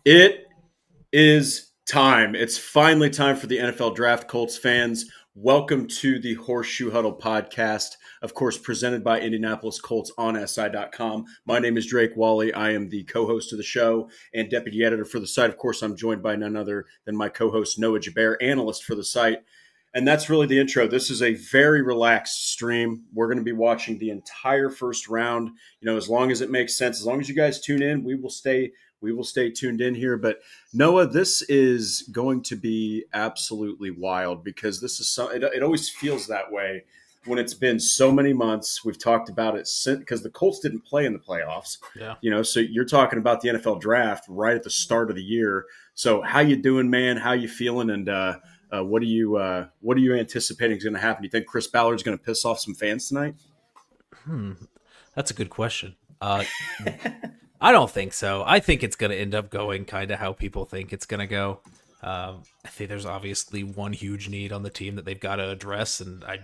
It is time. It's finally time for the NFL Draft, Colts fans. Welcome to the Horseshoe Huddle Podcast, of course, presented by Indianapolis Colts on SI.com. My name is Drake Wally. I am the co-host of the show and deputy editor for the site. Of course, I'm joined by none other than my co-host, Noah Gebert, analyst for the site. And that's really the intro. This is a very relaxed stream. We're going to be watching the entire first round. You know, as long as it makes sense, as long as you guys tune in, we will stay tuned in here. But Noah, this is going to be absolutely wild because this is it always feels that way when it's been so many months. We've talked about it since because the Colts didn't play in the playoffs. Yeah. You know, so you're talking about the NFL draft right at the start of the year. So how you doing, man? How you feeling? And what are you anticipating is going to happen? Do you think Chris Ballard's going to piss off some fans tonight? That's a good question. I don't think so. I think it's going to end up going kind of how people think it's going to go. I think there's obviously one huge need on the team that they've got to address, and I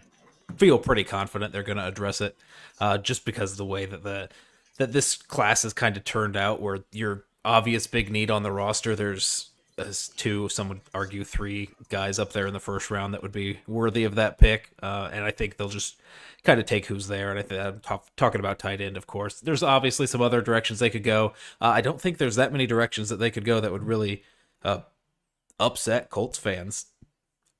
feel pretty confident they're going to address it, just because of the way that this class has kind of turned out, where your obvious big need on the roster, there's two, some would argue three guys up there in the first round that would be worthy of that pick, and I think they'll just kind of take who's there. And I think I'm talking about tight end, of course. There's obviously some other directions they could go. I don't think there's that many directions that they could go that would really upset Colts fans,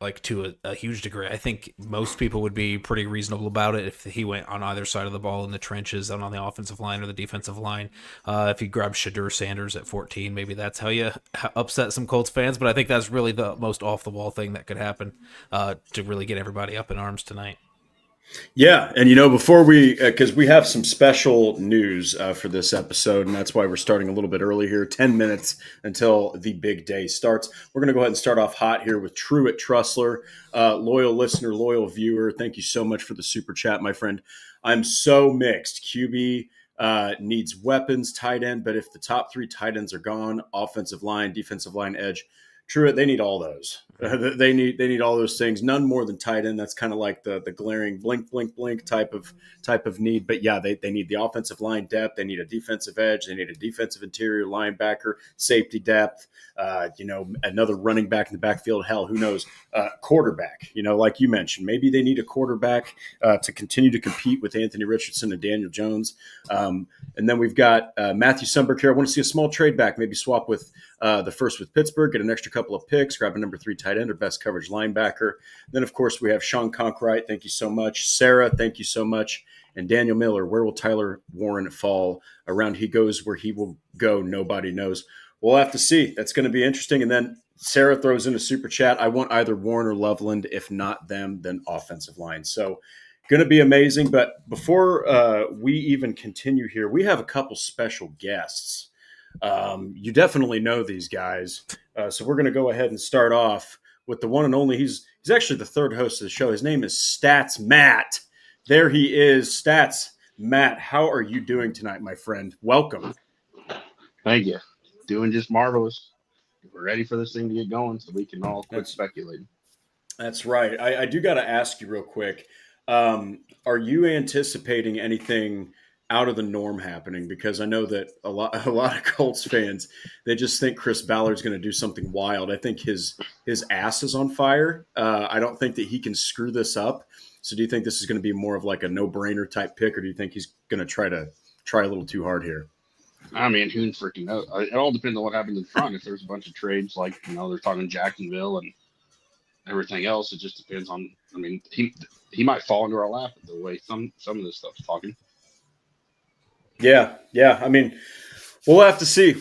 like to a huge degree. I think most people would be pretty reasonable about it if he went on either side of the ball in the trenches and on the offensive line or the defensive line. If he grabbed Shadur Sanders at 14, maybe that's how you upset some Colts fans. But I think that's really the most off-the-wall thing that could happen to really get everybody up in arms tonight. Yeah, and before because we have some special news for this episode, and that's why we're starting a little bit early here, 10 minutes until the big day starts. We're going to go ahead and start off hot here with Truett Trussler, loyal listener, loyal viewer. Thank you so much for the super chat, my friend. I'm so mixed. QB needs weapons, tight end, but if the top three tight ends are gone, offensive line, defensive line, edge, Truett, they need all those. They need all those things. None more than tight end. That's kind of like the glaring blink, blink, blink type of need. But yeah, they need the offensive line depth. They need a defensive edge. They need a defensive interior linebacker, safety depth. Another running back in the backfield. Hell, who knows? Quarterback. Like you mentioned, maybe they need a quarterback to continue to compete with Anthony Richardson and Daniel Jones. And then we've got Matthew Sumberg here. I want to see a small trade back. Maybe swap with the first with Pittsburgh, get an extra couple of picks, grab a number 3 tight end or best coverage linebacker. Then, of course, we have Sean Conkright. Thank you so much. Sarah, thank you so much. And Daniel Miller, where will Tyler Warren fall? Around he goes, where he will go, nobody knows. We'll have to see. That's going to be interesting. And then Sarah throws in a super chat. I want either Warren or Loveland. If not them, then offensive line. So going to be amazing. But before we even continue here, we have a couple special guests. You definitely know these guys. So we're going to go ahead and start off with the one and only. He's actually the third host of the show. His name is Stats Matt. There he is. Stats Matt, how are you doing tonight, my friend? Welcome. Thank you. Doing just marvelous. We're ready for this thing to get going so we can all quit speculating. That's right. I do got to ask you real quick. Are you anticipating anything out of the norm happening? Because I know that a lot of Colts fans, they just think Chris Ballard's going to do something wild. I think his ass is on fire. I don't think that he can screw this up. So do you think this is going to be more of like a no-brainer type pick, or do you think he's going to try a little too hard here? I mean, who freaking knows? It all depends on what happens in front. If there's a bunch of trades, like, they're talking Jacksonville and everything else, it just depends on. I mean, he might fall into our lap the way some of this stuff's talking. Yeah. I mean, we'll have to see.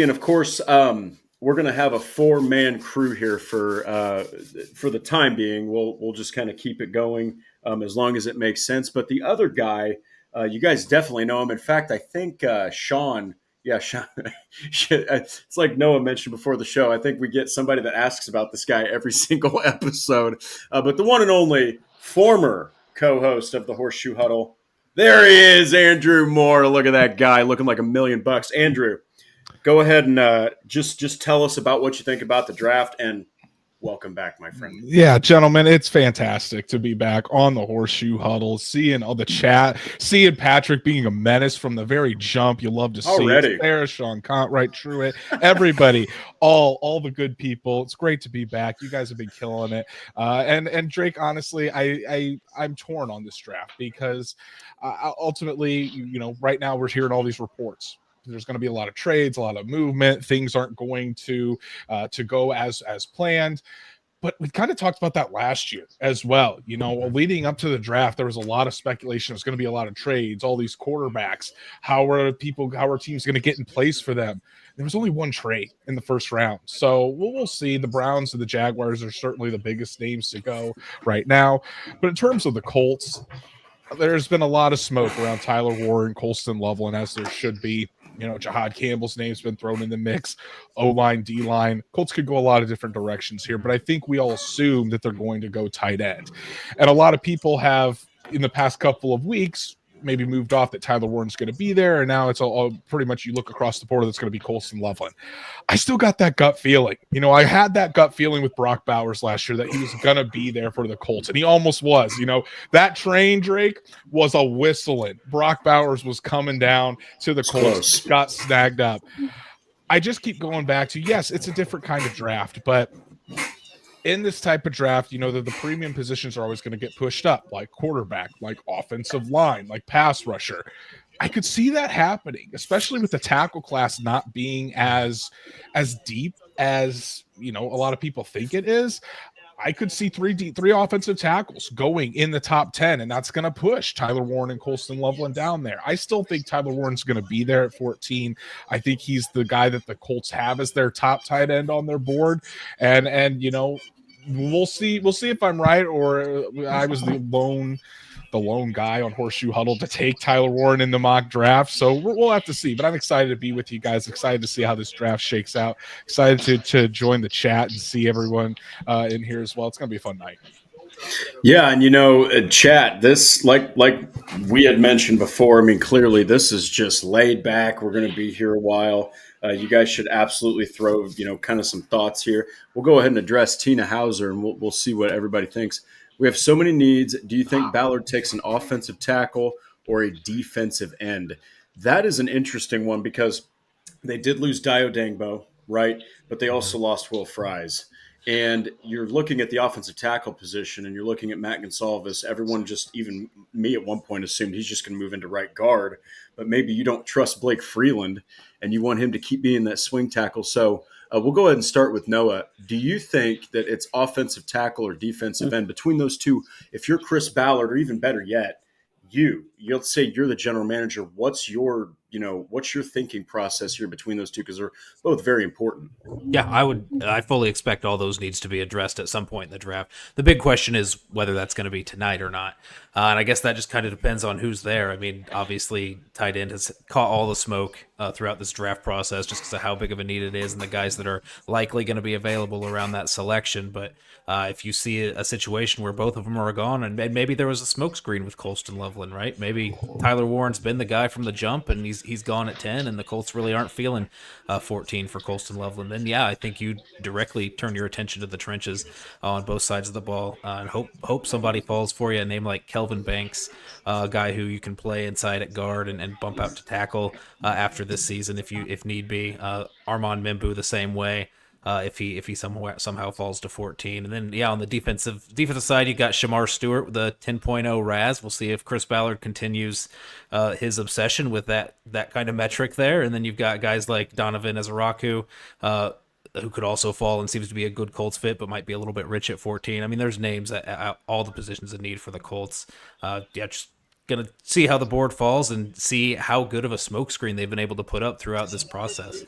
And of course, we're going to have a 4-man crew here for the time being. We'll just kind of keep it going as long as it makes sense. But the other guy, you guys definitely know him. In fact, I think Sean. Yeah, Sean. It's like Noah mentioned before the show. I think we get somebody that asks about this guy every single episode. But the one and only former co-host of the Horseshoe Huddle. There he is, Andrew Moore. Look at that guy looking like $1 million. Andrew, go ahead and just tell us about what you think about the draft. And welcome back, my friend. Yeah, gentlemen, it's fantastic to be back on the Horseshoe Huddle, seeing all the chat, seeing Patrick being a menace from the very jump. You love to see Already. it. Sarah, Sean Contright, Truitt, everybody, all the good people. It's great to be back. You guys have been killing it. And Drake, honestly, I'm torn on this draft because ultimately, right now we're hearing all these reports. There's going to be a lot of trades, a lot of movement. Things aren't going to go as planned. But we kind of talked about that last year as well. Leading up to the draft, there was a lot of speculation. There's going to be a lot of trades, all these quarterbacks. How are teams going to get in place for them? There was only one trade in the first round. So we'll see. The Browns and the Jaguars are certainly the biggest names to go right now. But in terms of the Colts, there's been a lot of smoke around Tyler Warren, Colston Loveland, as there should be. Jahad Campbell's name's been thrown in the mix. O-line, D-line. Colts could go a lot of different directions here, but I think we all assume that they're going to go tight end. And a lot of people have, in the past couple of weeks, maybe moved off that Tyler Warren's going to be there, and now it's all pretty much you look across the board that's going to be Colston Loveland. I still got that gut feeling. I had that gut feeling with Brock Bowers last year that he was going to be there for the Colts, and he almost was. That train, Drake, was a whistling. Brock Bowers was coming down to the Colts, got snagged up. I just keep going back to, yes, it's a different kind of draft, but in this type of draft, the premium positions are always going to get pushed up, like quarterback, like offensive line, like pass rusher. I could see that happening, especially with the tackle class not being as deep as, a lot of people think it is. I could see three offensive tackles going in the top 10, and that's going to push Tyler Warren and Colston Loveland down there. I still think Tyler Warren's going to be there at 14. I think he's the guy that the Colts have as their top tight end on their board. And we'll see if I'm right, or I was the lone guy on Horseshoe Huddle to take Tyler Warren in the mock draft. So we'll have to see. But I'm excited to be with you guys. Excited to see how this draft shakes out. Excited to join the chat and see everyone in here as well. It's going to be a fun night. Yeah, and chat, this like we had mentioned before, clearly this is just laid back. We're going to be here a while. You guys should absolutely throw, kind of some thoughts here. We'll go ahead and address Tina Hauser, and we'll see what everybody thinks. We have so many needs. Do you think Ballard takes an offensive tackle or a defensive end? That is an interesting one because they did lose Dio Dangbo, right? But they also lost Will Fries. And you're looking at the offensive tackle position, and you're looking at Matt Gonsalves. Everyone, just even me at one point, assumed he's just going to move into right guard. But maybe you don't trust Blake Freeland, and you want him to keep being that swing tackle. So we'll go ahead and start with Noah. Do you think that it's offensive tackle or defensive end? Between those two, if you're Chris Ballard, or even better yet, you'll say you're the general manager. What's your thinking process here between those two? Because they're both very important. Yeah, I fully expect all those needs to be addressed at some point in the draft. The big question is whether that's going to be tonight or not. And I guess that just kind of depends on who's there. Obviously, tight end has caught all the smoke throughout this draft process just because of how big of a need it is and the guys that are likely going to be available around that selection. But if you see a situation where both of them are gone, and maybe there was a smokescreen with Colston Loveland, right? Maybe Tyler Warren's been the guy from the jump, and he's gone at 10, and the Colts really aren't feeling 14 for Colston Loveland. Then, yeah, I think you directly turn your attention to the trenches on both sides of the ball and hope somebody falls for you. A name like Kelvin Banks, a guy who you can play inside at guard and bump out to tackle after this season if need be. Armand Mimbu the same way. If he somehow falls to 14. And then, on the defensive side, you got Shamar Stewart with a 10.0 RAS. We'll see if Chris Ballard continues his obsession with that kind of metric there. And then you've got guys like Donovan Ezaraku, who could also fall and seems to be a good Colts fit, but might be a little bit rich at 14. There's names at all the positions of need for the Colts. Just going to see how the board falls and see how good of a smokescreen they've been able to put up throughout this process.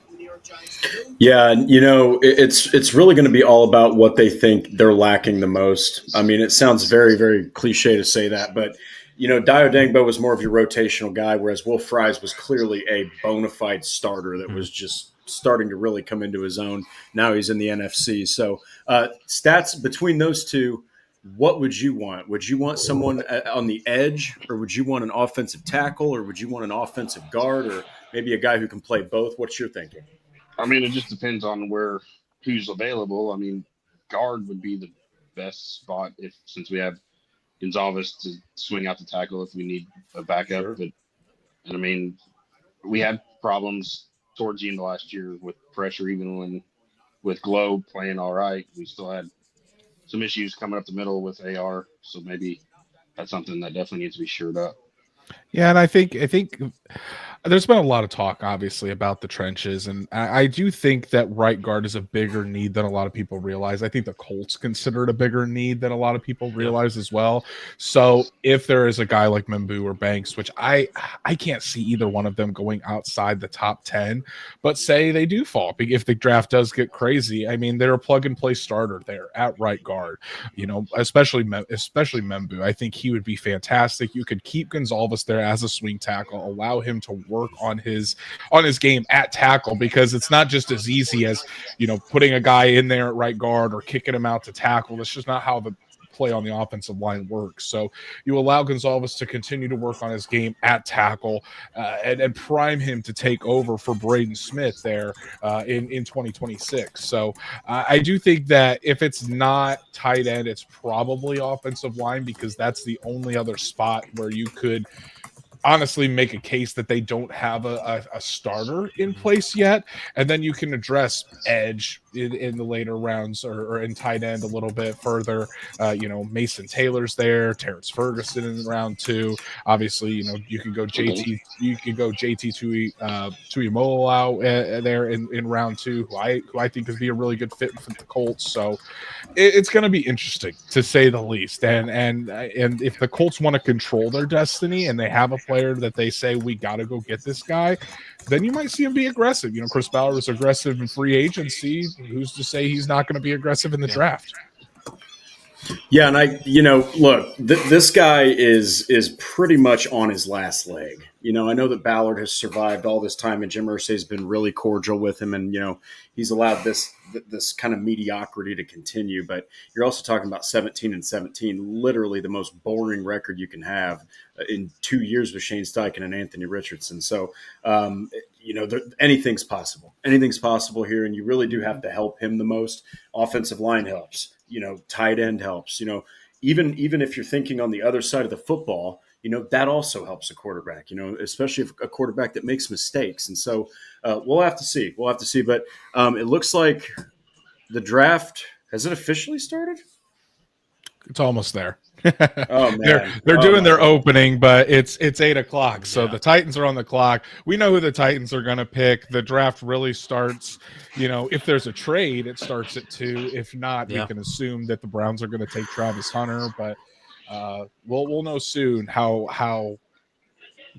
Yeah, it's really going to be all about what they think they're lacking the most. It sounds very, very cliche to say that, but Dio Dangbo was more of your rotational guy, whereas Will Fries was clearly a bona fide starter that was just starting to really come into his own. Now he's in the NFC. So stats between those two, what would you want? Would you want someone on the edge, or would you want an offensive tackle, or would you want an offensive guard, or maybe a guy who can play both? What's your thinking? It just depends on who's available. guard would be the best spot since we have Gonzalez to swing out the tackle if we need a backup. Sure. But and I mean, we had problems towards the end of last year with pressure, even when with Globe playing all right. We still had some issues coming up the middle with AR. So maybe that's something that definitely needs to be shored up. Yeah, and I think there's been a lot of talk, obviously, about the trenches, and I do think that right guard is a bigger need than a lot of people realize. I think the Colts consider it a bigger need than a lot of people realize as well. So if there is a guy like M'Bu or Banks, which I can't see either one of them going outside the top 10, but say they do fall, if the draft does get crazy, I mean, they're a plug-and-play starter there at right guard, especially M'Bu. I think he would be fantastic. You could keep Gonzalez there as a swing tackle, allow him to work on his game at tackle, because it's not just as easy as putting a guy in there at right guard or kicking him out to tackle. That's just not how the play on the offensive line works. So you allow Gonzalez to continue to work on his game at tackle and prime him to take over for Braden Smith there in 2026. So I do think that if it's not tight end, it's probably offensive line, because that's the only other spot where you could honestly make a case that they don't have a starter in place yet. And then you can address edge in the later rounds or in tight end a little bit further. Mason Taylor's there, Terrence Ferguson in round 2. Obviously, you can go JT Tuimoloau there in round 2, who I think could be a really good fit for the Colts. So it's going to be interesting, to say the least. And if the Colts want to control their destiny and they have a player that they say, we got to go get this guy, then you might see him be aggressive. Chris Ballard was aggressive in free agency. Who's to say he's not going to be aggressive in the draft? Yeah, and look, this guy is pretty much on his last leg. I know that Ballard has survived all this time, and Jim Irsay's been really cordial with him, and he's allowed this kind of mediocrity to continue. But you're also talking about 17-17, literally the most boring record you can have in 2 years with Shane Steichen and Anthony Richardson. So, anything's possible. Anything's possible here, and you really do have to help him the most. Offensive line helps. Tight end helps. Even if you're thinking on the other side of the football, that also helps a quarterback, especially if a quarterback that makes mistakes. And so we'll have to see. But it looks like the draft, has it officially started? It's almost there. Oh, man. They're doing their opening, but it's 8:00. So the Titans are on the clock. We know who the Titans are going to pick. The draft really starts, if there's a trade, it starts at 2. If not, we can assume that the Browns are going to take Travis Hunter, but we'll know soon how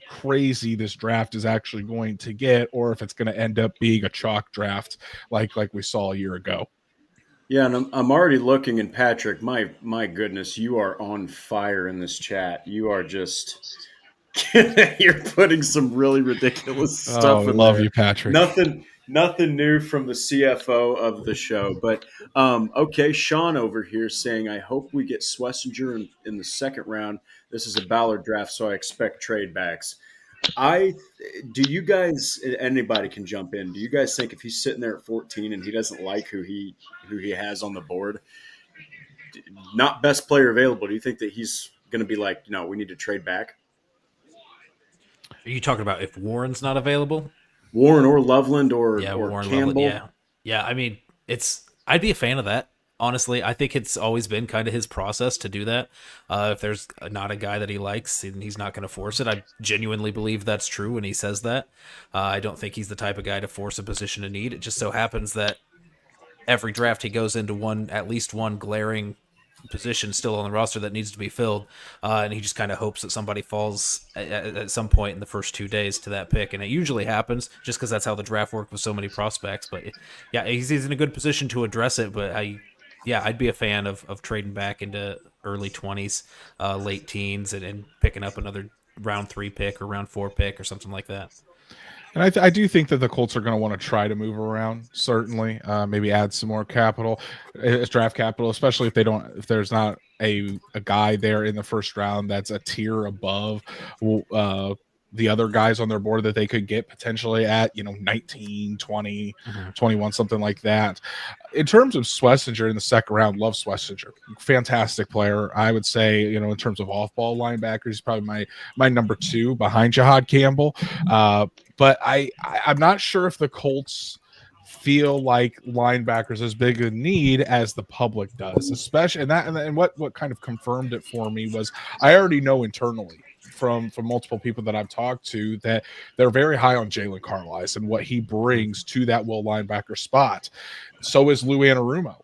crazy this draft is actually going to get, or if it's going to end up being a chalk draft like we saw a year ago. Yeah, and I'm already looking, and Patrick, my goodness, you are on fire in this chat. You are just you're putting some really ridiculous stuff. I love you, Patrick. Nothing new from the CFO of the show, but okay. Sean over here saying, I hope we get Schlesinger in the second round. This is a Ballard draft, so I expect trade backs. Do you guys, anybody can jump in, do you guys think if he's sitting there at 14 and he doesn't like who he has on the board, not best player available, do you think that he's going to be like, no, we need to trade back? Are you talking about if Warren's not available? Warren or Loveland or Warren, Campbell? Loveland, yeah. I mean, I'd be a fan of that. Honestly, I think it's always been kind of his process to do that. If there's not a guy that he likes and he's not going to force it, I genuinely believe that's true when he says that. I don't think he's the type of guy to force a position of need. It just so happens that every draft he goes into at least one glaring position still on the roster that needs to be filled, and he just kind of hopes that somebody falls at some point in the first 2 days to that pick, and it usually happens just because that's how the draft worked with so many prospects. But yeah, he's in a good position to address it, but I'd be a fan of trading back into early 20s, late teens, and picking up another round 3 pick or round 4 pick or something like that. And I do think that the Colts are going to want to try to move around, certainly, maybe add some more capital, draft capital, especially if there's not a guy there in the first round that's a tier above the other guys on their board that they could get potentially at, 19, 20, 21, something like that. In terms of Schlesinger in the second round, love Schlesinger. Fantastic player. I would say, in terms of off-ball linebackers, he's probably my number 2 behind Jahad Campbell. But I'm not sure if the Colts feel like linebackers as big a need as the public does, especially and what kind of confirmed it for me was I already know internally from multiple people that I've talked to that they're very high on Jalen Carlisle and what he brings to that will linebacker spot. So is Lou Anarumo.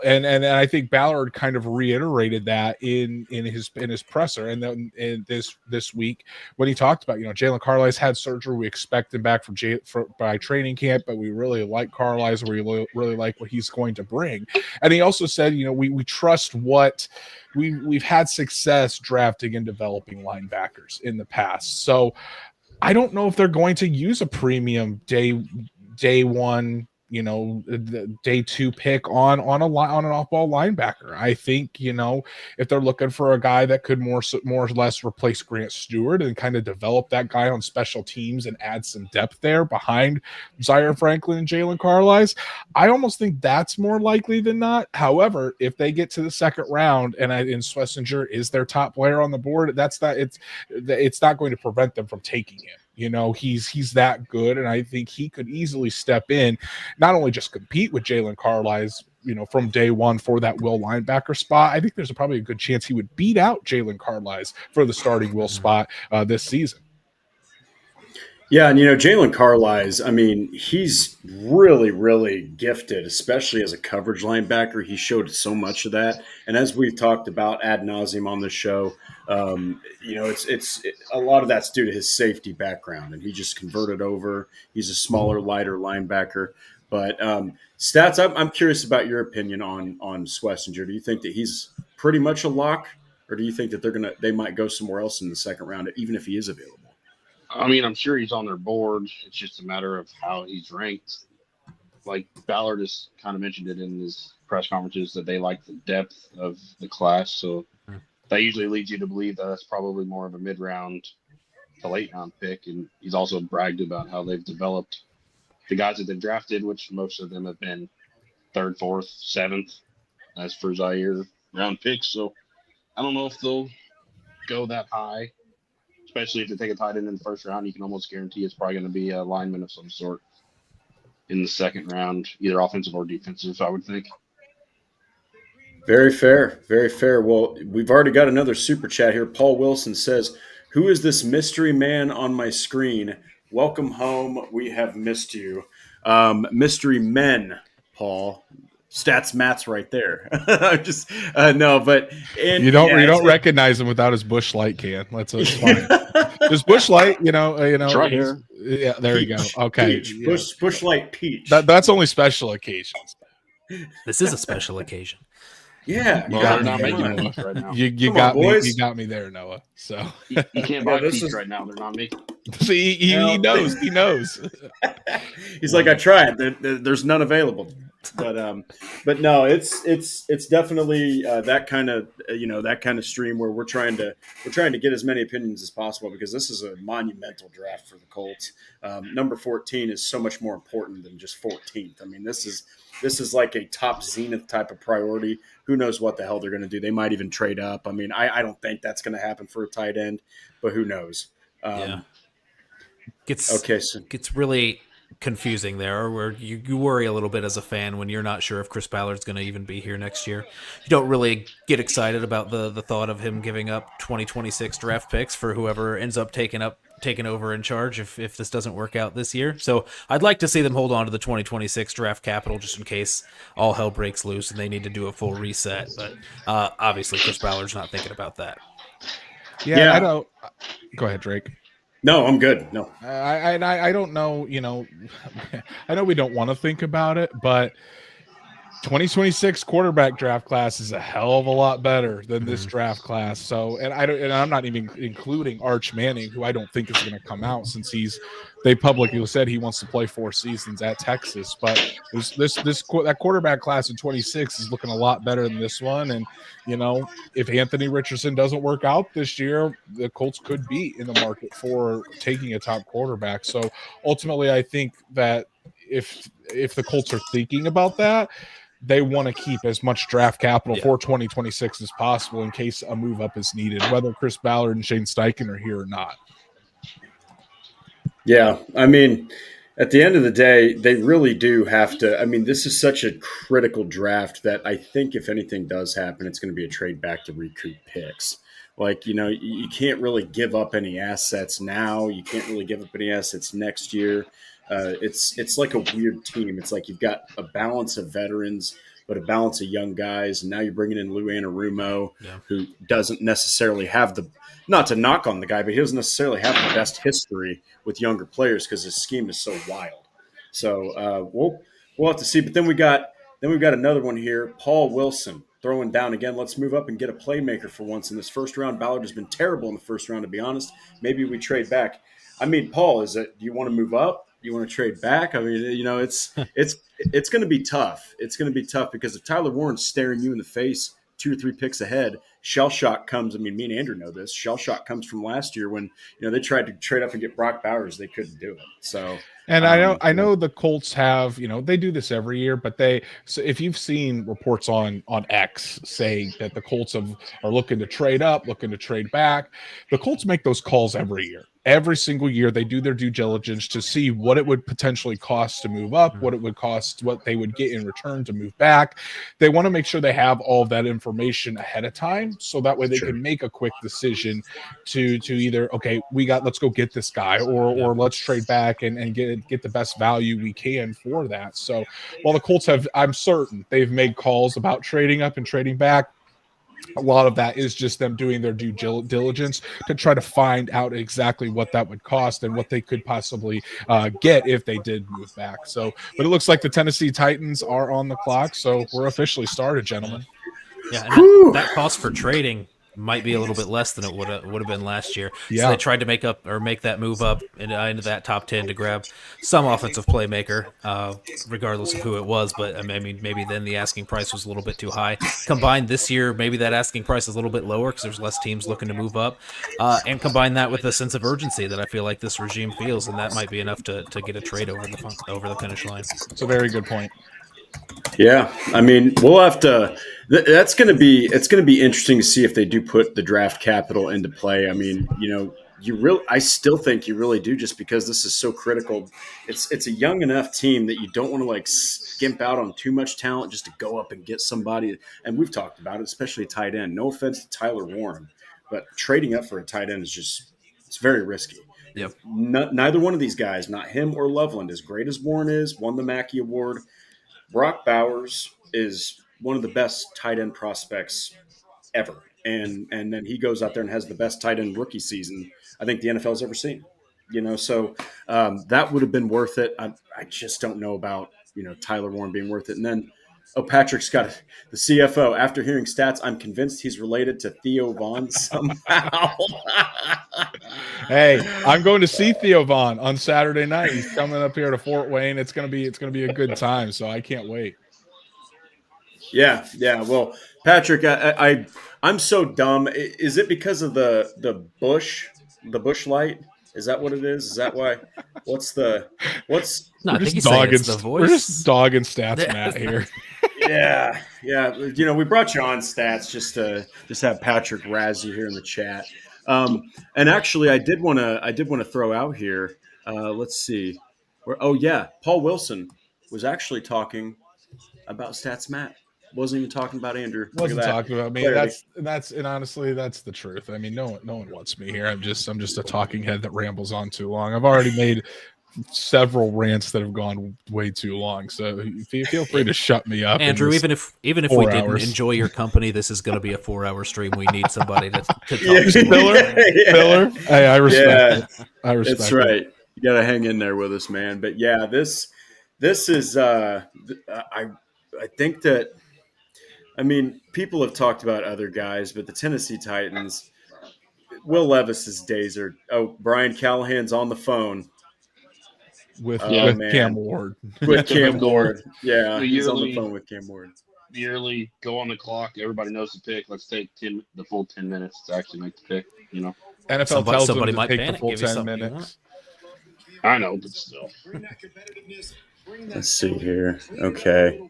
And I think Ballard kind of reiterated that in his presser, and then in this week when he talked about Jalen Carlisle's had surgery, we expect him back by training camp, but we really like Carlisle, we really like what he's going to bring. And he also said we trust what we've had success drafting and developing linebackers in the past. So I don't know if they're going to use a premium day one, the day 2 pick on an off-ball linebacker. I think, if they're looking for a guy that could more or less replace Grant Stewart and kind of develop that guy on special teams and add some depth there behind Zaire Franklin and Jalen Carlisle, I almost think that's more likely than not. However, if they get to the second round and Schlesinger is their top player on the board, it's not going to prevent them from taking him. He's that good, and I think he could easily step in, not only just compete with Jalen Carlisle, from day one for that will linebacker spot. I think there's probably a good chance he would beat out Jalen Carlisle for the starting will spot this season. Yeah, and Jalen Carlisle, I mean, he's really, really gifted, especially as a coverage linebacker. He showed so much of that, and as we've talked about ad nauseum on the show, it's a lot of that's due to his safety background, and he just converted over. He's a smaller, lighter linebacker, but stats. I'm curious about your opinion on Schlesinger. Do you think that he's pretty much a lock, or do you think that they might go somewhere else in the second round, even if he is available? I mean, I'm sure he's on their board. It's just a matter of how he's ranked. Like Ballard has kind of mentioned it in his press conferences that they like the depth of the class. So that usually leads you to believe that that's probably more of a mid-round to late-round pick. And he's also bragged about how they've developed the guys that they've drafted, which most of them have been 3rd, 4th, 7th, as for Zaire round picks. So I don't know if they'll go that high. Especially if they take a tight end in the first round, you can almost guarantee it's probably going to be a lineman of some sort in the second round, either offensive or defensive, I would think. Very fair. Very fair. Well, we've already got another super chat here. Paul Wilson says, "Who is this mystery man on my screen? Welcome home. We have missed you." Mystery men, Paul. Stats Matt's right there. Just no, but you don't recognize him without his Busch Light can. It's fine. There's Busch Light, It's right here. Yeah, there you go. Okay, Busch Light peach. That's only special occasions. This is a special occasion. Yeah, well, they're not making one right now. You got me. You got me there, Noah. So you can't buy peach right now. They're not making. See, he knows. He knows. He's like, I tried. There's none available. But no, it's definitely that kind of stream where we're trying to get as many opinions as possible, because this is a monumental draft for the Colts. Number 14 is so much more important than just 14th. I mean, this is like a top zenith type of priority. Who knows what the hell they're going to do? They might even trade up. I mean, I don't think that's going to happen for a tight end, but who knows? Yeah. Gets really confusing there, where you worry a little bit as a fan when you're not sure if Chris Ballard's going to even be here next year. You don't really get excited about the thought of him giving up 2026 draft picks for whoever ends up taking over in charge if this doesn't work out this year. So I'd like to see them hold on to the 2026 draft capital just in case all hell breaks loose and they need to do a full reset. But obviously Chris Ballard's not thinking about that. Yeah. I don't. Go ahead, Drake. No, I'm good. No, I don't know. I know we don't want to think about it, but 2026 quarterback draft class is a hell of a lot better than this draft class. So, and I'm not even including Arch Manning, who I don't think is going to come out since they publicly said he wants to play 4 seasons at Texas. But that quarterback class in 26 is looking a lot better than this one. And if Anthony Richardson doesn't work out this year, the Colts could be in the market for taking a top quarterback. So ultimately, I think that if the Colts are thinking about that, they want to keep as much draft capital for 2026 as possible in case a move up is needed, whether Chris Ballard and Shane Steichen are here or not. Yeah, I mean, at the end of the day, they really do have to. I mean, this is such a critical draft that I think if anything does happen, it's going to be a trade back to recoup picks. Like, you can't really give up any assets now. You can't really give up any assets next year. It's like a weird team. It's like you've got a balance of veterans, but a balance of young guys. And now you're bringing in Lou Anarumo, who doesn't necessarily have not to knock on the guy, but he doesn't necessarily have the best history with younger players because his scheme is so wild. So we'll have to see. But then we've got another one here, Paul Wilson, throwing down again. Let's move up and get a playmaker for once in this first round. Ballard has been terrible in the first round, to be honest. Maybe we trade back. I mean, Paul, do you want to move up? You want to trade back? I mean, it's going to be tough. It's going to be tough because if Tyler Warren's staring you in the face 2 or 3 picks ahead, shell shock comes. I mean, me and Andrew know this. Shell shock comes from last year when they tried to trade up and get Brock Bowers. They couldn't do it. So. And I know the Colts have, they do this every year, but so if you've seen reports on X saying that the Colts are looking to trade up, looking to trade back, the Colts make those calls every year. Every single year, they do their due diligence to see what it would potentially cost to move up, what it would cost, what they would get in return to move back. They want to make sure they have all of that information ahead of time, so that way they can make a quick decision to either, okay, let's go get this guy, or let's trade back and get the best value we can for that. So while the Colts I'm certain they've made calls about trading up and trading back, a lot of that is just them doing their due diligence to try to find out exactly what that would cost and what they could possibly get if they did move back. So, but it looks like the Tennessee Titans are on the clock, so we're officially started, gentlemen. Yeah, and that cost for trading might be a little bit less than it would have been last year. Yeah. So they tried to make that move up into that top 10 to grab some offensive playmaker, regardless of who it was. But I mean, maybe then the asking price was a little bit too high. Combined this year, maybe that asking price is a little bit lower because there's less teams looking to move up. And combine that with a sense of urgency that I feel like this regime feels, and that might be enough to get a trade over the finish line. It's a very good point. Yeah, I mean, we'll have to. It's going to be interesting to see if they do put the draft capital into play. I mean, I still think you really do, just because this is so critical. It's a young enough team that you don't want to skimp out on too much talent just to go up and get somebody. And we've talked about it, especially a tight end. No offense to Tyler Warren, but trading up for a tight end it's very risky. Yep. Neither one of these guys, not him or Loveland, as great as Warren is, won the Mackey Award. Brock Bowers is one of the best tight end prospects ever. And then he goes out there and has the best tight end rookie season I think the NFL's ever seen. So that would have been worth it. I just don't know about, Tyler Warren being worth it. And then, Patrick Scott, the CFO, after hearing stats, I'm convinced he's related to Theo Vaughn somehow. Hey, I'm going to see Theo Vaughn on Saturday night. He's coming up here to Fort Wayne. It's gonna be a good time, so I can't wait. Yeah. Well, Patrick, I'm so dumb. Is it because of the bush light? Is that what it is? Is that why? No, I think he's saying it's the voice. We're just dogging stats, Matt, here. Yeah. We brought you on stats just to have Patrick razz you here in the chat. And actually, I did want to throw out here. Let's see. Paul Wilson was actually talking about stats, Matt. Wasn't even talking about Andrew. Wasn't talking about me. And honestly, that's the truth. I mean, no one wants me here. I'm just a talking head that rambles on too long. I've already made several rants that have gone way too long. So feel free to shut me up. Andrew, even if we didn't enjoy your company, this is going to be a 4-hour stream. We need somebody to talk to. Filler. Hey, I respect it. I respect That's right. You got to hang in there with us, man. But yeah, this is think that, I mean, people have talked about other guys, but the Tennessee Titans, Will Levis's days are. Oh, Brian Callahan's on the phone. with Oh Cam man, Ward. with Cam Typical Ward. Yeah, he's on the yearly phone with Cam Ward. yearly go on the clock. Everybody knows the pick. Let's take the full 10 minutes to actually make the pick. You know, NFL tells them somebody to might take the panic, full give you 10 something you minutes. I know, but still. Let's see here. Okay.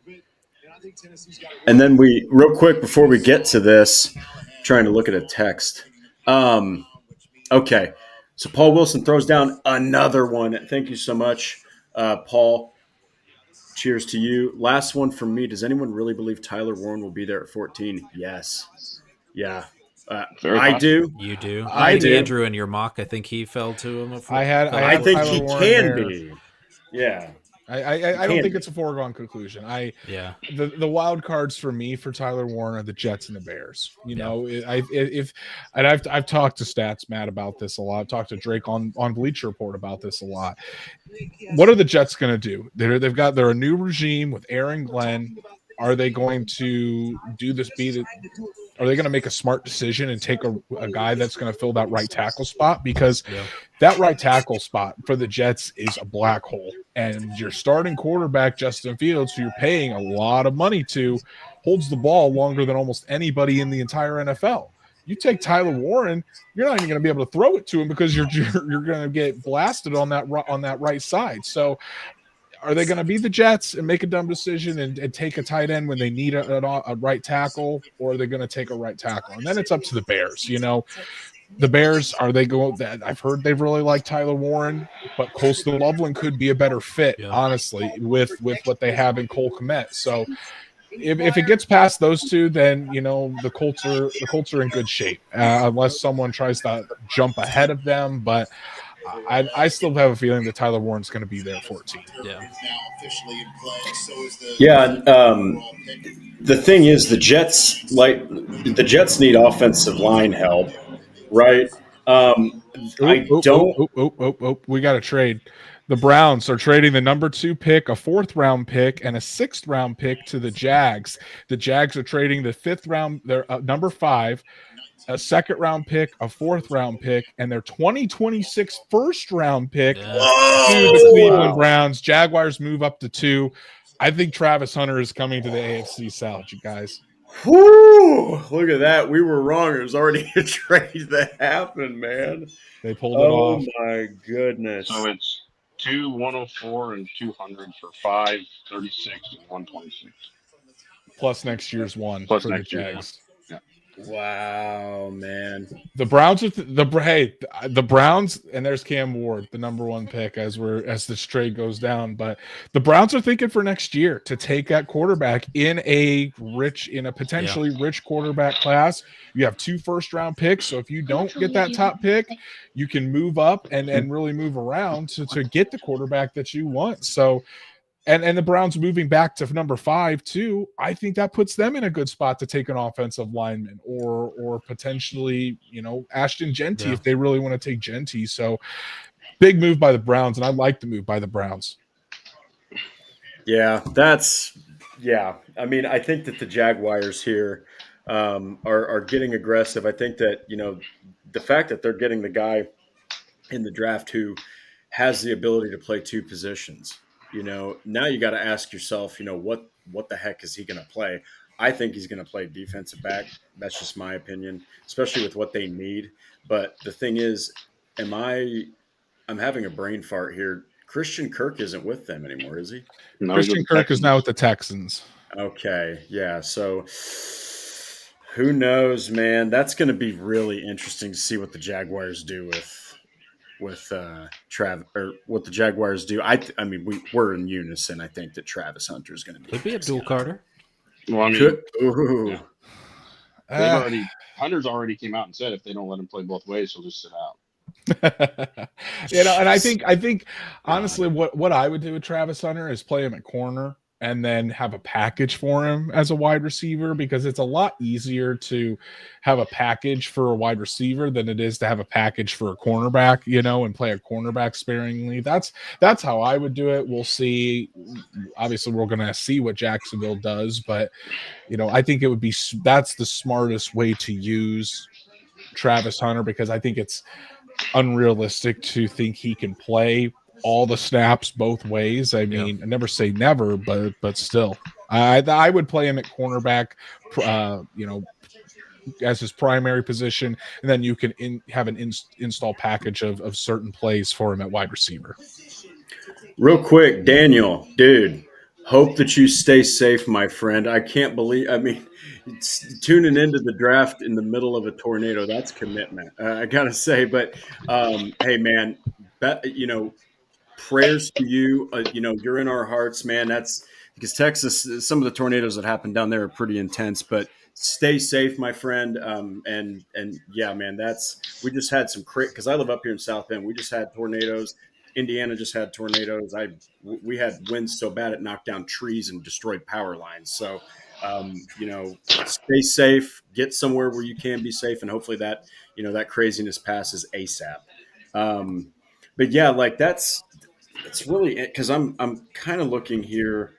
And then real quick before we get to this, trying to look at a text. Okay. So Paul Wilson throws down another one. Thank you so much, Paul. Cheers to you. Last one from me. Does anyone really believe Tyler Warren will be there at 14? Yes. Yeah. I do. You do. I think do. Andrew in your mock, I think he fell to him. I think Tyler he Warren can there. be. Yeah. I don't think it's a foregone conclusion. Yeah. The wild cards for me for Tyler Warren are the Jets and the Bears. You know, I've talked to Stats Matt about this a lot. I've talked to Drake on Bleacher Report about this a lot. What are the Jets going to do? They're a new regime with Aaron Glenn. Are they going to do this? Are they going to make a smart decision and take a guy that's going to fill that right tackle spot? Because that right tackle spot for the Jets is a black hole. And your starting quarterback, Justin Fields, who you're paying a lot of money to, holds the ball longer than almost anybody in the entire NFL. You take Tyler Warren, you're not even going to be able to throw it to him because you're going to get blasted on that right side. So are they going to be the Jets and make a dumb decision and take a tight end when they need a right tackle, or are they going to take a right tackle? And then it's up to the Bears. You know, the Bears, are they going that? I've heard they really like Tyler Warren, but Colston Loveland could be a better fit, honestly, with what they have in Cole Kmet. So if it gets past those two, then, you know, the Colts are in good shape, unless someone tries to jump ahead of them. But I still have a feeling that Tyler Warren's going to be there at 14. Yeah. The thing is, the Jets need offensive line help, right? We got to trade. The Browns are trading the number 2 pick, a 4th round pick, and a 6th round pick to the Jags. The Jags are trading the 5th round, their number 5, a 2nd round pick, a 4th round pick, and their 2026 1st round pick to the Cleveland Browns. Jaguars move up to 2. I think Travis Hunter is coming to the AFC South, you guys. Whoo! Look at that. We were wrong. It was already a trade that happened, man. They pulled it off. Oh, my goodness. So it's 2 104 and 200 for 5 36 and 126. Plus next year's one Plus for next the year's Jags. Wow, man. The Browns are the Browns, and there's Cam Ward, the number 1 pick as this trade goes down. But the Browns are thinking for next year to take that quarterback in a potentially rich quarterback class. You have 2 first round picks, so if you don't get that top pick, you can move up and really move around to get the quarterback that you want. So. And the Browns moving back to number 5 too, I think that puts them in a good spot to take an offensive lineman or potentially, you know, Ashton Genty if they really want to take Genty. So big move by the Browns, and I like the move by the Browns. Yeah, I mean, I think that the Jaguars here are getting aggressive. I think that, you know, the fact that they're getting the guy in the draft who has the ability to play 2 positions. You know, now you got to ask yourself, you know, what the heck is he going to play? I think he's going to play defensive back. That's just my opinion, especially with what they need. But the thing is, I'm having a brain fart here. Christian Kirk isn't with them anymore, is he? No, Christian Kirk is now with the Texans. Okay, yeah. So who knows, man? That's going to be really interesting to see what the Jaguars do with Trav, or what the Jaguars do. I mean, we're in unison. I think that Travis Hunter is going to be. Could be Abdul Carter. Well, I mean, Yeah. Hunter's already came out and said if they don't let him play both ways, he'll just sit out. You know, and I think honestly, what I would do with Travis Hunter is play him at corner and then have a package for him as a wide receiver, because it's a lot easier to have a package for a wide receiver than it is to have a package for a cornerback, and play a cornerback sparingly. That's how I would do it. We'll see. Obviously, we're going to see what Jacksonville does, but I think that's the smartest way to use Travis Hunter, because I think it's unrealistic to think he can play all the snaps both ways. I mean, I never say never, but still, I would play him at cornerback, as his primary position, and then you can have an install package of certain plays for him at wide receiver. Real quick, Daniel, dude, hope that you stay safe, my friend. I can't believe, tuning into the draft in the middle of a tornado, that's commitment. I got to say, but hey, man, prayers to you. You're in our hearts, man. That's because Texas, some of the tornadoes that happen down there are pretty intense, but stay safe, my friend. And yeah, man, we just had some because I live up here in South Bend. We just had tornadoes. Indiana just had tornadoes. We had winds so bad it knocked down trees and destroyed power lines. So, stay safe, get somewhere where you can be safe, and hopefully that craziness passes ASAP. But yeah, like that's really it, because I'm kind of looking here.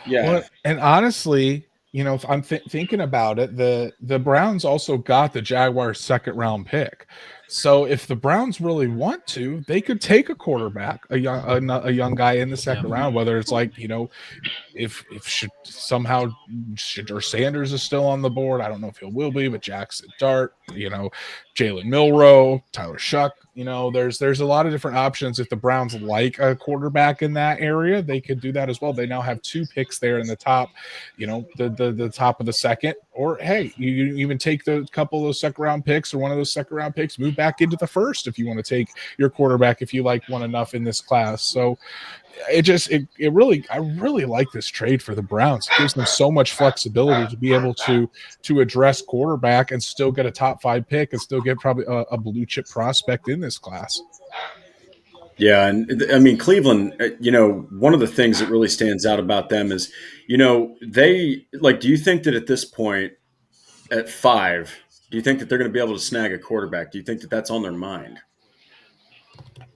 Yeah, well, and honestly, if I'm thinking about it, the Browns also got the Jaguars' second round pick. So if the Browns really want to, they could take a quarterback, a young guy in the second round, whether it's if somehow Shedeur Sanders is still on the board. I don't know if he will be, but Jackson Dart, Jalen Milroe, Tyler Shuck, there's a lot of different options. If the Browns like a quarterback in that area, they could do that as well. They now have 2 picks there in the top, the top of the second, or hey, you even take the couple of those second round picks or one of those second round picks, move back into the first if you want to take your quarterback, if you like one enough in this class. So I really like this trade for the Browns. It gives them so much flexibility to be able to address quarterback and still get a top 5 pick and still get probably a blue chip prospect in this class. Yeah. And I mean, Cleveland, one of the things that really stands out about them is, do you think that at this point at 5, do you think that they're going to be able to snag a quarterback? Do you think that that's on their mind?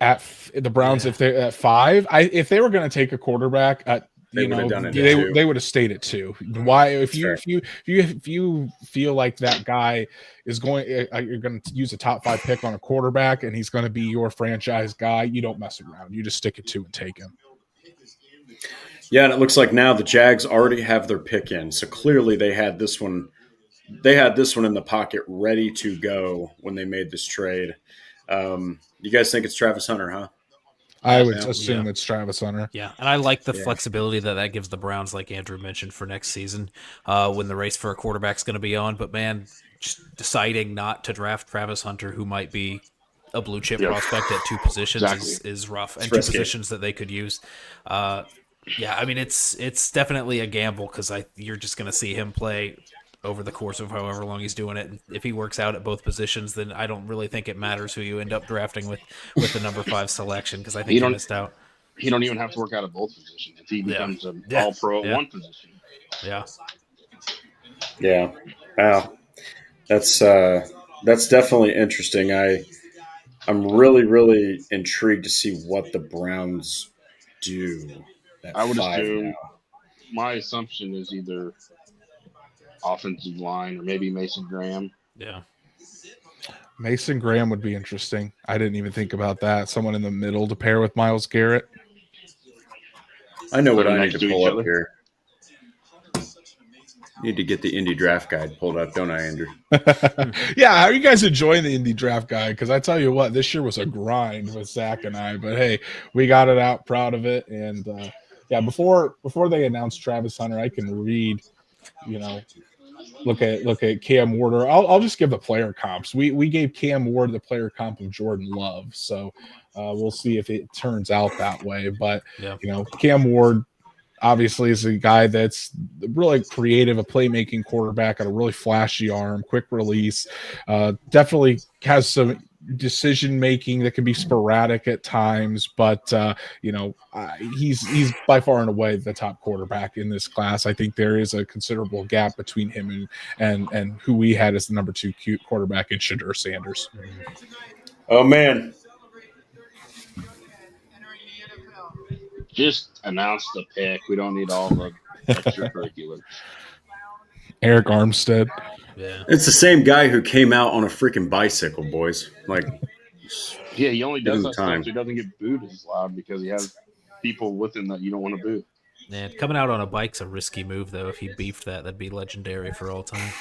At the Browns, if they're at 5, if they were going to take a quarterback, they would have stayed at 2. Why? If you feel like that guy is you're going to use a top 5 pick on a quarterback and he's going to be your franchise guy, you don't mess around. You just stick at 2 and take him. Yeah, and it looks like now the Jags already have their pick in, so clearly they had this one. They had this one in the pocket ready to go when they made this trade. You guys think it's Travis Hunter, huh? I would assume it's Travis Hunter. Yeah, and I like the flexibility that gives the Browns, like Andrew mentioned, for next season when the race for a quarterback's going to be on. But, man, just deciding not to draft Travis Hunter, who might be a blue-chip prospect at 2 positions is rough, and 2 positions that they could use. It's definitely a gamble because you're just going to see him play over the course of however long he's doing it. And if he works out at both positions, then I don't really think it matters who you end up drafting with the number 5 selection, because I think he missed out. He don't even have to work out at both positions if he becomes an all-pro at one position. Yeah. Yeah. Wow. That's definitely interesting. I'm really, really intrigued to see what the Browns do. I would assume my assumption is either offensive line or maybe Mason Graham. Yeah. Mason Graham would be interesting. I didn't even think about that. Someone in the middle to pair with Myles Garrett. I know what I need to pull up here. Need to get the Indy draft guide pulled up, don't I, Andrew? Yeah, how are you guys enjoying the Indy draft guide? Because I tell you what, this year was a grind with Zach and I. But hey, we got it out, proud of it. And before they announced Travis Hunter, I can read, look at Cam Ward. I'll just give the player comps. We gave Cam Ward the player comp of Jordan Love, so we'll see if it turns out that way. But Cam Ward obviously is a guy that's really creative, a playmaking quarterback, got a really flashy arm, quick release, definitely has some decision making that can be sporadic at times, but he's by far and away the top quarterback in this class. I think there is a considerable gap between him and who we had as the number 2 quarterback in Shedeur Sanders. Oh man. Just announce the pick. We don't need all the extracurriculars. Eric Armstead. Yeah. It's the same guy who came out on a freaking bicycle, boys. Like, yeah, he only does that time. stuff so he doesn't get booed as loud because he has people with him that you don't want to boo. Man, coming out on a bike's a risky move, though. If he beefed that'd be legendary for all time.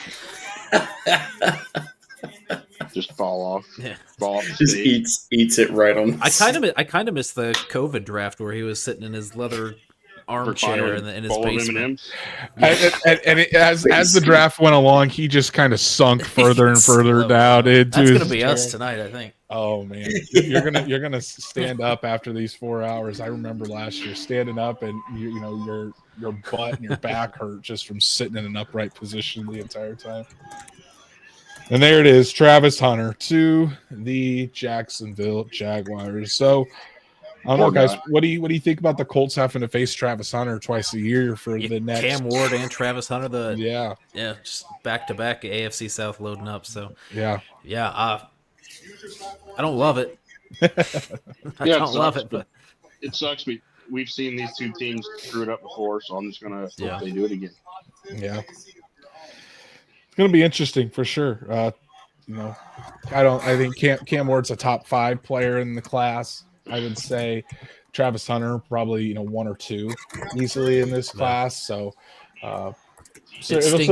Just fall off. Yeah. Fall off the just stage. eats it right on. I kind of miss the COVID draft where he was sitting in his leather armchair in his basement. As the draft went along, he just kind of sunk further and further down into That's his gonna be chair. us tonight, I think. Oh man, you're gonna stand up after these 4 hours. I remember last year standing up and your butt and your back hurt just from sitting in an upright position the entire time. And there it is, Travis Hunter to the Jacksonville Jaguars. So I don't know, guys. What do you think about the Colts having to face Travis Hunter twice a year for the next Cam Ward and Travis Hunter? Yeah, just back to back AFC South loading up. So yeah. I don't love it. I don't love it, but it sucks. We've seen these two teams screw it up before, so I'm just gonna hope they do it again. Yeah, it's gonna be interesting for sure. I think Cam Ward's a top 5 player in the class. I would say Travis Hunter probably 1 or 2 easily in this class. So it'll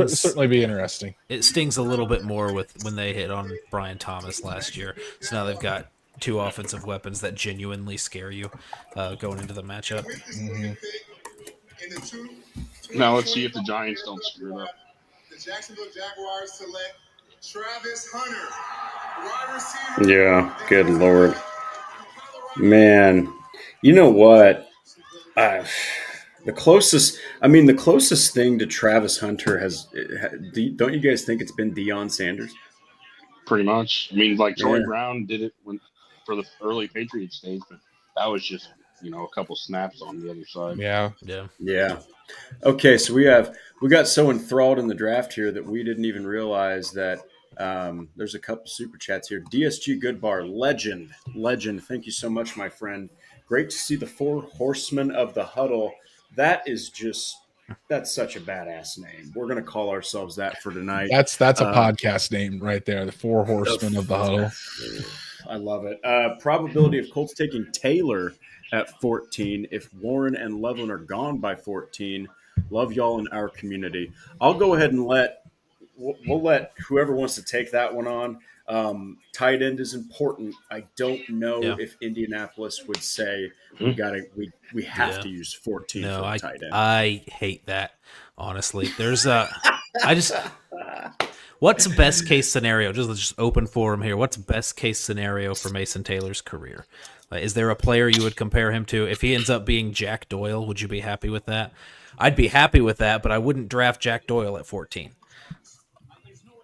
certainly be interesting. It stings a little bit more when they hit on Brian Thomas last year. So now they've got 2 offensive weapons that genuinely scare you going into the matchup. Mm-hmm. Now let's see if the Giants don't screw it up. The Jacksonville Jaguars select Travis Hunter, wide receiver. Yeah, good Lord. Man, you know what? The closest thing to Travis Hunter don't you guys think it's been Deion Sanders? Pretty much. I mean, like Troy Brown did it for the early Patriots days, but that was just, a couple snaps on the other side. Yeah. Okay, so we got so enthralled in the draft here that we didn't even realize that there's a couple super chats here. DSG Goodbar, legend. Thank you so much, my friend. Great to see the 4 horsemen of the huddle. That's such a badass name. We're going to call ourselves that for tonight. That's a podcast name right there. The 4 horsemen of the huddle. I love it. Probability of Colts taking Taylor at 14 if Warren and Levlin are gone by 14. Love y'all in our community. I'll go ahead and we'll let whoever wants to take that one on. Tight end is important. I don't know if Indianapolis would say we have to use 14 for the tight end. I hate that, honestly. There's what's best case scenario? Just open forum here. What's best case scenario for Mason Taylor's career? Is there a player you would compare him to? If he ends up being Jack Doyle, would you be happy with that? I'd be happy with that, but I wouldn't draft Jack Doyle at 14.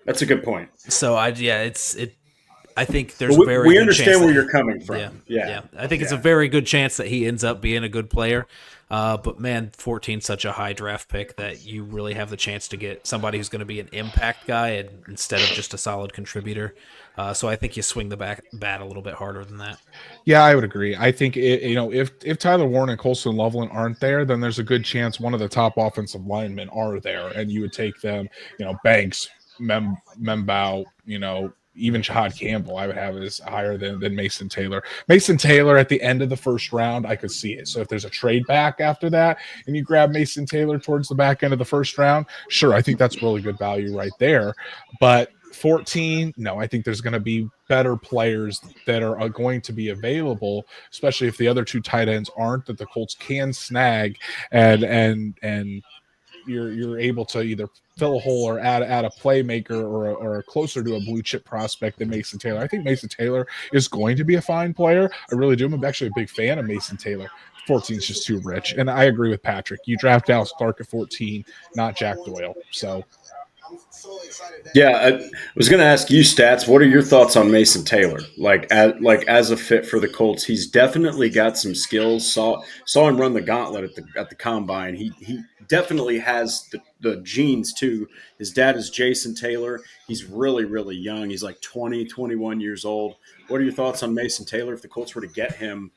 That's a good point. So I think there's we, very we good understand chance where you're coming from. Yeah. I think it's a very good chance that he ends up being a good player. But man, 14's such a high draft pick that you really have the chance to get somebody who's going to be an impact guy instead of just a solid contributor. So I think you swing the bat a little bit harder than that. Yeah, I would agree. I think if Tyler Warren and Colston Loveland aren't there, then there's a good chance one of the top offensive linemen are there, and you would take them. Banks, Membao, even Shahad Campbell, I would have as higher than Mason Taylor. Mason Taylor at the end of the first round, I could see it. So if there's a trade back after that and you grab Mason Taylor towards the back end of the first round, sure, I think that's really good value right there. But 14, no, I think there's going to be better players that are going to be available, especially if the other 2 tight ends aren't, that the Colts can snag and you're able to either fill a hole or add a playmaker or closer to a blue chip prospect than Mason Taylor. I think Mason Taylor is going to be a fine player. I really do. I'm actually a big fan of Mason Taylor. 14 is just too rich. And I agree with Patrick. You draft Dallas Clark at 14, not Jack Doyle. So Yeah, I was going to ask you, Stats. What are your thoughts on Mason Taylor? As a fit for the Colts, he's definitely got some skills. Saw him run the gauntlet at the combine. He definitely has the genes too. His dad is Jason Taylor. He's really really young. He's like 20, 21 years old. What are your thoughts on Mason Taylor? If the Colts were to get him,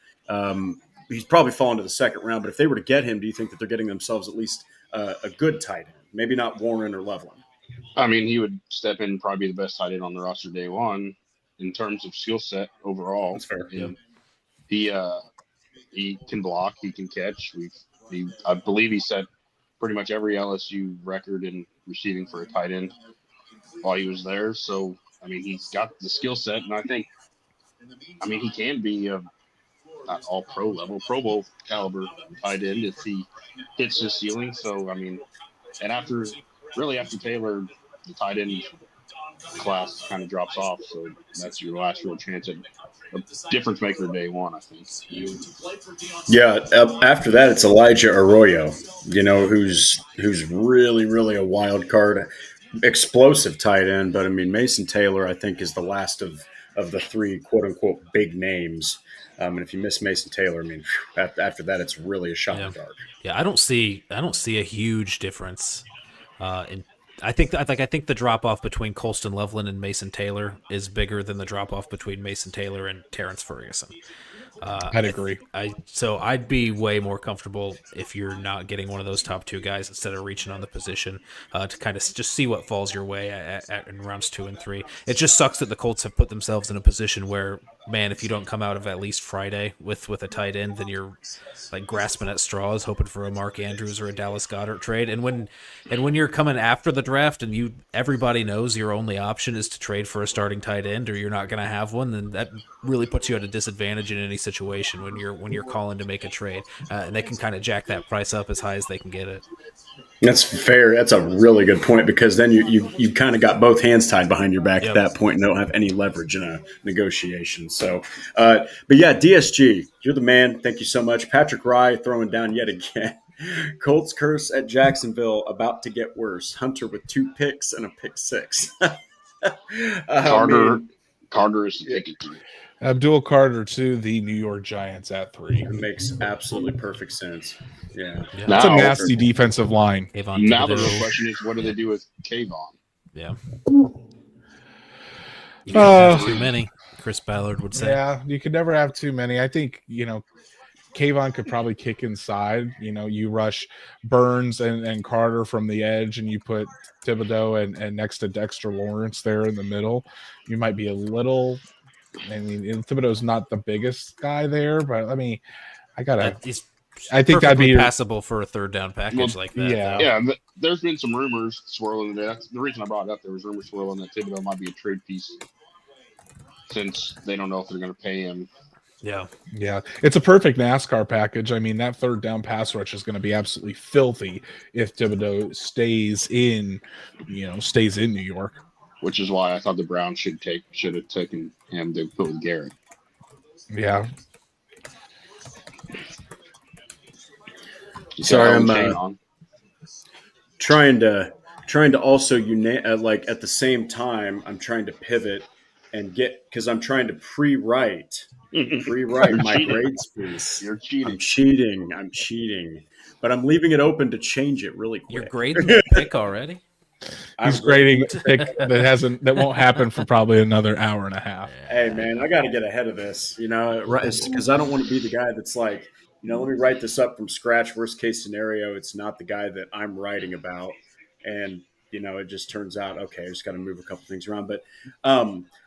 he's probably fallen to the second round. But if they were to get him, do you think that they're getting themselves at least a good tight end? Maybe not Warren or Loveland. I mean, he would step in and probably be the best tight end on the roster day one in terms of skill set overall. That's fair. And he can block, he can catch. I believe he set pretty much every LSU record in receiving for a tight end while he was there. So I mean, he's got the skill set, and I mean, he can be not all pro level, Pro Bowl caliber tight end if he hits his ceiling. So I mean, and after Taylor, the tight end class kind of drops off, so that's your last real chance at a difference maker day one, I think. Yeah, after that it's Elijah Arroyo, who's really really a wild card, explosive tight end. But I mean, Mason Taylor, I think, is the last of the three quote unquote big names. And if you miss Mason Taylor, I mean, after that it's really a shot in the dark. Yeah, I don't see a huge difference. I think the drop off between Colston Loveland and Mason Taylor is bigger than the drop off between Mason Taylor and Terrence Ferguson. I'd agree. So I'd be way more comfortable if you're not getting one of those top two guys instead of reaching on the position to kind of just see what falls your way in rounds 2 and 3. It just sucks that the Colts have put themselves in a position where, man, if you don't come out of at least Friday with a tight end, then you're like grasping at straws, hoping for a Mark Andrews or a Dallas Goedert trade. And when you're coming after the draft and everybody knows your only option is to trade for a starting tight end or you're not going to have one, then that really puts you at a disadvantage in any situation when you're calling to make a trade, and they can kind of jack that price up as high as they can get it. That's fair. That's a really good point, because then you kind of got both hands tied behind your back at that point and don't have any leverage in a negotiation. So, but yeah, DSG, you're the man. Thank you so much. Patrick Rye throwing down yet again. Colts curse at Jacksonville about to get worse. Hunter with 2 picks and a pick 6. Carter is the ticket to. Abdul Carter to the New York Giants at 3. It makes absolutely perfect sense. Yeah. That's a nasty defensive line. Now the real question is, what do they do with Kayvon? Yeah. You can't have too many, Chris Ballard would say. Yeah, you could never have too many. I think, Kayvon could probably kick inside. You rush Burns and Carter from the edge, and you put Thibodeau and next to Dexter Lawrence there in the middle. You might be a little... I mean, Thibodeau's not the biggest guy there, but I mean, I think that'd be passable for a third down package like that. Yeah. There's been some rumors swirling. That's the reason I brought it up. There was rumors swirling that Thibodeau might be a trade piece since they don't know if they're going to pay him. Yeah. It's a perfect NASCAR package. I mean, that third down pass rush is going to be absolutely filthy if Thibodeau stays in New York. Which is why I thought the Browns should have taken him to put with Garrett. Yeah. Sorry, I'm trying to also at the same time I'm trying to pivot and because I'm trying to pre-write my grades piece. You're cheating. I'm cheating, but I'm leaving it open to change it really quick. You're grading the pick already? He's grading a pick that won't happen for probably another hour and a half. Hey man, I got to get ahead of this, because I don't want to be the guy that's like, let me write this up from scratch. Worst case scenario, it's not the guy that I'm writing about, and it just turns out okay. I just got to move a couple things around. But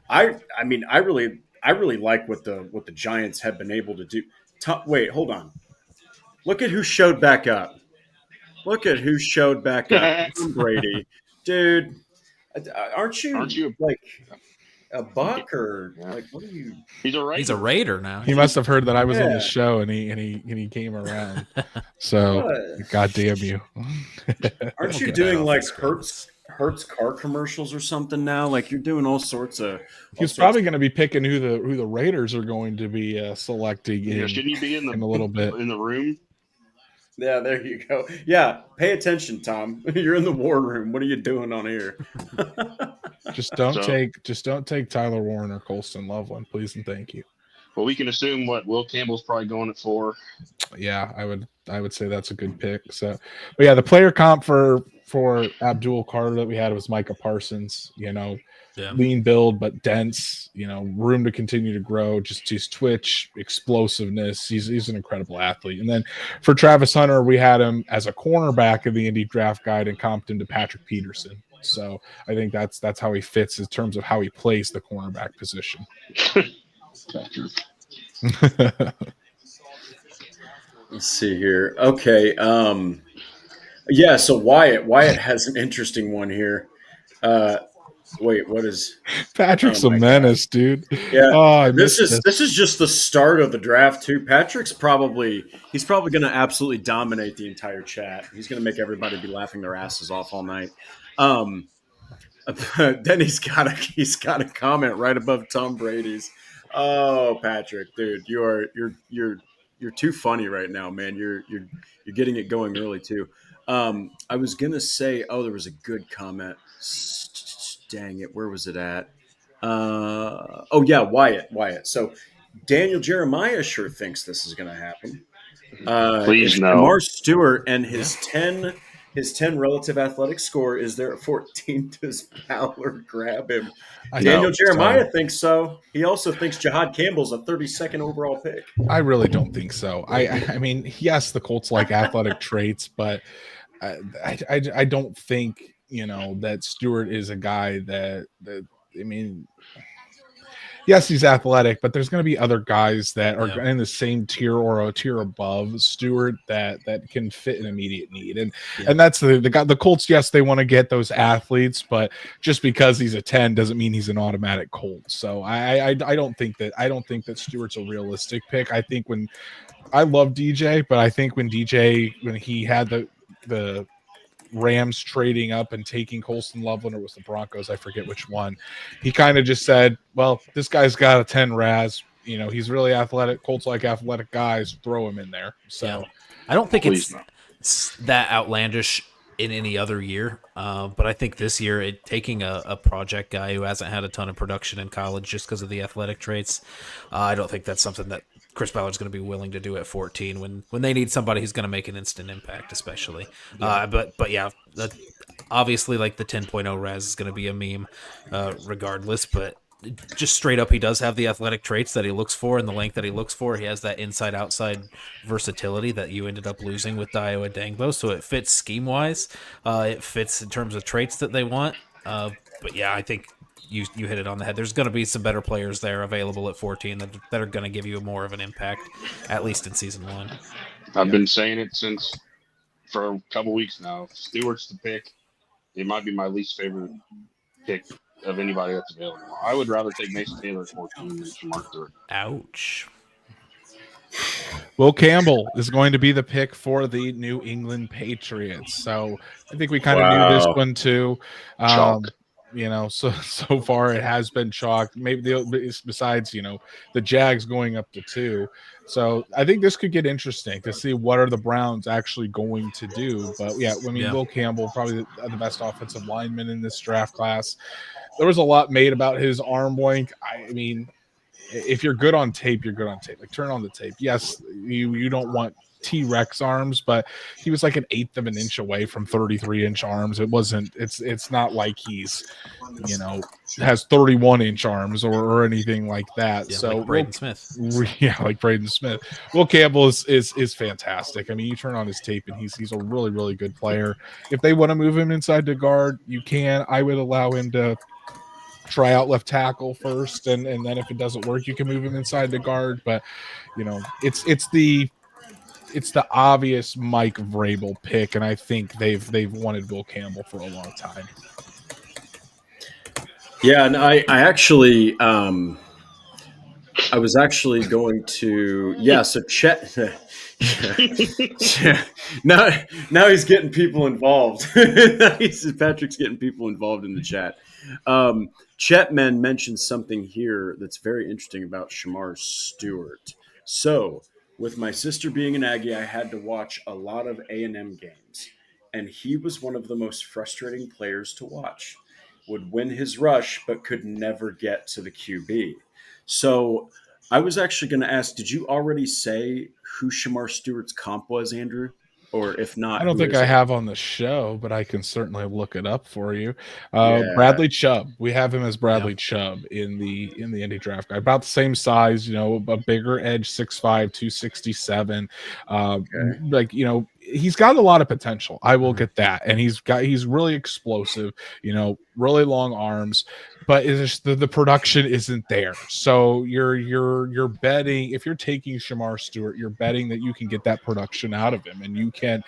I really like what the Giants have been able to do. Wait, hold on. Look at who showed back up. Tom Brady. Dude, aren't you like a buck or like what are you? He's a Raider now. He must have heard that I was on the show and he came around. So God damn you. Aren't you doing like Hertz car commercials or something now? Like you're doing all sorts of. He's probably going to be picking who the Raiders are going to be selecting. Shouldn't he be in a little bit in the room? Yeah, there you go. Yeah, pay attention, Tom. You're in the war room. What are you doing on here? Just don't So, take Tyler Warren or Colston Loveland, please and thank you. well, we can assume what Will Campbell's probably going at 4. Yeah, I would say that's a good pick. So, but yeah, the player comp for Abdul Carter that we had was Micah Parsons. Yeah. Lean build but dense. Room to continue to grow. Just his twitch, explosiveness. He's an incredible athlete. And then for Travis Hunter, we had him as a cornerback of the Indy Draft Guide and comped him to Patrick Peterson. So I think that's how he fits in terms of how he plays the cornerback position. Let's see here. Okay. Yeah, so Wyatt has an interesting one here. Wait, what is Patrick's oh a my menace, dude. Yeah, Oh, I this missed is just the start of the draft too. Patrick's probably going to absolutely dominate the entire chat. He's going to make everybody be laughing their asses off all night. Then he's got a comment right above Tom Brady's. Oh, Patrick, dude, you're too funny right now, man. You're getting it going early too. I was gonna say, there was a good comment. Dang it, where was it at? Oh yeah, Wyatt. So Daniel Jeremiah sure thinks this is going to happen. Please If no. Shamar Stewart and his 10 relative athletic score is there at 14, does Ballard grab him? Daniel Jeremiah thinks so. He also thinks Jahad Campbell's a 32nd overall pick. I really don't think so. I mean, yes, the Colts like athletic traits, but I don't think that Stewart is a guy that I mean, yes, he's athletic, but there's going to be other guys that are in the same tier or a tier above Stewart that can fit an immediate need, and that's the Colts. Yes, they want to get those athletes, but just because he's a 10 doesn't mean he's an automatic Colt. So I don't think that Stewart's a realistic pick. I think I love DJ, but I think when he had the Rams trading up and taking Colston Loveland, or was the Broncos? I forget which one. He kind of just said, well, this guy's got a 10 Raz. He's really athletic. Colts like athletic guys. Throw him in there. So I don't think it's that outlandish in any other year. But I think this year, taking a project guy who hasn't had a ton of production in college just because of the athletic traits, I don't think that's something that Chris Ballard's going to be willing to do at 14 when they need somebody who's going to make an instant impact, especially. But yeah, obviously, like the 10.0 Raz is going to be a meme regardless, but just straight up, he does have the athletic traits that he looks for and the length that he looks for. He has that inside-outside versatility that you ended up losing with Dio Dangbo, so it fits scheme-wise. It fits in terms of traits that they want. But yeah, I think you hit it on the head. There's going to be some better players there available at 14 that are going to give you more of an impact, at least in season 1. I've been saying it for a couple weeks now. If Stewart's the pick, it might be my least favorite pick of anybody that's available. I would rather take Mason Taylor at 14 than Shamar Stewart. Ouch. Will Campbell is going to be the pick for the New England Patriots. So I think we kind of knew this one too. So far it has been chalk. Maybe besides, the Jags going up to 2. So I think this could get interesting to see what are the Browns actually going to do. But yeah, Will Campbell, probably the best offensive lineman in this draft class. There was a lot made about his arm length. I mean, if you're good on tape, you're good on tape. Like, turn on the tape. Yes, you don't want T-Rex arms, but he was like an eighth of an inch away from 33-inch arms. It's not like he's, has 31-inch arms or anything like that. Yeah, so like Braden Smith. Yeah, like Braden Smith. Will Campbell is fantastic. I mean, you turn on his tape and he's a really, really good player. If they want to move him inside to guard, you can. I would allow him to try out left tackle first, and then if it doesn't work, you can move him inside to guard. But it's the obvious Mike Vrabel pick, and I think they've wanted Will Campbell for a long time. Yeah, and I actually I was actually going to so Chet now he's getting people involved. Patrick's getting people involved in the chat. Chetman mentioned something here that's very interesting about Shamar Stewart. So with my sister being an Aggie, I had to watch a lot of A&M games, and he was one of the most frustrating players to watch. Would win his rush, but could never get to the QB. So I was actually going to ask, did you already say who Shamar Stewart's comp was, Andrew? Or if I not, don't who think is I it? have on the show, but I can certainly look it up for you. Yeah. Bradley Chubb. We have him as Bradley Chubb in the Indy draft guide. About the same size, a bigger edge, 6'5", 267. Okay. He's got a lot of potential. I will get that. And he's really explosive, really long arms, but it's just the production isn't there. So you're betting, if you're taking Shamar Stewart, you're betting that you can get that production out of him and you can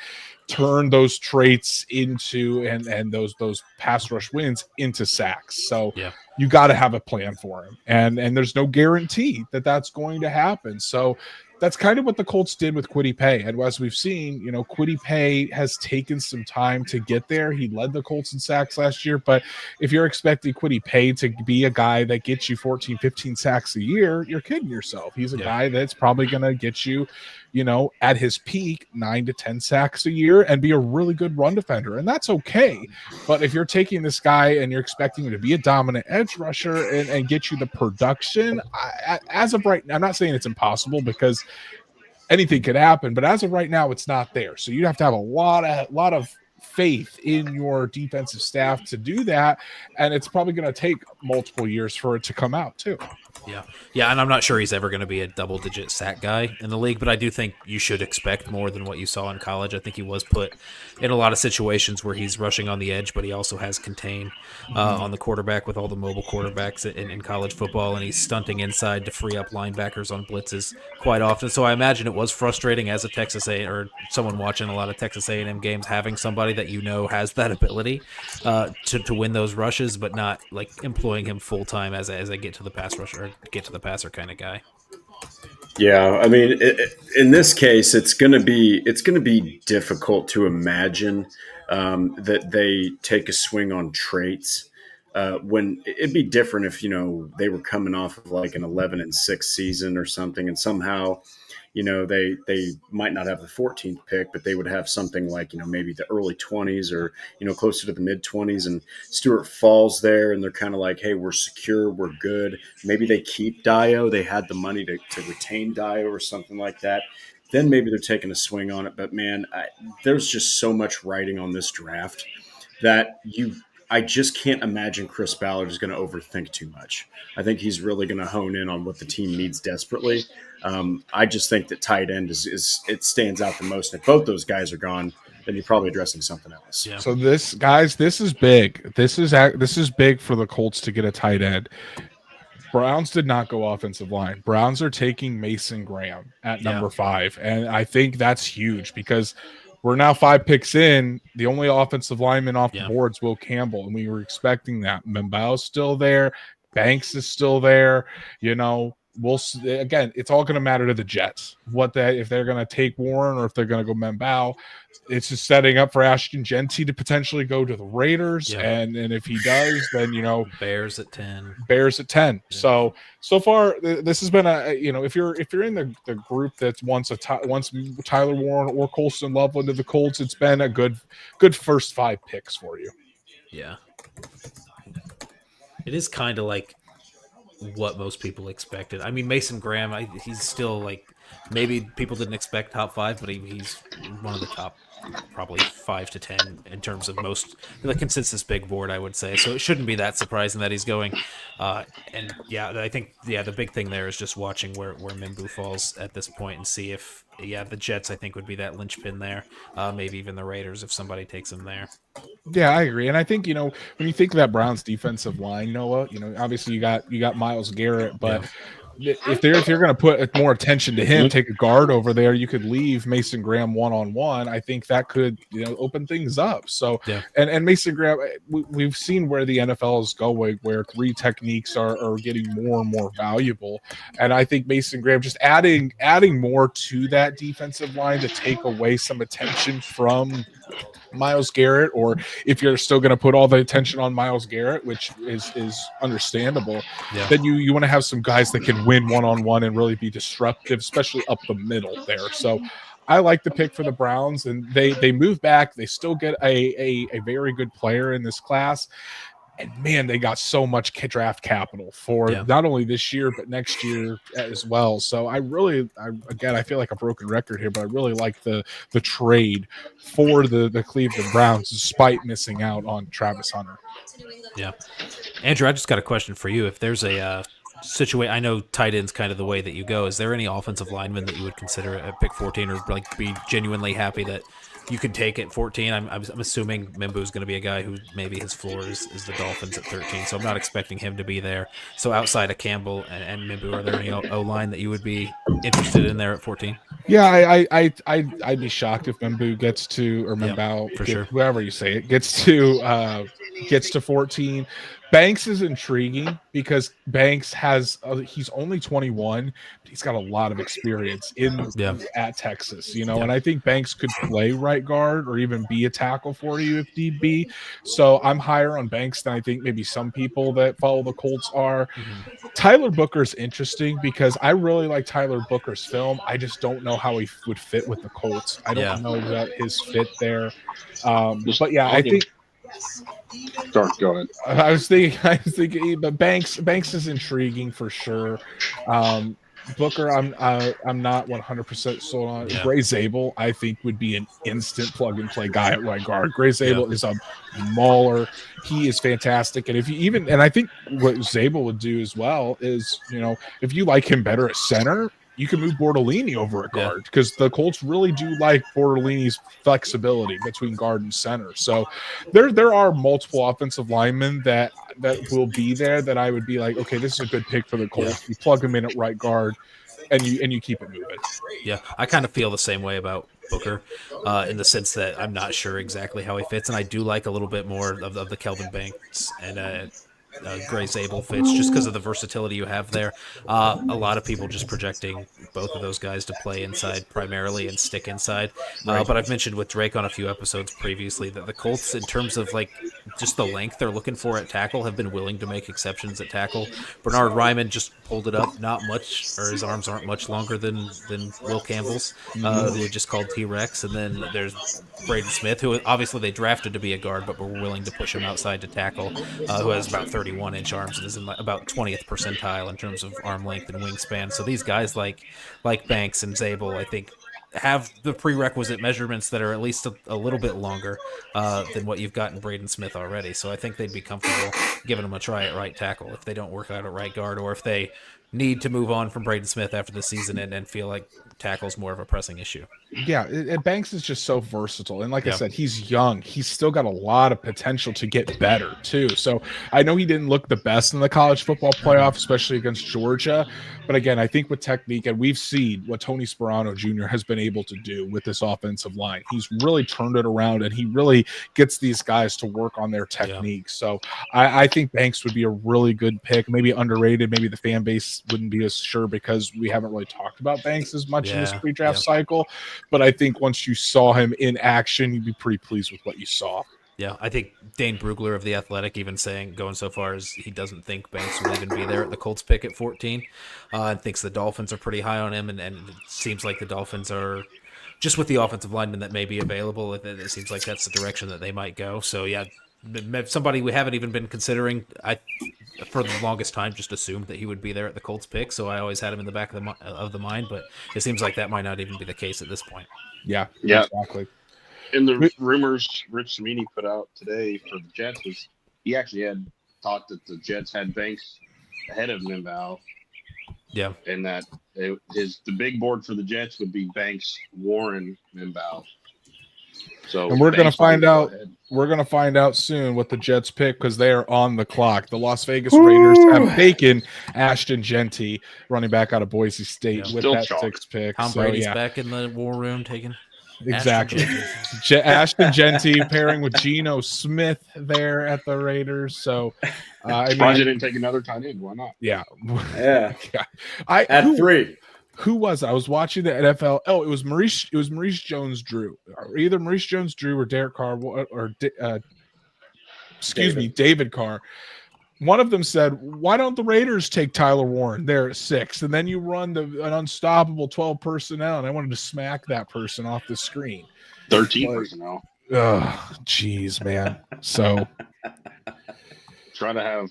turn those traits into and those pass rush wins into sacks. So you got to have a plan for him, and there's no guarantee that that's going to happen. So that's kind of what the Colts did with Kwity Paye. And as we've seen, Kwity Paye has taken some time to get there. He led the Colts in sacks last year, but if you're expecting Kwity Paye to be a guy that gets you 14, 15 sacks a year, you're kidding yourself. He's a guy that's probably going to get you, at his peak, 9 to 10 sacks a year and be a really good run defender. And that's okay. But if you're taking this guy and you're expecting him to be a dominant edge rusher and get you the production, as of right now, I'm not saying it's impossible because anything could happen, but as of right now, it's not there. So you have to have a lot of faith in your defensive staff to do that, and it's probably going to take multiple years for it to come out too. Yeah, and I'm not sure he's ever going to be a double-digit sack guy in the league, but I do think you should expect more than what you saw in college. I think he was put in a lot of situations where he's rushing on the edge, but he also has contain on the quarterback with all the mobile quarterbacks in college football, and he's stunting inside to free up linebackers on blitzes quite often. So I imagine it was frustrating as a Texas A or someone watching a lot of Texas A&M games having somebody that has that ability to win those rushes, but not like employing him full-time as I get to the pass rusher or get to the passer kind of guy. Yeah, I mean, in this case, it's going to be difficult to imagine that they take a swing on traits. When it'd be different if they were coming off of like an 11-6 season or something, and somehow they might not have the 14th pick, but they would have something like maybe the early 20s or closer to the mid 20s, and Stewart falls there, and they're kind of like, hey, we're secure, we're good. Maybe they keep Dio. They had the money to retain Dio or something like that. Then maybe they're taking a swing on it. But man, there's just so much writing on this draft that I just can't imagine Chris Ballard is going to overthink too much. I think he's really going to hone in on what the team needs desperately. I just think that tight end it stands out the most. If both those guys are gone, then you're probably addressing something else. Yeah. So this is big. This is big for the Colts to get a tight end. Browns did not go offensive line. Browns are taking Mason Graham at number 5, and I think that's huge because we're now 5 picks in. The only offensive lineman off the board is Will Campbell, and we were expecting that. Mbau's still there. Banks is still there. Again, it's all going to matter to the Jets. If they're going to take Warren or if they're going to go Mbau. It's just setting up for Ashton Genty to potentially go to the Raiders, and if he does, then Bears at 10. Yeah. So far, this has been if you're in the group that's once Tyler Warren or Colston Loveland to the Colts, it's been a good first 5 picks for you. Yeah, it is kind of like what most people expected. I mean, Mason Graham, he's still like, maybe people didn't expect top 5, but he's one of the top probably 5 to 10 in terms of most the consensus big board, I would say. So it shouldn't be that surprising that he's going. And I think the big thing there is just watching where Mimbu falls at this point and see if the Jets I think would be that linchpin there. Maybe even the Raiders if somebody takes him there. Yeah, I agree. And I think, when you think of that Browns defensive line, Noah, obviously you got Myles Garrett, but if you're going to put more attention to him, take a guard over there, you could leave Mason Graham one-on-one. I think that could, open things up. So, and Mason Graham, we've seen where the NFL is going, where 3 techniques are getting more and more valuable. And I think Mason Graham just adding more to that defensive line to take away some attention from Myles Garrett, or if you're still going to put all the attention on Myles Garrett, which is understandable, then you want to have some guys that can win one-on-one and really be disruptive, especially up the middle there. So I like the pick for the Browns, and they move back. They still get a very good player in this class. And man, they got so much draft capital for not only this year, but next year as well. So I feel like a broken record here, but I really like the trade for the Cleveland Browns, despite missing out on Travis Hunter. Yeah. Andrew, I just got a question for you. If there's a situation, I know tight end's kind of the way that you go. Is there any offensive lineman that you would consider at pick 14 or like be genuinely happy that you could take at 14? I'm assuming Mimbu's going to be a guy who maybe his floor is the Dolphins at 13, so I'm not expecting him to be there. So outside of Campbell and Mimbu, are there any O-line that you would be interested in there at 14? Yeah, I'd be shocked if Mimbu gets to, or Mimbao, for sure, whoever you say it, gets to 14. Banks is intriguing because Banks he's only 21, but he's got a lot of experience at Texas, and I think Banks could play right guard or even be a tackle for you if need be. So I'm higher on Banks than I think maybe some people that follow the Colts are. Mm-hmm. Tyler Booker's interesting because I really like Tyler Booker's film. I just don't know how he would fit with the Colts. I don't know about his fit there. But yeah, I think. Sorry, go ahead. I was thinking, but Banks is intriguing for sure. Booker, I'm not 100% sold on. Yeah. Gray Zabel, I think, would be an instant plug and play guy at right guard. Gray Zabel is a mauler. He is fantastic, and I think what Zabel would do as well is, if you like him better at center, you can move Bortolini over at guard because the Colts really do like Bortolini's flexibility between guard and center. So there are multiple offensive linemen that will be there that I would be like, okay, this is a good pick for the Colts. You plug him in at right guard and you keep it moving. Yeah, I kind of feel the same way about Booker in the sense that I'm not sure exactly how he fits, and I do like a little bit more of the Kelvin Banks and Gray Zabel fits just because of the versatility you have there. A lot of people just projecting both of those guys to play inside primarily and stick inside. But I've mentioned with Drake on a few episodes previously that the Colts, in terms of like just the length they're looking for at tackle, have been willing to make exceptions at tackle. Bernard Ryman just pulled it up, not much, or his arms aren't much longer than Will Campbell's, who we just called T-Rex. And then there's Braden Smith, who obviously they drafted to be a guard, but were willing to push him outside to tackle, who has about 31-inch arms and is in about 20th percentile in terms of arm length and wingspan. So these guys like Banks and Zabel, I think, have the prerequisite measurements that are at least a little bit longer than what you've got in Braden Smith already. So I think they'd be comfortable giving him a try at right tackle if they don't work out at right guard, or if they need to move on from Braden Smith after the season and feel like tackle's more of a pressing issue. Yeah, Banks is just so versatile. And like I said, he's young. He's still got a lot of potential to get better, too. So I know he didn't look the best in the college football playoff, especially against Georgia. But again, I think with technique, and we've seen what Tony Sperano Jr. has been able to do with this offensive line. He's really turned it around, and he really gets these guys to work on their technique. So I think Banks would be a really good pick, maybe underrated. Maybe the fan base wouldn't be as sure because we haven't really talked about Banks as much in this pre-draft cycle. But I think once you saw him in action, you'd be pretty pleased with what you saw. Yeah, I think Dane Brugler of The Athletic even going so far as he doesn't think Banks will even be there at the Colts pick at 14, and thinks the Dolphins are pretty high on him, and it seems like the Dolphins are, just with the offensive lineman that may be available, it seems like that's the direction that they might go. So yeah, somebody we haven't even been considering, I for the longest time just assumed that he would be there at the Colts pick, so I always had him in the back of the mind, but it seems like that might not even be the case at this point. Yeah, exactly. And the rumors Rich Cimini put out today for the Jets was he actually had thought that the Jets had Banks ahead of Mimbao. Yeah. And that the big board for the Jets would be Banks, Warren, Mimbao. So and we're going to find out. We're going to find out soon what the Jets pick because they are on the clock. The Las Vegas Raiders have taken Ashton Genty, running back out of Boise State, with that sixth pick. Tom Brady's back in the war room taking. Exactly. Ashton Genty pairing with Geno Smith there at the Raiders. So, I didn't take another tight end. Why not? Yeah. At 3. Who was it? I was watching the NFL. Oh, it was Maurice Jones-Drew, or either Maurice Jones-Drew or Derek Carr, or David Carr. One of them said, "Why don't the Raiders take Tyler Warren there at 6, and then you run an unstoppable 12 personnel?" And I wanted to smack that person off the screen. 13 personnel. Oh, geez, man. So try to have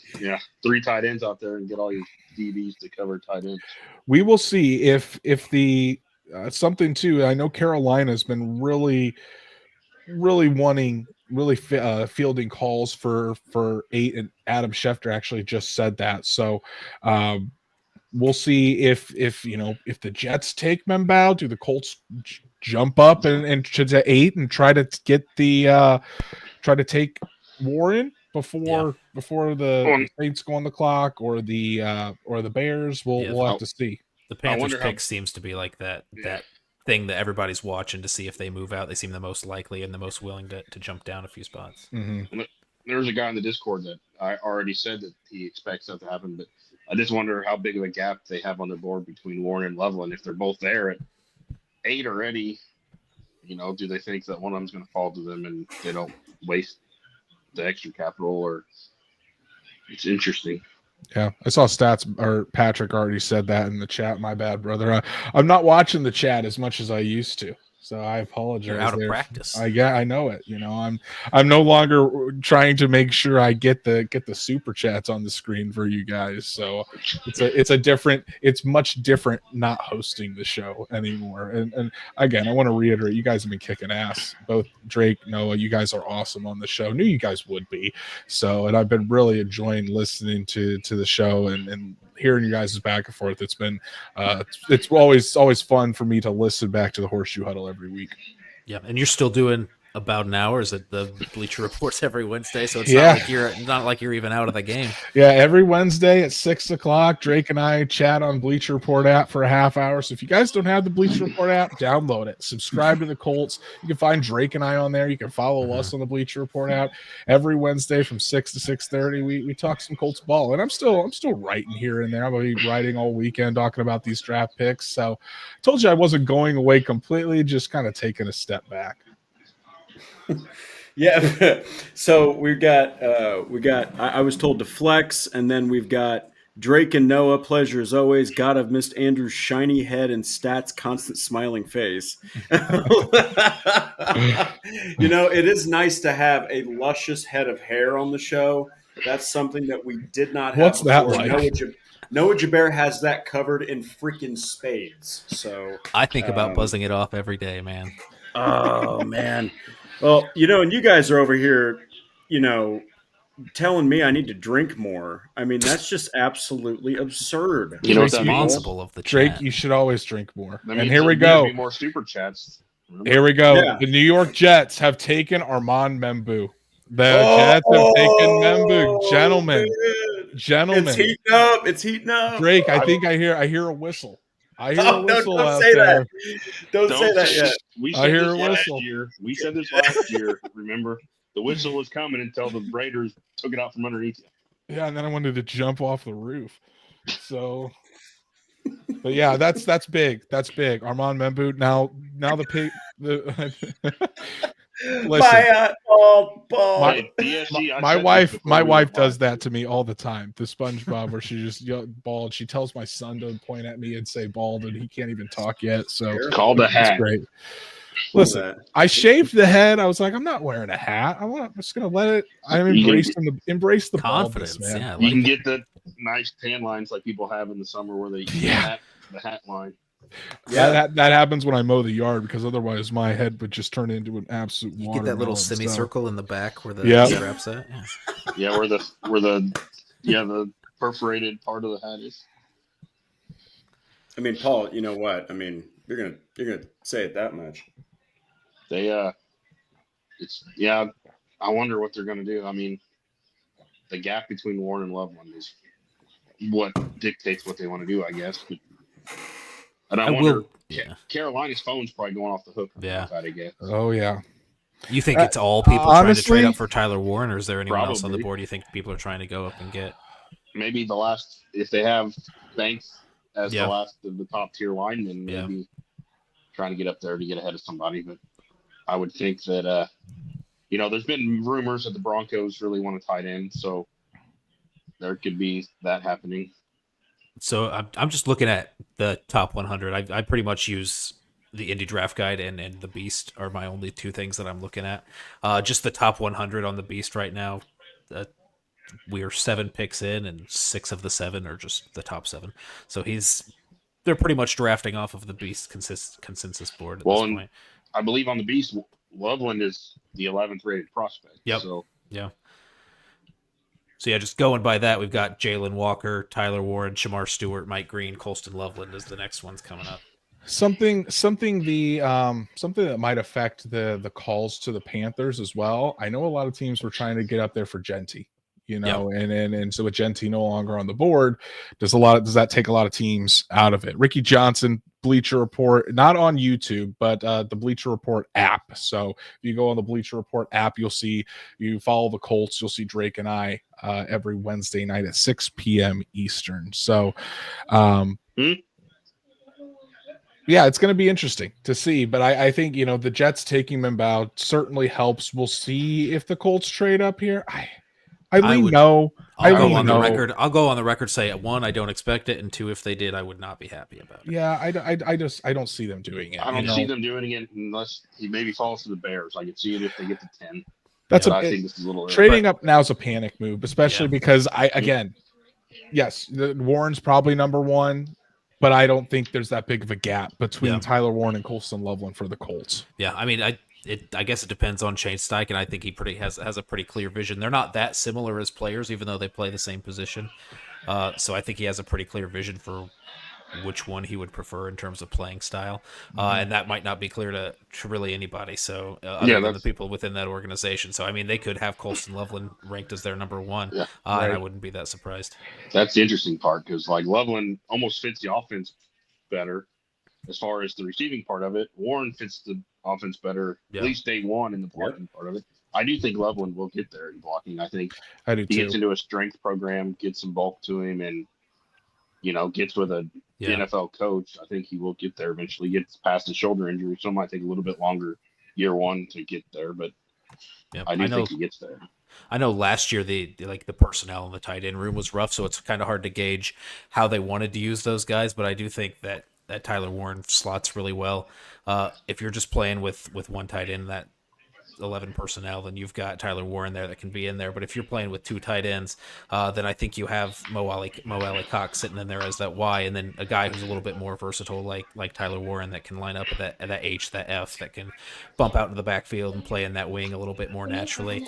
3 tight ends out there and get all your DBs to cover tight ends. We will see if the something too. I know Carolina's been really wanting. Fielding calls for 8, and Adam Schefter actually just said that. So we'll see if the Jets take Membao, do the Colts jump up and to 8 and try to get try to take Warren before the Saints go on the clock, or the Bears. We'll have to see. The Panthers pick seems to be like that thing that everybody's watching to see if they move out. They seem the most likely and the most willing to jump down a few spots. Mm-hmm. There's a guy in the Discord that I already said that he expects that to happen, but I just wonder how big of a gap they have on the board between Warren and Loveland. If they're both there at 8 already, do they think that one of them's going to fall to them and they don't waste the extra capital? Or it's interesting. Yeah, I saw stats, or Patrick already said that in the chat. My bad, brother. I'm not watching the chat as much as I used to, so I apologize. You're out of practice. I know it. I'm no longer trying to make sure I get the super chats on the screen for you guys. So it's much different not hosting the show anymore. And again, I want to reiterate, you guys have been kicking ass. Both Drake, Noah, you guys are awesome on the show. Knew you guys would be. So, and I've been really enjoying listening to the show and hearing you guys back and forth. It's been it's always fun for me to listen back to the Horseshoe Huddle every week. Yeah, and you're still doing about an hour. Is it the Bleacher Reports every Wednesday? So it's not like you're even out of the game. Yeah, every Wednesday at 6:00, Drake and I chat on Bleacher Report app for a half hour. So if you guys don't have the Bleacher Report app, download it. Subscribe to the Colts. You can find Drake and I on there. You can follow us on the Bleacher Report app. Every Wednesday from 6 to 6:30, we talk some Colts ball. And I'm still writing here and there. I'm going to be writing all weekend talking about these draft picks. So I told you I wasn't going away completely, just kind of taking a step back. Yeah. So I was told to flex, and then we've got Drake and Noah. Pleasure as always. God, I've missed Andrew's shiny head and Stats' constant smiling face. It is nice to have a luscious head of hair on the show. That's something that we did not have. What's that before. like? Noah Gebert has that covered in freaking spades. So I think about buzzing it off every day, man. Oh man. Well, and you guys are over here, telling me I need to drink more. I mean, that's just absolutely absurd. Responsible of the Drake, chat. you should always drink more. That and here we go. Be more super chats. Remember? Here we go. Yeah. The New York Jets have taken Armand Membou. The Jets have taken Membou. Gentlemen. It's heating up. Drake, I think I hear a whistle. I hear a whistle don't out say there. that. Don't say that yet. We I said hear this a last whistle. year. We said this last year. Remember, the whistle was coming until the Raiders took it out from underneath you. Yeah, and then I wanted to jump off the roof. So, but yeah, that's big. That's big. Armand Membou. Now the pig. Listen, my wife does that to me all the time. The SpongeBob, where she just bald. She tells my son to point at me and say bald, and he can't even talk yet. So call the hat. Great. Listen, I shaved the head. I was like, I'm not wearing a hat. I'm just gonna let it. I'm embrace the confidence, baldness, man. Yeah, You can get the nice tan lines like people have in the summer, where they the hat line. Yeah, that happens when I mow the yard, because otherwise my head would just turn into an absolute you water. get that little semicircle in the back where the straps at. Yeah, where the perforated part of the hat is. I mean, Paul, you know what? I mean, you're gonna say it that much. I wonder what they're gonna do. I mean, the gap between Warren and Loveland is what dictates what they want to do, I guess. And I wonder, Carolina's phone's probably going off the hook. Yeah. I guess. Oh yeah. You think it's all people trying to trade up for Tyler Warren, or is there anyone else on the Probably. board you think people are trying to go up and get? Maybe if they have Banks as Yeah. the last of the top tier linemen, Yeah. maybe trying to get up there to get ahead of somebody. But I would think that, there's been rumors that the Broncos really want a tight end, so there could be that happening. So I'm just looking at the top 100. I pretty much use the Indie Draft Guide and the Beast are my only two things that I'm looking at. Just the top 100 on the Beast right now. We're 7 picks in, and 6 of the 7 are just the top 7. So they're pretty much drafting off of the Beast consensus board at this point. I believe on the Beast, Loveland is the 11th rated prospect. Yep. So yeah. So, just going by that, we've got Jalen Walker, Tyler Warren, Shamar Stewart, Mike Green, Colston Loveland is the next ones coming up. Something that might affect the calls to the Panthers as well. I know a lot of teams were trying to get up there for Genty, and so with Genty no longer on the board, does that take a lot of teams out of it? Ricky Johnson, Bleacher Report, not on YouTube, but the Bleacher Report app. So if you go on the Bleacher Report app, you follow the Colts, you'll see Drake and I every Wednesday night at 6 p.m. Eastern. So yeah, it's going to be interesting to see, but I think, the Jets taking Mbaut certainly helps. We'll see if the Colts trade up here. I'll go on the record, say 1, I don't expect it, and 2, if they did, I would not be happy about it. Yeah, I don't see them doing it. I don't see them doing it unless he maybe falls to the Bears. I could see it if they get to 10. I think this is a little trading up now is a panic move, especially because yes, Warren's probably number 1. But I don't think there's that big of a gap between Tyler Warren and Colston Loveland for the Colts. Yeah, I mean, I guess it depends on Shane Steichen. I think he has a pretty clear vision. They're not that similar as players, even though they play the same position. So I think he has a pretty clear vision for which one he would prefer in terms of playing style. And that might not be clear to really anybody. So other than the people within that organization. So, I mean, they could have Colston Loveland ranked as their number 1. Yeah, and I wouldn't be that surprised. That's the interesting part because Loveland almost fits the offense better as far as the receiving part of it. Warren fits the offense better, at least day one in the blocking part of it. I do think Loveland will get there in blocking. I think he gets into a strength program, gets some bulk to him, and gets with a NFL coach. I think he will get there eventually. Gets past his shoulder injury, so it might take a little bit longer year 1 to get there, but I think he gets there. I know last year the personnel in the tight end room was rough, so it's kind of hard to gauge how they wanted to use those guys. But I do think that Tyler Warren slots really well. If you're just playing with one tight end, that 11 personnel, then you've got Tyler Warren there that can be in there. But if you're playing with 2 tight ends, then I think you have Wally Cox sitting in there as that Y, and then a guy who's a little bit more versatile like Tyler Warren that can line up at that H, that F, that can bump out into the backfield and play in that wing a little bit more naturally.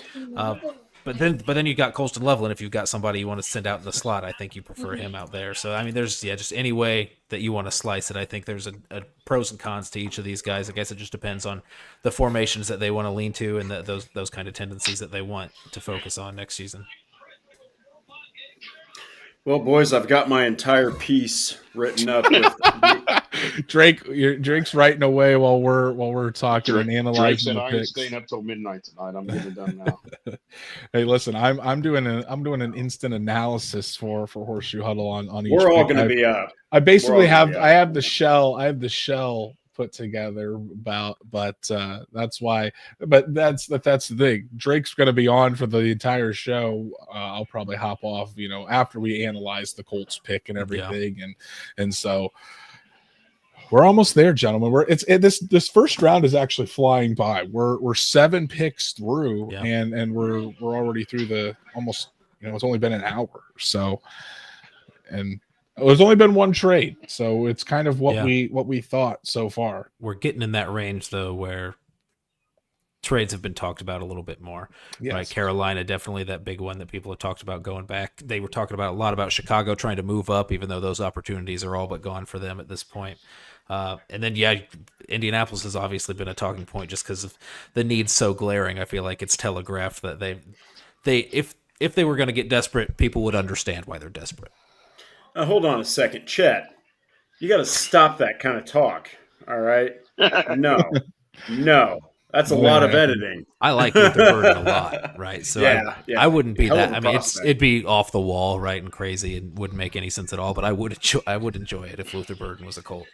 But then you got Colston Loveland. If you've got somebody you want to send out in the slot, I think you prefer him out there. So, I mean, there's just any way that you want to slice it. I think there's a pros and cons to each of these guys. I guess it just depends on the formations that they want to lean to and those kind of tendencies that they want to focus on next season. Well, boys, I've got my entire piece written up. Drake's writing away while we're talking and analyzing the picks. I'm staying up till midnight tonight. I'm getting it done now. Hey, listen, I'm doing an instant analysis for Horseshoe Huddle on each. We're all going to be up. I basically have the shell put together but that's why. But that's the thing. Drake's going to be on for the entire show. I'll probably hop off, after we analyze the Colts pick and everything, and so. We're almost there, gentlemen. This first round is actually flying by. We're 7 picks through, and we're already through the almost. It's only been an hour, so, and it's only been 1 trade, so it's kind of what we thought so far. We're getting in that range though, where trades have been talked about a little bit more. Yes. Right? Carolina, definitely that big one that people have talked about going back. They were talking about a lot about Chicago trying to move up, even though those opportunities are all but gone for them at this point. And then, Indianapolis has obviously been a talking point just because of the need so glaring. I feel like it's telegraphed that if they were going to get desperate, people would understand why they're desperate. Now, hold on a second, Chet. You got to stop that kind of talk. All right? No. That's a lot of editing. I like Luther Burden a lot, right? So Yeah, I, yeah. I wouldn't be Dex- that. I mean, I like Luther Burden a lot, right? So I wouldn't be Hell of that. a I mean, prospect. it'd be off the wall, right, and crazy, and wouldn't make any sense at all. But I would enjoy it if Luther Burden was a Colt.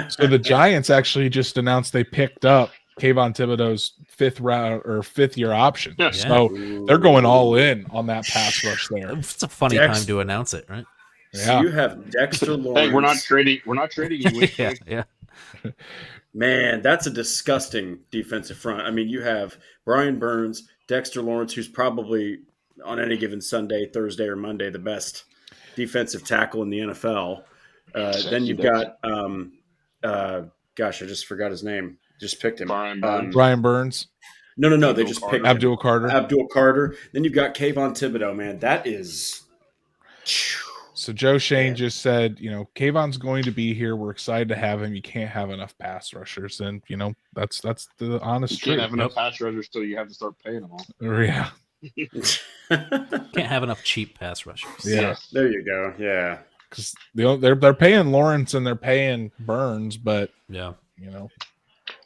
So the Giants actually just announced they picked up Kayvon Thibodeau's fifth year option. Yeah. So they're going all in on that pass rush there. It's a funny Dex- time to announce it, right? So you have Dexter Lawrence. Hey, we're not trading. We're not trading you. Yeah, yeah. Man, that's a disgusting defensive front. I mean, you have Brian Burns, Dexter Lawrence, who's probably on any given Sunday, Thursday, or Monday the best defensive tackle in the NFL. Then you've got, gosh, I just forgot his name. Just picked him. Brian Burns. No. They just picked Abdul Carter. Abdul Carter. Then you've got Kayvon Thibodeau. Man, that is. So Joe Shane just said, Kayvon's going to be here. We're excited to have him. You can't have enough pass rushers, and that's the honest You can't truth. have enough pass rushers till you have to start paying them all. Yeah. Can't have enough cheap pass rushers. Yeah. There you go. Yeah. Because they're paying Lawrence and they're paying Burns, but Yeah.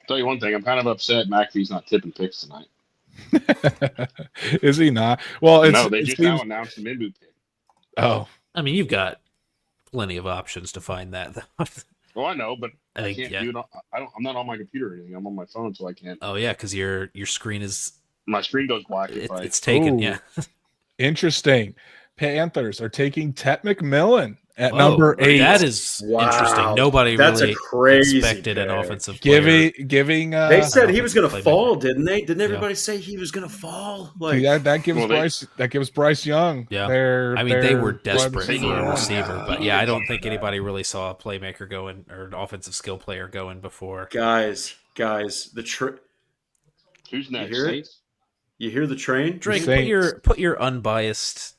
Tell you one thing, I'm kind of upset McAfee's not tipping picks tonight. is he not? Well, No, they just now announced the Minbu pick. Oh, I mean, you've got plenty of options to find that. Well, I know, but I think, can't yeah. do it. I'm not on my computer or anything. I'm on my phone, so I can't. Oh yeah, because your screen is My screen goes black if I. it's taken. Ooh. Yeah. interesting. Panthers are taking Tet McMillan at Whoa, number 8. That is Wow. interesting. Nobody That's a really crazy expected an pick. offensive player. giving. They said he offensive was going to playmaker. fall, didn't they? Didn't everybody say he was going to fall? Like, that gives Well, Bryce Young. Yeah. Their, I mean, they their were desperate They for need a a receiver, but receiver. yeah, I don't think anybody really saw a playmaker going or an offensive skill player going before. guys, Who's next? hear it? Saints? you hear the train? Drake, Saints. put your unbiased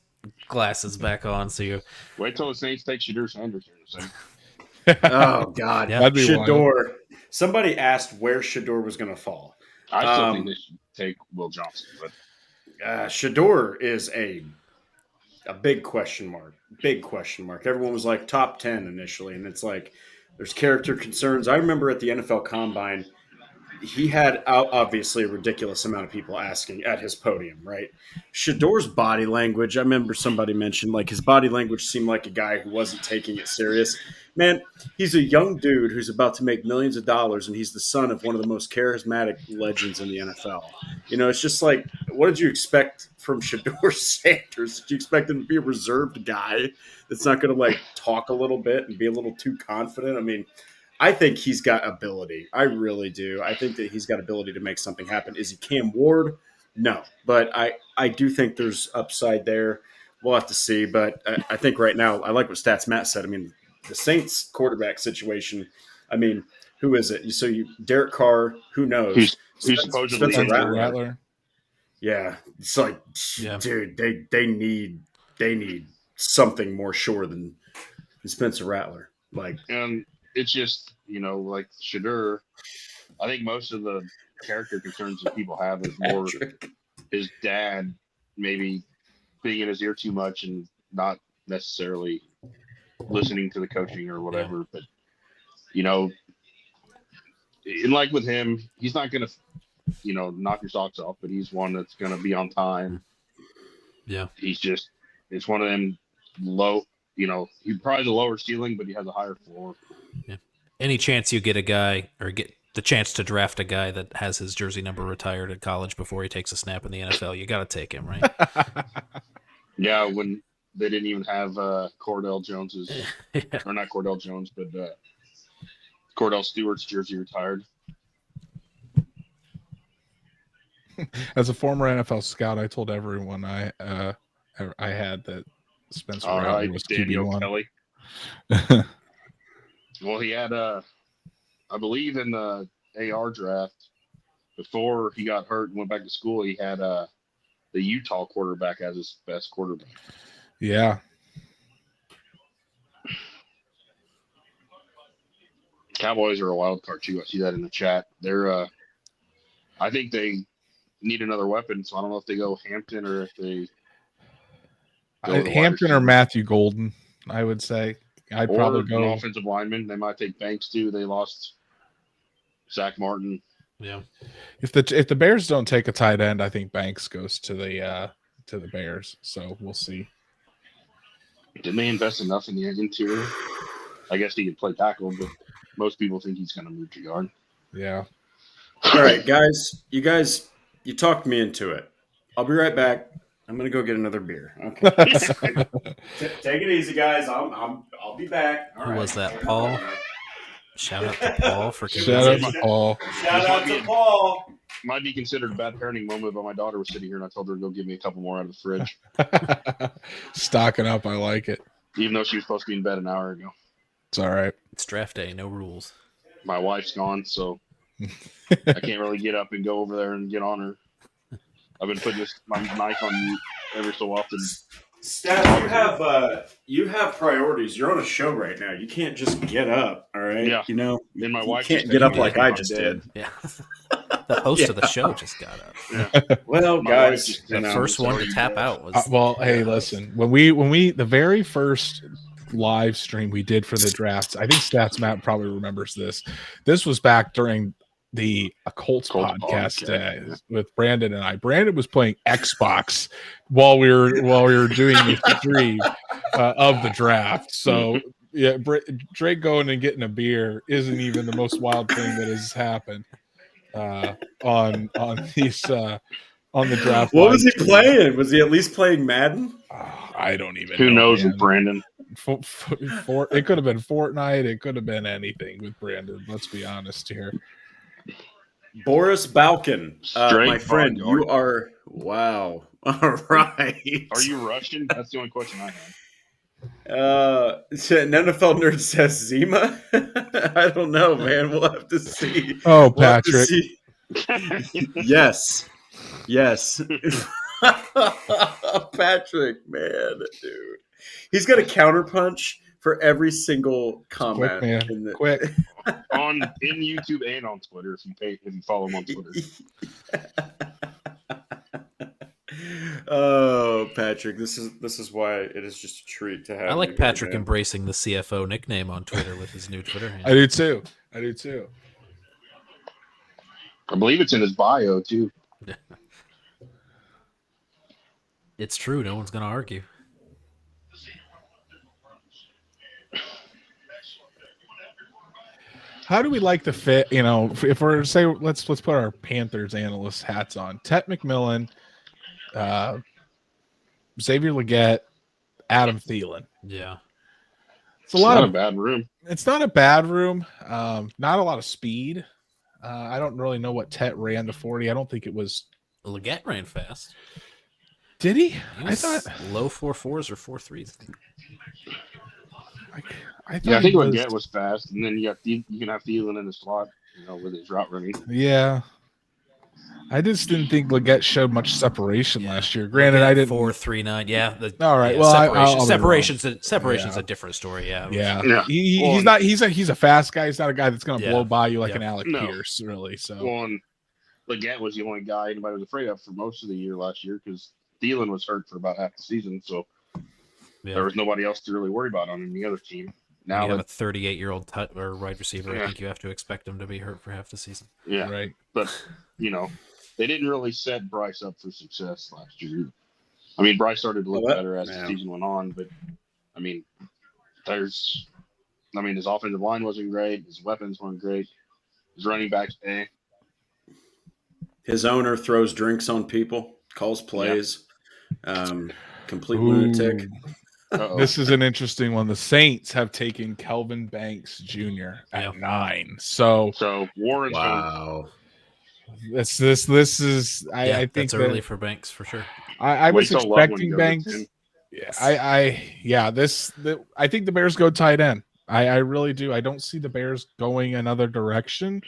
glasses back on so you. Wait till the Saints take Shadur Sanders here in a second. Oh God, Yeah. That'd be wild. Shador. Somebody asked where Shador was going to fall. I still think they should take Will Johnson, but Shador is a big question mark. Big question mark. Everyone was like top 10 initially, and it's like there's character concerns. I remember at the NFL Combine, he had obviously a ridiculous amount of people asking at his podium, right? Shador's body language, I remember somebody mentioned like his body language seemed like a guy who wasn't taking it serious. Man, he's a young dude who's about to make millions of dollars, and he's the son of one of the most charismatic legends in the NFL. It's just like, what did you expect from Shador Sanders? Did you expect him to be a reserved guy that's not going to like talk a little bit and be a little too confident? I mean, I think he's got ability. I really do. I think that he's got ability to make something happen. Is he Cam Ward? No. But I do think there's upside there. We'll have to see. But I think right now, I like what Stats Matt said. I mean, the Saints quarterback situation, I mean, who is it? So Derek Carr, who knows? Who's supposedly Spencer injured. Rattler. Yeah. It's like, Yeah. dude, they need something more sure than Spencer Rattler. Like, And it's just, like Shadur, I think most of the character concerns that people have is more Patrick. his dad maybe being in his ear too much and not necessarily listening to the coaching or whatever. But, and like with him, he's not going to, knock your socks off, but he's one that's going to be on time. Yeah. It's one of them low, he's probably the lower ceiling, but he has a higher floor. Any chance you get a guy or get the chance to draft a guy that has his jersey number retired at college before he takes a snap in the NFL, you got to take him, right? Yeah, when they didn't even have Cordell Jones's, Yeah. or not Cordell Jones, but Cordell Stewart's jersey retired. As a former NFL scout, I told everyone I had that Spencer All Rattler right, was Daniel QB1. Kelly. Well, he had, I believe in the AR draft, before he got hurt and went back to school, he had the Utah quarterback as his best quarterback. Yeah. Cowboys are a wild card too. I see that in the chat. They're, I think they need another weapon, so I don't know if they go Hampton or if they go with a wide Hampton or receiver. Matthew Golden, I would say. I'd Or probably an go. offensive lineman. They might take Banks too. They lost Zach Martin. Yeah. If the Bears don't take a tight end, I think Banks goes to the Bears. So we'll see. Didn't they invest enough in the interior? I guess he could play tackle, but most people think he's going to move to guard. Yeah. All right, guys, you talked me into it. I'll be right back. I'm gonna go get another beer. Okay. Take it easy, guys. I'll be back. All Who right. was that, Paul? Shout out to Paul for Shout out to Paul. Shout out to Paul. Might be considered a bad parenting moment, but my daughter was sitting here and I told her to go give me a couple more out of the fridge, Stocking up, I like it. even though she was supposed to be in bed an hour ago. It's all right. It's draft day, no rules. My wife's gone, so I can't really get up and go over there and get on her. I've been putting my knife on mute every so often. Steph, you have priorities. You're on a show right now. You can't just get up. All right. Yeah. You know, Then my you wife can't just get up texted me like that I I'm just dead. did. Yeah. The host of the show just got up. Yeah. Well, My guys, wife just- you know, First one to already tap dead. out was. Well, hey, listen. When we the very first live stream we did for the drafts, I think Stats Matt probably remembers this. This was back during the Colts podcast with Brandon and I. Brandon was playing Xbox while we were doing the stream of the draft. So yeah, Drake going and getting a beer isn't even the most wild thing that has happened on these on the draft. what was he stream. playing? Was he at least playing Madden? I don't even Who know. knows man. with Brandon? It could have been Fortnite. It could have been anything with Brandon. Let's be honest here. Boris Balkan, Straight my friend, Vanguard. you are wow. All right. Are you Russian? That's the only question I have. An NFL nerd says Zima. I don't know, man. We'll have to see. Oh, We'll have to Patrick. see. Yes. Patrick, man, dude. He's got a counterpunch for every single comment. Quick, man. in the- Quick. In YouTube and on Twitter if you follow him on Twitter. Oh, Patrick, this is why it is just a treat to have. I you like here, Patrick man. embracing the CFO nickname on Twitter with his new Twitter I handle. do too. I believe it's in his bio too. It's true. No one's going to argue. How do we like the fit? You know, if we're say let's put our Panthers analyst hats on. Tet McMillan, Xavier Legette, Adam Thielen. Yeah. It's a lot not of a bad room. It's not a bad room. Not a lot of speed. I don't really know what Tet ran to 40. I don't think it was. Leggett ran fast. Did he? He I was thought. low 4.4s or 4.3s. I thought Yeah, I think he Leggett was fast, and then you can have Thielen in the slot, with his route running. Yeah. I just didn't think Leggett showed much separation Yeah. last year. Granted, I didn't. 4.39. Yeah. All right. Yeah, Well, separation's Yeah. a different story. Yeah. Yeah. Yeah. He's not. He's a fast guy. He's not a guy that's going to Yeah. blow by you like Yeah. an Alec No. Pierce, really. So Well, and Leggett was the only guy anybody was afraid of for most of the year last year because Thielen was hurt for about half the season, so Yeah. there was nobody else to really worry about on any other team. Now you have a that 38-year-old or wide receiver. I Yeah. think you have to expect him to be hurt for half the season. yeah, right. but they didn't really set Bryce up for success last year. I mean, Bryce started to look better as the season went on, but I mean, his offensive line wasn't great, his weapons weren't great, his running backs, His owner throws drinks on people, calls plays, complete Ooh. lunatic. Uh-oh. This is an interesting one. The Saints have taken Kelvin Banks Jr. at Yeah. 9. So Warren's going. Wow. this is. I think that's that early for Banks for sure. I was Wait till Love when he expecting goes to Banks. 10. Yeah. I think the Bears go tight end. I really do. I don't see the Bears going another direction.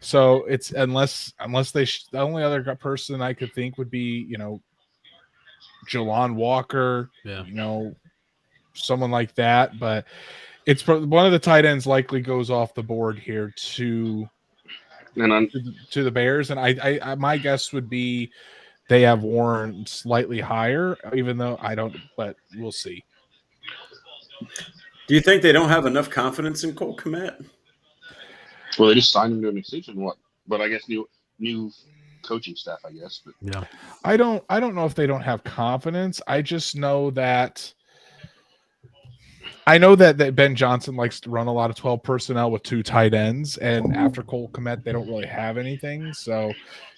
So it's unless the only other person I could think would be Jelon Walker. Yeah. Someone like that. But it's one of the tight ends likely goes off the board here to the Bears, and I my guess would be they have Warren slightly higher, even though I don't. But we'll see. Do you think they don't have enough confidence in Cole Kmet? Well, they just signed him to an extension. What but I guess new coaching staff, I guess. But Yeah. I don't know if they don't have confidence. I just know that that Ben Johnson likes to run a lot of 12 personnel with 2 tight ends, and after Cole Kmet, they don't really have anything. So,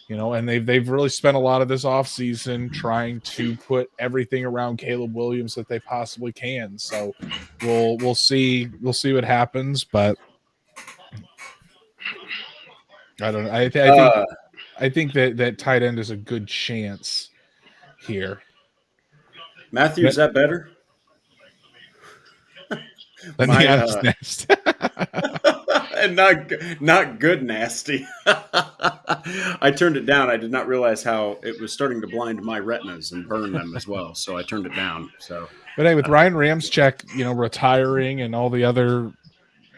and they've really spent a lot of this offseason trying to put everything around Caleb Williams that they possibly can. So we'll see what happens, but I don't know. I think that tight end is a good chance here. Matthew, is that better? Then the honest next. And not good nasty. I turned it down. I did not realize how it was starting to blind my retinas and burn them as well. So I turned it down. So, but hey, with Ryan Ramczyk, retiring and all the other,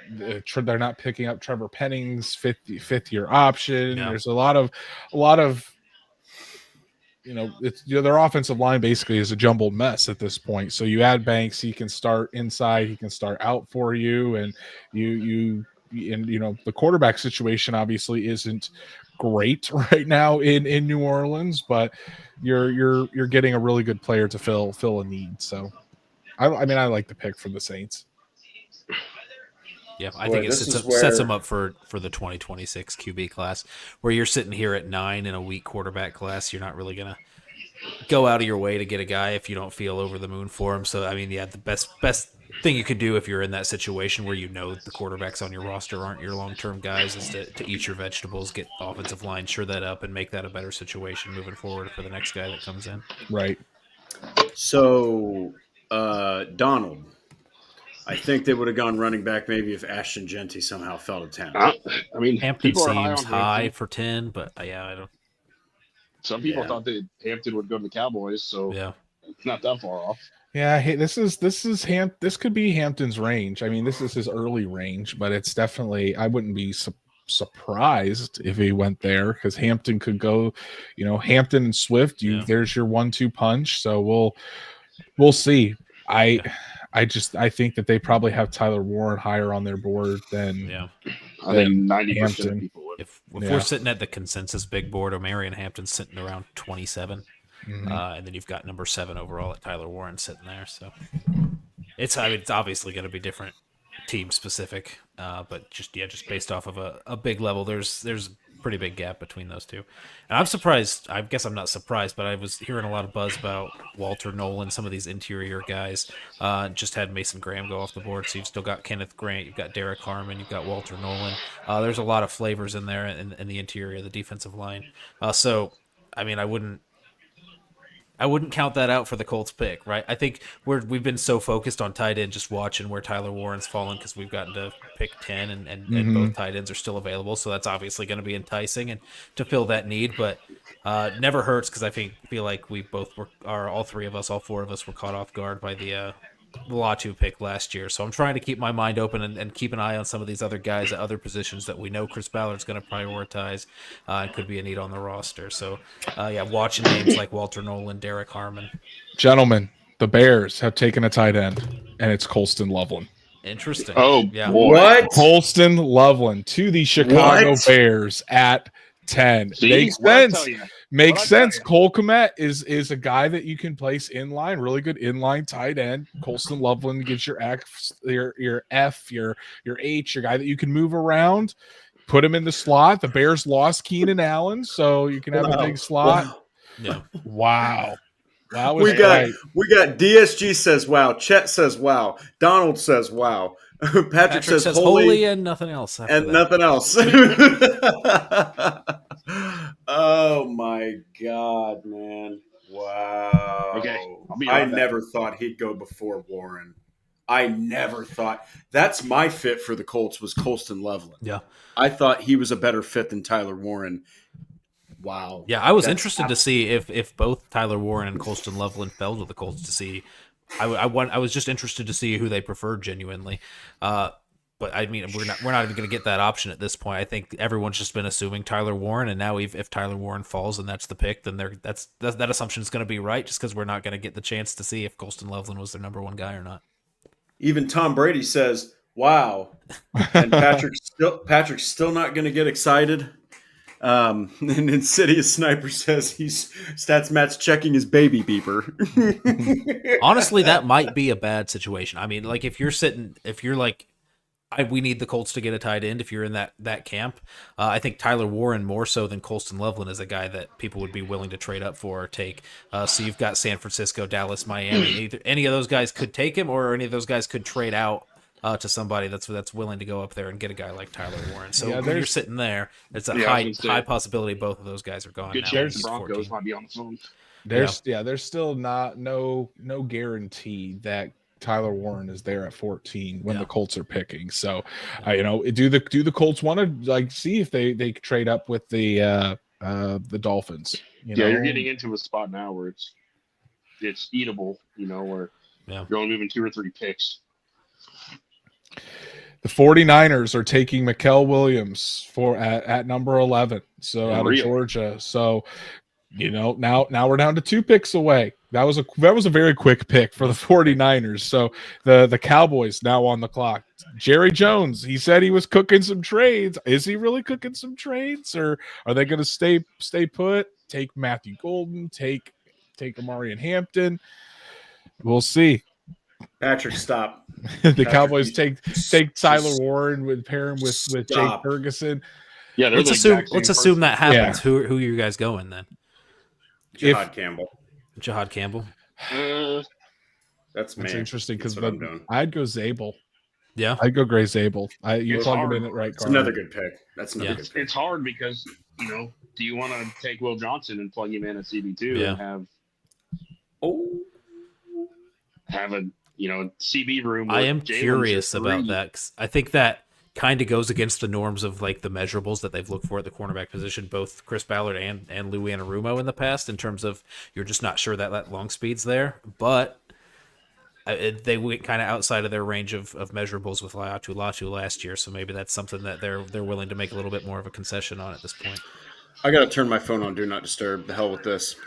they're not picking up Trevor Penning's fifth year option. Yeah. There's a lot of it's their offensive line basically is a jumbled mess at this point. So you add Banks, he can start inside, he can start out for you, and the quarterback situation obviously isn't great right now in New Orleans, but you're getting a really good player to fill a need. So I like the pick from the Saints. Yeah, I think it sets them up for the 2026 QB class, where you're sitting here at 9 in a weak quarterback class. You're not really going to go out of your way to get a guy if you don't feel over the moon for him. So, the best thing you could do if you're in that situation where the quarterbacks on your roster aren't your long-term guys is to eat your vegetables, get the offensive line, shore that up, and make that a better situation moving forward for the next guy that comes in. Right. So, Donald, I think they would have gone running back maybe if Ashton Genty somehow fell to 10. Hampton seems high for 10, but I don't. Some people thought that Hampton would go to the Cowboys, so it's not that far off. Yeah, hey, this could be Hampton's range. This is his early range, but it's definitely, I wouldn't be surprised if he went there, because Hampton could go, Hampton and Swift. There's your 1-2 punch. So we'll see. I think that they probably have Tyler Warren higher on their board than I think 90% of people would. If we're sitting at the consensus big board, Omarion Hampton's sitting around 27, and then you've got number 7 overall at Tyler Warren sitting there. So it's obviously going to be different team specific, but just based off of a big level, there's a pretty big gap between those two. And I'm surprised. I guess I'm not surprised, but I was hearing a lot of buzz about Walter Nolan, some of these interior guys. Just had Mason Graham go off the board, so you've still got Kenneth Grant, you've got Derek Harmon, you've got Walter Nolan. There's a lot of flavors in there in the interior, the defensive line. So I wouldn't count that out for the Colts pick, right? I think we've been so focused on tight end, just watching where Tyler Warren's fallen, because we've gotten to pick 10 and both tight ends are still available. So that's obviously going to be enticing and to fill that need, but never hurts, because I feel like we both all 4 of us were caught off guard by the Latu pick last year. So I'm trying to keep my mind open and keep an eye on some of these other guys at other positions that we know Chris Ballard's going to prioritize and could be a need on the roster. So, watching names like Walter Nolan, Derek Harmon. Gentlemen, the Bears have taken a tight end, and it's Colston Loveland. Interesting. Oh, yeah. boy. What? Colston Loveland to the Chicago Bears at 10. Makes sense. Makes sense. Cole Kmet is a guy that you can place in line, really good inline tight end. Colston Loveland gives your X, your F, your H, your guy that you can move around. Put him in the slot. The Bears lost Keenan Allen, so you can have a big slot. Yeah. Wow. We got DSG says wow. Chet says wow. Donald says wow. Patrick says holy and nothing else. Nothing else. Oh my God, man! Wow. Okay, I never thought he'd go before Warren. I never thought. That's my fit for the Colts was Colston Loveland. Yeah, I thought he was a better fit than Tyler Warren. Wow. Yeah, I was interested to see if both Tyler Warren and Colston Loveland fell to the Colts to see. I was just interested to see who they preferred genuinely. But we're not even going to get that option at this point. I think everyone's just been assuming Tyler Warren, and now if Tyler Warren falls and that's the pick, then that assumption is going to be right, just because we're not going to get the chance to see if Colston Loveland was their number 1 guy or not. Even Tom Brady says, "Wow," and Patrick's still not going to get excited. And Insidious Sniper says he's Stats Matt's checking his baby beeper. Honestly, that might be a bad situation. I mean, like if you're like, we need the Colts to get a tight end. If you're in that camp, I think Tyler Warren more so than Colston Loveland is a guy that people would be willing to trade up for or take. So you've got San Francisco, Dallas, Miami. Either any of those guys could take him, or any of those guys could trade out to somebody that's willing to go up there and get a guy like Tyler Warren. So when you're sitting there, it's a high possibility both of those guys are gone. Good now. chance the Broncos might be on the phone. There's still no guarantee that Tyler Warren is there at 14 when the Colts are picking. So, do the Colts want to like see if they trade up with the Dolphins? You're getting into a spot now where it's eatable. Where you're only moving 2 or 3 picks. The 49ers are taking Mikael Williams at number 11. So out of Georgia. So. Now we're down to 2 picks away. That was a very quick pick for the 49ers. So the Cowboys now on the clock. Jerry Jones, he said he was cooking some trades. Is he really cooking some trades, or are they going to stay put? Take Matthew Golden, take Amari and Hampton. We'll see. Patrick, stop. Cowboys take Tyler Warren pair him with Jake Ferguson. Yeah, let's assume that happens. Yeah. Who are you guys going then? Jihad Campbell. That's interesting because I'd go Zabel. Yeah, I'd go Gray Zabel. You plug it in at right guard. It's another good pick. That's another good pick. It's hard because do you want to take Will Johnson and plug him in at CB2 and have a CB room? I am curious about that 'cause I think that kind of goes against the norms of like the measurables that they've looked for at the cornerback position, both Chris Ballard and Lou Anarumo in the past, in terms of you're just not sure that long speed's there. But they went kind of outside of their range of measurables with Latu last year, so maybe that's something that they're willing to make a little bit more of a concession on at this point. I got to turn my phone on Do Not Disturb. The hell with this.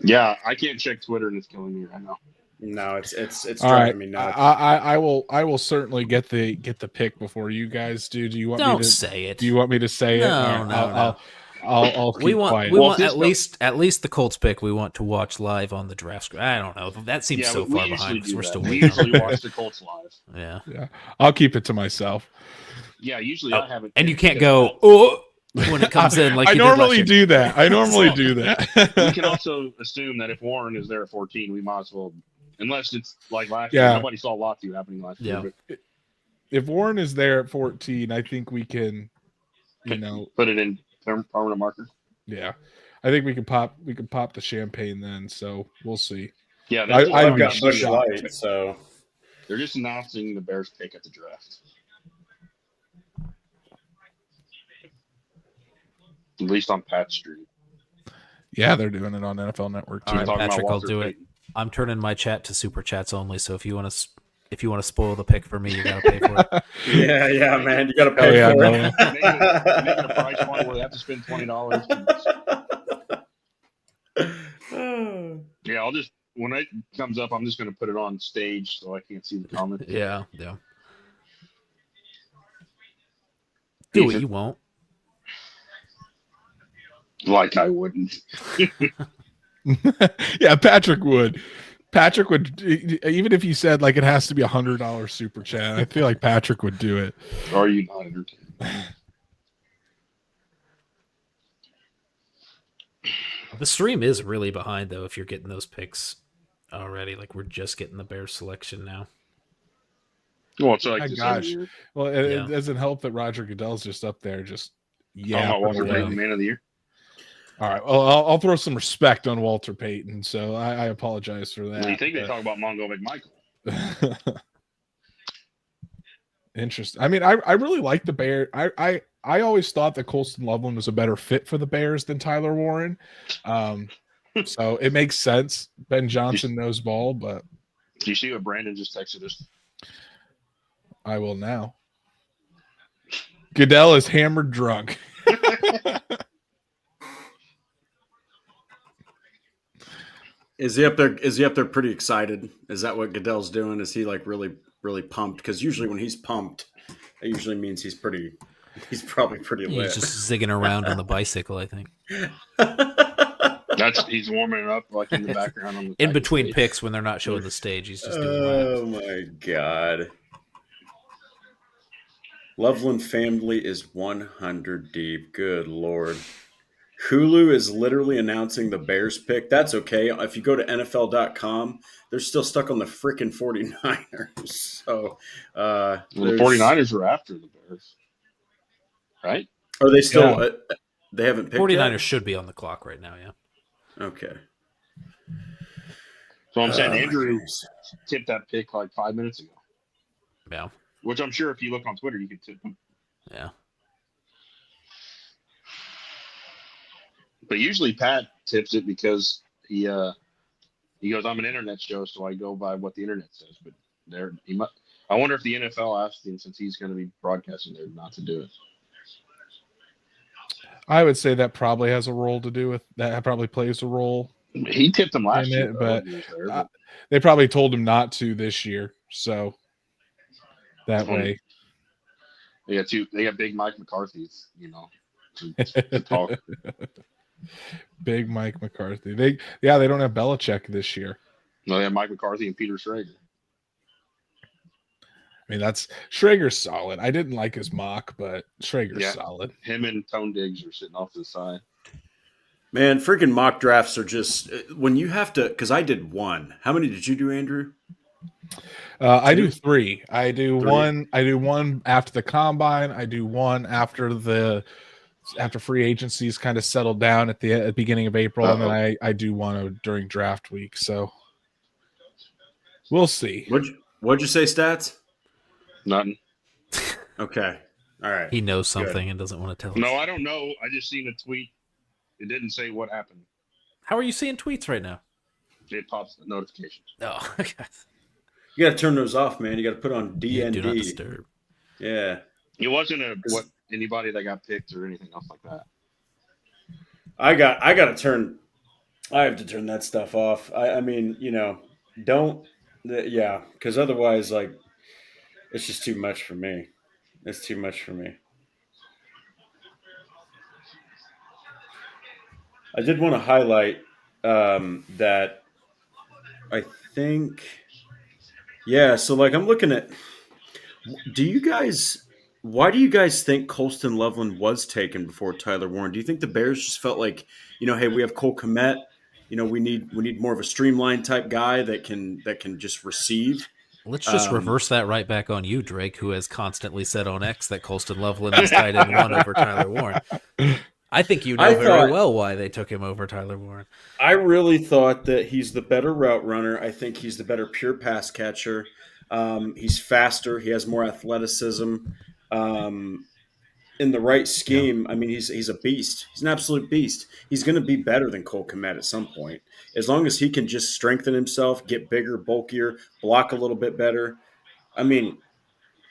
Yeah, I can't check Twitter and it's killing me right now. No, it's driving me nuts. I will certainly get the pick before you guys do. Do you want me to say it? Do you want me to say it? No. I'll keep quiet. We want at least the Colts pick. We want to watch live on the draft screen. I don't know. That seems so far behind. We're still waiting. We usually watch the Colts live. Yeah. I'll keep it to myself. Yeah, usually I haven't. And you can't go when it comes in like I normally do that. We can also assume that if Warren is there at 14, we might as well. Unless it's like last year. Nobody saw Latu happening last year. But if Warren is there at 14, I think we can, put it in permanent marker. Yeah. I think we can pop the champagne then, so we'll see. Yeah, I've got Busch Light, so they're just announcing the Bears pick at the draft. At least on Pat Street. Yeah, they're doing it on NFL Network too. All right, Patrick, I'll do it. I'm turning my chat to super chats only, so if you want to spoil the pick for me, you gotta pay for it. yeah, man, you gotta pay for it. Make it a price point where they have to spend $20. Yeah, I'll just when it comes up, I'm just gonna put it on stage so I can't see the comments. Yeah. Do it, you won't. Like I wouldn't. Yeah, Patrick would. Even if you said like it has to be $100 super chat, I feel like Patrick would do it. Are you not entertained? The stream is really behind though. If you're getting those picks already, like we're just getting the Bears selection now. Well, it's like Well, it doesn't help that Roger Goodell's just up there. Walter Payton, man of the year. All right. Well, I'll throw some respect on Walter Payton, so I apologize for that. Well, you think they talk about Mongo McMichael? Interesting. I mean, I really like the Bears. I always thought that Colston Loveland was a better fit for the Bears than Tyler Warren. So it makes sense. Ben Johnson knows ball, but do you see what Brandon just texted us? I will now. Goodell is hammered drunk. Is he up there pretty excited? Is that what Goodell's doing? Is he like really, really pumped? Because usually when he's pumped, that usually means he's pretty He's probably pretty lit. He's just zigging around on the bicycle, I think. He's warming it up like in the background on the In between picks when they're not showing the stage, he's just doing laps. Oh my God. Loveland family is 100 deep. Good Lord. Hulu is literally announcing the Bears pick. That's okay. If you go to NFL.com, they're still stuck on the freaking 49ers. So, the 49ers are after the Bears, right? Are they still? They haven't picked 49ers yet? should be on the clock right now, yeah. Okay. So I'm saying my Andrew goodness. tipped that pick like 5 minutes ago. Yeah. Which I'm sure if you look on Twitter, you could tip him. Yeah. But usually Pat tips it because he goes, "I'm an internet show, so I go by what the internet says." But I wonder if the NFL asked him, since he's going to be broadcasting there, not to do it. I would say that probably has a role to do with that. Probably plays a role. He tipped him last In year, it, though, but when he was there, but they probably told him not to this year. So that Hmm. way, they got big Mike McCarthy's, to talk. big Mike McCarthy. They don't have Belichick this year. No, they have Mike McCarthy and Peter Schrager. I mean, that's Schrager's solid. I didn't like his mock, but Schrager's Yeah. solid. Him and Tone Diggs are sitting off to the side. Man, freaking mock drafts are just when you have to. Because I did one. How many did you do, Andrew? I do 3. I do 3. one. I do one after the combine. I do one after free agencies kind of settled down at the beginning of April, and then I do one during draft week. So we'll see. What'd you say, stats? Nothing. Okay. All right. He knows something and doesn't want to tell us. No, I don't know. I just seen a tweet. It didn't say what happened. How are you seeing tweets right now? It pops the notifications. Oh, okay. You got to turn those off, man. You got to put on DND. Do not disturb. Yeah. It wasn't anybody that got picked or anything else like that. I have to turn that stuff off. I mean, because otherwise, like, it's just too much for me. It's too much for me. I did want to highlight that I think, so like I'm looking at, why do you guys think Colston Loveland was taken before Tyler Warren? Do you think the Bears just felt like, hey, we have Cole Kmet, we need more of a streamlined type guy that can just receive? Let's just reverse that right back on you, Drake, who has constantly said on X that Colston Loveland is tight end 1 over Tyler Warren. I think you know very well why they took him over Tyler Warren. I really thought that he's the better route runner. I think he's the better pure pass catcher. He's faster. He has more athleticism. In the right scheme, I mean, he's a beast. He's an absolute beast. He's going to be better than Cole Kmet at some point. As long as he can just strengthen himself, get bigger, bulkier, block a little bit better. I mean,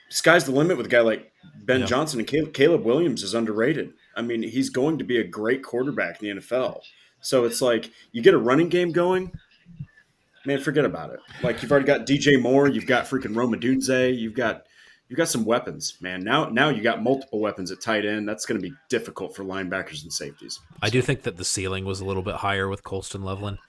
sky's the limit with a guy like Ben Johnson, and Caleb Williams is underrated. I mean, he's going to be a great quarterback in the NFL. So it's like you get a running game going, man, forget about it. Like you've already got DJ Moore, you've got freaking Roma Dunze, you've got some weapons, man. Now you got multiple weapons at tight end. That's going to be difficult for linebackers and safeties. I do think that the ceiling was a little bit higher with Colston Loveland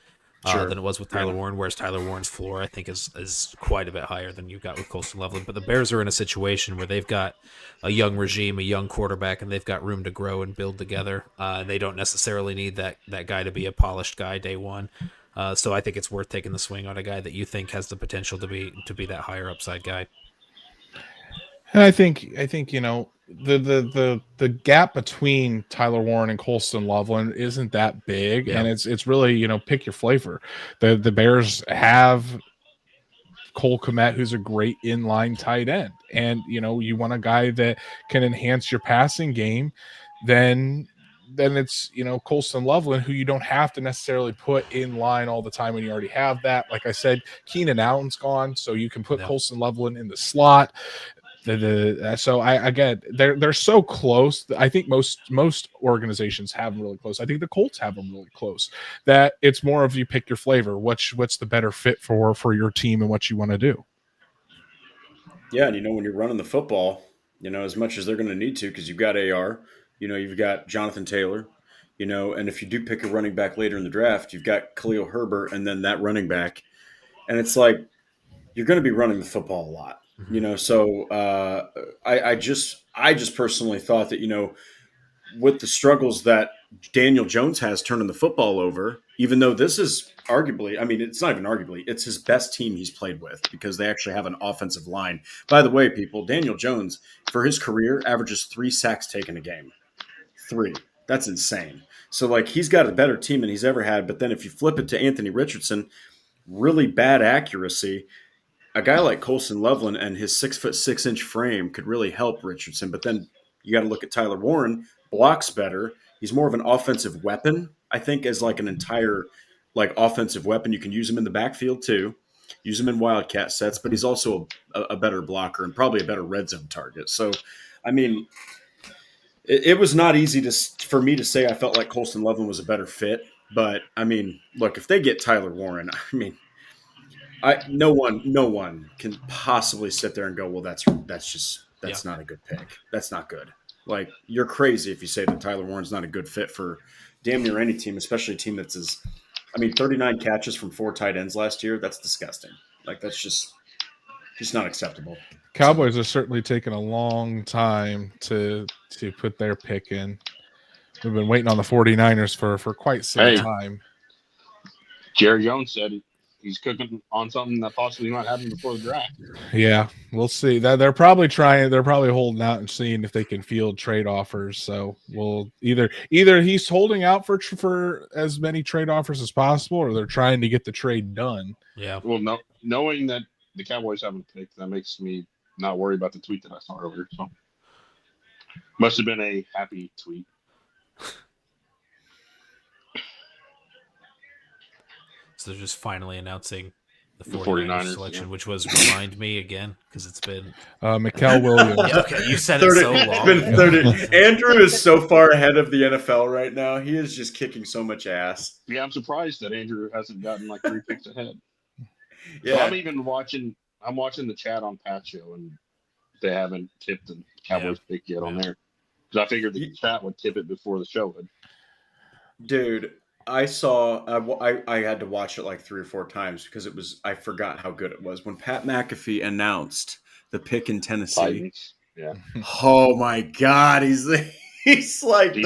than it was with Tyler Warren, whereas Tyler Warren's floor, I think, is quite a bit higher than you've got with Colston Loveland. But the Bears are in a situation where they've got a young regime, a young quarterback, and they've got room to grow and build together. They don't necessarily need that guy to be a polished guy day one. So I think it's worth taking the swing on a guy that you think has the potential to be that higher upside guy. And I think the gap between Tyler Warren and Colston Loveland isn't that big, and it's really pick your flavor. The Bears have Cole Kmet, who's a great inline tight end, and you want a guy that can enhance your passing game. Then it's Colston Loveland, who you don't have to necessarily put in line all the time when you already have that. Like I said, Keenan Allen's gone, so you can put Colston Loveland in the slot. So I get they're so close. I think most organizations have them really close. I think the Colts have them really close. That it's more of you pick your flavor. What's the better fit for your team and what you want to do. Yeah, and when you're running the football, as much as they're going to need to, because you've got AR, you've got Jonathan Taylor, and if you do pick a running back later in the draft, you've got Khalil Herbert and then that running back. And it's like, you're going to be running the football a lot, So I just personally thought that, with the struggles that Daniel Jones has turning the football over, even though this is arguably, I mean, it's not even arguably, it's his best team he's played with because they actually have an offensive line. By the way, people, Daniel Jones, for his career, averages 3 sacks taken a game. 3. That's insane. So, like, he's got a better team than he's ever had. But then if you flip it to Anthony Richardson, really bad accuracy. A guy like Colson Loveland and his 6'6" frame could really help Richardson. But then you got to look at Tyler Warren, blocks better. He's more of an offensive weapon, I think, as like an entire like offensive weapon. You can use him in the backfield too, use him in wildcat sets, but he's also a better blocker and probably a better red zone target. So, I mean, it was not easy for me to say I felt like Colson Loveland was a better fit. But I mean, look, if they get Tyler Warren, I mean, no one can possibly sit there and go, well, that's not a good pick. That's not good. Like, you're crazy if you say that Tyler Warren's not a good fit for damn near any team, especially a team that's 39 catches from 4 tight ends last year. That's disgusting. Like, that's just not acceptable. Cowboys are certainly taking a long time to put their pick in. We've been waiting on the 49ers for quite some time. Jerry Jones said he's cooking on something that possibly might happen before the draft. Yeah, we'll see. That they're probably holding out and seeing if they can field trade offers. So we'll either he's holding out for as many trade offers as possible, or they're trying to get the trade done. Yeah. Well, knowing that the Cowboys haven't picked, that makes me not worry about the tweet that I saw earlier. So must have been a happy tweet. So they're just finally announcing the 49ers selection, which was, remind me again, because it's been Mikael Williams. Yeah, okay, you said it so long. It's been 30. Andrew is so far ahead of the NFL right now. He is just kicking so much ass. Yeah, I'm surprised that Andrew hasn't gotten like 3 picks ahead. Yeah, So I'm watching the chat on Pat Show, and they haven't tipped the Cowboys pick yet on there. Because I figured the chat would tip it before the show would. Dude, I saw. I had to watch it like 3 or 4 times because I forgot how good it was when Pat McAfee announced the pick in Tennessee. Titans. Yeah. Oh my God, he's like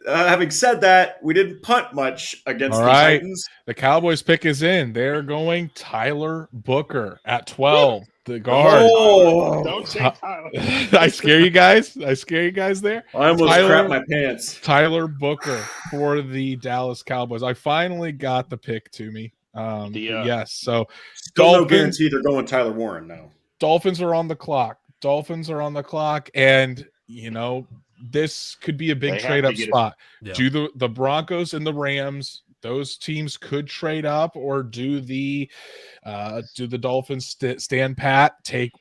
having said that, we didn't punt much against the Titans. The Cowboys pick is in. They're going Tyler Booker at 12. The guard. Oh, don't say Tyler. I scare you guys there. I almost crapped my pants. Tyler Booker for the Dallas Cowboys. I finally got the pick to me. Yes. So still no guarantee they're going Tyler Warren now. Dolphins are on the clock. And this could be a big trade up spot. Do the Broncos and the Rams, those teams could trade up, or do the Dolphins stand pat, take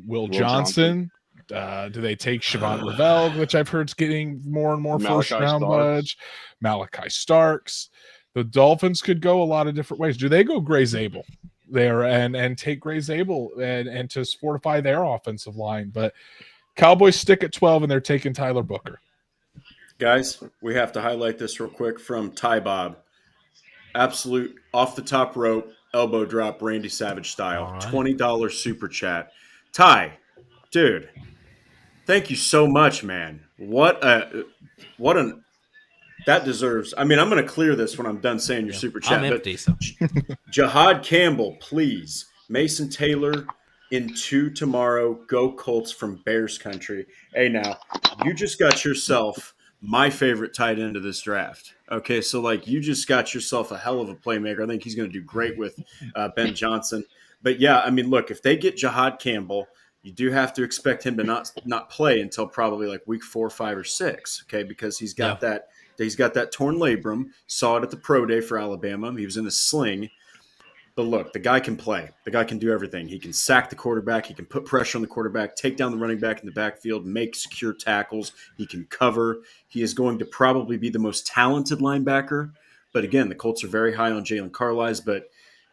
Will Johnson? Do they take Siobhan Ravel, which I've heard is getting more and more first round budge? Malachi Starks. The Dolphins could go a lot of different ways. Do they go Gray Zabel there and take Gray Zabel and to fortify their offensive line? But Cowboys stick at 12, and they're taking Tyler Booker. Guys, we have to highlight this real quick from Ty Bob. Absolute off the top rope, elbow drop, Randy Savage style. Right. $20 super chat. Ty, dude, thank you so much, man. That deserves. I mean, I'm going to clear this when I'm done saying your super chat. I'm empty, so. Jihad Campbell, please. Mason Taylor in 2 tomorrow. Go Colts from Bears country. Hey, now, you just got yourself my favorite tight end of this draft. Okay, so like you just got yourself a hell of a playmaker. I think he's going to do great with Ben Johnson. But yeah, I mean, look, if they get Jihad Campbell, you do have to expect him to not play until probably like week 4, 5, or 6. Okay, because he's got that torn labrum. Saw it at the pro day for Alabama. He was in a sling. But look, the guy can play. The guy can do everything. He can sack the quarterback. He can put pressure on the quarterback, take down the running back in the backfield, make secure tackles. He can cover. He is going to probably be the most talented linebacker. But again, the Colts are very high on Jalen Carlisle. But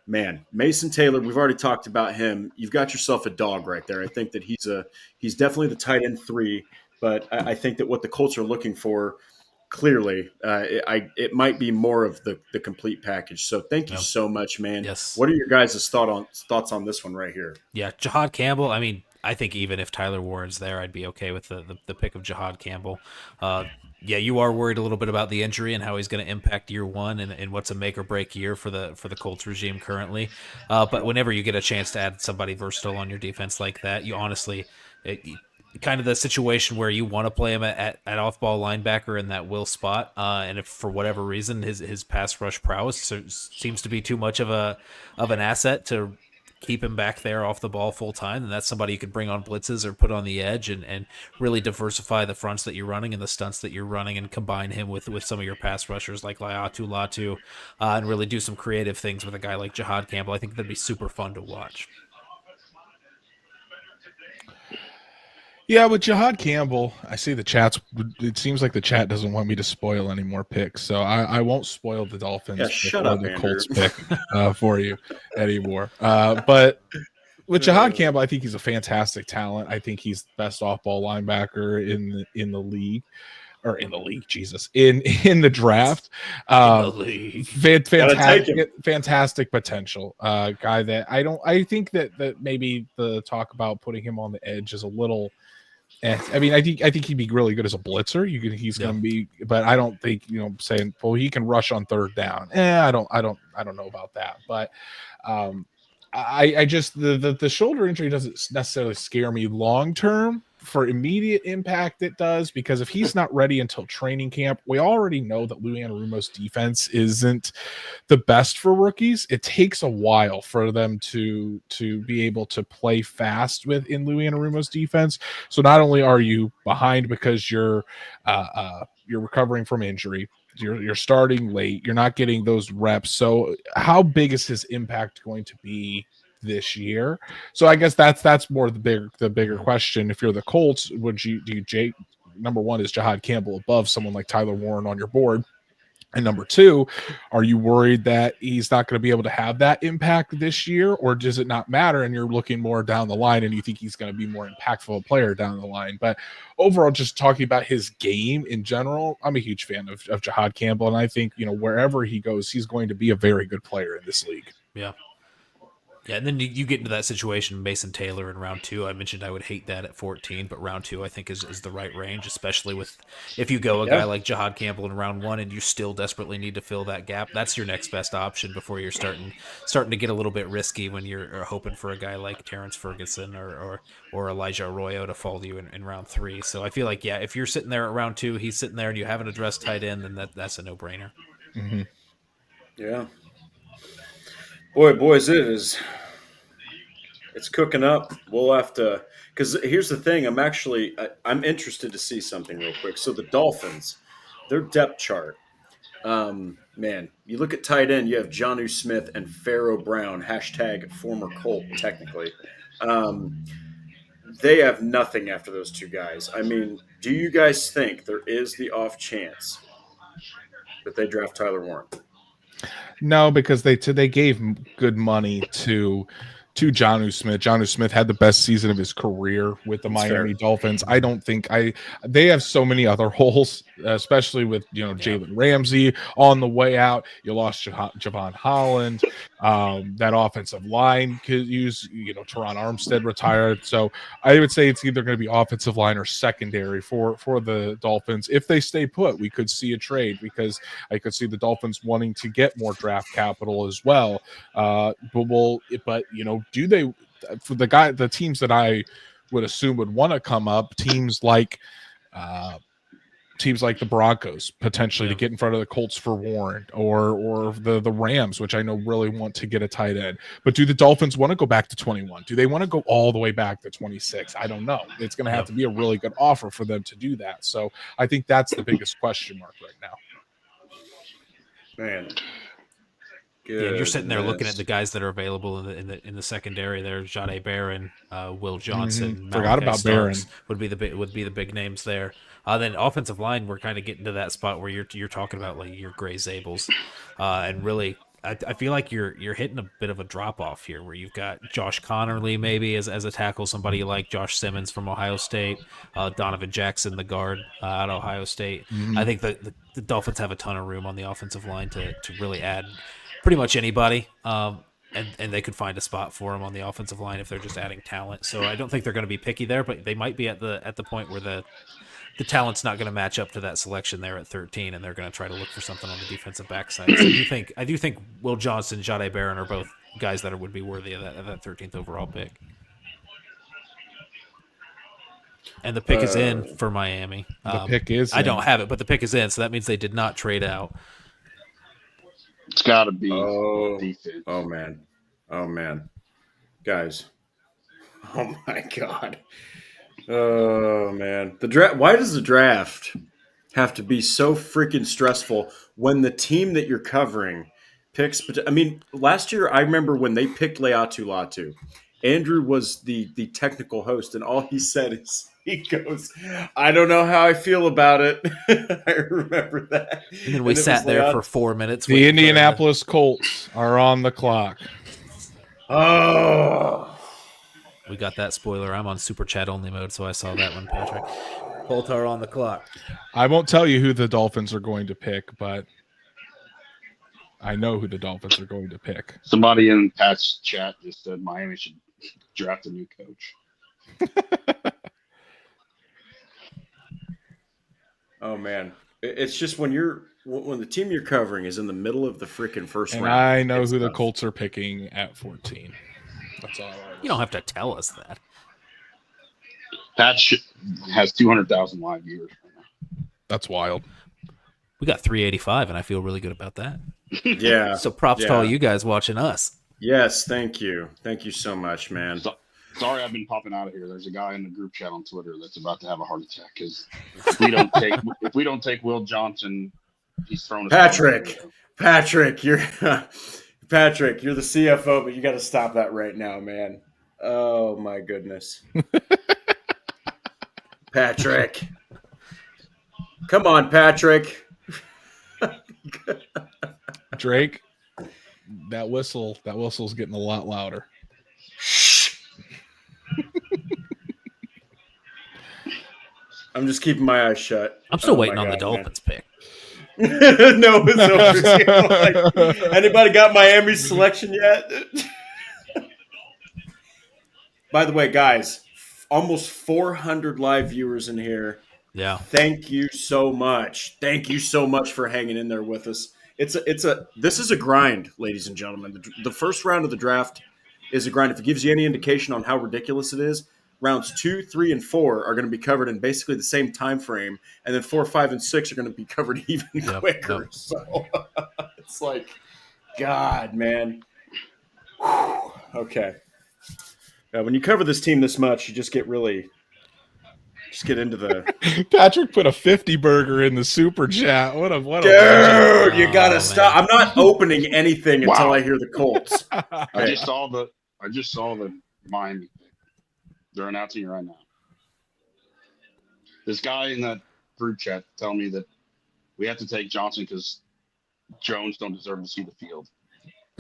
man, Mason Taylor, we've already talked about him. You've got yourself a dog right there. I think that he's definitely the tight end 3, but I think that what the Colts are looking for clearly, it might be more of the complete package. So thank you so much, man. Yes. What are your guys' thoughts on this one right here? Yeah, Jahad Campbell. I mean, I think even if Tyler Warren's there, I'd be okay with the pick of Jahad Campbell. Yeah, you are worried a little bit about the injury and how he's going to impact year one and what's a make or break year for the Colts regime currently. But whenever you get a chance to add somebody versatile on your defense like that, you honestly, kind of the situation where you want to play him at off ball linebacker in that will spot, and if for whatever reason his pass rush prowess seems to be too much of an asset to keep him back there off the ball full time, and that's somebody you could bring on blitzes or put on the edge and really diversify the fronts that you're running and the stunts that you're running and combine him with some of your pass rushers like Latu, and really do some creative things with a guy like Jahad Campbell. I think that'd be super fun to watch. Yeah, with Jahad Campbell, I see the chats. It seems like the chat doesn't want me to spoil any more picks, so I won't spoil the Dolphins or the Colts pick for you anymore. But with Jahad Campbell, I think he's a fantastic talent. I think he's the best off-ball linebacker in the league. Or in the league, Jesus, in the draft, fantastic potential. Guy that I think that maybe the talk about putting him on the edge is a little. I mean, I think he'd be really good as a blitzer. He's going to be, but I don't think saying, well, he can rush on third down. I don't know about that, but. I just the shoulder injury doesn't necessarily scare me long term. For immediate impact, it does, because if he's not ready until training camp, we already know that Lou Anarumo's defense isn't the best for rookies. It takes a while for them to be able to play fast in Lou Anarumo's defense. So not only are you behind because you're recovering from injury, you're starting late, you're not getting those reps. So how big is his impact going to be this year? So I guess that's more the bigger question. If you're the Colts, number one, is Jahad Campbell above someone like Tyler Warren on your board? And number two, are you worried that he's not going to be able to have that impact this year, or does it not matter and you're looking more down the line and you think he's going to be more impactful player down the line? But overall, just talking about his game in general, I'm a huge fan of Jahad Campbell, and I think wherever he goes, he's going to be a very good player in this league. Yeah. Yeah, and then you get into that situation, Mason Taylor in round 2. I mentioned I would hate that at 14, but round 2 I think is the right range, especially with if you go a guy like Jahad Campbell in round 1 and you still desperately need to fill that gap. That's your next best option before you're starting to get a little bit risky when you're hoping for a guy like Terrence Ferguson or Elijah Arroyo to fall to you in round 3. So I feel like, yeah, if you're sitting there at round 2, he's sitting there and you haven't addressed tight end, then that's a no-brainer. Mm-hmm. Yeah. Boys, it's cooking up. We'll have to, because here's the thing. I'm interested to see something real quick. So the Dolphins, their depth chart, man, you look at tight end, you have Jonnu Smith and Pharaoh Brown, # former Colt, technically. They have nothing after those two guys. I mean, do you guys think there is the off chance that they draft Tyler Warren? No, because they gave good money to Jonnu Smith. Jonnu Smith had the best season of his career with the Miami Dolphins. I don't think they have so many other holes, especially with Jalen Ramsey on the way out. You lost Javon Holland. That offensive line could use, Teron Armstead retired. So I would say it's either going to be offensive line or secondary for the Dolphins. If they stay put, we could see a trade, because I could see the Dolphins wanting to get more draft capital as well. But do they, for the teams that I would assume would want to come up, teams like the Broncos potentially to get in front of the Colts for Warren, or the Rams, which I know really want to get a tight end. But do the Dolphins want to go back to 21? Do they want to go all the way back to 26? I don't know. It's going to have to be a really good offer for them to do that. So I think that's the biggest question mark right now. Man. Yeah, you're sitting there looking at the guys that are available in the secondary. There's Jahdae Barron, Will Johnson. Forgot about Barron. Would be the big names there. Then offensive line, we're kind of getting to that spot where you're talking about like your Gray Zables, and really I feel like you're hitting a bit of a drop off here, where you've got Josh Connerly maybe as a tackle, somebody like Josh Simmons from Ohio State, Donovan Jackson, the guard at Ohio State. I think the Dolphins have a ton of room on the offensive line to really add pretty much anybody. And they could find a spot for him on the offensive line if they're just adding talent. So I don't think they're going to be picky there, but they might be at the point where the talent's not going to match up to that selection there at 13, and they're going to try to look for something on the defensive backside. So I do think Will Johnson, Jahdae Barron are both guys that would be worthy of that 13th overall pick. And the pick is in for Miami. The pick is. I don't have it, but the pick is in, so that means they did not trade out. It's got to be defense. Oh man, guys. Oh my God. Oh man, the draft. Why does the draft have to be so freaking stressful when the team that you're covering picks? I mean, last year I remember when they picked Leatu Latu. Andrew was the technical host, and all he said is, he goes, "I don't know how I feel about it." I remember that. And then we sat there for 4 minutes. The Indianapolis Colts are on the clock. Oh. We got that spoiler. I'm on super chat only mode, so I saw that one, Patrick. Colts are on the clock. I won't tell you who the Dolphins are going to pick, but I know who the Dolphins are going to pick. Somebody in Pat's chat just said Miami should draft a new coach. Oh man, it's just when the team you're covering is in the middle of the freaking first and round. I know who the Colts are picking at 14. That's all. You don't have to tell us that. Pat has 200,000 live viewers right now. That's wild. We got 385, and I feel really good about that. Yeah. So props to all you guys watching us. Yes, thank you. Thank you so much, man. Sorry, I've been popping out of here. There's a guy in the group chat on Twitter that's about to have a heart attack because if we don't take Will Johnson, he's thrown. Patrick, you're the CFO, but you got to stop that right now, man. Oh my goodness, Patrick, come on, Patrick. Drake, that whistle's getting a lot louder. I'm just keeping my eyes shut. I'm still waiting on the Dolphins pick. No, it's over. Like, anybody got Miami's selection yet? By the way, guys, almost 400 live viewers in here. Yeah. Thank you so much. Thank you so much for hanging in there with us. This is a grind, ladies and gentlemen. The first round of the draft is a grind. If it gives you any indication on how ridiculous it is, rounds 2, 3, and 4 are going to be covered in basically the same time frame, and then 4, 5, and 6 are going to be covered even quicker. Yep. So it's like, God, man. Whew. Okay. When you cover this team this much, you just get into the. Patrick put a 50 burger in the super chat. What a dude! You gotta stop. I'm not opening anything until I hear the Colts. I just saw the Miami. They're announcing it right now. This guy in that group chat telling me that we have to take Johnson because Jones don't deserve to see the field.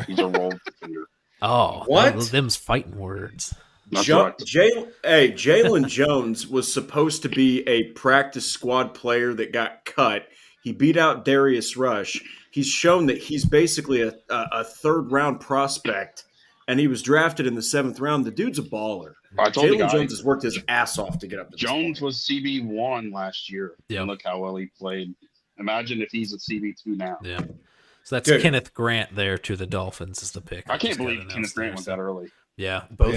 He's a role defender. Oh, what? Them's fighting words. Jalen Jones was supposed to be a practice squad player that got cut. He beat out Darius Rush. He's shown that he's basically a third-round prospect, and he was drafted in the 7th round. The dude's a baller. Jalen Jones has worked his ass off to get up to this Jones point. was CB1 last year. Yeah. And look how well he played. Imagine if he's a CB2 now. Yeah. So that's Kenneth Grant there to the Dolphins is the pick. I can't believe Kenneth Grant went that early. Yeah, both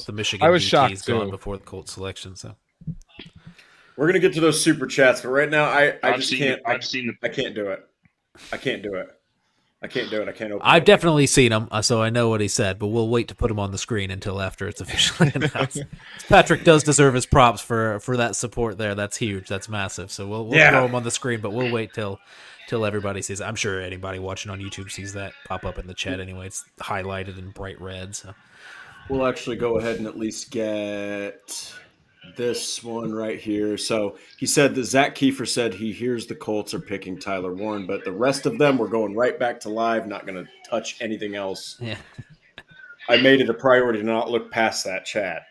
the Michigan DTs gone before the Colts selection. So we're gonna get to those super chats, but right now I can't. I can't do it. I can't do it. I can't open. I've definitely seen him, so I know what he said. But we'll wait to put him on the screen until after it's officially announced. Patrick does deserve his props for that support there. That's huge. That's massive. So we'll throw him on the screen, but we'll wait till everybody sees it. I'm sure anybody watching on YouTube sees that pop up in the chat anyway. It's highlighted in bright red. So we'll actually go ahead and at least get this one right here. So he said that Zach Kiefer said he hears the Colts are picking Tyler Warren, but the rest of them, we're going right back to live, not going to touch anything else. Yeah. I made it a priority to not look past that chat.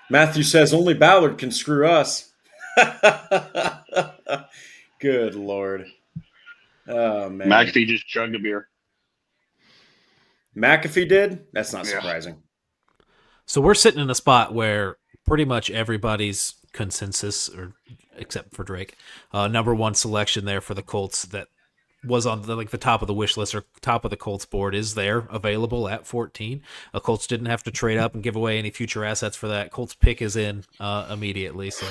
Matthew says only Ballard can screw us. Good Lord. Oh, man. McAfee just chugged a beer. McAfee did? That's not surprising. So we're sitting in a spot where pretty much everybody's consensus, or except for Drake, number one selection there for the Colts that was on the top of the wish list or top of the Colts board is there available at 14. The Colts didn't have to trade up and give away any future assets for that. Colts pick is in immediately, so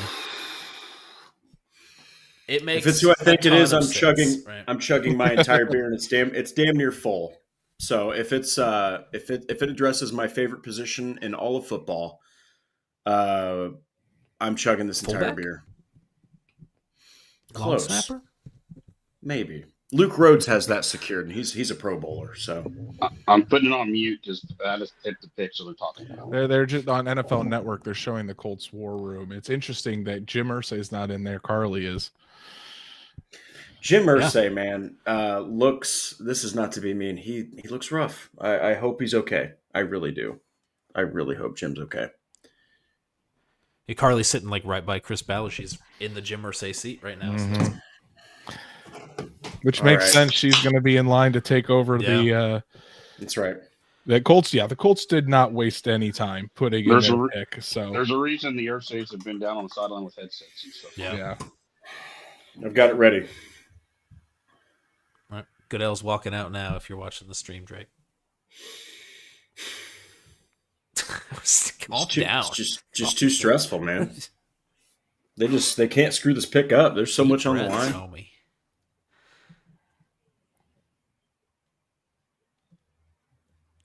it makes. If it's who I think it is, I'm sense, chugging. right? I'm chugging my entire beer, and it's damn near full. So if it addresses my favorite position in all of football, I'm chugging this entire Fullback? beer. Long Close, snapper? maybe. Luke Rhodes has that secured, and he's a Pro Bowler. So I'm putting it on mute because I just hit the pitch, so they're talking about it. They're just on NFL Network. They're showing the Colts War Room. It's interesting that Jim Irsay is not in there. Carly is. Jim Irsay, man, looks. This is not to be mean. He looks rough. I hope he's okay. I really do. I really hope Jim's okay. Yeah, Carly's sitting right by Chris Ballard. She's in the Jim Irsay seat right now. So. Which makes right. sense. She's going to be in line to take over the. That's right. The Colts. Yeah, the Colts did not waste any time putting in their pick. So there's a reason the Irsays have been down on the sideline with headsets and stuff. Yeah. I've got it ready. All right. Goodell's walking out now if you're watching the stream, Drake. Calm down. It's just too stressful, man. They can't screw this pick up. There's so much on the line. Homie.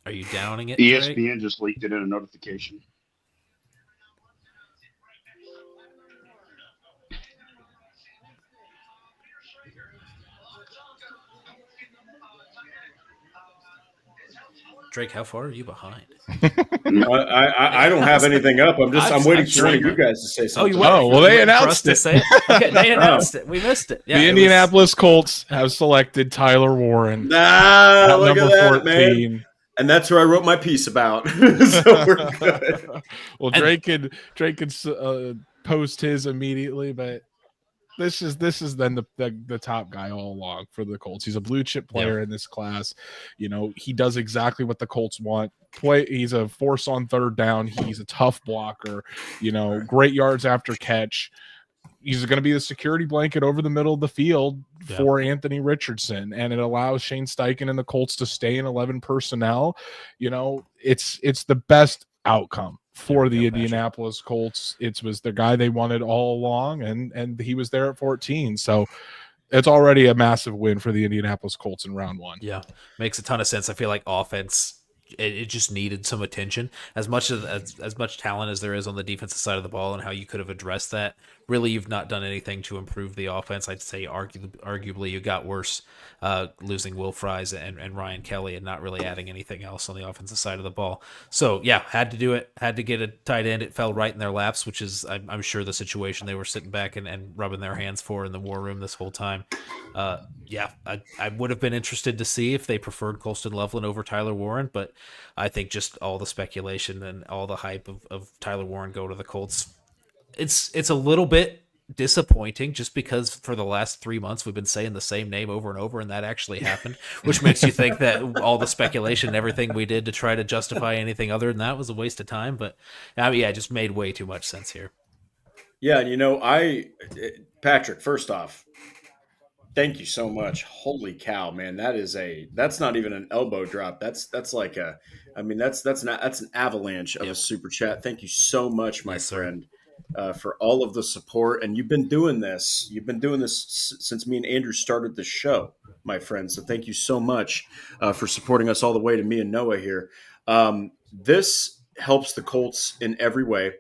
Are you downing it? ESPN Drake? just leaked it in a notification. Drake, how far are you behind? I don't have anything up. I'm waiting for one of you guys to say something. they announced it. Okay, they announced it. We missed it. Yeah, the Indianapolis Colts have selected Tyler Warren. At look number at that, 14. Man. And that's who I wrote my piece about. So we're good. Well, Drake could post his immediately, but this is then the top guy all along for the Colts. He's a blue chip player in this class. You know, he does exactly what the Colts want. He's a force on third down. He's a tough blocker. You know, great yards after catch. He's going to be the security blanket over the middle of the field for Anthony Richardson, and it allows Shane Steichen and the Colts to stay in 11 personnel. You know, it's the best outcome for the Indianapolis Colts. It was the guy they wanted all along, and he was there at 14. So it's already a massive win for the Indianapolis Colts in round one. Yeah, makes a ton of sense. I feel like offense, it just needed some attention. As much talent as there is on the defensive side of the ball, and how you could have addressed that, really you've not done anything to improve the offense. I'd say arguably you got worse losing Will Fries and Ryan Kelly and not really adding anything else on the offensive side of the ball. So yeah, had to do it, had to get a tight end. It fell right in their laps, which is I'm sure the situation they were sitting back and rubbing their hands for in the war room this whole time. I would have been interested to see if they preferred Colston Loveland over Tyler Warren, but I think just all the speculation and all the hype of Tyler Warren go to the Colts, it's a little bit disappointing just because for the last 3 months we've been saying the same name over and over, and that actually happened, which makes you think that all the speculation and everything we did to try to justify anything other than that was a waste of time. But it just made way too much sense here. Yeah, you know, Patrick, first off, thank you so much. Holy cow, man. That's not even an elbow drop. That's an avalanche of a super chat. Thank you so much, my friend, for all of the support. And you've been doing this since me and Andrew started the show, my friend. So thank you so much for supporting us all the way to me and Noah here. This helps the Colts in every way.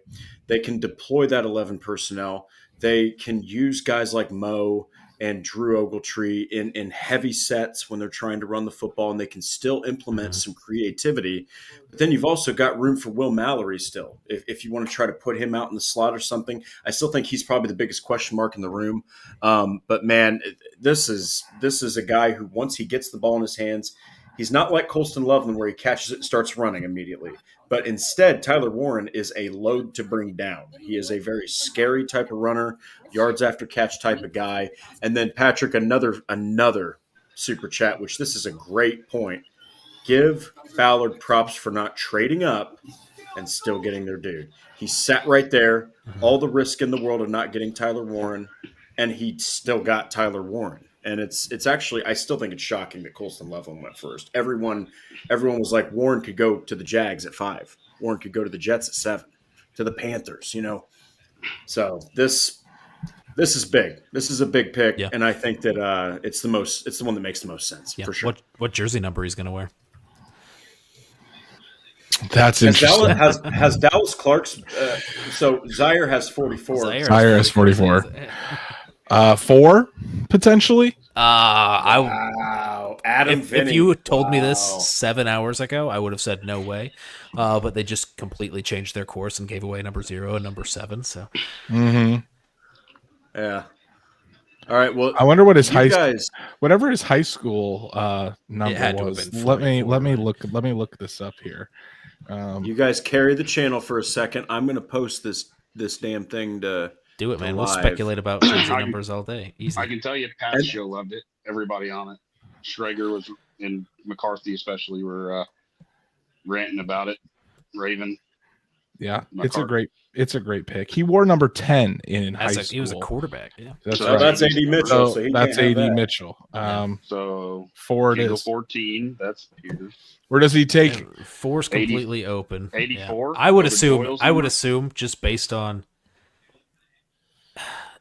They can deploy that 11 personnel. They can use guys like Mo and Drew Ogletree in heavy sets when they're trying to run the football, and they can still implement some creativity. But then you've also got room for Will Mallory still. If you want to try to put him out in the slot or something, I still think he's probably the biggest question mark in the room. But man, this is a guy who, once he gets the ball in his hands, he's not like Colston Loveland where he catches it and starts running immediately. But instead, Tyler Warren is a load to bring down. He is a very scary type of runner, yards after catch type of guy. And then Patrick, another super chat, which this is a great point. Give Ballard props for not trading up and still getting their dude. He sat right there, all the risk in the world of not getting Tyler Warren, and he still got Tyler Warren. And it's actually, I still think it's shocking that Colston Loveland went first. Everyone was like, Warren could go to the Jags at 5. Warren could go to the Jets at 7, to the Panthers, So this is big. This is a big pick, and I think that it's the one that makes the most sense for sure. What jersey number he's going to wear? That's interesting. Has Dallas Clark's? So Zaire has 44. Zaire has 44. 4 potentially. Wow, Adam. If you had told me this 7 hours ago, I would have said no way. But they just completely changed their course and gave away number 0 and number 7. So, yeah. All right. Well, I wonder what his whatever his high school number was. Let me look this up here. You guys carry the channel for a second. I'm going to post this damn thing to. Do it, man. We'll speculate about jersey numbers all day. Easy. I can tell you, Pat's show loved it. Everybody on it. Schrager was, and McCarthy especially, were ranting about it. Raven. Yeah, McCarthy. It's a great pick. He wore number 10 in high school. He was a quarterback. Yeah, that's right. That's AD Mitchell. So that's AD Mitchell. So 4 it is. 14. That's Peters. Where does he take? 4's completely open. 84. Yeah. I would assume just based on.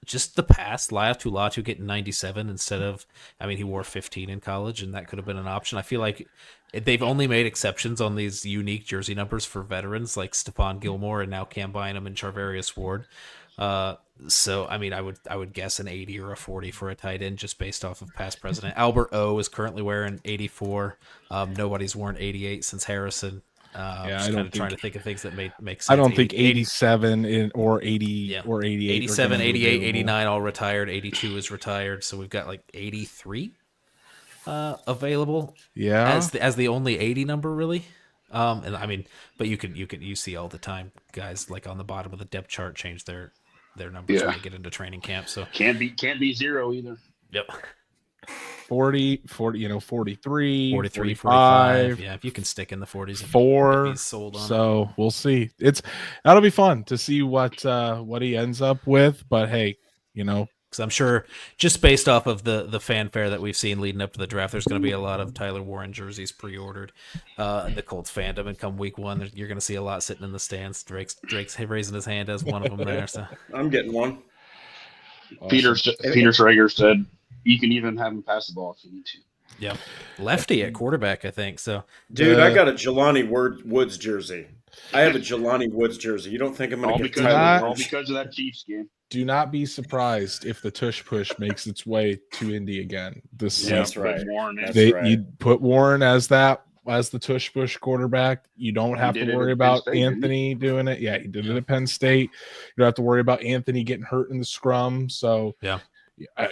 Just the past, Laiatu getting 97 instead of, he wore 15 in college, and that could have been an option. I feel like they've only made exceptions on these unique jersey numbers for veterans like Stephon Gilmore and now Cam Bynum and Charvarius Ward. So, I would guess an 80 or a 40 for a tight end just based off of past president. Albert O is currently wearing 84. Nobody's worn 88 since Harrison. Just kind of trying to think of things that make sense. I don't think 87 or 80 or 88. 87, 88, 89 all retired. 82 is retired. So we've got like 83 available. Yeah, as the only 80 number really. But you see all the time guys like on the bottom of the depth chart change their numbers when they get into training camp. So can't be 0 either. Yep. 40, 43, 43, 45. 45. Yeah, if you can stick in the 40s. 4. Sold on so we'll see. That'll be fun to see what he ends up with. But hey, because I'm sure just based off of the fanfare that we've seen leading up to the draft, there's going to be a lot of Tyler Warren jerseys pre-ordered. The Colts fandom, and come week 1, you're going to see a lot sitting in the stands. Drake's raising his hand as one of them there. So I'm getting one. Awesome. Peter Schrager said you can even have him pass the ball if you need to. Yeah, lefty at quarterback, I think. So, dude, I got a Jelani Woods jersey. I have a Jelani Woods jersey. You don't think I'm going to get Tyler? All because of that Chiefs game. Do not be surprised if the tush push makes its way to Indy again. That's right. You put Warren as the tush push quarterback. You don't have to worry about Anthony doing it. Yeah, he did it at Penn State. You don't have to worry about Anthony getting hurt in the scrum. So yeah.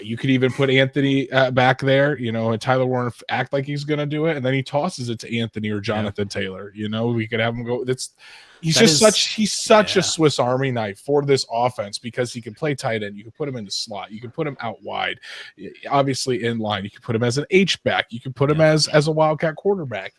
You could even put Anthony back there, and Tyler Warren act like he's going to do it, and then he tosses it to Anthony or Jonathan Taylor. We could have him go. He's such a Swiss Army knife for this offense because he can play tight end. You can put him in the slot. You can put him out wide, obviously in line. You can put him as an H back. You can put him as a wildcat quarterback.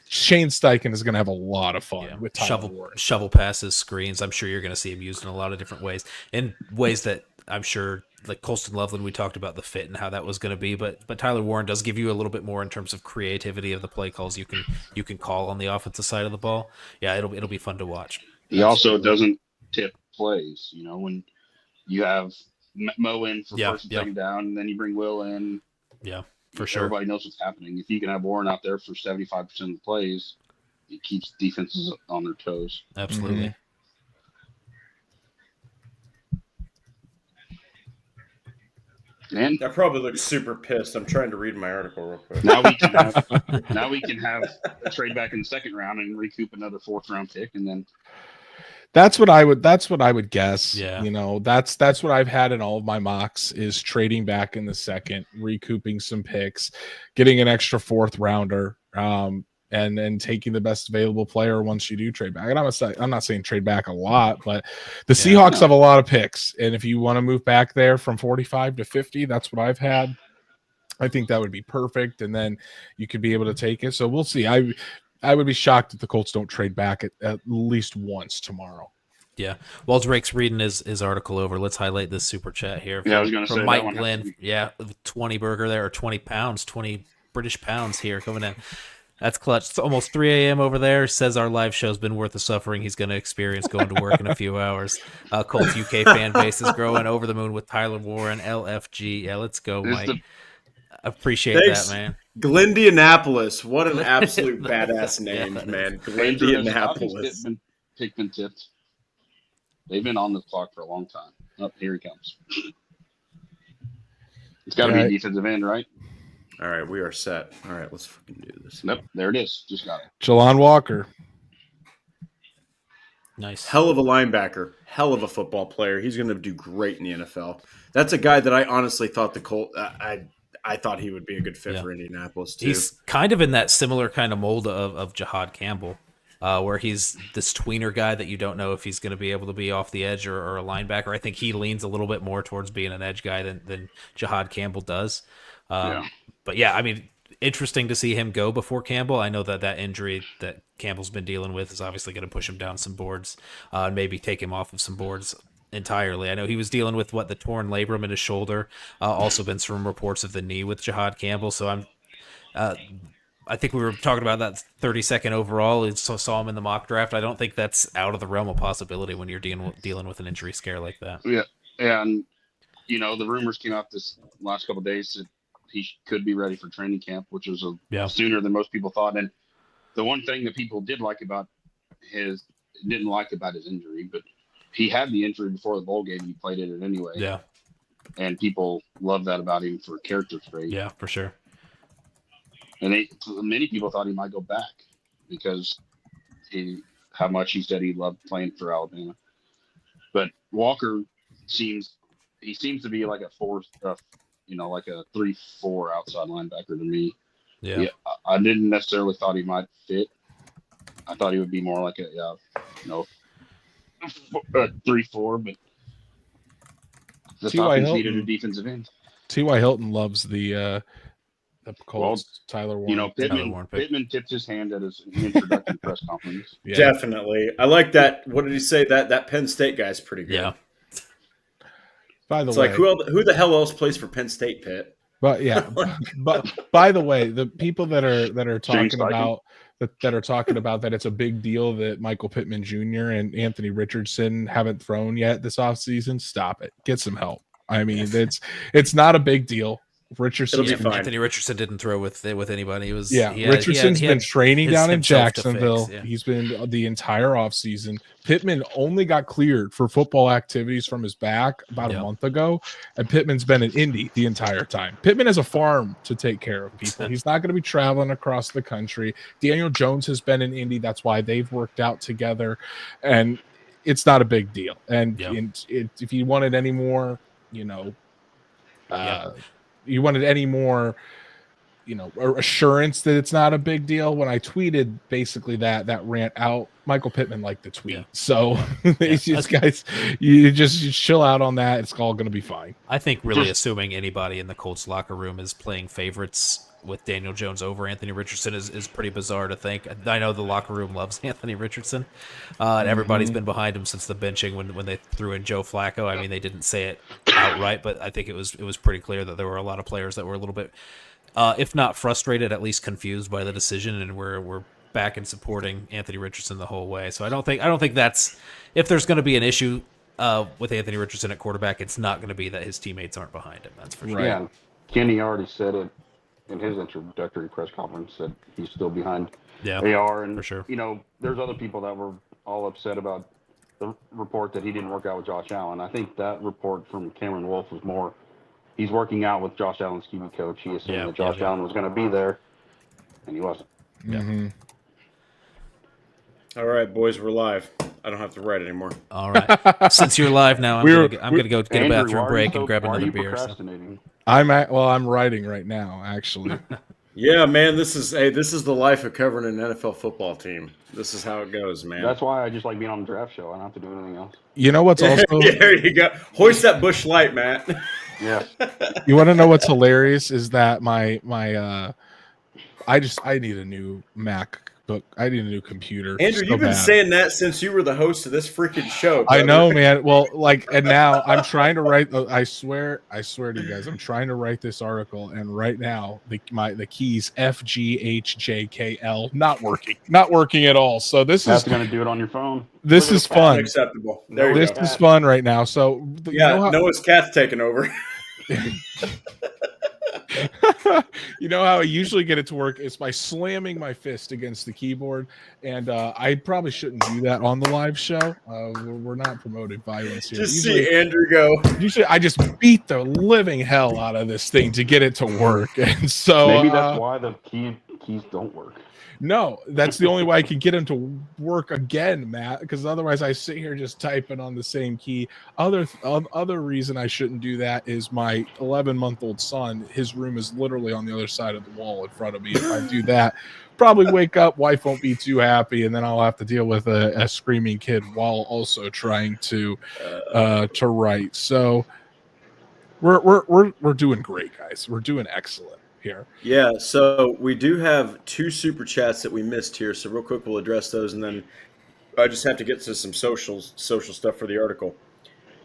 Shane Steichen is going to have a lot of fun with Tyler Warren. Shovel passes, screens. I'm sure you're going to see him used in a lot of different ways, in ways that I'm sure, like Colston Loveland, we talked about the fit and how that was going to be, but Tyler Warren does give you a little bit more in terms of creativity of the play calls you can call on the offensive side of the ball. Yeah, it'll be fun to watch. He also doesn't tip plays. When you have Mo in for first and second down, and then you bring Will in. Yeah, for sure. Everybody knows what's happening. If you can have Warren out there for 75% of the plays, it keeps defenses on their toes. Absolutely. Mm-hmm. And I probably look super pissed. I'm trying to read my article real quick. now we can have a trade back in the second round and recoup another 4th round pick, and then That's what I would guess. Yeah. You know, that's what I've had in all of my mocks is trading back in the second, recouping some picks, getting an extra 4th rounder, and then taking the best available player once you do trade back. And I'm not saying trade back a lot, but the Seahawks have a lot of picks. And if you want to move back there from 45 to 50, that's what I've had. I think that would be perfect. And then you could be able to take it. So we'll see. I would be shocked if the Colts don't trade back at least once tomorrow. Yeah. While Drake's reading his article over, let's highlight this super chat here. I was going to from say Mike that one Glenn. Yeah, 20 burger there, or 20 pounds, 20 British pounds here coming in. That's clutch. It's almost 3 a.m. over there. Says our live show's been worth the suffering he's going to experience going to work in a few hours. Colts UK fan base is growing over the moon with Tyler Warren, LFG. Yeah, let's go, Mike. Appreciate that, man. Indianapolis. What an absolute badass name, man. Indianapolis. Pickman tipped. They've been on the clock for a long time. Oh, here he comes. It's got to be a defensive end, right? All right, we are set. All right, let's fucking do this. Nope, there it is. Just got it. Jalon Walker. Nice. Hell of a linebacker. Hell of a football player. He's going to do great in the NFL. That's a guy that I honestly thought the Colts I thought he would be a good fit for Indianapolis, too. He's kind of in that similar kind of mold of Jahad Campbell, where he's this tweener guy that you don't know if he's going to be able to be off the edge or a linebacker. I think he leans a little bit more towards being an edge guy than Jahad Campbell does. But yeah, I mean, interesting to see him go before Campbell. I know that injury that Campbell's been dealing with is obviously going to push him down some boards, and maybe take him off of some boards entirely. I know he was dealing with the torn labrum in his shoulder. Also been some reports of the knee with Jahad Campbell. So I think we were talking about that 32nd overall. Saw him in the mock draft. I don't think that's out of the realm of possibility when you're dealing with an injury scare like that. Yeah, and the rumors came out this last couple of days that he could be ready for training camp, which was sooner than most people thought. And the one thing that people didn't like about his injury, but he had the injury before the bowl game. He played in it anyway. Yeah. And people love that about him for character trait. Yeah, for sure. And many people thought he might go back because how much he said he loved playing for Alabama. But Walker seems to be like a 3-4 outside linebacker to me. Yeah. I didn't necessarily thought he might fit. I thought he would be more like a 3-4, but the Falcons needed a defensive end. T.Y. Hilton loves the Colts. Tyler Warren. Pittman tipped his hand at his introductory press conference. Yeah. Definitely. I like that. What did he say? That Penn State guy's pretty good. Yeah. By the it's way, like who the hell else plays for Penn State, Pitt? But yeah, but by the way, the people that are talking about that it's a big deal that Michael Pittman Jr. and Anthony Richardson haven't thrown yet this offseason, stop it. Get some help. I mean, it's not a big deal. Anthony Richardson didn't throw with anybody. Richardson's been training down in Jacksonville. He's been the entire offseason. Pittman only got cleared for football activities from his back about a month ago, and Pittman's been in Indy the entire time. Pittman has a farm to take care of people. He's not going to be traveling across the country. Daniel Jones has been in Indy. That's why they've worked out together, and it's not a big deal. And if you wanted any more, you wanted any more, assurance that it's not a big deal. When I tweeted basically that rant out, Michael Pittman liked the tweet. Yeah. So guys, you just chill out on that. It's all going to be fine. I think really assuming anybody in the Colts locker room is playing favorites with Daniel Jones over Anthony Richardson is pretty bizarre to think. I know the locker room loves Anthony Richardson, and everybody's been behind him since the benching when they threw in Joe Flacco. I mean, they didn't say it outright, but I think it was pretty clear that there were a lot of players that were a little bit, if not frustrated, at least confused by the decision, and we're back in supporting Anthony Richardson the whole way. So I don't think that's, if there's going to be an issue with Anthony Richardson at quarterback, it's not going to be that his teammates aren't behind him. That's for sure. Yeah, Kenny already said it in his introductory press conference that he's still behind AR, and for sure. There's other people that were all upset about the report that he didn't work out with Josh Allen. I think that report from Cameron Wolf was more he's working out with Josh Allen's QB coach. He assumed that Josh Allen was going to be there, and he wasn't. Mm-hmm. All right, boys, we're live. I don't have to write anymore. All right. Since you're live now, I'm gonna go get a bathroom break and grab another beer. So. I'm writing right now, actually. Yeah, man, this is the life of covering an NFL football team. This is how it goes, man. That's why I just like being on the draft show. I don't have to do anything else. You know what's also there you go. Hoist that Bush Light, Matt. Yeah. You want to know what's hilarious is that my I need a new MacBook. I need a new computer. Andrew, so you've been bad. saying that since you were the host of this freaking show. Brother. I know, man. Well, and now I'm trying to write. I swear to you guys, I'm trying to write this article, and right now the keys FGHJKL not working at all. So this That's is going to do it on your phone. This is fun. Unacceptable. This is fun right now. So Noah's cat's taking over. You know how I usually get it to work is by slamming my fist against the keyboard, and I probably shouldn't do that on the live show. We're not promoting violence here. Just see Andrew go. Usually, I just beat the living hell out of this thing to get it to work, and so maybe that's why the keys don't work. No, that's the only way I can get them to work again, Matt, because otherwise I sit here just typing on the same key. Other reason I shouldn't do that is my 11-month-old son, his room is literally on the other side of the wall in front of me. If I do that, probably wake up, wife won't be too happy, and then I'll have to deal with a screaming kid while also trying to write. So we're doing great, guys. We're doing excellent here. Yeah, so we do have 2 super chats that we missed here. So real quick, we'll address those, and then I just have to get to some social stuff for the article.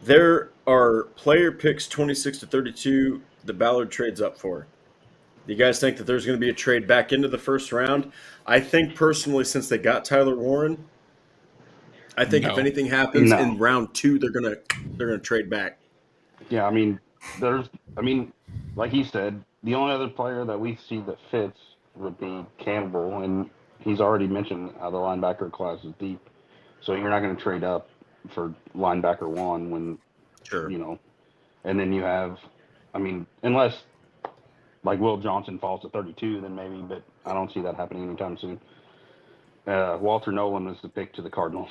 There are player picks 26 to 32 the Ballard trades up for. Do you guys think that there's going to be a trade back into the first round? I think personally, since they got Tyler Warren, I think if anything happens in round 2, they're gonna trade back. Yeah, I mean, like he said, the only other player that we see that fits would be Campbell, and he's already mentioned how the linebacker class is deep. So you're not going to trade up for linebacker 1 when, and then you have, unless like Will Johnson falls to 32, then maybe, but I don't see that happening anytime soon. Walter Nolan is the pick to the Cardinals.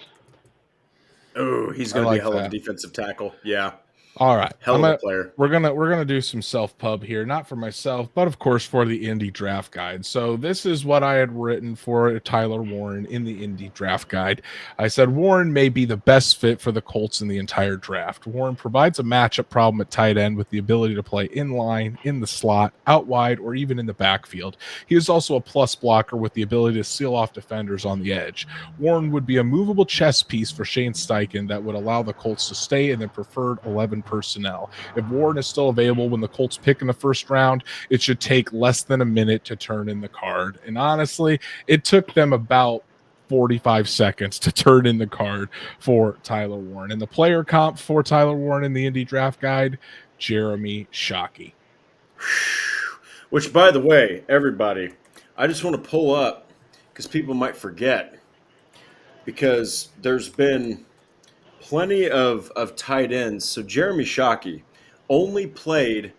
Oh, he's going to be a hell of a defensive tackle. Yeah. All right, hell of a player. We're gonna do some self pub here, not for myself, but of course for the Indy Draft Guide. So this is what I had written for Tyler Warren in the Indy Draft Guide. I said Warren may be the best fit for the Colts in the entire draft. Warren provides a matchup problem at tight end with the ability to play in line, in the slot, out wide, or even in the backfield. He is also a plus blocker with the ability to seal off defenders on the edge. Warren would be a movable chess piece for Shane Steichen that would allow the Colts to stay in their preferred 11 personnel. If Warren is still available when the Colts pick in the first round, it should take less than a minute to turn in the card. And honestly, it took them about 45 seconds to turn in the card for Tyler Warren. And the player comp for Tyler Warren in the Indy Draft Guide, Jeremy Shockey. Which, by the way, everybody, I just want to pull up because people might forget, because there's been plenty of tight ends. So Jeremy Shockey only played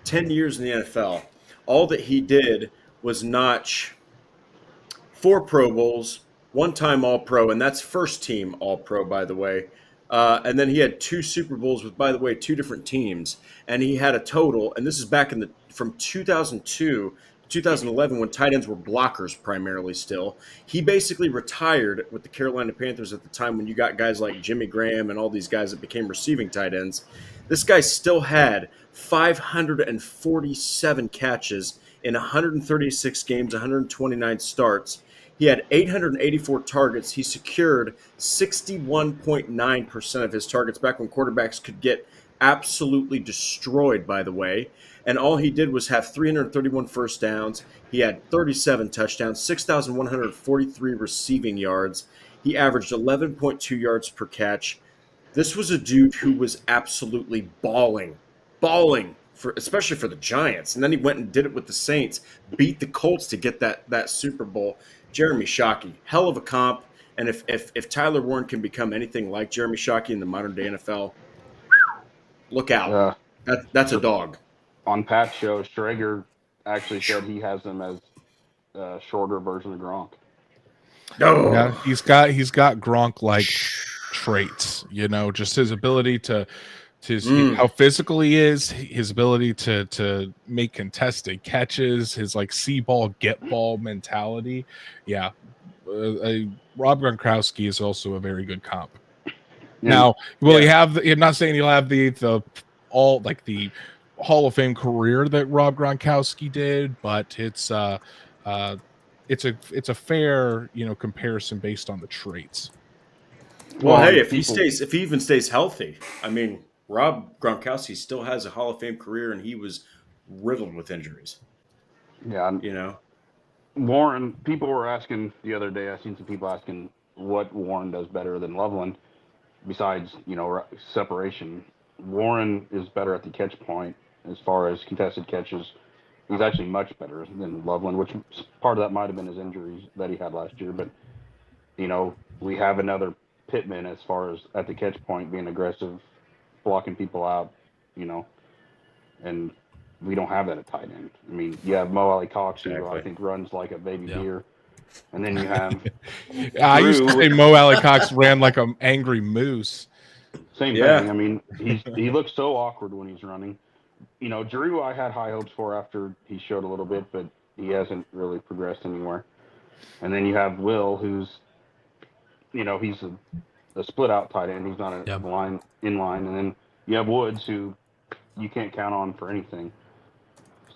10 years in the NFL. All that he did was notch 4 Pro Bowls, 1-time All-Pro, and that's first team All-Pro, by the way. And then he had 2 Super Bowls with, by the way, 2 different teams. And he had a total, and this is back from 2002 2011, when tight ends were blockers primarily still. He basically retired with the Carolina Panthers at the time when you got guys like Jimmy Graham and all these guys that became receiving tight ends. This guy still had 547 catches in 136 games, 129 starts. He had 884 targets. He secured 61.9% of his targets back when quarterbacks could get absolutely destroyed, by the way. And all he did was have 331 first downs. He had 37 touchdowns, 6,143 receiving yards. He averaged 11.2 yards per catch. This was a dude who was absolutely balling, especially for the Giants. And then he went and did it with the Saints, beat the Colts to get that Super Bowl. Jeremy Shockey, hell of a comp. And if Tyler Warren can become anything like Jeremy Shockey in the modern day NFL, look out. That's a dog. on Pat's show, Schrager actually said he has him as a shorter version of Gronk. Yeah, he's got Gronk like traits, just his ability to how physical he is, his ability to make contested catches, his like see ball get ball mentality. Yeah, Rob Gronkowski is also a very good comp. Yeah. Now, will he have? I'm not saying he'll have the all like the Hall of Fame career that Rob Gronkowski did, but it's a fair comparison based on the traits. Well, hey, if he even stays healthy, I mean, Rob Gronkowski still has a Hall of Fame career, and he was riddled with injuries. Yeah, Warren. People were asking the other day. I seen some people asking what Warren does better than Loveland, besides separation. Warren is better at the catch point as far as contested catches. He's actually much better than Loveland, which part of that might have been his injuries that he had last year. But we have another Pittman as far as at the catch point being aggressive, blocking people out, and we don't have that at tight end. I mean, you have Mo Alley Cox, who I think runs like a baby deer, and then you have. I used to say Mo Alley Cox ran like an angry moose. Same thing. I mean, he looks so awkward when he's running. Drew, I had high hopes for after he showed a little bit, but he hasn't really progressed anywhere. And then you have Will, who's, he's a split out tight end. He's not a line. And then you have Woods, who you can't count on for anything.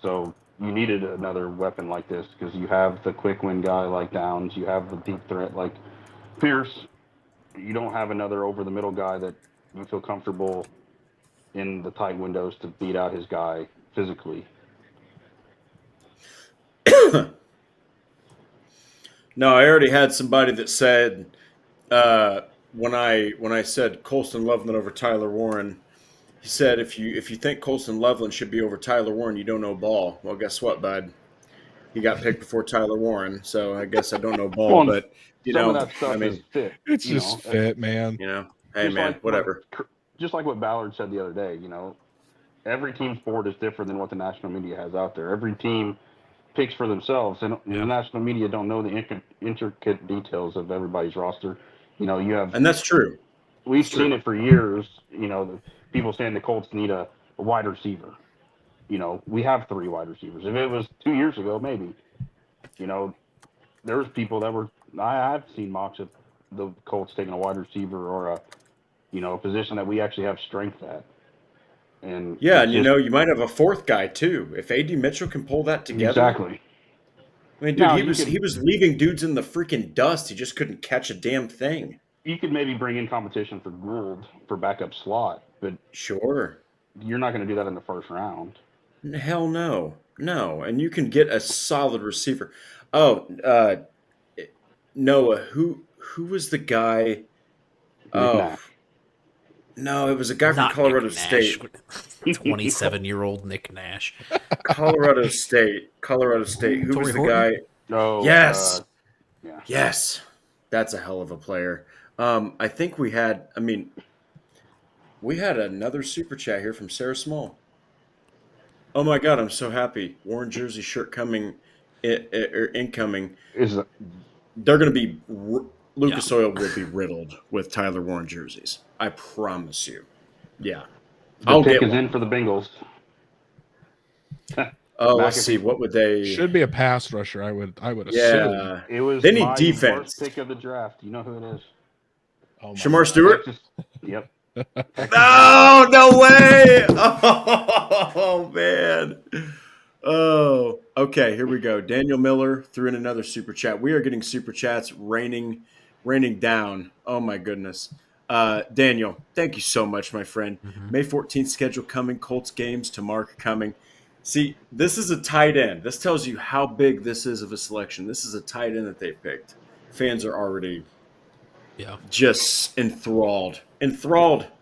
So you needed another weapon like this because you have the quick win guy like Downs. You have the deep threat like Pierce. You don't have another over the middle guy that you feel comfortable in the tight windows to beat out his guy physically. No, I already had somebody that said when I said Colston Loveland over Tyler Warren, he said if you think Colston Loveland should be over Tyler Warren, you don't know ball. Well, guess what, bud? He got picked before Tyler Warren, so I guess I don't know ball. But some of that stuff is fit. It's just fit, man. Hey man, whatever. Just like what Ballard said the other day, every team's board is different than what the national media has out there. Every team picks for themselves, and the national media don't know the intricate details of everybody's roster. You have, and that's true. We've seen it for years. The people saying the Colts need a wide receiver. We have 3 wide receivers. If it was 2 years ago, maybe. There was people that were. I've seen mocks of the Colts taking a wide receiver or a position that we actually have strength at. And you might have a 4th guy too. If AD Mitchell can pull that together. Exactly. I mean, dude, he was leaving dudes in the freaking dust. He just couldn't catch a damn thing. You could maybe bring in competition for Gould for backup slot, but sure, you're not going to do that in the first round. Hell no. And you can get a solid receiver. Oh, Noah, who was the guy? No, it was a guy from Colorado State. 27-year-old Nick Nash. Colorado State. Who was the guy? Oh, yes. Yes. That's a hell of a player. I think we had another super chat here from Sarah Small. Oh my God, I'm so happy. Warren jersey shirt coming, incoming. They're going to be, Lucas Oil will be riddled with Tyler Warren jerseys. I promise you. Yeah. The pick is in for the Bengals. Let's see. What would they? Should be a pass rusher. I would assume. Yeah. It was. They need defense. First pick of the draft. You know who it is? Shamar Stewart. Yep. Oh, no way! Oh man. Oh, okay. Here we go. Daniel Miller threw in another super chat. We are getting super chats raining down. Oh my goodness. Daniel, thank you so much, my friend. Mm-hmm. May 14th schedule coming. Colts games to mark coming. See, this is a tight end. This tells you how big this is of a selection. This is a tight end that they picked. Fans are already just enthralled.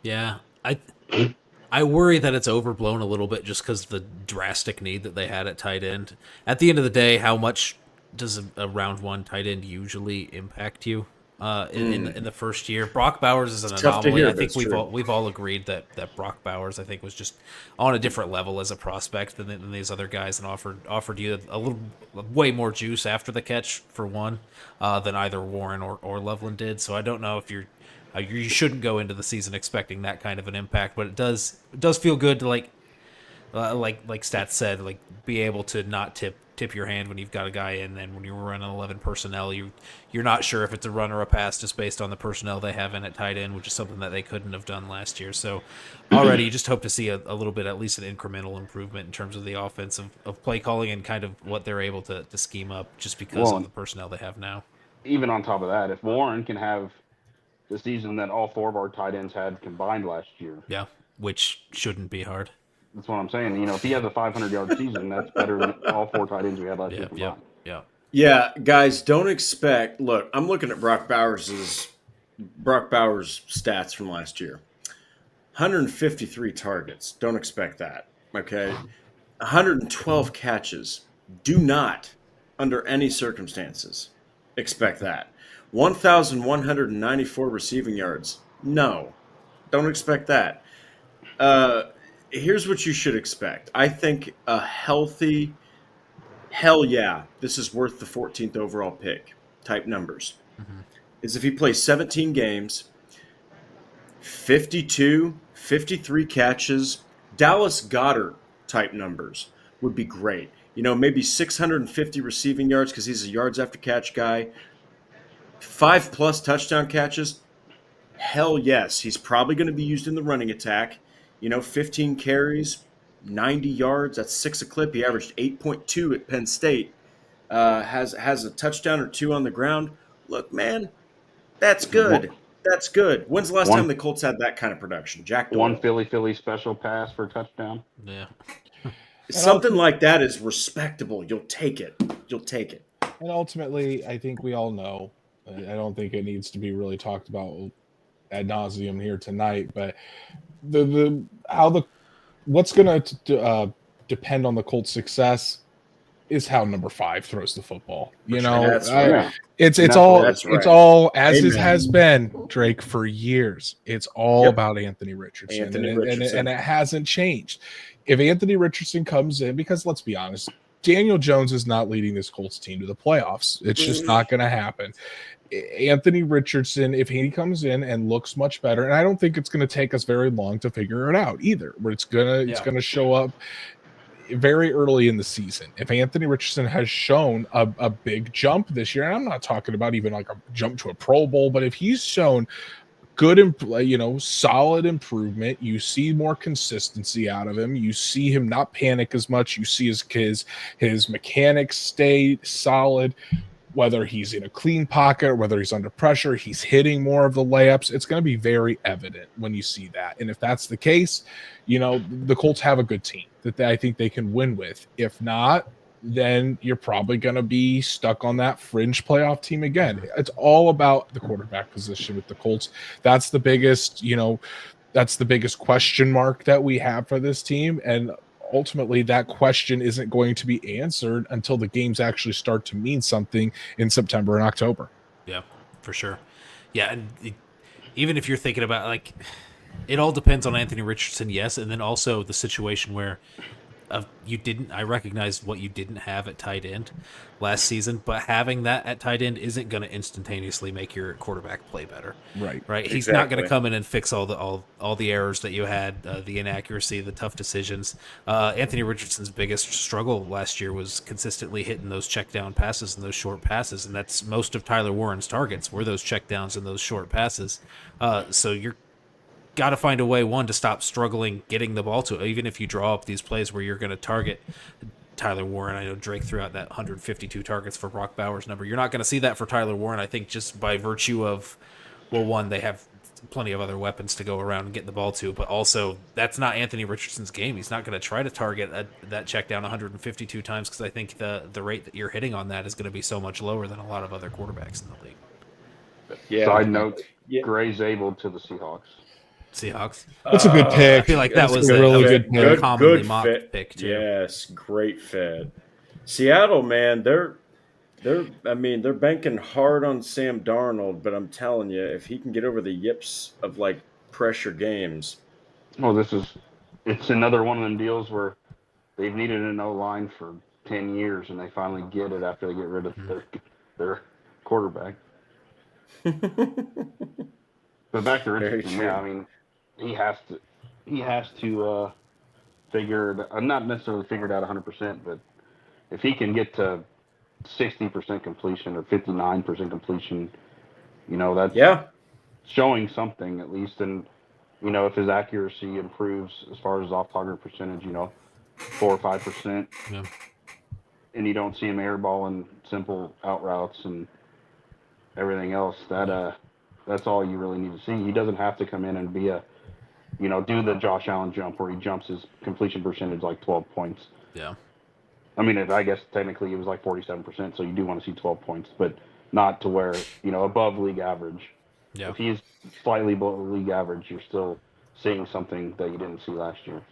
Yeah. I worry that it's overblown a little bit just because of the drastic need that they had at tight end. At the end of the day, how much does a round 1 tight end usually impact you? in the first year. Brock Bowers is an It's tough to anomaly. hear, I but think it's we've true. we've all agreed that Brock Bowers, I think, was just on a different level as a prospect than these other guys, and offered you a little way more juice after the catch for one than either Warren or Loveland did. So I don't know if you shouldn't go into the season expecting that kind of an impact, but it does feel good to like Stats said, like be able to not tip your hand when you've got a guy in, and when you're running 11 personnel, you're not sure if it's a run or a pass just based on the personnel they have in at tight end, which is something that they couldn't have done last year. So already you just hope to see a little bit, at least an incremental improvement in terms of the offense of play calling and kind of what they're able to scheme up just because of the personnel they have now. Even on top of that, if Warren can have the season that all 4 of our tight ends had combined last year. Yeah, which shouldn't be hard. That's what I'm saying. You know, if he has a 500-yard season, that's better than all 4 tight ends we had last year combined. Yeah, guys, don't expect. Look, I'm looking at Brock Bowers' stats from last year. 153 targets. Don't expect that. Okay, 112 catches. Do not, under any circumstances, expect that. 1,194 receiving yards. No, don't expect that. Here's what you should expect. I think a healthy, hell yeah, this is worth the 14th overall pick type numbers. Is if he plays 17 games, 52, 53 catches, Dallas Goedert type numbers would be great. You know, maybe 650 receiving yards because he's a yards after catch guy. 5+ touchdown catches. Hell yes. He's probably going to be used in the running attack. You know, 15 carries, 90 yards. That's 6 a clip. He averaged 8.2 at Penn State. Has a touchdown or 2 on the ground. Look, man, that's good. That's good. When's the last time the Colts had that kind of production? Jack Doyle. One Philly special pass for a touchdown. Yeah. Something like that is respectable. You'll take it. You'll take it. And ultimately, I think we all know. I don't think it needs to be really talked about ad nauseum here tonight, but what's going to depend on the Colts' success is how number 5 throws the football. You know, that's right. It's all as it has been, Drake, for years. It's all about Anthony Richardson, and it hasn't changed. If Anthony Richardson comes in, because let's be honest, Daniel Jones is not leading this Colts team to the playoffs. It's just not going to happen. Anthony Richardson, if he comes in and looks much better, and I don't think it's going to take us very long to figure it out either, but it's going to show up very early in the season. If Anthony Richardson has shown a big jump this year, and I'm not talking about even like a jump to a Pro Bowl, but if he's shown good, solid improvement, you see more consistency out of him. You see him not panic as much. You see his mechanics stay solid. Whether he's in a clean pocket or whether he's under pressure, he's hitting more of the layups. It's going to be very evident when you see that. And if that's the case, the Colts have a good team that I think they can win with. If not, then you're probably going to be stuck on that fringe playoff team again. It's all about the quarterback position with the Colts. That's the biggest question mark that we have for this team. And ultimately that question isn't going to be answered until the games actually start to mean something in September and October. Yeah, for sure. Yeah, and even if you're thinking about, like, it all depends on Anthony Richardson, yes, and then also the situation where I recognize what you didn't have at tight end last season, but having that at tight end isn't going to instantaneously make your quarterback play better. Right. He's not going to come in and fix all the errors that you had, the inaccuracy, the tough decisions. Anthony Richardson's biggest struggle last year was consistently hitting those check down passes and those short passes, and that's most of Tyler Warren's targets were those check downs and those short passes. So you're got to find a way, one, to stop struggling getting the ball to, even if you draw up these plays where you're going to target Tyler Warren. I know Drake threw out that 152 targets for Brock Bowers number. You're not going to see that for Tyler Warren, I think, just by virtue of, well, one, they have plenty of other weapons to go around and get the ball to, but also that's not Anthony Richardson's game. He's not going to try to target that check down 152 times because I think the rate that you're hitting on that is going to be so much lower than a lot of other quarterbacks in the league. Yeah. Side note, Gray's able to the Seahawks. That's a good pick. I feel like that was a really good pick. Commonly mocked pick too. Yes, great fit. Seattle, man, They're banking hard on Sam Darnold, but I'm telling you, if he can get over the yips of like pressure games, Well, it's another one of them deals where they've needed an O line for 10 years, and they finally get it after they get rid of their quarterback. But back to very Richardson, true. yeah, I mean, he has to figure not necessarily figure it out 100%, but if he can get to 60% completion or 59% completion, that's Yeah, showing something at least. And if his accuracy improves as far as off-target percentage, 4 or 5%, Yeah. and you don't see him airballing simple out routes and everything else, that's all you really need to see. He doesn't have to come in and be do the Josh Allen jump where he jumps his completion percentage like 12 points. Yeah. I mean, I guess technically it was like 47%, so you do want to see 12 points, but not to where, above league average. Yeah. If he's slightly below league average, you're still seeing something that you didn't see last year.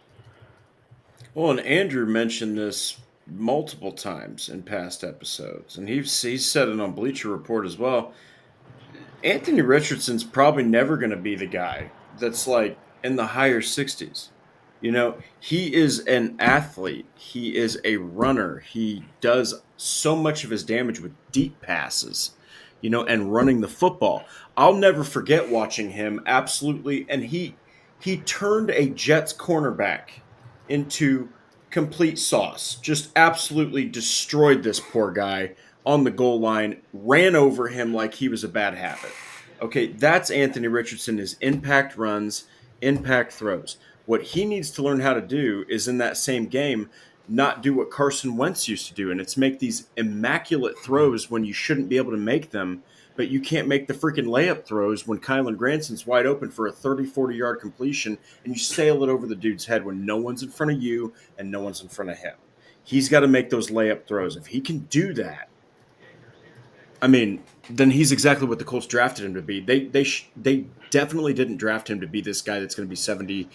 well, and Andrew mentioned this multiple times in past episodes, and he said it on Bleacher Report as well. Anthony Richardson's probably never going to be the guy that's like in the higher 60s. He is an athlete. He is a runner. He does so much of his damage with deep passes, and running the football. I'll never forget watching him absolutely. And he turned a Jets cornerback into complete sauce. Just absolutely destroyed this poor guy on the goal line, ran over him like he was a bad habit. Okay, that's Anthony Richardson, his impact runs, impact throws. What he needs to learn how to do is in that same game, not do what Carson Wentz used to do, and it's make these immaculate throws when you shouldn't be able to make them, but you can't make the freaking layup throws when Kylan Granson's wide open for a 30, 40-yard completion, and you sail it over the dude's head when no one's in front of you and no one's in front of him. He's got to make those layup throws. If he can do that, I mean, then he's exactly what the Colts drafted him to be. They definitely didn't draft him to be this guy that's going to be 72,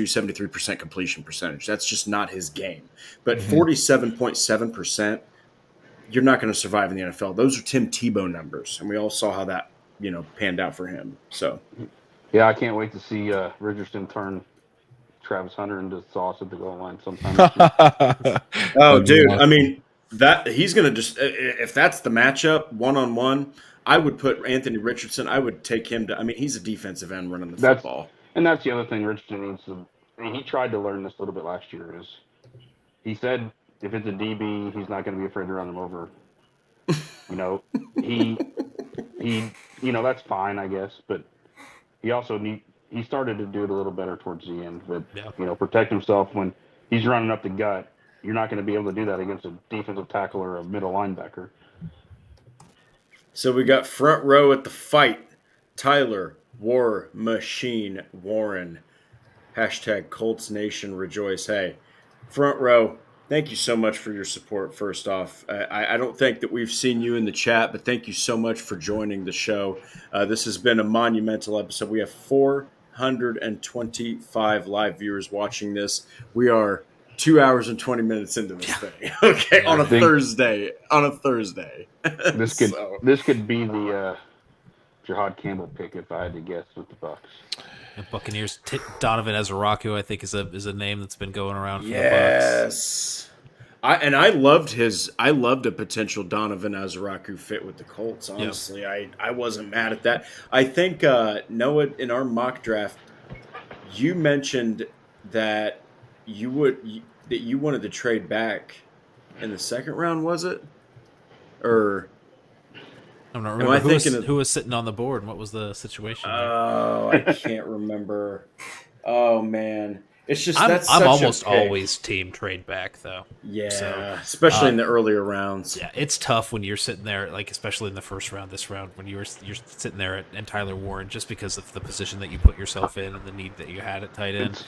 73% completion percentage. That's just not his game. But 47.7%, you're not going to survive in the NFL. Those are Tim Tebow numbers, and we all saw how that panned out for him. So, yeah, I can't wait to see Richardson turn Travis Hunter into sauce at the goal line sometime. oh, dude, I mean that he's going to just if that's the matchup 1-on-1, I would put Anthony Richardson. I would take him to. I mean, he's a defensive end running the football. And that's the other thing Richardson needs to. I mean, he tried to learn this a little bit last year. Is he said if it's a DB, he's not going to be afraid to run him over. He that's fine, I guess. But he also he started to do it a little better towards the end. But protect himself when he's running up the gut. You're not going to be able to do that against a defensive tackle or a middle linebacker. So we got front row at the fight. Tyler, War Machine, Warren. Hashtag Colts Nation rejoice. Hey, front row, thank you so much for your support, first off. I don't think that we've seen you in the chat, but thank you so much for joining the show. This has been a monumental episode. We have 425 live viewers watching this. We are 2 hours and 20 minutes into this thing. Okay, on a Thursday. This could be the Jahad Campbell pick if I had to guess with the Bucks. And Buccaneers Donovan Ezeraku, I think, is a name that's been going around for the Bucks. Yes. I loved a potential Donovan Ezeraku fit with the Colts. Honestly, yep. I wasn't mad at that. I think Noah, in our mock draft, you mentioned that you wanted to trade back in the second round, was it? Or I'm not remember who was sitting on the board and what was the situation. Oh, I can't remember. Oh man, it's just I'm that's almost always team trade back though. Yeah, so, especially in the earlier rounds. Yeah, it's tough when you're sitting there, like especially in the first round, this round, when you're sitting there and Tyler Warren, just because of the position that you put yourself in and the need that you had at tight end.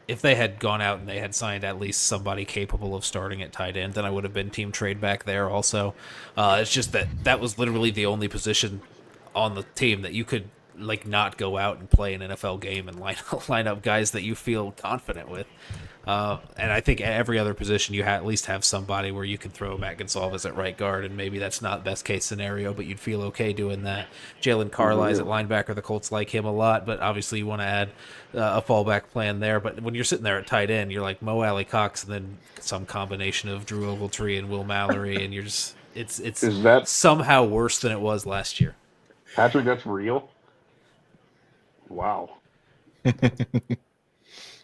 If they had gone out and they had signed at least somebody capable of starting at tight end, then I would have been team trade back there also. It's just that was literally the only position on the team that you could like not go out and play an NFL game and line up guys that you feel confident with. And I think at every other position you at least have somebody where you can throw Matt Gonsalves at right guard, and maybe that's not best case scenario, but you'd feel okay doing that. Jalen Carlisle at linebacker, the Colts like him a lot, but obviously you want to add a fallback plan there. But when you're sitting there at tight end, you're like Mo Alley Cox, and then some combination of Drew Ogletree and Will Mallory, and you're just it's Is that somehow worse than it was last year. Patrick? That's real. Wow.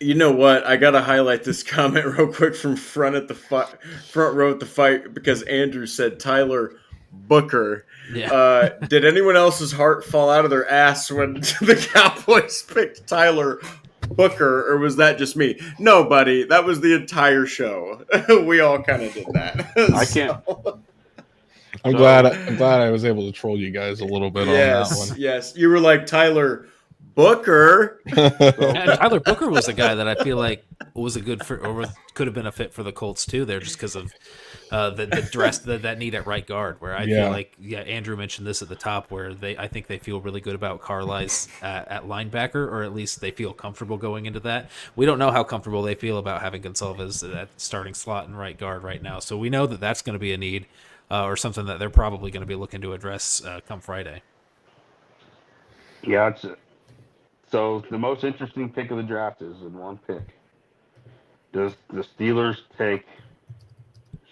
You know what? I gotta highlight this comment real quick from front row at the fight, because Andrew said Tyler Booker. Yeah. Did anyone else's heart fall out of their ass when the Cowboys picked Tyler Booker, or was that just me? No, buddy, that was the entire show. We all kind of did that. I can't. I'm glad I was able to troll you guys a little bit on that one. Yes, you were like Tyler Booker. And Tyler Booker was a guy that I feel like was a good could have been a fit for the Colts too, there, just because of that need at right guard. Where I feel like Andrew mentioned this at the top, where I think they feel really good about Carlisle at linebacker, or at least they feel comfortable going into that. We don't know how comfortable they feel about having Gonsalves at starting slot and right guard right now, so we know that that's going to be a need or something that they're probably going to be looking to address come Friday. Yeah, so the most interesting pick of the draft is in one pick. Does the Steelers take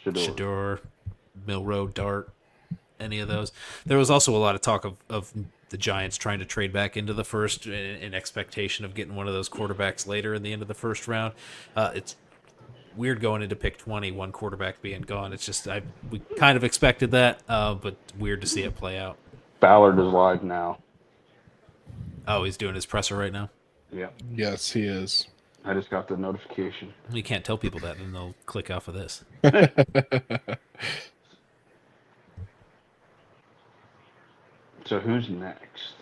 Shador, Milroe, Dart, any of those? There was also a lot of talk of the Giants trying to trade back into the first in expectation of getting one of those quarterbacks later in the end of the first round. It's weird going into pick 20, one quarterback being gone. It's just we kind of expected that, but weird to see it play out. Ballard is live now. Oh, he's doing his presser right now? Yeah. Yes, he is. I just got the notification. You can't tell people that, and they'll click off of this. So who's next?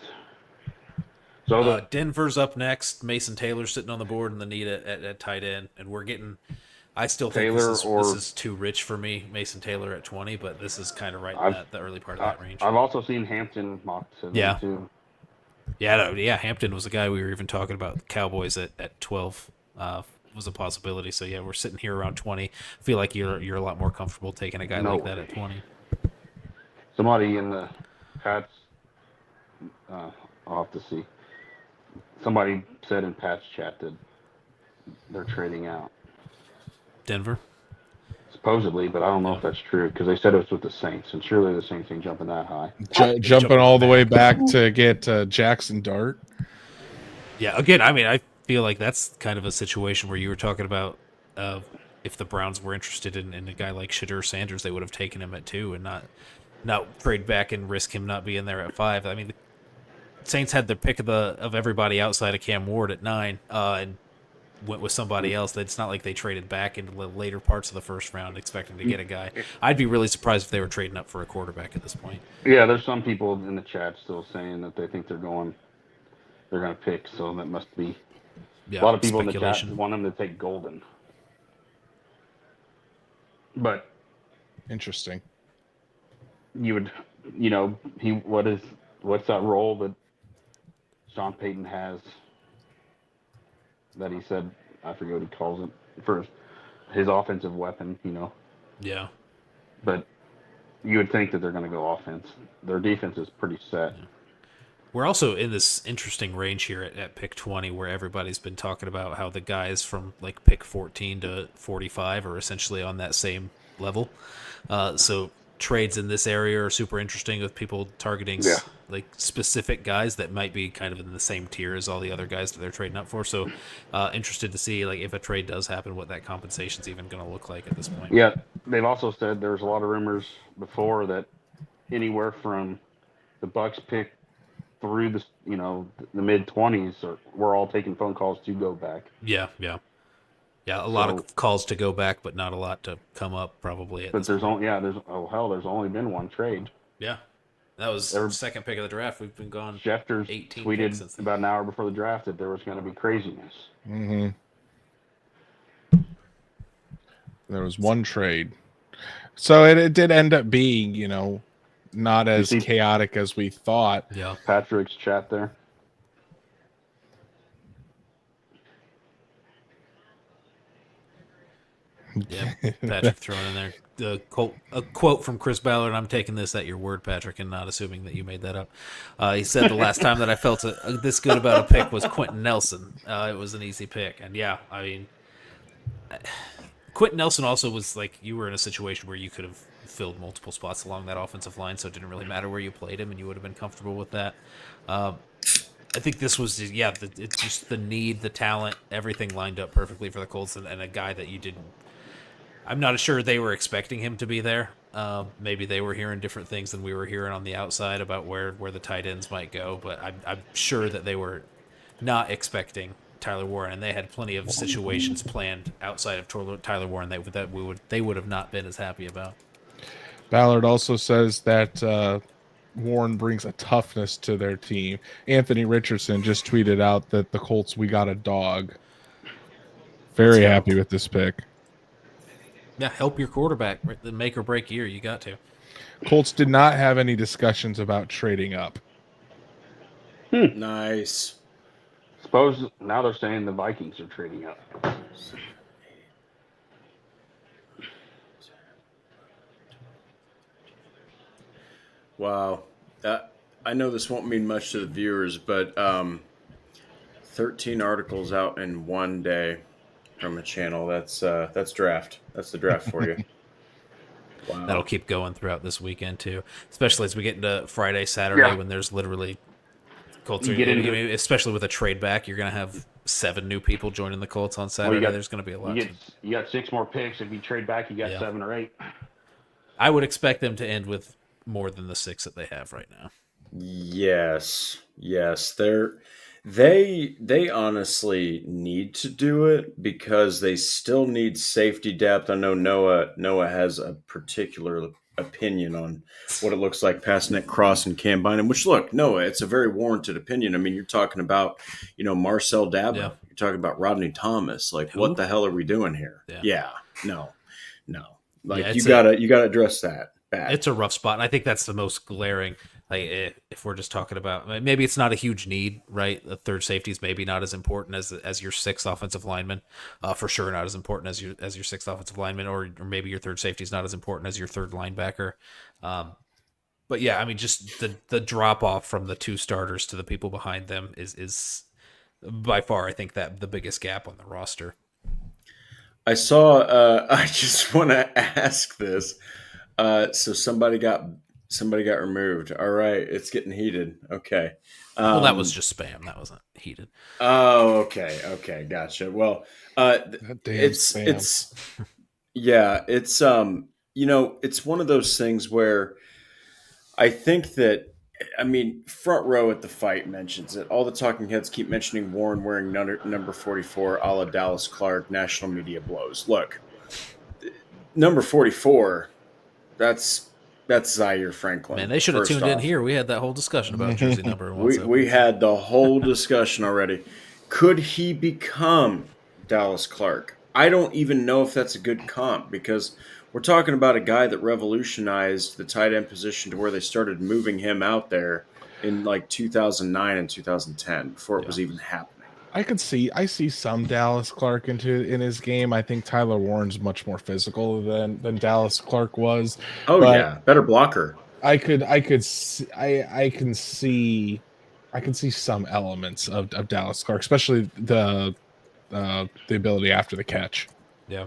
So Denver's up next. Mason Taylor sitting on the board in the need at tight end, and we're getting. I still think this is too rich for me, Mason Taylor at 20, but this is kind of right in the early part of that range. I've also seen Hampton mocked too. Yeah, Hampton was the guy we were even talking about. Cowboys at 12 was a possibility. So yeah, we're sitting here around 20. I feel like you're a lot more comfortable taking a guy like that at 20. Somebody in the Pats, I'll have to see. Somebody said in Pat's chat that they're trading out. Denver? Supposedly, but I don't know if that's true, because they said it was with the Saints, and surely the Saints ain't jumping that high. Jumping all the way back to get Jackson Dart. Yeah, again, I mean, I feel like that's kind of a situation where you were talking about if the Browns were interested in a guy like Shedeur Sanders, they would have taken him at 2 and not trade back and risk him not being there at 5. I mean, the Saints had the pick of everybody outside of Cam Ward at 9 and went with somebody else. It's not like they traded back into the later parts of the first round expecting to get a guy. I'd be really surprised if they were trading up for a quarterback at this point. Yeah, there's some people in the chat still saying that they think they're going to pick, so that must be a lot of people in the chat want them to take Golden. But interesting. You would, what's that role that Sean Payton has that he said, I forget what he calls it, for his offensive weapon, Yeah. But you would think that they're going to go offense. Their defense is pretty set. Yeah. We're also in this interesting range here at pick 20 where everybody's been talking about how the guys from like pick 14 to 45 are essentially on that same level. So trades in this area are super interesting with people targeting like specific guys that might be kind of in the same tier as all the other guys that they're trading up for. So interested to see like if a trade does happen, what that compensation is even going to look like at this point. Yeah, they've also said there's a lot of rumors before that anywhere from the Bucks pick through the mid 20s, we're all taking phone calls to go back. Yeah. A lot of calls to go back, but not a lot to come up probably. But there's only been one trade. Yeah, that was their second pick of the draft. We've been gone. Schefter tweeted about an hour before the draft that there was going to be craziness. Mm-hmm. There was one trade, so it did end up being not as chaotic as we thought. Yeah, Patrick's chat there. Yeah, Patrick throwing in there. A quote from Chris Ballard. I'm taking this at your word, Patrick, and not assuming that you made that up. He said the last time that I felt this good about a pick was Quentin Nelson. It was an easy pick, and yeah, I mean, Quentin Nelson also was like, you were in a situation where you could have filled multiple spots along that offensive line, so it didn't really matter where you played him, and you would have been comfortable with that. I think this was, it's just the need, the talent, everything lined up perfectly for the Colts, and a guy that you didn't. I'm not sure they were expecting him to be there. Maybe they were hearing different things than we were hearing on the outside about where the tight ends might go, but I'm sure that they were not expecting Tyler Warren, and they had plenty of situations planned outside of Tyler Warren they would have not been as happy about. Ballard also says that Warren brings a toughness to their team. Anthony Richardson just tweeted out that the Colts, we got a dog. Very happy with this pick. Yeah, help your quarterback. The make or break year, you got to. Colts did not have any discussions about trading up. Nice. Suppose now they're saying the Vikings are trading up. Wow. I know this won't mean much to the viewers, but 13 articles out in one day from a channel. That's draft. That's the draft for you. Wow. That'll keep going throughout this weekend too, especially as we get into Friday, Saturday when there's literally Colts. Especially with a trade back, you're going to have 7 new people joining the Colts on Saturday. There's going to be a lot. You got 6 more picks. If you trade back, you got 7 or 8. I would expect them to end with more than the 6 that they have right now. Yes. They honestly need to do it because they still need safety depth. I know Noah has a particular opinion on what it looks like past Nick Cross and Cam Bynum, which, look, Noah, it's a very warranted opinion. I mean, you're talking about, Marcel Dabo. Yeah. You're talking about Rodney Thomas. Like, what the hell are we doing here? Yeah. No. Like, you gotta address that. Bad. It's a rough spot, and I think that's the most glaring. Like, if we're just talking about, maybe it's not a huge need, right? The third safety is maybe not as important as your 6th offensive lineman, for sure not as important as your 6th offensive lineman, or maybe your third safety is not as important as your 3rd linebacker. But yeah, I mean, just the drop off from the 2 starters to the people behind them is by far, I think, that the biggest gap on the roster. I saw. I just want to ask this. So somebody got removed. All right, it's getting heated. Okay. Well, that was just spam. That wasn't heated. Oh, okay, gotcha. Well, it's it's one of those things where I think that, I mean, front row at the fight mentions it. All the talking heads keep mentioning Warren wearing number 44, a la Dallas Clark. National media blows. Look, number 44. That's Zaire Franklin. Man, they should have tuned in here. We had that whole discussion about jersey number. We had the whole discussion already. Could he become Dallas Clark? I don't even know if that's a good comp, because we're talking about a guy that revolutionized the tight end position to where they started moving him out there in like 2009 and 2010 before it was even happening. I see some Dallas Clark in his game. I think Tyler Warren's much more physical than Dallas Clark was. Oh, yeah, better blocker. I can see some elements of Dallas Clark, especially the ability after the catch. Yeah.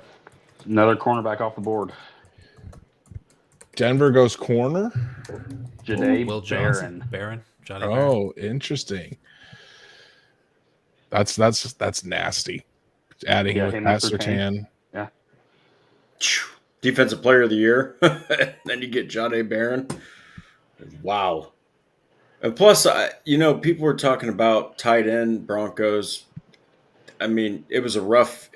Another cornerback off the board. Denver goes corner. Janae Barron. Johnny Barron. Interesting. That's nasty. Adding with Pastertan. Yeah. Defensive player of the year. Then you get John A. Barron. Wow. And plus, people were talking about tight end Broncos. I mean, it was a rough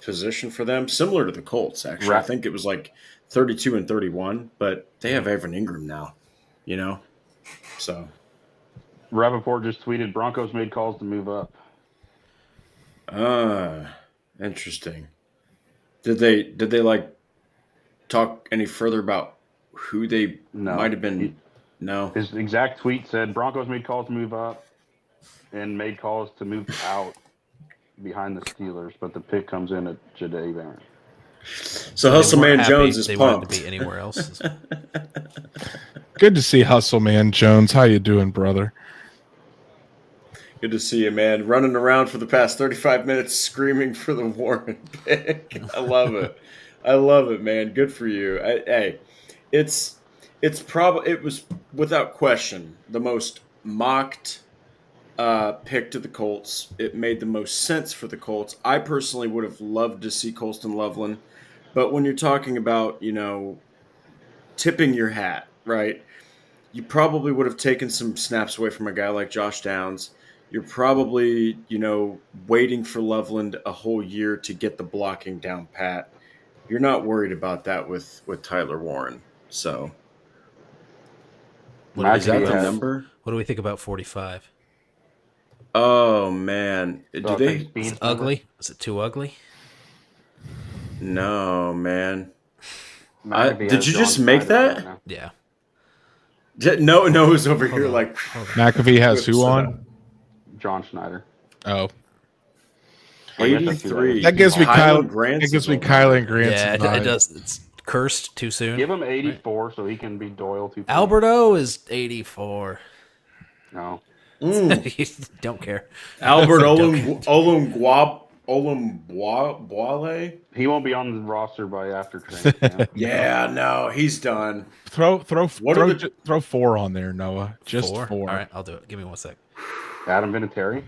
position for them, similar to the Colts, actually. Right. I think it was like 32 and 31, but they have Evan Ingram now, So. Rappaport just tweeted, Broncos made calls to move up. Interesting. Did they like talk any further about who they might have been? No. His exact tweet said Broncos made calls to move up and made calls to move out behind the Steelers, but the pick comes in at Janae Barron. So They Hustle weren't Man happy Jones is they wanted pumped. to be anywhere else. Good to see Hustle Man Jones. How you doing, brother? Good to see you, man. Running around for the past 35 minutes screaming for the Warren pick. I love it. I love it, man. Good for you. Hey, it was without question the most mocked pick to the Colts. It made the most sense for the Colts. I personally would have loved to see Colston Loveland, but when you're talking about, tipping your hat, right? You probably would have taken some snaps away from a guy like Josh Downs. You're probably, waiting for Loveland a whole year to get the blocking down pat. You're not worried about that with Tyler Warren. So, is that the number? What do we think about 45? Oh man, do they? Is it ugly? Is it too ugly? No, man. Did you just make that? Yeah. No, who's over here like McAfee has who on? John Schneider. Oh, 83. that gives me Kyle. Grant. That gives me Kylan Grant. Yeah, it does. It's cursed too soon. Give him 84 so he can be Doyle 2. Alberto is 84. No. Don't care. Albert Olumboale. He won't be on the roster by after training camp. Yeah, no, he's done. Throw 4 on there, Noah. Just 4. All right, I'll do it. Give me 1 sec. Adam Vinatieri.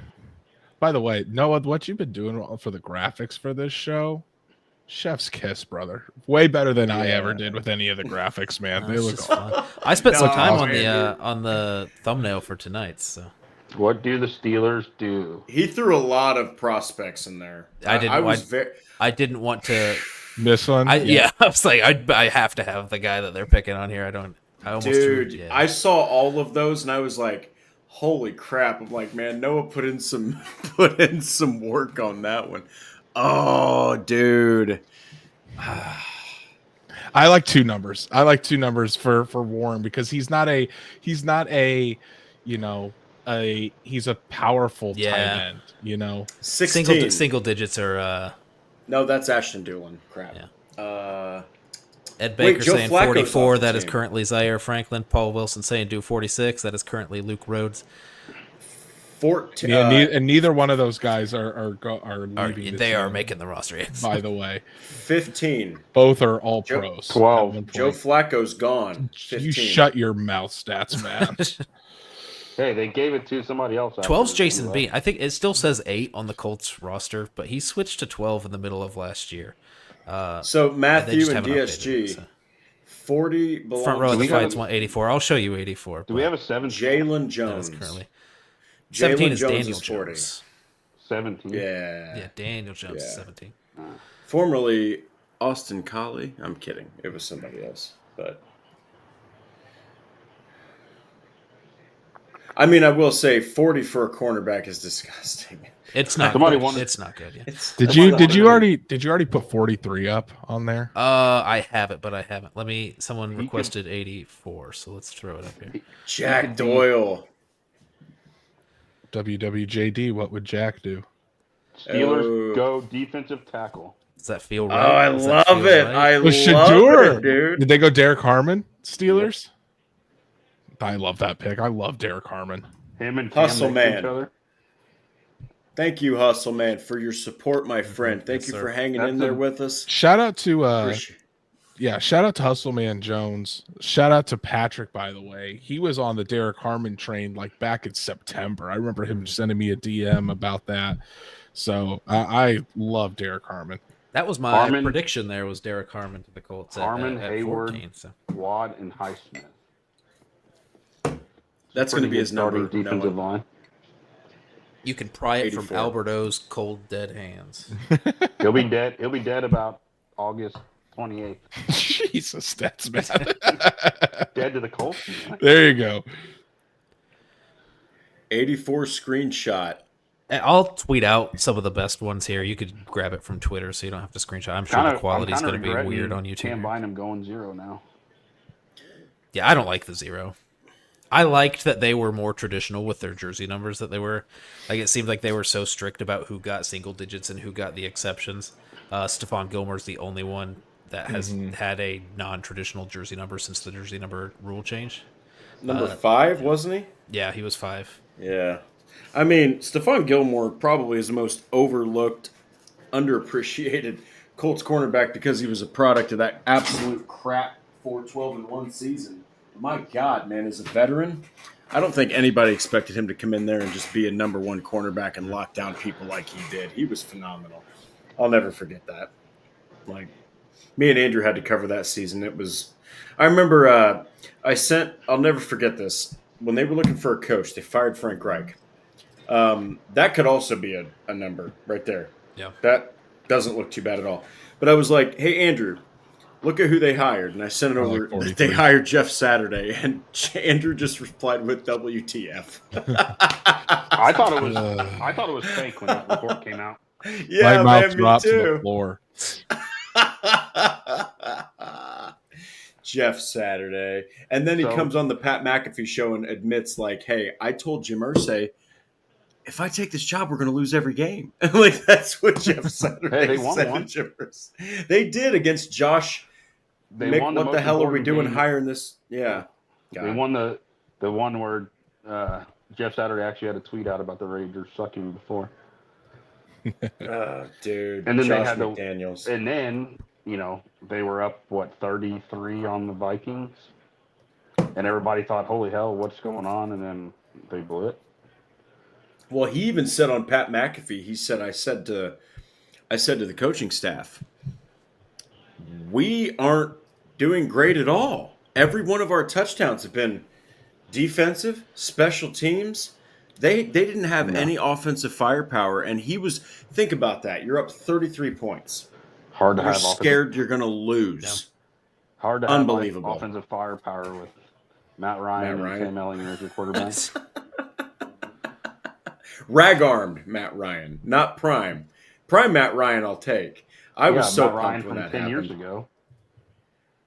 By the way, Noah, what you've been doing for the graphics for this show, chef's kiss, brother. Way better than I ever did with any of the graphics, man. They look fun. I spent some time man, on the thumbnail for tonight's. So. What do the Steelers do? He threw a lot of prospects in there. I didn't want to miss one. I was like, I have to have the guy that they're picking on here. I saw all of those and I was like, holy crap. I'm like, man, Noah put in some work on that one. Oh, dude. I like 2 numbers. I like 2 numbers for Warren because he's a powerful tight end, 16. Single digits are no, that's Ashton Doolin. Crap. Yeah. Ed Baker saying 44. That is currently Zaire Franklin. Paul Wilson saying do 46. That is currently Luke Rhodes. 14. And neither one of those guys are leaving. They are making the roster. Yes. By the way, 15. Both are all pros. 12. Joe Flacco's gone. 15. You shut your mouth, stats man. Hey, they gave it to somebody else. 12's Jason Bean. I think it still says 8 on the Colts roster, but he switched to 12 in the middle of last year. So Matthew and DSG, 40 belongs. Front row of the fights want 84. I'll show you 84. Do we have a 7? Jalen Jones. Currently. 17 Jalen is Jones Daniel is 40. Jones. 17. Yeah, Daniel Jones is 17. Formerly Austin Collie. I'm kidding. It was somebody else. But I mean, I will say 40 for a cornerback is disgusting. It's not. It's not good. Yeah. Did you already put 43 up on there? I have it, but I haven't. Someone requested 84, so let's throw it up here. Jack Doyle. WWJD, what would Jack do? Steelers go defensive tackle. Does that feel Oh, right? I love it. Right? I love Shedeur. it, dude. Did they go Derek Harmon, Steelers? I love that pick. I love Derek Harmon. Him and Cam Hustle next man. to each other. Thank you, Hustle Man, for your support, my friend. Thank you for hanging in there with us. Shout out to shout out to Hustle Man Jones. Shout out to Patrick, by the way. He was on the Derek Harmon train like back in September. I remember him sending me a DM about that. So I love Derek Harmon. That was my prediction. There was Derek Harmon to the Colts. Harmon, at Hayward, 14, so. Watt, and Highsmith. That's going to be his number. Defensive line. You can pry it 84. from Alberto's cold dead hands. He'll be dead. He'll be dead about August 28th. Jesus, that's bad. Dead to the Colts. There you go. 84 screenshot. I'll tweet out some of the best ones here. You could grab it from Twitter, so you don't have to screenshot. I'm sure the quality is going to be weird on YouTube. Cam Bynum going 0 now. Yeah, I don't like the 0. I liked that they were more traditional with their jersey numbers. That they were, like, it seemed like they were so strict about who got single digits and who got the exceptions. Stephon Gilmore's the only one that has had a non-traditional jersey number since the jersey number rule change. Number 5, wasn't he? Yeah, he was 5. Yeah. I mean, Stephon Gilmore probably is the most overlooked, underappreciated Colts cornerback because he was a product of that absolute crap 4-12-1 season. My God, man, as a veteran, I don't think anybody expected him to come in there and just be a number 1 cornerback and lock down people like he did. He was phenomenal. I'll never forget that. Like, me and Andrew had to cover that season. It was, I remember I'll never forget this. When they were looking for a coach, they fired Frank Reich. That could also be a number right there. Yeah. That doesn't look too bad at all. But I was like, hey, Andrew, look at who they hired. And I sent it over. They hired Jeff Saturday. And Andrew just replied with WTF. I thought it was fake when that report came out. Yeah, my man, mouth me dropped to too. the floor. Jeff Saturday. And then he comes on the Pat McAfee show and admits, like, hey, I told Jim Irsay, if I take this job, we're going to lose every game. Like, that's what Jeff Saturday they won said one. to Jim Irsay. They did against Josh. They won the what the most hell are we important doing game. hiring this? Yeah. They God. won the one where Jeff Saturday actually had a tweet out about the Raiders sucking before. Dude. And then Josh they had McDaniels. And then, they were up, 33 on the Vikings? And everybody thought, holy hell, what's going on? And then they blew it. Well, he even said on Pat McAfee, he said, I said to the coaching staff, we aren't doing great at all. Every one of our touchdowns have been defensive, special teams. They didn't have any offensive firepower, and he was. Think about that. You're up 33 points. Hard to You're have scared you're going to lose. Yeah. Hard to have Unbelievable. offensive firepower with Matt Ryan and Sam Ellinger as your quarterback. Rag-armed Matt Ryan, not prime. Prime Matt Ryan, I'll take. I was so Matt Ryan pumped when from that 10 happened. years ago.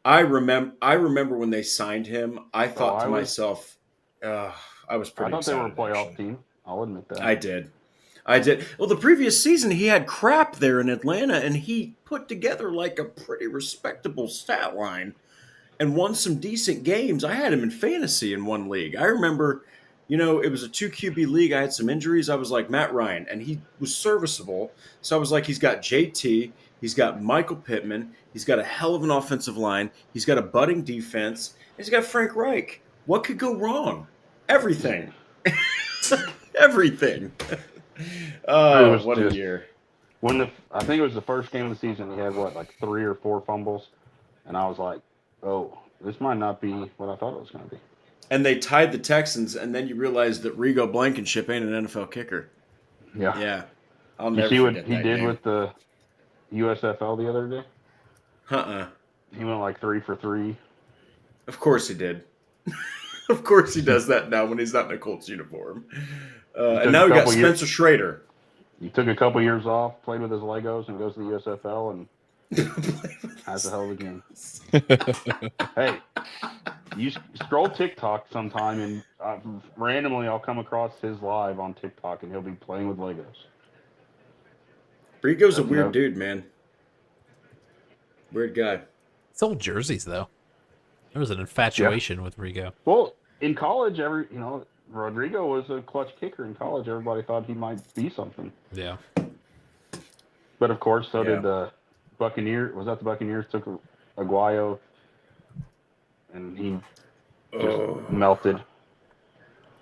I remember when they signed him. I thought myself, I was pretty. I thought they were a excited, playoff actually. team. I'll admit that. I did. Well, the previous season he had crap there in Atlanta, and he put together like a pretty respectable stat line, and won some decent games. I had him in fantasy in one league. I remember, it was a 2 QB league. I had some injuries. I was like Matt Ryan, and he was serviceable. So I was like, he's got JT, he's got Michael Pittman, he's got a hell of an offensive line, he's got a budding defense, and he's got Frank Reich. What could go wrong? Everything. Everything. Oh, what a year. I think it was the first game of the season, he had 3 or 4 fumbles, and I was like, oh, this might not be what I thought it was going to be. And they tied the Texans, and then you realize that Rigo Blankenship ain't an NFL kicker. Yeah. Yeah. I'll You never see what forget he that did game. with the USFL the other day? Uh-uh. He went 3 for 3. Of course he did. Of course he does that now when he's not in a Colts uniform. And now we got Spencer Schrader. He took a couple years off, played with his Legos, and goes to the USFL and has a hell of a game. Hey, you scroll TikTok sometime, and randomly I'll come across his live on TikTok, and he'll be playing with Legos. Rigo's a weird dude, man. Weird guy. Sold jerseys though. There was an infatuation with Rigo. Well, in college, Rodrigo was a clutch kicker in college. Everybody thought he might be something. Yeah. But of course, so did the Buccaneers. Was that the Buccaneers took Aguayo, and he just melted.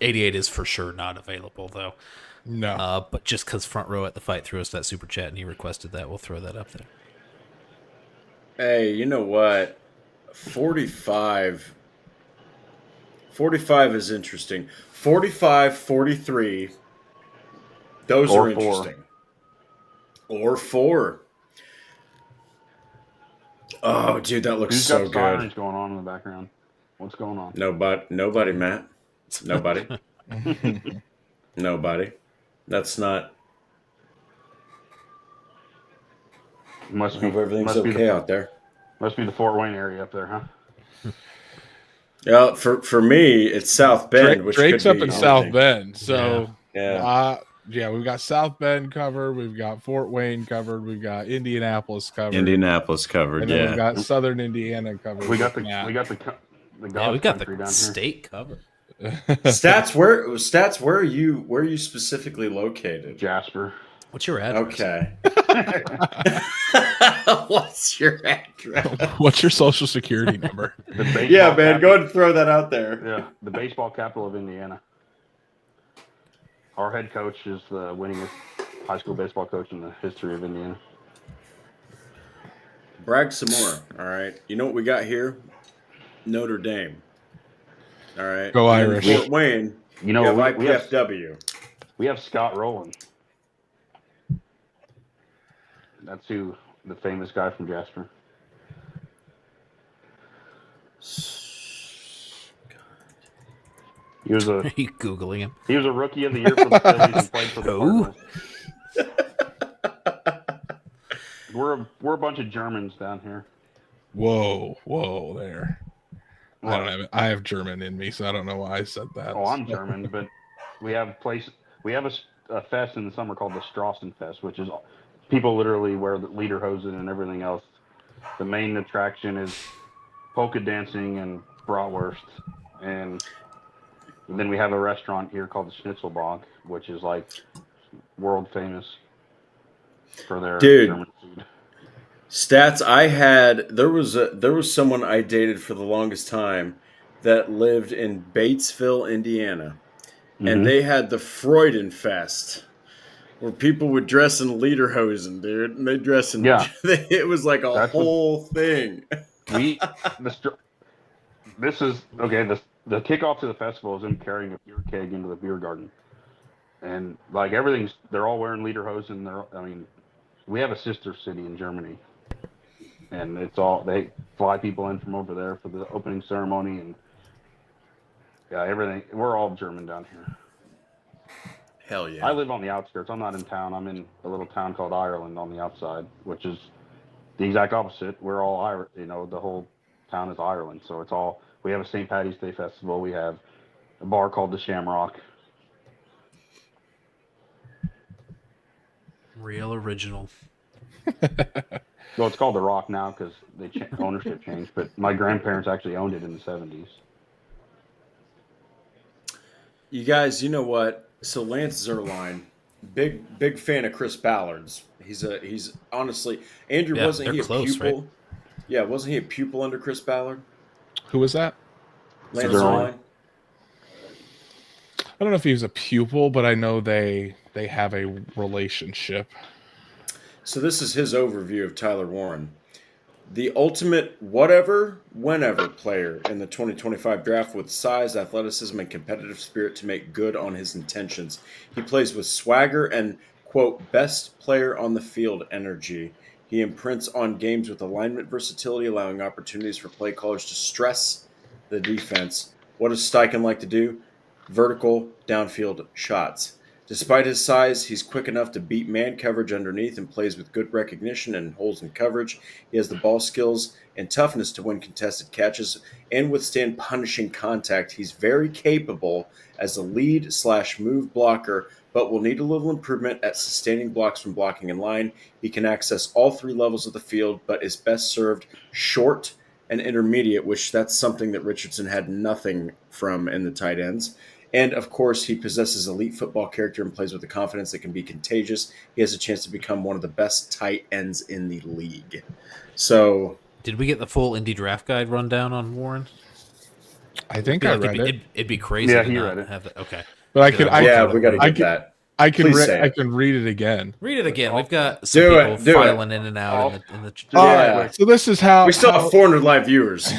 88 is for sure not available though. No. But just because Front Row at the Fight threw us that super chat and he requested that, we'll throw that up there. Hey, you know what? 45 is interesting. 45, 43. Those are interesting. Or 4. Oh, dude, that looks so Who's got good. sirens going on in the background? What's going on? Nobody, Matt. Nobody. Nobody. That's not. I hope everything's okay out there. Must be the Fort Wayne area up there, huh? Yeah, for me, it's South Bend, which Drake's could up be in anything. South Bend, so Yeah. Yeah, we've got South Bend covered, we've got Fort Wayne covered, we've got Indianapolis covered, Indianapolis covered, and then we've got Southern Indiana covered. We got the Matt. we got the Yeah, we got country the down state covered. Stats, where are you specifically located? here. Jasper. What's your address? Okay. What's your address? What's your social security number? The baseball Yeah, man, capital- go ahead and throw that out there. Yeah, the baseball capital of Indiana. Our head coach is the winningest high school baseball coach in the history of Indiana. Brag some more, all right? You know what we got here? Notre Dame. All right. Go And Irish. Fort Wayne, You know, we have we have IPFW. we have Scott Rowland. That's who the famous guy from Jasper. He was Are you Googling him? a rookie of the year for the Phillies and played for the Who? Cardinals. We're a bunch of Germans down here. Whoa, there. I don't have it. I have German in me, so I don't know why I said that. Oh, I'm German, but we have a fest in the summer called the Strassen Fest, which is people literally wear the lederhosen and everything else. The main attraction is polka dancing and bratwurst, and then we have a restaurant here called the Schnitzelbank, which is like world famous for their German food. Stats I had, there was someone I dated for the longest time that lived in Batesville, Indiana. And they had the Freudenfest, where people would dress in lederhosen, dude. And they dress in it was like That's whole thing. This is okay. The kickoff to the festival is them carrying a beer keg into the beer garden, and like they're all wearing lederhosen. We have a sister city in Germany, and they fly people in from over there for the opening ceremony, and everything. We're all German down here. Hell yeah. I live on the outskirts. I'm not in town. I'm in a little town called Ireland on the outside, which is the exact opposite. We're all Irish. The whole town is Ireland. So we have a St. Paddy's Day festival. We have a bar called the Shamrock. Real original. Well, it's called the Rock now because ownership changed. But my grandparents actually owned it in the 70s. You guys, you know what? So Lance Zierlein, big fan of Chris Ballard's. He's honestly, Andrew, Yeah, wasn't he a close, pupil? right? Yeah, wasn't he a pupil under Chris Ballard? Who was that? Lance Zierlein. Zierlein. I don't know if he was a pupil, but I know they have a relationship. So this is his overview of Tyler Warren. The ultimate whenever player in the 2025 draft with size, athleticism, and competitive spirit to make good on his intentions. He plays with swagger and, quote, best player on the field energy. He imprints on games with alignment versatility, allowing opportunities for play callers to stress the defense. What does Steichen like to do? Vertical downfield shots. Despite his size, he's quick enough to beat man coverage underneath and plays with good recognition and holes in coverage. He has the ball skills and toughness to win contested catches and withstand punishing contact. He's very capable as a lead/move blocker, but will need a little improvement at sustaining blocks from blocking in line. He can access all three levels of the field, but is best served short and intermediate, which that's something that Richardson had nothing from in the tight ends. And, of course, he possesses elite football character and plays with a confidence that can be contagious. He has a chance to become one of the best tight ends in the league. So, Did we get the full Indy draft guide rundown on Warren? I think I read it. It'd be crazy Yeah, to he not read it. have that. Okay. But I could. we got to get that. I can. Please say it. I can read it again. Read it again. We've got some Do people it, do filing in and out in the All Yeah. right. So this is how We still have 400 live viewers.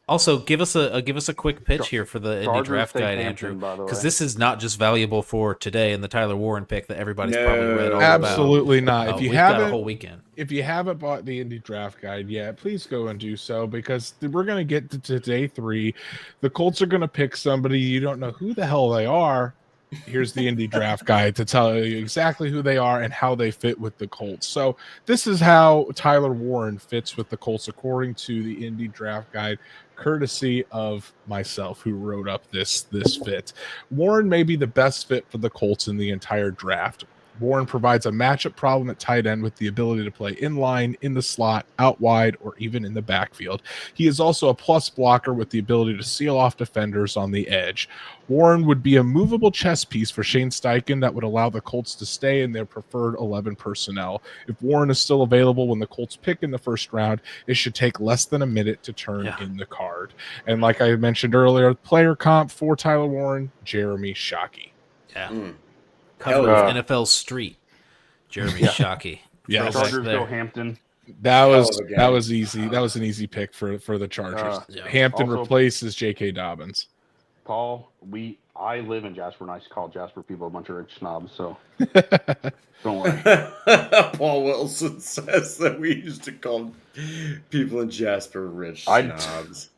Also, give us a quick pitch here for the Indy Chargers draft take guide, Hampton, Andrew, by the because way. this is not just valuable for today and the Tyler Warren pick that everybody's probably read all Absolutely about. not. If you we've got a haven't, whole weekend. if you haven't bought the Indy Draft Guide yet, please go and do so because we're going to get to day 3. The Colts are going to pick somebody. You don't know who the hell they are, Here's the Indy Draft Guide to tell you exactly who they are and how they fit with the Colts. So this is how Tyler Warren fits with the Colts according to the Indy Draft Guide, courtesy of myself who wrote up this fit. Warren may be the best fit for the Colts in the entire draft. Warren provides a matchup problem at tight end with the ability to play in line, in the slot, out wide, or even in the backfield. He is also a plus blocker with the ability to seal off defenders on the edge. Warren would be a movable chess piece for Shane Steichen that would allow the Colts to stay in their preferred 11 personnel. If Warren is still available when the Colts pick in the first round, it should take less than a minute to turn in the card. And like I mentioned earlier, player comp for Tyler Warren, Jeremy Shockey. Yeah. Cover of NFL Street, Jeremy Shockey. Yeah, Chargers go Hampton. That was easy. That was an easy pick for the Chargers. Hampton also replaces J.K. Dobbins. Paul, I live in Jasper, and I call Jasper people a bunch of rich snobs, so don't worry. Paul Wilson says that we used to call people in Jasper rich snobs.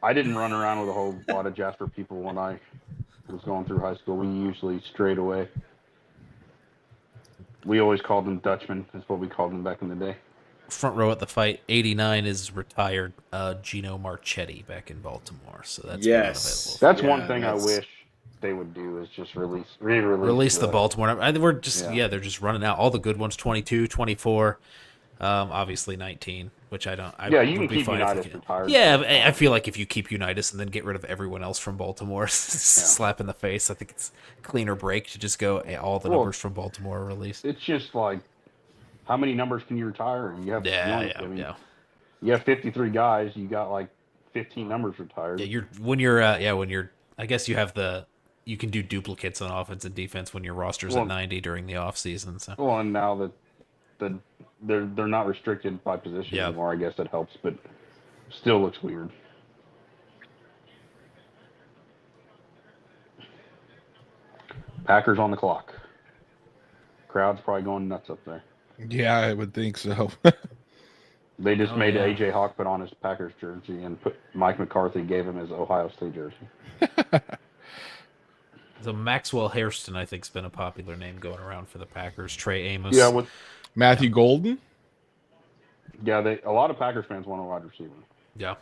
I didn't run around with a whole lot of Jasper people when I was going through high school. We usually strayed away. We always called them Dutchmen. That's what we called them back in the day. Front row at the fight, 89 is retired Gino Marchetti back in Baltimore. So that's That's one thing I wish they would do is just release the Baltimore. We're just they're just running out all the good ones. 22, 24, obviously 19, which I don't. You can keep Unitas retired. Yeah, I feel like if you keep Unitas and then get rid of everyone else from Baltimore, slap in the face. I think it's cleaner break to just go all the numbers from Baltimore are released. It's just like, how many numbers can you retire? You have You have 53 guys. You got like 15 numbers retired. Yeah, I guess you can do duplicates on offense and defense when your roster's at 90 during the off season. So and now that they're not restricted by position anymore, I guess that helps, but still looks weird. Packers on the clock. Crowd's probably going nuts up there. Yeah, I would think so. They just made AJ Hawk put on his Packers jersey and Mike McCarthy gave him his Ohio State jersey. So Maxwell Hairston, I think, has been a popular name going around for the Packers. Trey Amos. Yeah, with Matthew Golden. Yeah, a lot of Packers fans want a wide receiver. Yeah.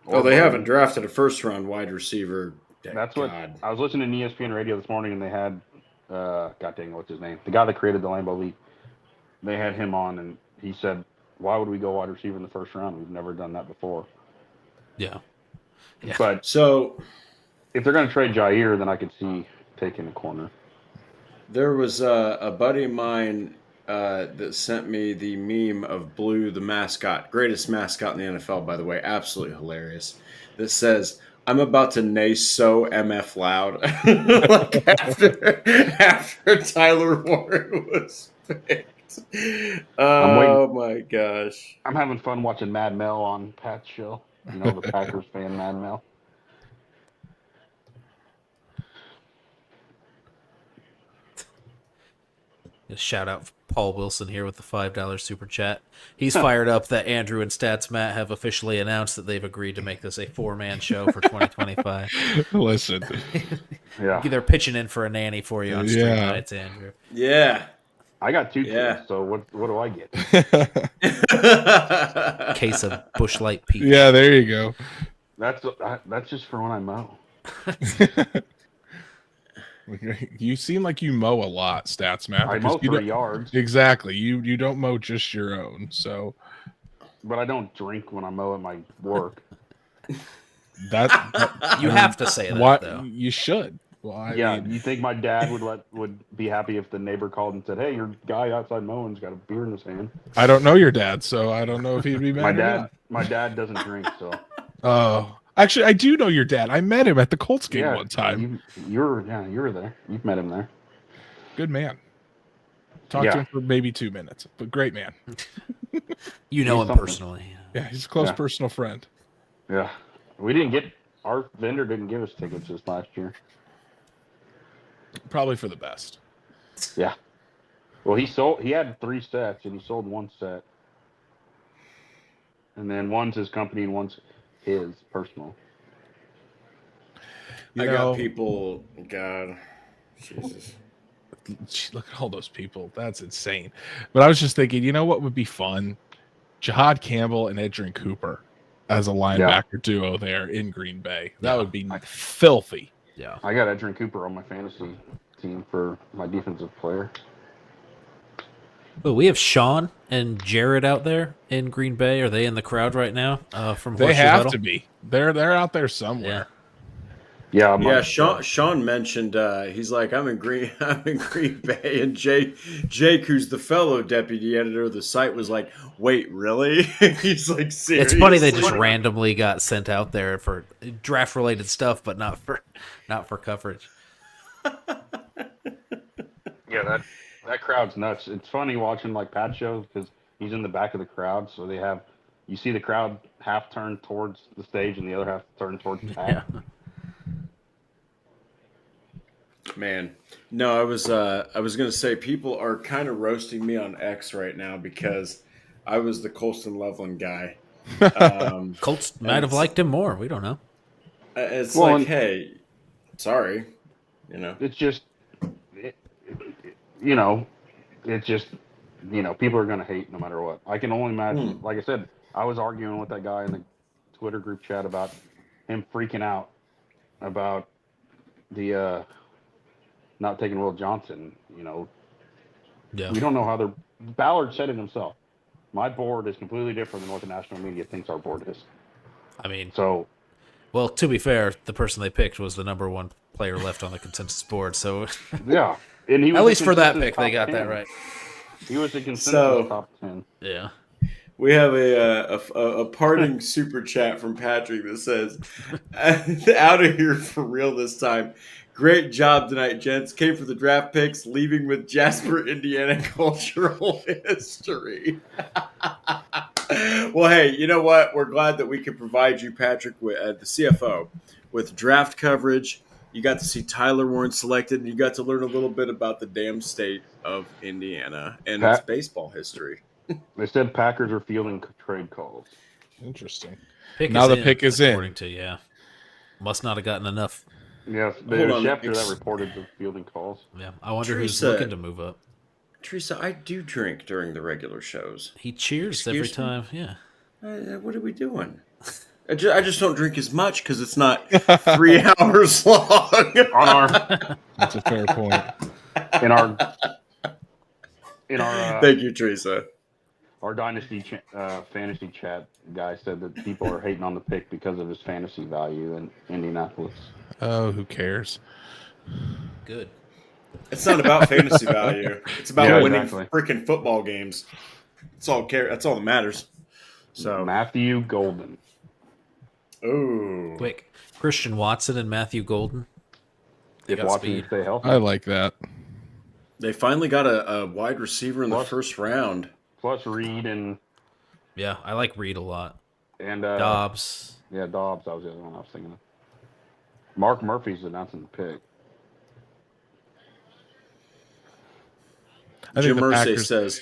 They haven't drafted a first-round wide receiver. That's what I was listening to ESPN radio this morning, and they had, God dang, what's his name? The guy that created the Lambeau League. They had him on, and he said, "Why would we go wide receiver in the first round? We've never done that before." Yeah. But so, if they're going to trade Jair, then I could see taking a corner. There was a buddy of mine that sent me the meme of Blue, the mascot, greatest mascot in the NFL, by the way, absolutely hilarious, that says, "I'm about to neigh so MF loud." Like after Tyler Warren was picked. Oh my gosh. I'm having fun watching Mad Mel on Pat's show. You know, the Packers fan Mad Mel. Shout out Paul Wilson here with the $5 super chat. He's fired up that Andrew and Stats Matt have officially announced that they've agreed to make this a 4-man show for 2025. Listen. Yeah. They're pitching in for a nanny for you on stream nights, Andrew. Yeah. I got 2 kids, so what do I get? Case of Busch Light Peach. Yeah, there you go. That's just for when I mow. You seem like you mow a lot, Stats Matt. I mow 3 yards. Exactly. You don't mow just your own, so. But I don't drink when I mow at my work. That you have to say that, though. You should. Well, I mean, you think my dad would be happy if the neighbor called and said, "Hey, your guy outside mowing's got a beer in his hand"? I don't know your dad, so I don't know if he'd be mad. My dad doesn't drink, so. Oh, actually, I do know your dad. I met him at the Colts game one time. You were there. You've met him there. Good man. Talked to him for maybe 2 minutes, but great man. You know him personally. Yeah, he's a close personal friend. Yeah, our vendor didn't give us tickets this last year. Probably for the best. Yeah. Well, he had 3 sets, and he sold 1 set. And then one's his company and one's his personal. I got people, God. Jesus. Look at all those people. That's insane. But I was just thinking, you know what would be fun? Jahad Campbell and Edgerrin Cooper as a linebacker duo there in Green Bay. That would be filthy. Yeah. I got Edgerrin Cooper on my fantasy team for my defensive player. Well, we have Sean and Jared out there in Green Bay. Are they in the crowd right now? From They Horseshoe have Huddle? to be. They're out there somewhere. Yeah, Sean mentioned he's like, I'm in Green Bay, and Jake, who's the fellow deputy editor of the site, was like, wait, really? He's like, serious? It's funny they just randomly got sent out there for draft related stuff, but not for coverage. Yeah, that crowd's nuts. It's funny watching like Pat shows because he's in the back of the crowd, so you see the crowd half turned towards the stage and the other half turned towards Pat. Yeah. Man, no, I was gonna say people are kind of roasting me on X right now because I was the Colston Loveland guy. Colts might have liked him more. We don't know. It's Well, like, hey, sorry, It's just, people are going to hate no matter what. I can only imagine, like I said, I was arguing with that guy in the Twitter group chat about him freaking out about the not taking Will Johnson. Yeah. We don't know how Ballard said it himself. My board is completely different than what the national media thinks our board is. I mean, So, well, to be fair, the person they picked was the number one player left on the consensus board. So yeah. And he was at the least for that consensus pick, they top got that 10. right. He was the consensus So- top 10. Yeah. We have a parting super chat from Patrick that says, "Out of here for real this time. Great job tonight, gents. Came for the draft picks, leaving with Jasper, Indiana cultural history." Well, hey, you know what? We're glad that we could provide you, Patrick, with the CFO, with draft coverage. You got to see Tyler Warren selected, and you got to learn a little bit about the damn state of Indiana and its baseball history. They said Packers are fielding trade calls. Interesting. Pick Now is the in, pick is in. according to must not have gotten enough. Yes, Hold there's on. Schefter that reported the fielding calls. Yeah, I wonder who's Teresa- looking to move up. Teresa, I do drink during the regular shows. He cheers every Excuse me? time. Yeah. What are we doing? I just don't drink as much because it's not 3 hours long. On our That's a fair point. in our Thank you, Teresa. our dynasty fantasy chat guy said that people are hating on the pick because of his fantasy value in Indianapolis. Oh, who cares? Good. It's not about fantasy value. It's about winning exactly. freaking football games. That's all that matters. So, Matthew Golden. ooh, Quick. Christian Watson and Matthew Golden. If got Watson speed. can stay healthy. I like that. they finally got a wide receiver in the Plus- first round. Plus Reed and Yeah, I like Reed a lot. Dobbs. Dobbs. Yeah, Dobbs. That was the other one I was thinking of. Mark Murphy's announcing the pick. I think Jim the Irsay Packers- says.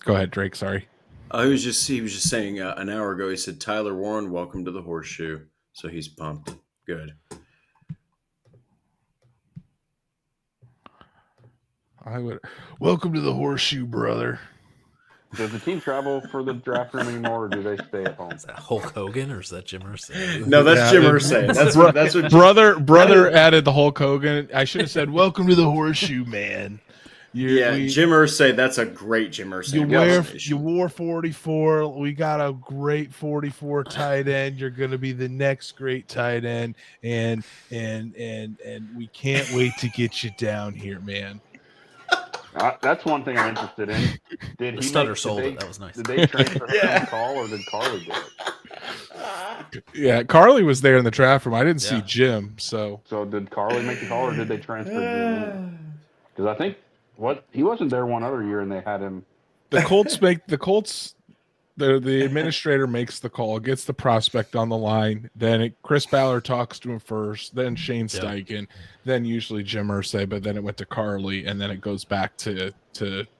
Go ahead, Drake. Sorry. He was just saying an hour ago. He said, "Tyler Warren, welcome to the Horseshoe." So he's pumped. Good. Welcome to the Horseshoe, brother. Does the team travel for the draft room anymore, or do they stay at home? Is that Hulk Hogan or is that Jim Irsay? No, that's Yeah, Jim it- Irsay. That's what. Brother added the Hulk Hogan. I should have said, "Welcome to the Horseshoe, man." Jim Irsay. That's a great Jim Irsay. You wore 44. We got a great 44 tight end. You're going to be the next great tight end, and we can't wait to get you down here, man. That's one thing I'm interested in. Did The he stutter make- did sold they- it. That was nice. Did they transfer Yeah. him to Call, or did Carly do it? Yeah, Carly was there in the draft room. I didn't see Yeah. Jim, so So did Carly make the call, or did they transfer Jim in? Because I think he wasn't there one other year, and they had him. the Colts. The administrator makes the call, gets the prospect on the line. Then Chris Ballard talks to him first, then Shane Steichen, then usually Jim Irsay, but then it went to Carly, and then it goes back to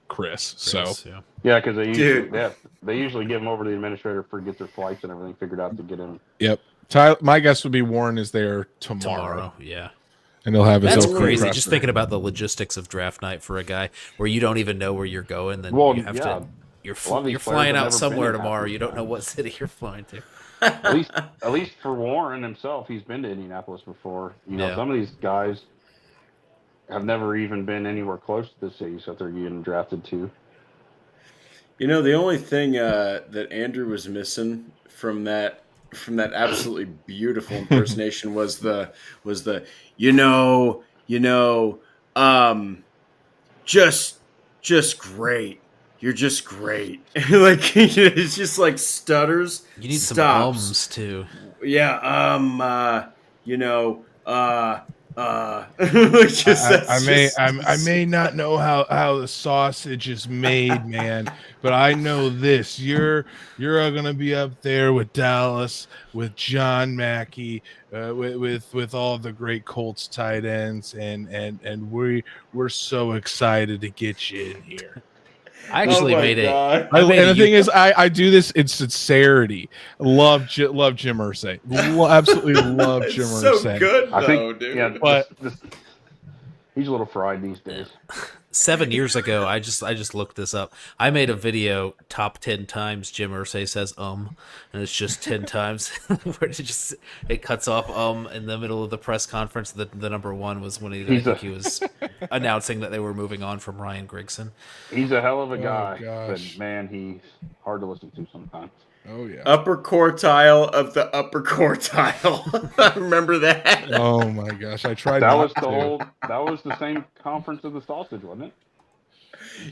Chris. So yeah. Yeah, because they usually give him over to the administrator for get their flights and everything figured out to get him. yep. My guess would be Warren is there tomorrow. Yeah. and he'll have his That's own crazy. presser. Just thinking about the logistics of draft night for a guy where you don't even know where you're going, then Well, you have yeah. to. You're A lot of these you're players flying have out never somewhere been in tomorrow. half You these don't know what times. city you're flying to. At least for Warren himself, he's been to Indianapolis before. You know, Yeah. some of these guys have never even been anywhere close to the cities that they're getting drafted to. You know, the only thing that Andrew was missing from that absolutely beautiful impersonation was the just great. You're just great. Like it's just like stutters. You need stops. some ums too. Yeah. I may not know how the sausage is made, man, but I know this: you're gonna be up there with Dallas, with John Mackey, with all the great Colts tight ends, and we're so excited to get you in here. I actually my made God. I made And a the thing is, I do this in sincerity. Love Jim Irsay. Absolutely love Jim It's so Irsay. good I though, think, dude. yeah, But- he's a little fried these days. 7 years ago. I just looked this up. I made a video top 10 times Jim Irsay says and it's just 10 times where it cuts off in the middle of the press conference. The number one was when he was announcing that they were moving on from Ryan Grigson. He's a hell of a guy, gosh. but man, he's hard to listen to sometimes. Oh yeah. Upper quartile of the upper quartile. I remember that. Oh my gosh, I tried. That not was to. that was the same conference of the sausage, wasn't it?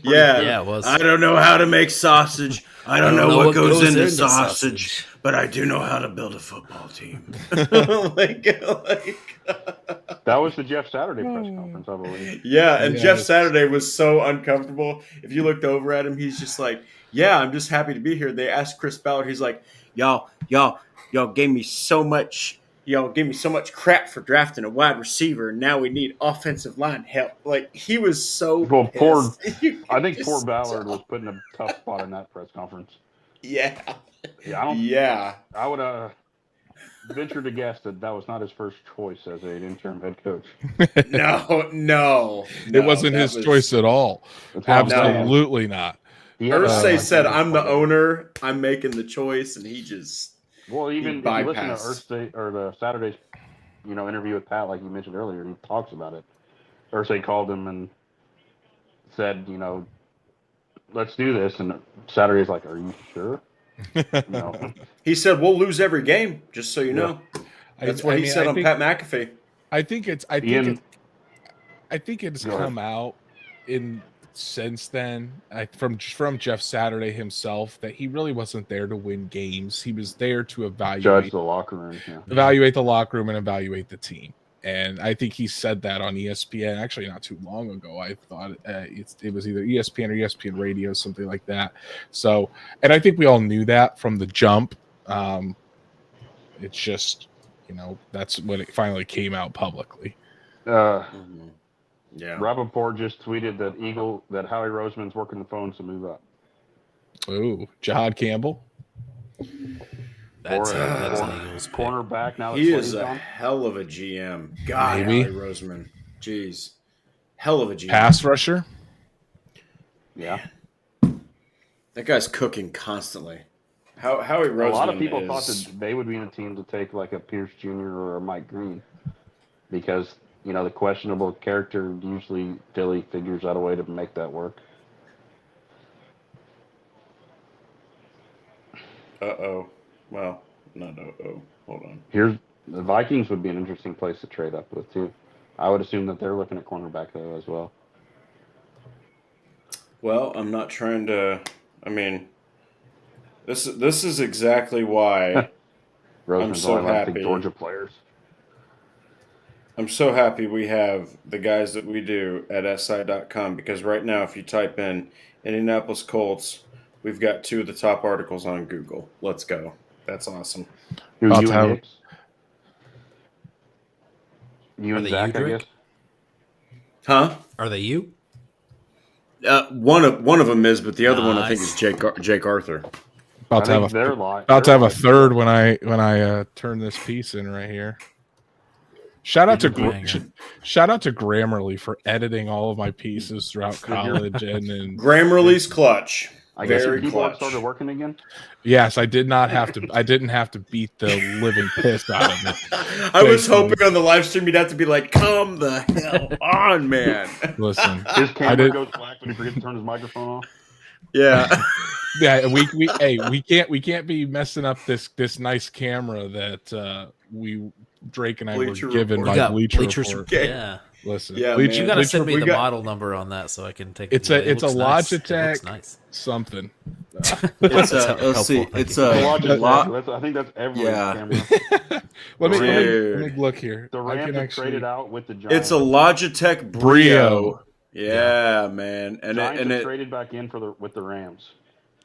Yeah. Yeah, it was. I don't know how to make sausage. I don't know what goes into sausage, but I do know how to build a football team. like, That was the Jeff Saturday press conference, I believe. yeah, and Yes. Jeff Saturday was so uncomfortable. If you looked over at him, he's just like, "Yeah, I'm just happy to be here." They asked Chris Ballard. He's like, "Y'all gave me so much crap for drafting a wide receiver, and now we need offensive line help." Like he was so Well, pissed. I think poor Ballard was put in a tough spot in that press conference. Yeah. Yeah, I would venture to guess that was not his first choice as an interim head coach. No. It wasn't his choice at all. That's how I'm saying. Absolutely not. He had Ursay a- said, "I'm the owner. I'm making the choice," and he just Well, even he if you listen to bypassed. Ursay or the Saturday's, interview with Pat, like you mentioned earlier, he talks about it. Ursay called him and said, let's do this, and Saturday's like, "Are you sure?" He said, "We'll lose every game, just so you know." That's what he said on Pat McAfee. I think it's Go ahead. come out in since then from Jeff Saturday himself that he really wasn't there to win games. He was there to Judge evaluate the locker room. Yeah. the locker room and evaluate the team. And I think he said that on ESPN actually not too long ago. I thought it was either ESPN or ESPN Radio, something like that. So, and I think we all knew that from the jump. It's just, that's when it finally came out publicly. Yeah. Rappaport just tweeted that Howie Roseman's working the phones to move up. Oh, Jahad Campbell. That's Or an Eagles pick. cornerback now that He Slay's is a gone. hell of a GM. God, Maybe. Howie Roseman. Jeez. Hell of a GM. Pass rusher. Yeah. That guy's cooking constantly. Howie Roseman A lot of people thought is... that they would be in a team to take like a Pierce Jr. or a Mike Green because, the questionable character, usually Philly figures out a way to make that work. Uh-oh. Well, not uh-oh. Hold on. The Vikings would be an interesting place to trade up with, too. I would assume that they're looking at cornerback, though, as well. Well, I'm not trying to... I mean, this is exactly why Roseman's so only like happy. Georgia players. I'm so happy we have the guys that we do at SI.com because right now, if you type in Indianapolis Colts, we've got 2 of the top articles on Google. Let's go. That's awesome. Who, About you time. and Hicks? You Are and they Zach, I Udrich? guess? Huh? Are they you? One of them is, but the other one I think Nice. is Jake Arthur. About to have a they're live. about to have a third when I turn this piece in right here. Shout out to Banger. shout out to Grammarly for editing all of my pieces throughout college and Grammarly's clutch. I guess your Very keyboard clutch. started working again. yes, I didn't have to beat the living piss out of it. I was Thankfully. hoping on the live stream you'd have to be like, "Come the hell on, man!" Listen, His I camera did- goes black when he forgets to turn his microphone off. Yeah. yeah, we can't be messing up this nice camera that Drake and I Bleacher were given Report. You by got Bleacher Bleachers. Report. Okay. Yeah. Listen, Yeah, Bleacher, man. You gotta send me we the got- model number on that so I can take. It's it a looks nice. It Logitech looks nice. something. It's That's let's see. helpful. It's The Logitech, a I think that's every Yeah. camera. Let me Dude. look here. The I Rams can have actually- traded out with the Giants. it's a Logitech Brio. Yeah, man. And Giants it have traded back in with the Rams.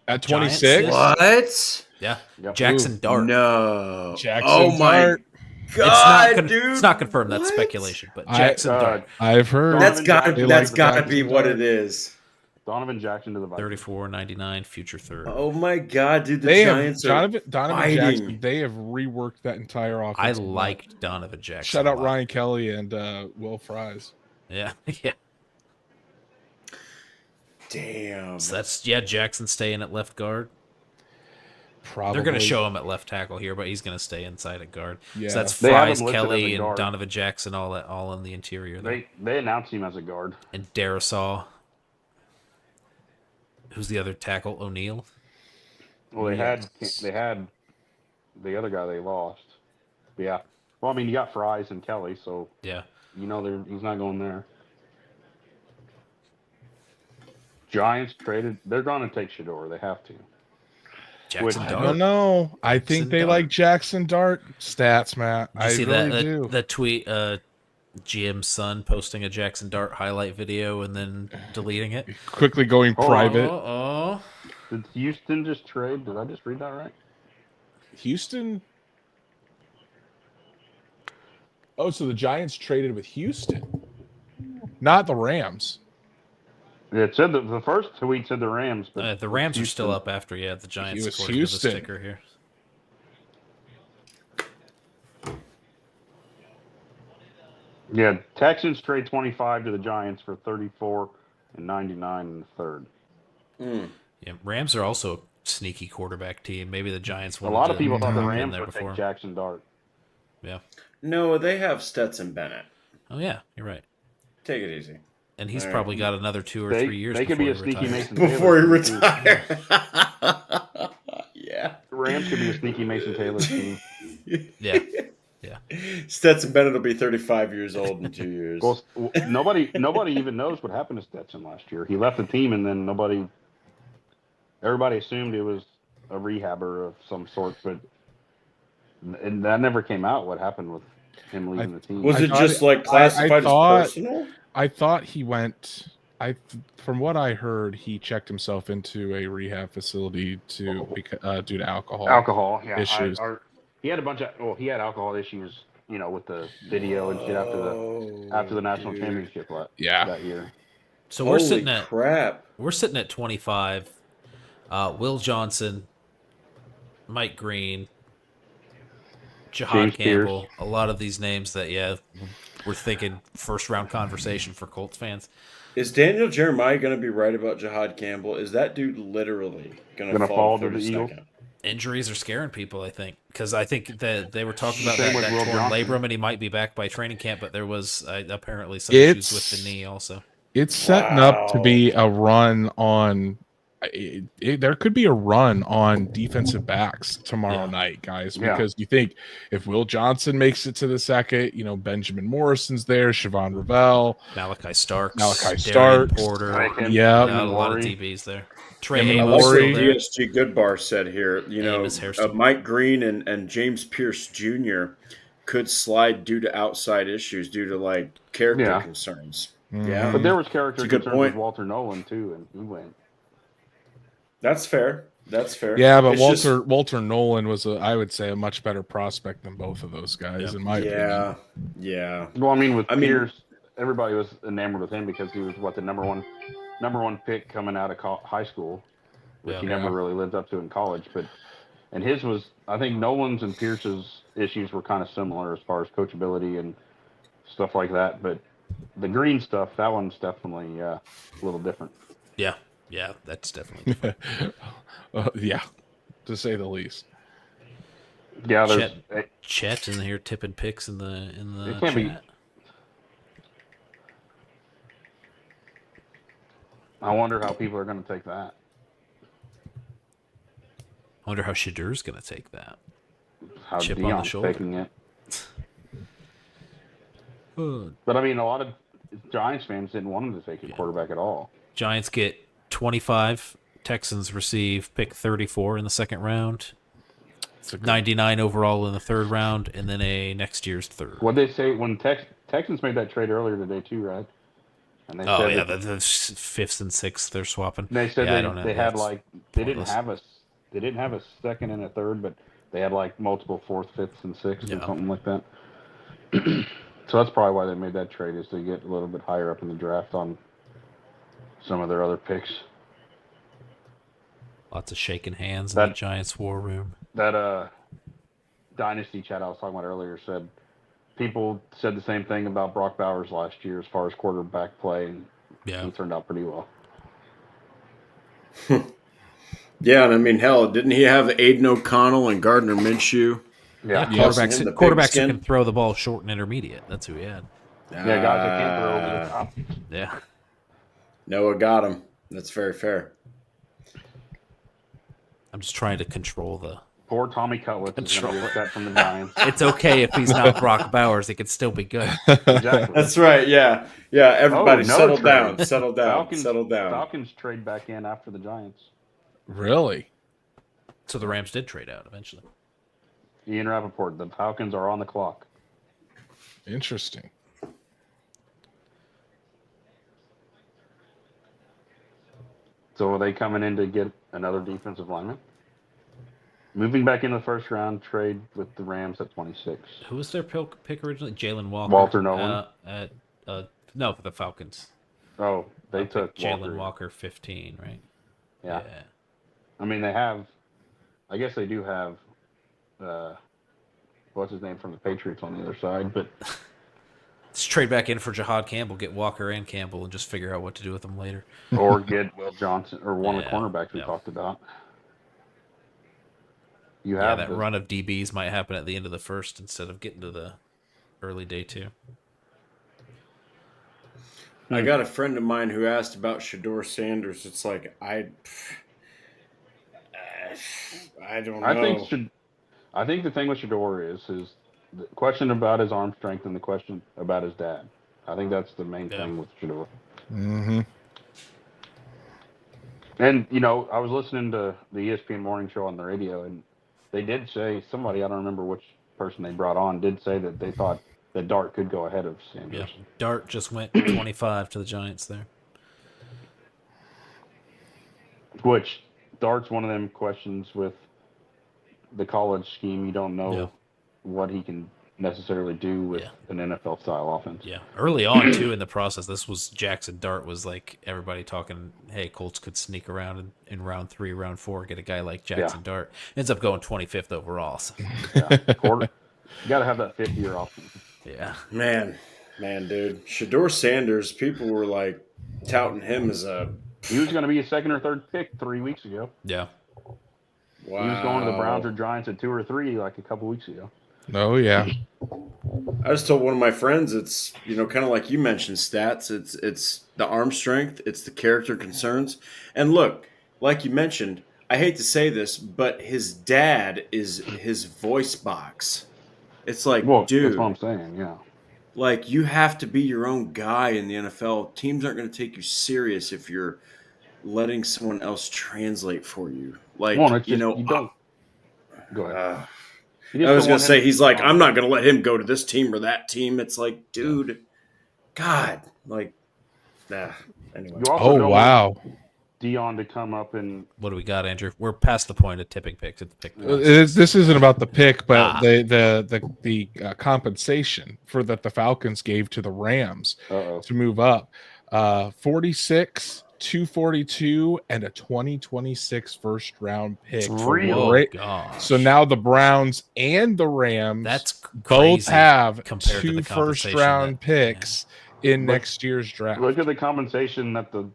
at Giants 26. is- what? Yeah. Yep. Jackson Dart. No. Jackson oh my Dart. God, dude. It's not confirmed. That's What? speculation. But I- Jackson Dart. I've heard That's Donovan got Jackson that's like got to the be Jackson what Dart. it is. Donovan Jackson to the Vikings. 34.99 future third. Oh my God, dude. The they have Giants are Donovan fighting. Jackson. They have reworked that entire offense. I liked Donovan Jackson. Shout a out lot. Ryan Kelly and Will Fries. Yeah. Yeah. Damn. So that's Jackson staying at left guard. Probably They're going to show him at left tackle here, but he's going to stay inside at guard. Yeah. So that's They have Fries, him listed as Kelly, a and guard. Donovan Jackson all in the interior there. They announced him as a guard. And Darisaw. Who's the other tackle? O'Neal. Well, they Yes. had the other guy they lost. But yeah. Well, I mean, you got Fries and Kelly, so Yeah. you know he's not going there. Giants traded. They're going to take Shador. They have to. Jackson I Dart. don't know. I think they Dart. like Jackson Dart stats, Matt. Did you I see really that do. that tweet? GM's son posting a Jackson Dart highlight video and then deleting it. Quickly going Oh, private. Oh, Did Houston just trade? Did I just read that right? Houston. Oh, so the Giants traded with Houston, not the Rams. It said the first tweet said the Rams, but the Rams are Houston. still up after the Giants. It was According to the Houston. sticker here. Yeah, Texans trade 25 to the Giants for 34 and 99 in the third. Yeah, Rams are also a sneaky quarterback team. Maybe the Giants. A lot of people thought the in Rams there would before. take Jackson Dart. Yeah. No, they have Stetson Bennett. Oh yeah, you're right. Take it easy. And he's All right. probably got another 2 or 3 years. They could be a before he sneaky retires. Mason Before he Taylor team, too. retires. Yeah. The Rams could be a sneaky Mason Taylor team. Yeah. Stetson Bennett will be 35 years old in 2 years. Well, nobody even knows what happened to Stetson last year. He left the team, and then everybody assumed it was a rehabber of some sort, but and that never came out. What happened with him leaving the team? Was I it thought just like I classified thought- as personal? I thought he went. From what I heard, he checked himself into a rehab facility due to alcohol. Alcohol, yeah. issues. He had a bunch of. Well, he had alcohol issues, with the video and shit after the national championship Yeah. that year. So we're Holy sitting at crap. 25. Will Johnson, Mike Green, Jahad James Campbell. A lot of these names that we're thinking first round conversation for Colts fans. Is Daniel Jeremiah going to be right about Jahad Campbell? Is that dude literally going to fall to the Eagles? 32nd? Injuries are scaring people, I think, because I think that they were talking about Same that with Will torn Johnson. labrum, and he might be back by training camp. But there was apparently some It's- issues with the knee also. It's setting up to be a run on. There could be a run on defensive backs tomorrow Yeah. night, guys, Yeah. because you think if Will Johnson makes it to the second, Benjamin Morrison's there, Siobhan Ravel, Malachi Starks, Malachi Darian Starks. Porter, Right. yeah, a lot of Laurie. DBs there. Trey Emin I Amos like Laurie. what still there. DSG Goodbar said here. Amos Hairston. Mike Green and James Pierce Jr. could slide due to outside issues, due to like character Yeah. concerns. Mhm. Yeah, But there was character It's a good concerns point. with Walter Nolan too, and he went. that's fair. That's fair. Yeah, but It's Walter Nolan was I would say a much better prospect than both of those guys, Yeah. in my opinion. yeah. Well, I mean, with I mean- Pierce, everybody was enamored with him because he was the number one pick coming out of high school, which Yeah. he never really lived up to in college. And his was, I think, Nolan's and Pierce's issues were kind of similar as far as coachability and stuff like that. But the green stuff, that one's definitely a little different. Yeah, that's definitely different. Yeah, to say the least. Yeah, there's Chet in here tipping picks in the it can't be. chat. I wonder how people are going to take that. I wonder how Shadur's going to take that. How Chip on the Deion's shoulder. taking it. But I mean, a lot of Giants fans didn't want him to take a quarterback at all. Giants get 25. Texans receive pick 34 in the second round. 99 overall in the third round, and then a next year's third. What they say when Texans made that trade earlier today too, right? And they said the fifths and sixths they're swapping. They said they had like they pointless. didn't have a second and a third, but they had like multiple fourth, fifths, and sixths or something like that. So that's probably why they made that trade, is to get a little bit higher up in the draft on some of their other picks. Lots of shaking hands in the Giants war room. That dynasty chat I was talking about earlier said people said the same thing about Brock Bowers last year as far as quarterback play, and he turned out pretty well. Yeah, and I mean, hell, didn't he have Aiden O'Connell and Gardner Minshew? Yeah, quarterbacks who can throw the ball short and intermediate. That's who he had. Yeah, guys that can't throw over the top. Yeah. Noah got him. That's very fair. I'm just trying to control the... Poor Tommy Cutlitz is going to get that from the Giants. It's okay if he's not Brock Bowers. It could still be good. Exactly. That's right, yeah. Yeah, everybody settle down. Settle down. Falcons trade back in after the Giants. Really? So the Rams did trade out eventually. Ian Rappaport, the Falcons are on the clock. Interesting. So are they coming in to get another defensive lineman? Moving back into the first round, trade with the Rams at 26. Who was their pick originally? Jalen Walker. Walter Nolan. No, for the Falcons. Oh, they took Jalen Walker 15, right? Yeah. I mean, they have. I guess they do have. What's his name from the Patriots on the other side, but let's trade back in for Jahad Campbell, get Walker and Campbell, and just figure out what to do with them later. Or get Will Johnson or one of the cornerbacks we talked about. You have that run of DBs might happen at the end of the first instead of getting to the early day two. I got a friend of mine who asked about Shador Sanders. It's like I don't know. I think the thing with Shador is the question about his arm strength and the question about his dad. I think that's the main thing with Shador. Mm-hmm. And I was listening to the ESPN morning show on the radio, and they did say, somebody, I don't remember which person they brought on, did say that they thought that Dart could go ahead of Sanders. Yeah. Dart just went 25 to the Giants there. Which, Dart's one of them questions with the college scheme. You don't know what he can necessarily do with an NFL-style offense. Yeah. Early on, too, in the process, this was Jackson Dart was like everybody talking, hey, Colts could sneak around in round 3, round 4, get a guy like Jackson Dart. Ends up going 25th overall. So. You got to have that 5th-year offense. Yeah. Man, dude. Shador Sanders, people were like touting him as He was going to be a 2nd or 3rd pick 3 weeks ago. Yeah. Wow. He was going to the Browns or Giants at 2 or 3 like a couple weeks ago. Oh, yeah. I just told one of my friends, it's, kind of like you mentioned stats. It's the arm strength. It's the character concerns. And look, like you mentioned, I hate to say this, but his dad is his voice box. It's like, dude. That's what I'm saying, yeah. Like, you have to be your own guy in the NFL. Teams aren't going to take you serious if you're letting someone else translate for you. Like, you don't. Go ahead. I was going to say, he's like, I'm not going to let him go to this team or that team. It's like, dude, God, like, anyway. Oh, wow. Deion to come up and... What do we got, Andrew? We're past the point of tipping picks at the pick. This isn't about the pick, but the compensation for that the Falcons gave to the Rams to move up. 46 242 and a 2026 first round pick. Really? Gosh. So now the Browns and the Rams That's both crazy have compared to 2 the first compensation round picks in Look- next year's draft. Look at the compensation that the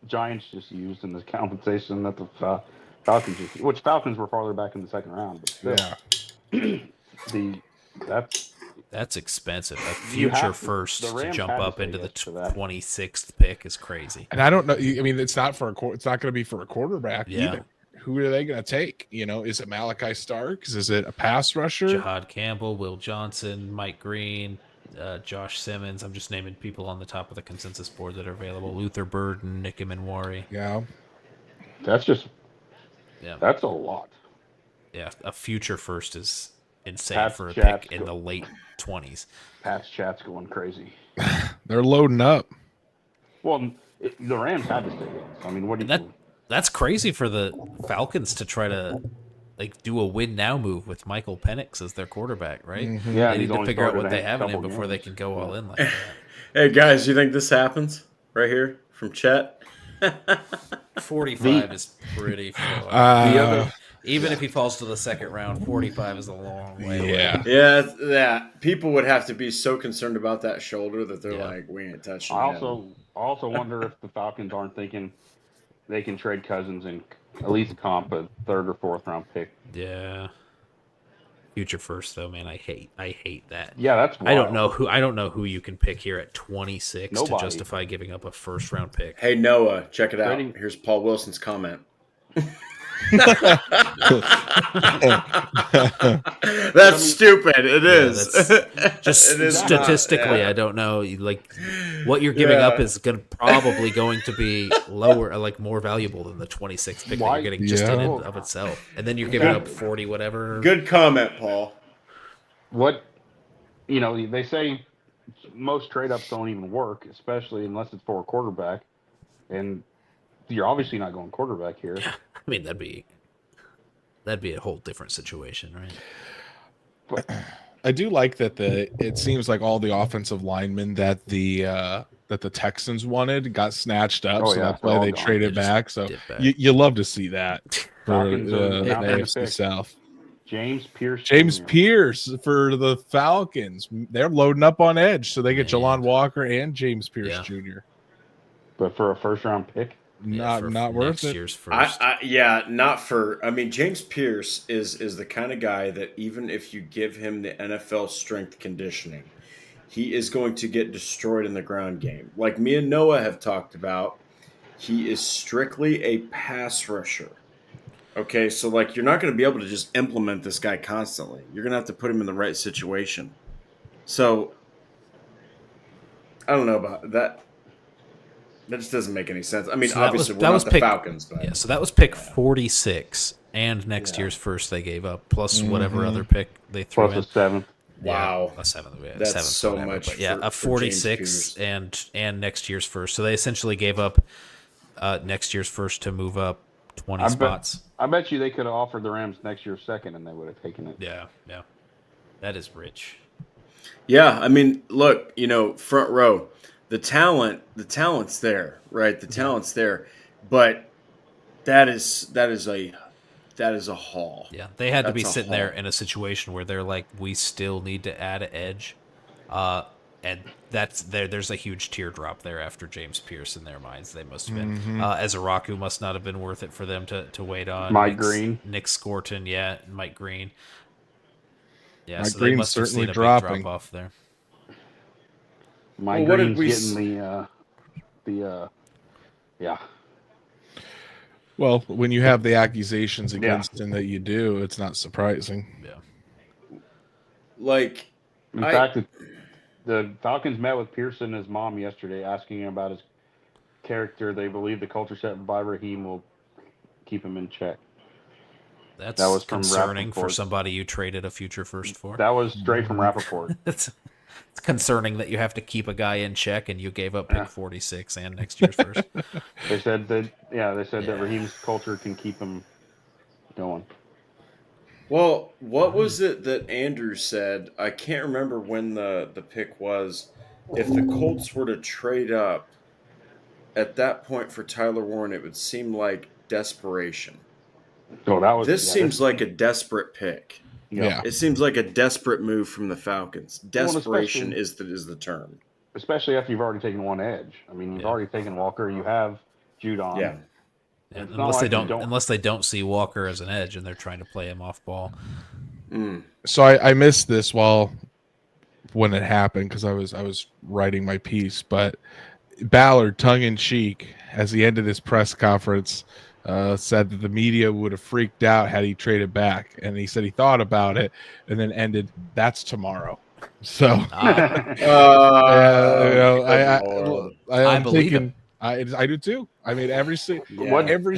Giants just used and the compensation that the Falcons just used, which Falcons were farther back in the second round. But still, Yeah. That's expensive. A You have future to- first the to Rams jump had to up say into the yes to that. 26th pick is crazy. And I don't know. I mean, it's not for it's not going to be for a quarterback Yeah. either. Who are they going to take? You know, is it Malachi Starks? Is it a pass rusher? Jahad Campbell, Will Johnson, Mike Green, Josh Simmons. I'm just naming people on the top of the consensus board that are available. Luther Burden, Nick Wari. Yeah. that's a lot. Yeah, a future first is insane Pat's for a Chat's pick in the late 20s. Pat's chat's going crazy. They're loading up. Well, the Rams had to say yes. I mean, what do you? That's crazy for the Falcons to try to do a win now move with Michael Penix as their quarterback, right? Mhm. Yeah, They he's need to only figure out started what they a have in him couple before they games. can go all in like that. Hey guys, you think this happens right here from Chet? 45 is pretty far. The other, Even if he falls to the second round, 45 is a long way away. Yeah. Yeah, people would have to be so concerned about that shoulder that they're Yeah. like, we ain't touching I him. also wonder if the Falcons aren't thinking they can trade Cousins and at least comp a third or fourth round pick. Yeah. Future first though, man, I hate that. Yeah, that's wild. I don't know who you can pick here at 26 to Nobody. justify giving up a first round pick. Hey Noah, check it out. Trading- Here's Paul Wilson's comment. That's stupid. It is. Just It is statistically, not, yeah. I don't know. What you're giving up is probably going to be lower, more valuable than the 26th pick that Why- you're getting just in Yeah. and of itself. And then you're giving up 40 whatever. Good comment, Paul. What they say most trade ups don't even work, especially unless it's for a quarterback. And you're obviously not going quarterback here. I mean, that'd be a whole different situation, right? But I do like that it seems like all the offensive linemen that the Texans wanted got snatched up, Oh, so yeah, that's they're why all they gone. traded They just back. So dip back. you love to see that for Falcons are the down to AFC pick. South. James Pierce. James Jr. Pierce for the Falcons. They're loading up on edge, so they get Man. Jelon Walker and James Pierce Yeah. Jr. But for a first round pick, Yeah, for Not worth next it. year's first. Not for. I mean, James Pierce is the kind of guy that even if you give him the NFL strength conditioning, he is going to get destroyed in the ground game. Like me and Noah have talked about, he is strictly a pass rusher. Okay, so you're not going to be able to just implement this guy constantly. You're going to have to put him in the right situation. So I don't know about that. That just doesn't make any sense. I mean, So that obviously was- we're that not was the pick- Falcons, but Yeah, so that was pick 46 and next year's first they gave up, plus whatever other pick they threw plus in. a seventh. Wow. Yeah, a seventh. Yeah, That's seventh, so whatever. much But yeah, for a 46 James and next year's first. So they essentially gave up next year's first to move up 20 spots. I bet you they could have offered the Rams next year's second, and they would have taken it. Yeah. That is rich. Yeah, I mean, look, front row, the talent's there, right? The talent's there, but that is a haul. Yeah, they had to be That's a sitting there haul. in a situation where they're like, we still need to add an edge, and that's there's a huge teardrop there after James Pierce in their minds. They must have been. Ezeraku must not have been worth it for them to wait on. Mike Green. Nick Scorton, yeah, and Mike Green. Yeah, Mike so they Green's must have certainly seen a dropping. big drop off there. Mike Well, what did Green's we getting yeah. Well, when you have the accusations against him that you do, it's not surprising. Yeah, In fact, the Falcons met with Pearson and his mom yesterday, asking him about his character. They believe the culture set by Raheem will keep him in check. that's That was from concerning for Rappaport. somebody you traded a future first for. That was straight from Rappaport. It's concerning that you have to keep a guy in check and you gave up pick 46 and next year's first. They said that that Raheem's culture can keep him going. Well, what was it that Andrew said? I can't remember when the pick was. If the Colts were to trade up at that point for Tyler Warren, it would seem like desperation. So that was This seems like a desperate pick. Yeah. It seems like a desperate move from the Falcons. Desperation especially- is the term. especially after you've already taken one edge. I mean, you've already taken Walker. You have Judon. Yeah. It's not Unless like they you don't. unless they don't see Walker as an edge and they're trying to play him off ball. So I missed this when it happened because I was writing my piece, but Ballard, tongue in cheek, as he ended his press conference, said that the media would have freaked out had he traded back, and he said he thought about it, and then ended, "That's tomorrow." So I'm believe thinking, I do too. I mean, every single he'll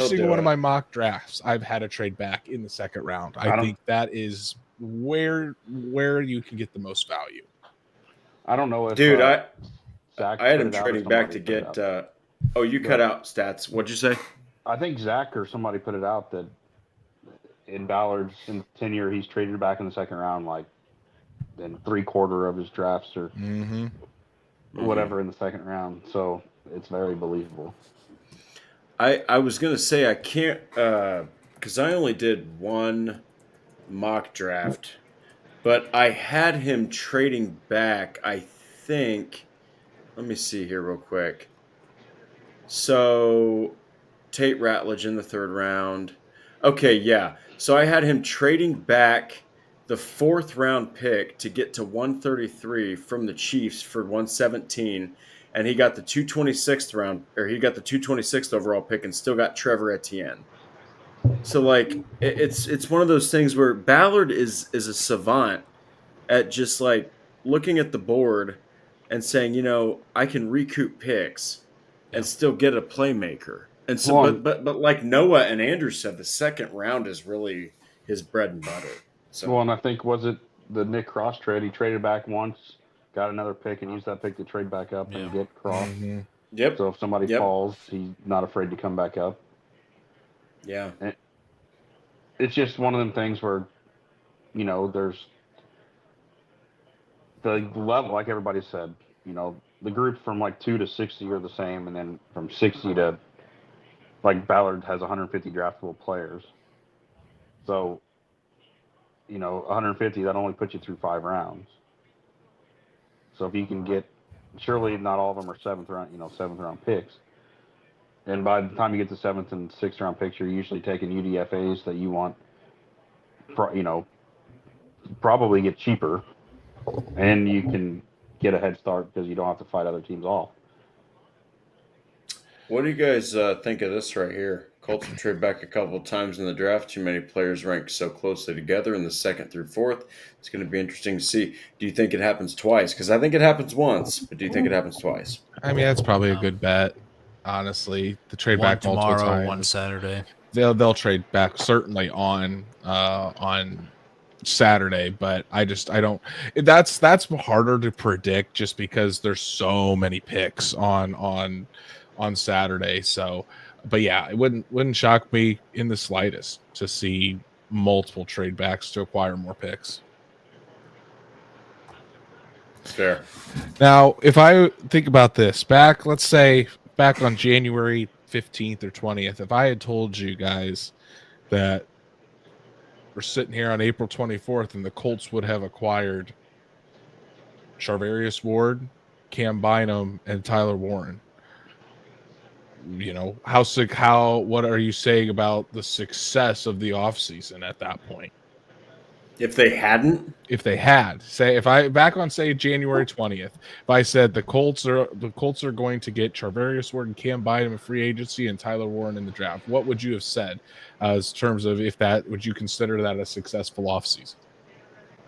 do one of it. my mock drafts, I've had a trade back in the second round. I think that is where you can get the most value. I don't know if Dude, Zach I had put him it out or trading back to somebody put it get. out. You cut out stats. What'd you say? I think Zach or somebody put it out that in Ballard's in tenure, he's traded back in the second round, like in 3/4 of his drafts or whatever in the second round. So it's very believable. I was gonna say I can't because I only did one mock draft, but I had him trading back. I think. Let me see here real quick. So Tate Ratledge in the third round. Okay, yeah. So I had him trading back the 4th round pick to get to 133 from the Chiefs for 117, and he got the 226th round, or he got the 226th overall pick, and still got Trevor Etienne. So like it's one of those things where Ballard is a savant at just like looking at the board and saying, I can recoup picks and still get a playmaker. And so, but like Noah and Andrew said, the second round is really his bread and butter. So, Well, and I think was it the Nick Cross trade? He traded back once, got another pick, and used that pick to trade back up and get Cross. Yep. So if somebody falls, he's not afraid to come back up. Yeah. And it's just one of them things where, there's the level, like everybody said, the group from like 2 to 60 are the same, and then from 60 to like Ballard has 150 draftable players. So, 150, that only puts you through 5 rounds. So if you can get, surely not all of them are seventh round picks. And by the time you get to 7th and 6th round picks, you're usually taking UDFAs that you want, probably get cheaper, and you can get a head start because you don't have to fight other teams off. What do you guys think of this right here? Colts have traded back a couple of times in the draft. Too many players ranked so closely together in the 2nd through 4th. It's going to be interesting to see. Do you think it happens twice? Because I think it happens once, but do you think it happens twice? I mean, that's probably a good bet, honestly. The trade One back multiple tomorrow, times. one Saturday. They'll trade back certainly on Saturday, but I don't. That's harder to predict just because there's so many picks on Saturday. So, but yeah, it wouldn't shock me in the slightest to see multiple trade backs to acquire more picks. Fair. Now, if I think about this, let's say back on January 15th or 20th, if I had told you guys that we're sitting here on April 24th and the Colts would have acquired Charvarius Ward, Cam Bynum, and Tyler Warren, what are you saying about the success of the offseason at that point? If they hadn't, back on January 20th, if I said the Colts are going to get Charvarius Ward and Cam Bynum in free agency and Tyler Warren in the draft, what would you have said as terms of would you consider that a successful offseason?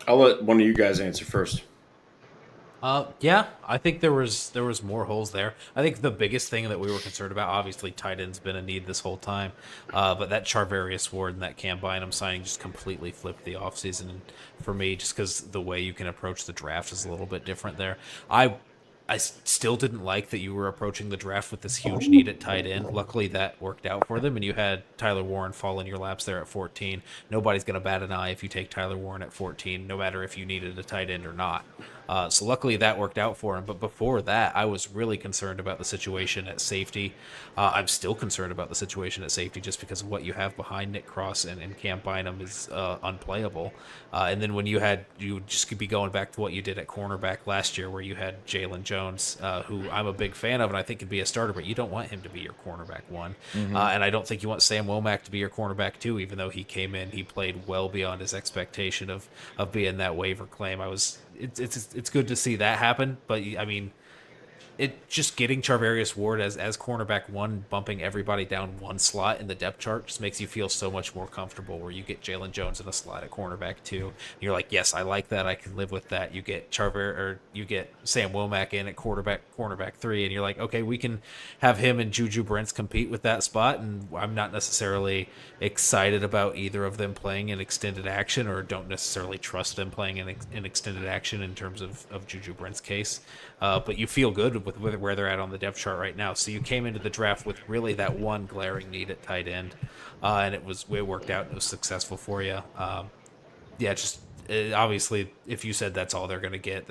I'll let one of you guys answer first. Yeah, I think there was more holes there. I think the biggest thing that we were concerned about, obviously, tight end's been a need this whole time, but that Charvarius Ward and that Cam Bynum signing just completely flipped the offseason. And for me, just because the way you can approach the draft is a little bit different there. I still didn't like that you were approaching the draft with this huge need at tight end. Luckily, that worked out for them, and you had Tyler Warren fall in your laps there at 14. Nobody's going to bat an eye if you take Tyler Warren at 14, no matter if you needed a tight end or not. So luckily that worked out for him. But before that, I was really concerned about the situation at safety. I'm still concerned about the situation at safety just because of what you have behind Nick Cross and Cam Bynum is unplayable. And then when you just could be going back to what you did at cornerback last year where you had Jalen Jones, who I'm a big fan of and I think could be a starter, but you don't want him to be your cornerback one. And I don't think you want Sam Womack to be your cornerback two, even though he came in, he played well beyond his expectation of being that waiver claim. It's good to see that happen, but I mean, it just getting Charvarius Ward as cornerback one, bumping everybody down one slot in the depth chart just makes you feel so much more comfortable. Where you get Jalen Jones in a slot at cornerback two, and you're like, yes, I like that, I can live with that. You get you get Sam Womack in at cornerback three, and you're like, okay, we can have him and Juju Brents compete with that spot, and I'm not necessarily excited about either of them playing in extended action, or don't necessarily trust them playing in extended action in terms of Juju Brent's case. But you feel good with where they're at on the depth chart right now. So you came into the draft with really that one glaring need at tight end, and it worked out and it was successful for you. Obviously, if you said that's all they're going to get,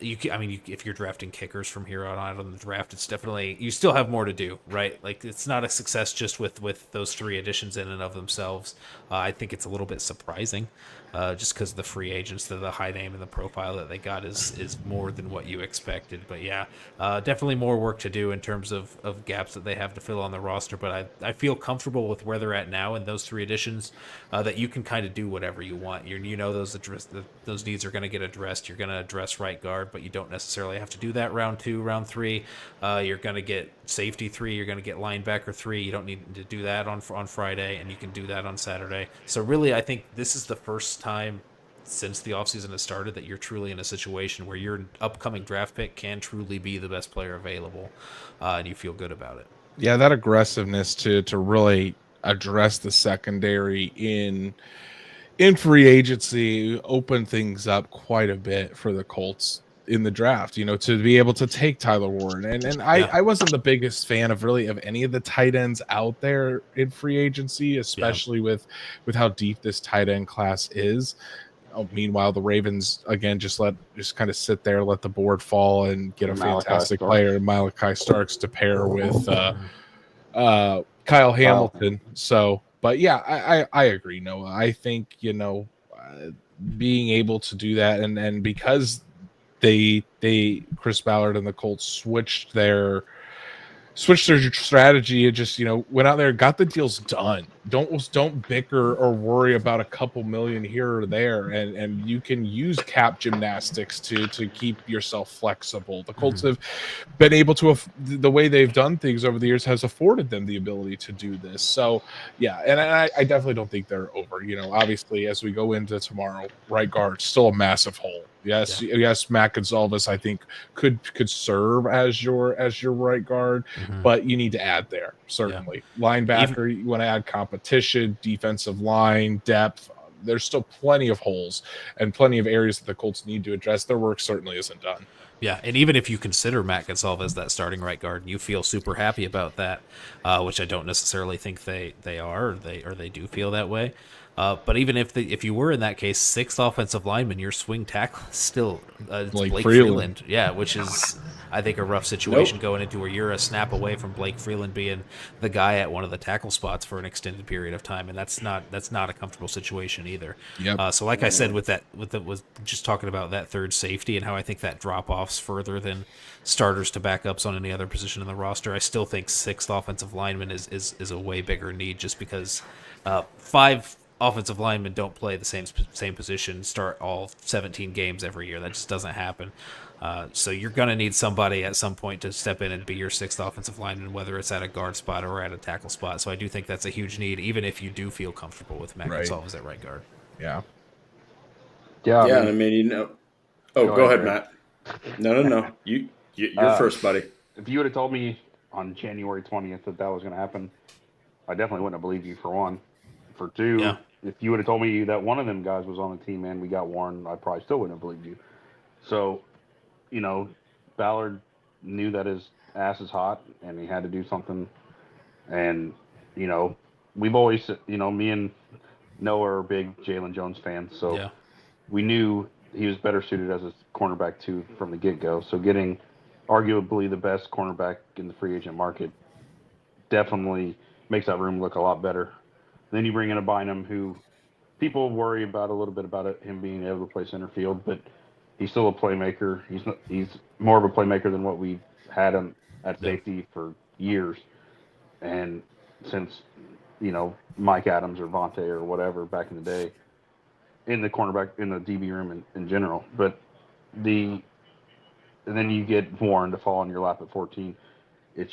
if you're drafting kickers from here on out on the draft, it's definitely, you still have more to do, right? Like, it's not a success just with those three additions in and of themselves. I think it's a little bit surprising, just because the free agents, the high name and the profile that they got is more than what you expected. But yeah, definitely more work to do in terms of gaps that they have to fill on the roster. But I feel comfortable with where they're at now and those three additions, that you can kind of do whatever you want. Those needs are going to get addressed. You're going to address right guard, but you don't necessarily have to do that round 2, round 3. You're going to get safety 3. You're going to get linebacker 3. You don't need to do that on Friday, and you can do that on Saturday. So really, I think this is the first time since the offseason has started that you're truly in a situation where your upcoming draft pick can truly be the best player available, and you feel good about it. Yeah, that aggressiveness to really address the secondary in free agency opened things up quite a bit for the Colts in the draft, to be able to take Tyler Warren. And I wasn't the biggest fan of any of the tight ends out there in free agency, especially with how deep this tight end class is. Meanwhile, the Ravens, again, just kind of sit there, let the board fall, and get a fantastic player, Malachi Starks, to pair with Kyle Hamilton. So, but yeah, I agree, Noah. I think, being able to do that, and because they Chris Ballard and the Colts switched their strategy and just went out there, got the deals done. Don't bicker or worry about a couple million here or there, and you can use cap gymnastics to keep yourself flexible. The Colts have been able to, the way they've done things over the years has afforded them the ability to do this. So yeah, and I definitely don't think they're over. Obviously, as we go into tomorrow, right guard still a massive hole. Yes, Matt Gonzalez, I think, could serve as your right guard, but you need to add there, certainly. Linebacker, you want to add competition, defensive line, depth. There's still plenty of holes and plenty of areas that the Colts need to address. Their work certainly isn't done. Yeah, and even if you consider Matt Gonzalez that starting right guard, and you feel super happy about that, which I don't necessarily think they are, or they do feel that way. But even if you were in that case, 6th offensive lineman, your swing tackle is still Blake Freeland. Yeah, which is, I think, a rough situation going into where you're a snap away from Blake Freeland being the guy at one of the tackle spots for an extended period of time, and that's not a comfortable situation either. Yep. So like I said, was just talking about that third safety and how I think that drop offs further than starters to backups on any other position in the roster. I still think 6th offensive lineman is a way bigger need, just because 5 offensive linemen don't play the same position, start all 17 games every year. That just doesn't happen. So you're going to need somebody at some point to step in and be your 6th offensive lineman, whether it's at a guard spot or at a tackle spot. So I do think that's a huge need, even if you do feel comfortable with Matt Gonzalez at right guard. Yeah. Yeah. I mean, go ahead, Matt. No. You're first, buddy. If you would have told me on January 20th that was going to happen, I definitely wouldn't have believed you, for one. For two, if you would have told me that one of them guys was on the team and we got Warren, I probably still wouldn't have believed you. So, Ballard knew that his ass is hot and he had to do something. And, we've always, me and Noah are big Jalen Jones fans. So we knew he was better suited as a cornerback too from the get go. So getting arguably the best cornerback in the free agent market definitely makes that room look a lot better. Then you bring in a Bynum who people worry about a little bit about him being able to play center field, but he's still a playmaker. He's more of a playmaker than what we've had him at safety for years. And since, Mike Adams or Vontae or whatever back in the day, in the cornerback, in the DB room in general. But and then you get Warren to fall in your lap at 14. It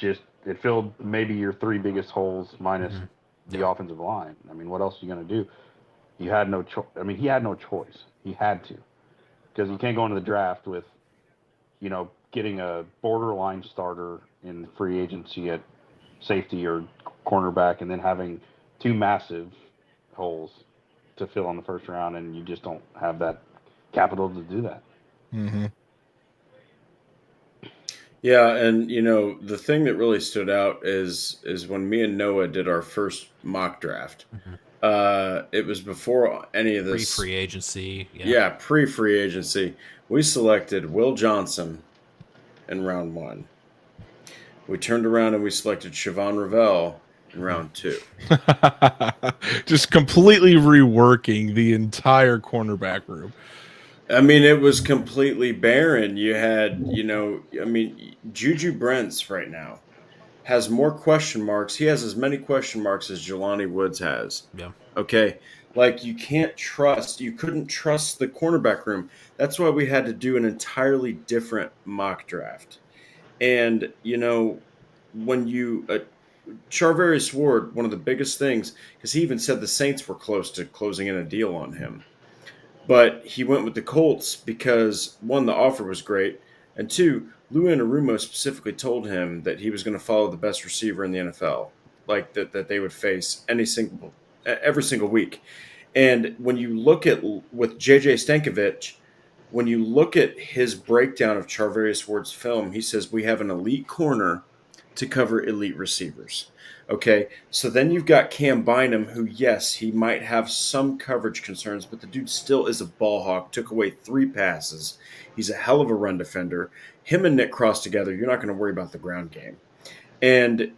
filled maybe your three biggest holes minus the offensive line. I mean, what else are you going to do? You had no choice. I mean, he had no choice. He had to, because you can't go into the draft with, getting a borderline starter in free agency at safety or cornerback, and then having two massive holes to fill in the first round, and you just don't have that capital to do that. Mm-hmm. Yeah, and the thing that really stood out is when me and Noah did our first mock draft. It was before any of this Pre-free agency. Yeah, pre-free agency. We selected Will Johnson in round 1. We turned around and we selected Siobhan Ravel in round 2. Just completely reworking the entire cornerback room. I mean, it was completely barren. You had, Juju Brents right now has more question marks. He has as many question marks as Jelani Woods has. Yeah. Okay. Like, you couldn't trust the cornerback room. That's why we had to do an entirely different mock draft. And, when you Charvarius Ward, one of the biggest things, because he even said the Saints were close to closing in a deal on him. But he went with the Colts because, 1, the offer was great, and 2, Lou Anarumo specifically told him that he was going to follow the best receiver in the NFL, like that they would face every single week. And when you look at, with J.J. Stankovic, when you look at his breakdown of Charvarius Ward's film, he says we have an elite corner to cover elite receivers. Okay, so then you've got Cam Bynum, who, yes, he might have some coverage concerns, but the dude still is a ball hawk, took away 3 passes. He's a hell of a run defender. Him and Nick Cross together, you're not going to worry about the ground game. And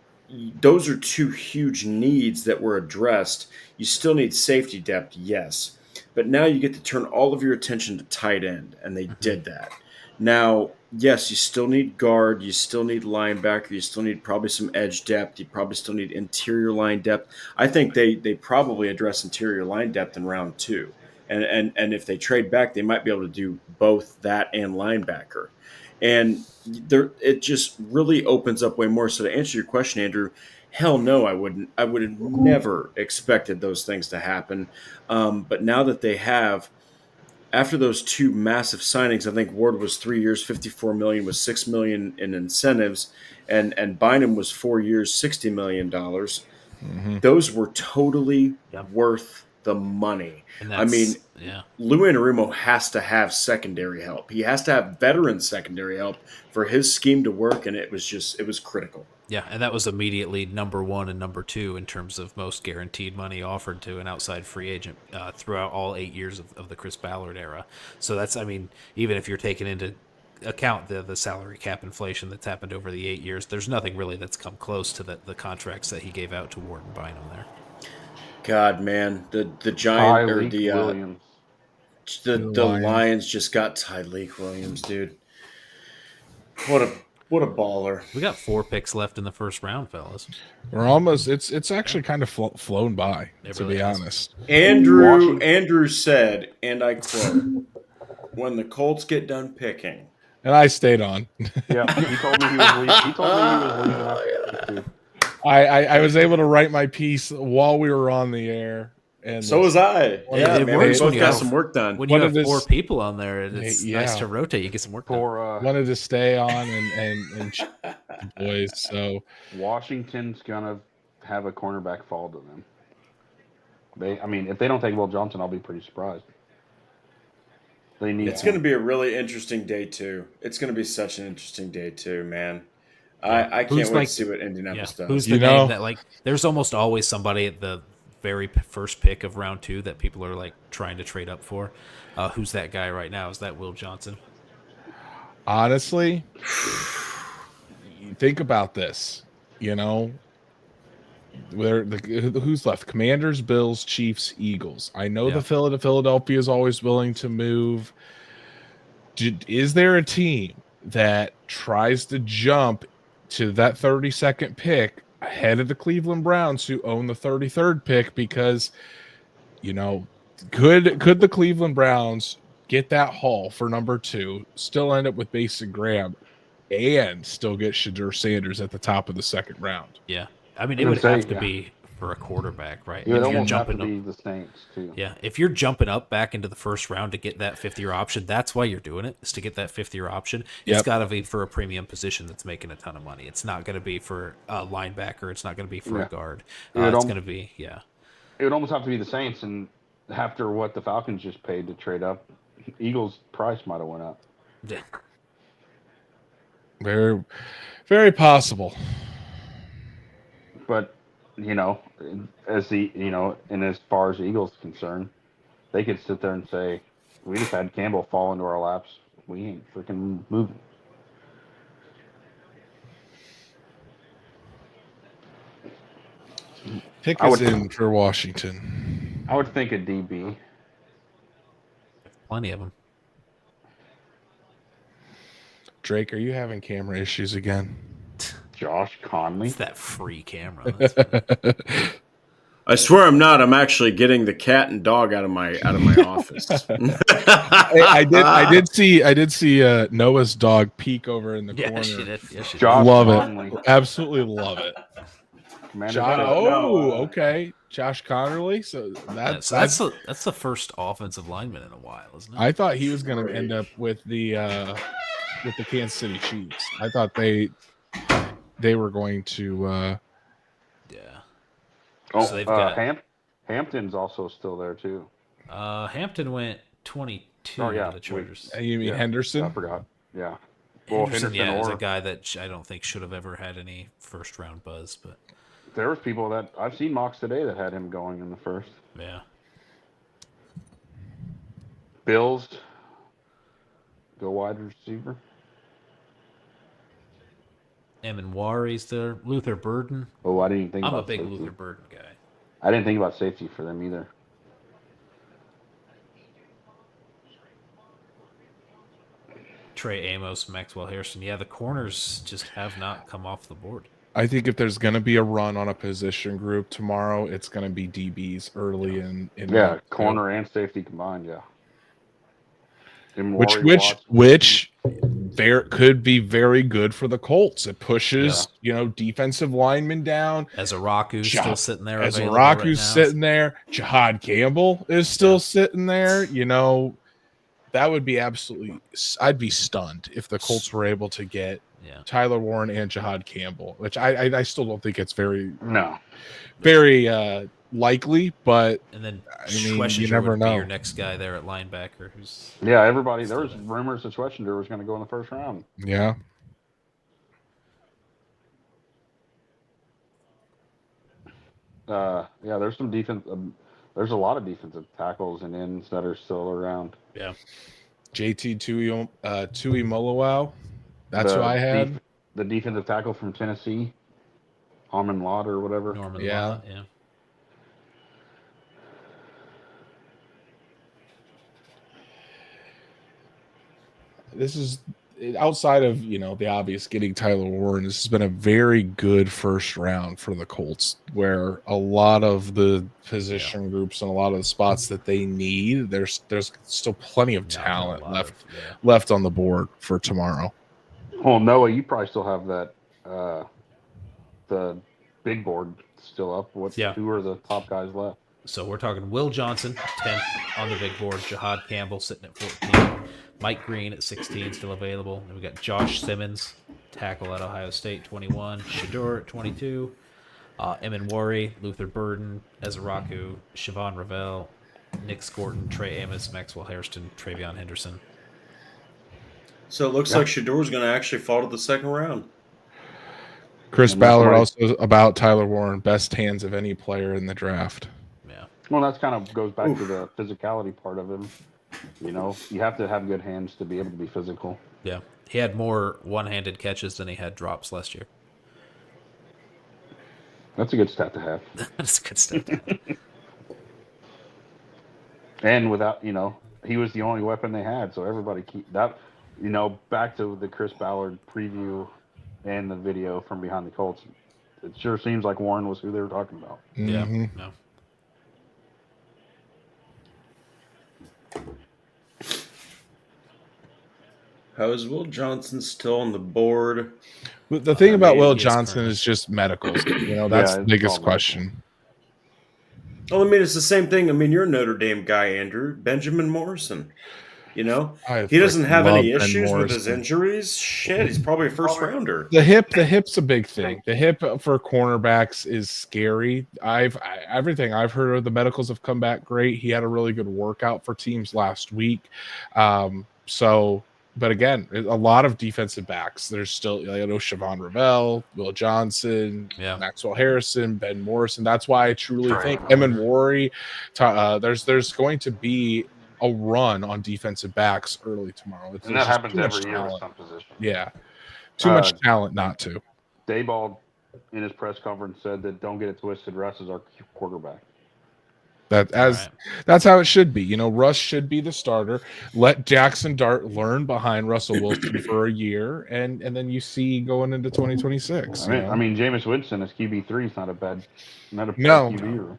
those are 2 huge needs that were addressed. You still need safety depth, yes. But now you get to turn all of your attention to tight end, and they did that. Now, yes, you still need guard, you still need linebacker, you still need probably some edge depth, you probably still need interior line depth. I think they probably address interior line depth in round 2. And if they trade back, they might be able to do both that and linebacker. And it just really opens up way more. So to answer your question, Andrew, hell no, I wouldn't. I would have never expected those things to happen. But now that they have, after those 2 massive signings, I think Ward was 3 years, $54 million, with $6 million in incentives, and Bynum was 4 years, $60 million. Those were totally worth the money. I mean, Lou Anarumo has to have secondary help. He has to have veteran secondary help for his scheme to work, and it was critical. Yeah, and that was immediately number 1 and number 2 in terms of most guaranteed money offered to an outside free agent throughout all 8 years of the Chris Ballard era. So that's, I mean, even if you're taking into account the salary cap inflation that's happened over the 8 years, there's nothing really that's come close to the contracts that he gave out to Ward and Bynum there. God, man, the Giant or Williams. the Lions just got Tyleek Williams, dude. What a baller. We got 4 picks left in the first round, fellas. We're almost. It's actually kind of flown by, to be honest. Andrew said, and I quote, "When the Colts get done picking," and I stayed on. Yeah, he told me he was leaving. He told me he was leaving after too. I was able to write my piece while we were on the air, and so was I. Yeah, man, we both got some work done. When you have 4 people on there, it's nice to rotate. You get some work done. Wanted to stay on and the boys. So Washington's gonna have a cornerback fall to them. If they don't take Will Johnson, I'll be pretty surprised. It's going to be a really interesting day too. It's going to be such an interesting day too, man. I can't wait to see what Indianapolis does. Who's the name that, like, there's almost always somebody at the first pick of round 2 that people are like trying to trade up for. Who's that guy right now? Is that Will Johnson? Honestly, think about this. You know, who's left? Commanders, Bills, Chiefs, Eagles. I know the Philadelphia is always willing to move. Is there a team that tries to jump to that 32nd pick ahead of the Cleveland Browns, who own the 33rd pick? Because, you know, could the Cleveland Browns get that haul for number 2, still end up with Mason Graham, and still get Shadur Sanders at the top of the second round? Yeah. I mean, it would have to be for a quarterback, right? It would if you're almost have to jumping be the Saints, too. Yeah, if you're jumping up back into the first round to get that 5th-year option, that's why you're doing it, is to get that 5th-year option. It's got to be for a premium position that's making a ton of money. It's not going to be for a linebacker. It's not going to be for a guard. It's going to be, It would almost have to be the Saints, and after what the Falcons just paid to trade up, Eagles' price might have went up. Yeah. Very, very possible. But, you know, as far as the Eagles are concerned, they could sit there and say, we just had Campbell fall into our laps. We ain't freaking moving. Pick is in for Washington. I would think a DB. Plenty of them. Drake, are you having camera issues again? Josh Conley. It's that free camera. I swear I'm not. I'm actually getting the cat and dog out of my office. I did see Noah's dog peek over in the corner. She did. Yeah, she did. Josh Love Conley. it. Absolutely love it. No. Okay. Josh Connerly. So that's the first offensive lineman in a while, isn't it? I thought he was going to end up with the Kansas City Chiefs. I thought they were going to. Oh, so they've got Hampton's also still there too. Hampton went 22 to the Chargers. You mean Henderson? I forgot. Yeah. Well, Henderson is a guy that I don't think should have ever had any first round buzz, but there was people that I've seen mocks today that had him going in the first. Yeah. Bills go wide receiver. Wari's there. Luther Burden. Oh, I didn't even think I'm about a big safety. Luther Burden guy. I didn't think about safety for them either. Trey Amos, Maxwell Harrison. Yeah, the corners just have not come off the board. I think if there's going to be a run on a position group tomorrow, it's going to be DBs early in corner and safety combined. Yeah. Which could be very good for the Colts. It pushes, defensive linemen down. Ezaraku's still sitting there. Ezaraku's sitting there. Jahad Campbell is still sitting there. That would be I'd be stunned if the Colts were able to get Tyler Warren and Jahad Campbell, which I still don't think it's very likely, but and then you never know. Be your next guy there at linebacker, who's everybody. There was rumors that Schwetzinger was going to go in the first round. Yeah. There's some defense. There's a lot of defensive tackles and ends that are still around. Yeah. JT Tui Molowow. That's who I had. The defensive tackle from Tennessee, Armin Lott or whatever. Norman Lott, yeah. This is outside of the obvious getting Tyler Warren. This has been a very good first round for the Colts, where a lot of the position groups and a lot of the spots that they need, there's still plenty of talent left on the board for tomorrow. Well, Noah, you probably still have that the big board still up. Who are the top guys left? So we're talking Will Johnson, 10th on the big board. Jahad Campbell sitting at 14. Mike Green at 16, still available. And we got Josh Simmons, tackle at Ohio State, 21. Shadur at 22. Wari, Luther Burden, Ezaraku, Siobhan Ravel, Nick Scorton, Trey Amos, Maxwell Hairston, Travion Henderson. So it looks like Shador's going to actually fall to the second round. Chris Ballard also about Tyler Warren, best hands of any player in the draft. Well, that's kind of goes back to the physicality part of him. You know, you have to have good hands to be able to be physical. Yeah. He had more one-handed catches than he had drops last year. That's a good stat to have. That's a good step. And without, he was the only weapon they had, so everybody keep that. Back to the Chris Ballard preview and the video from behind the Colts. It sure seems like Warren was who they were talking about. Yeah. Mhm. No. How is Will Johnson still on the board? But the thing about Will he is Johnson currently. is just medicals. That's the it's biggest all question. Well, it's the same thing. You're a Notre Dame guy, Andrew. Benjamin Morrison. He doesn't have any issues with his injuries. Shit, he's probably a first rounder. The hip's a big thing. The hip for cornerbacks is scary. Everything I've heard of the medicals have come back great. He had a really good workout for teams last week. But again, a lot of defensive backs. There's still, I know Siobhan Ravel, Will Johnson, Maxwell Harrison, Ben Morrison. That's why I truly think him and Worry. There's going to be a run on defensive backs early tomorrow. And that happens every year with some position. Yeah, too much talent not to. Dayball in his press conference said that don't get it twisted. Russ is our quarterback. That's how it should be. Russ should be the starter. Let Jackson Dart learn behind Russell Wilson for a year, and then you see going into 2026. Jameis Winston as QB3 is not a bad QB.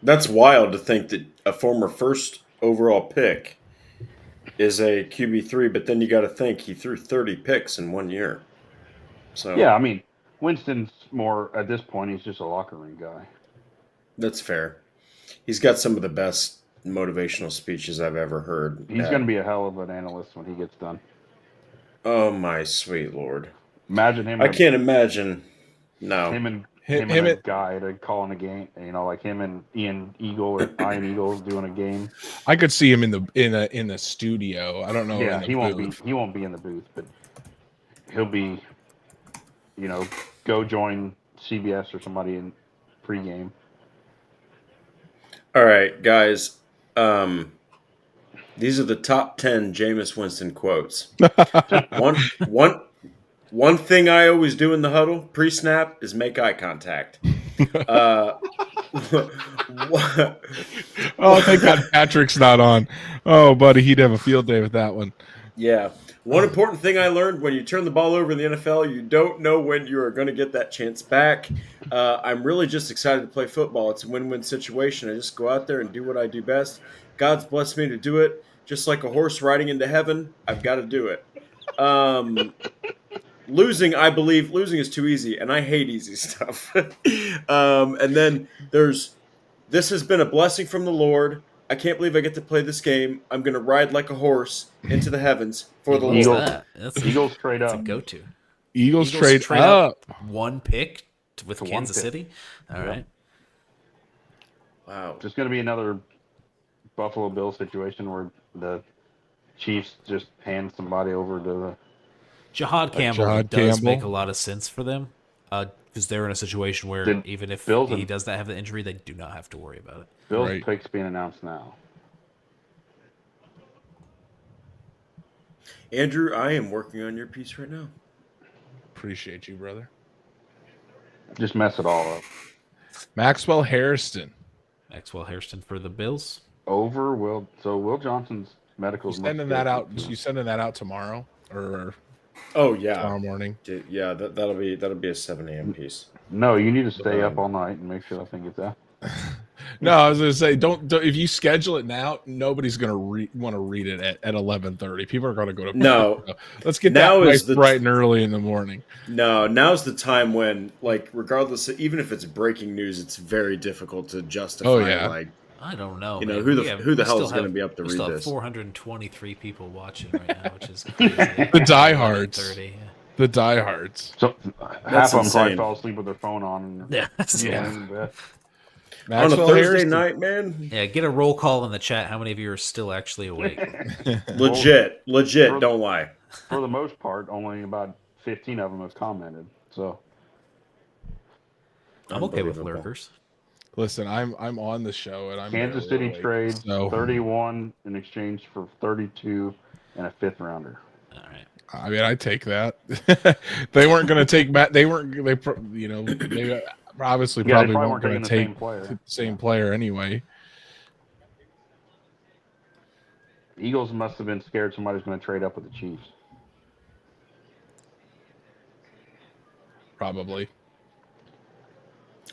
That's wild to think that a former first overall pick is a QB3, but then you got to think he threw 30 picks in 1 year. So yeah, Winston's more at this point. He's just a locker room guy. That's fair. He's got some of the best motivational speeches I've ever heard. He's going to be a hell of an analyst when he gets done. Oh, my sweet Lord. Imagine him. I can't imagine. No. Him and a guy to call in a game, like him and Ian Eagle or Ian Eagle doing a game. I could see him in the studio. I don't know. Yeah, he won't be in the booth, but he'll be, go join CBS or somebody in pregame. All right, guys. These are the top 10 Jameis Winston quotes. One thing I always do in the huddle, pre-snap, is make eye contact. Oh, thank God Patrick's not on. Oh, buddy, he'd have a field day with that one. Yeah. One important thing I learned, when you turn the ball over in the NFL, you don't know when you are going to get that chance back. I'm really just excited to play football. It's a win-win situation. I just go out there and do what I do best. God's blessed me to do it. Just like a horse riding into heaven, I've got to do it. Losing is too easy, and I hate easy stuff. And then this has been a blessing from the Lord. I can't believe I get to play this game. I'm going to ride like a horse into the heavens for the Lord. Eagles straight up. That's a go-to. Eagles trade up. One pick with Kansas City. All right. Wow. Just going to be another Buffalo Bills situation where the Chiefs just hand somebody over to the Jahad Campbell does make a lot of sense for them because they're in a situation where even if he does not have the injury, they do not have to worry about it. Bills picks being announced now. Andrew, I am working on your piece right now. Appreciate you, brother. Just mess it all up. Maxwell Harrison For the Bills. Over Will. So Will Johnson's medical. You sending that out? You sending that out tomorrow or? Oh yeah, tomorrow morning. Yeah, that'll be a 7 a.m. piece. No, you need to stay up all night and make sure that thing gets out. No, I was gonna say don't if you schedule it now, nobody's gonna want to read it at 11:30. People are gonna go to bed. No. Let's get now that is bright and early in the morning. No, now's the time when, regardless of, even if it's breaking news, it's very difficult to justify. Oh, yeah. I don't know. Who the hell is going to be up to read this? 423 people watching right now, which is crazy. The diehards. 30, yeah. The diehards. So half of them probably fall asleep with their phone on. Yeah. On a Thursday night, man. Yeah, get a roll call in the chat. How many of you are still actually awake? Legit. Don't lie. For the most part, only about 15 of them have commented. So I'm okay with lurkers. Listen, I'm on the show, and I'm Kansas barely City awake, trades so 31 in exchange for 32 and a 5th rounder. All right. I mean, I take that. They weren't going to take Matt. They obviously Yeah, probably they probably weren't weren't going taking to the take same player. the same player anyway. Eagles must have been scared somebody's going to trade up with the Chiefs. Probably.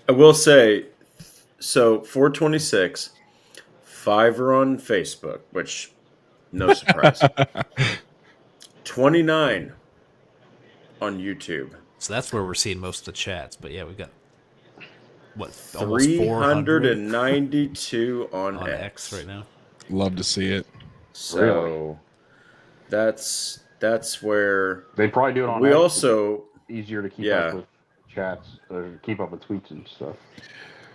I will say, so 426, 5 are on Facebook, which no surprise. 29 on YouTube. So that's where we're seeing most of the chats. But yeah, we got almost 400 392 on on X. X right now. Love to see it. So that's where They probably do it on we X. also It's easier to keep up with chats or keep up with tweets and stuff.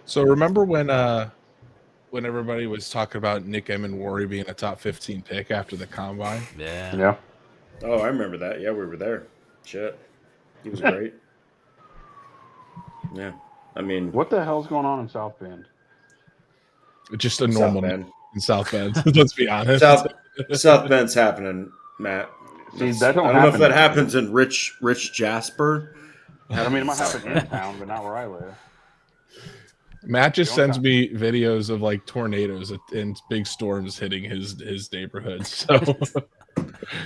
So remember when everybody was talking about Nick Emenwari being a top 15 pick after the combine? Yeah. Oh, I remember that. Yeah, we were there. Shit. He was great. Yeah. I mean, What the hell's going on in South Bend? Just a normal South Bend. in South Bend. Let's be honest. South Bend's happening, Matt. See, that don't I don't know if happen that in- happens in Rich Jasper. I mean, it might happen in town, but not where I live. Matt just sends me videos of like tornadoes and big storms hitting his neighborhood. So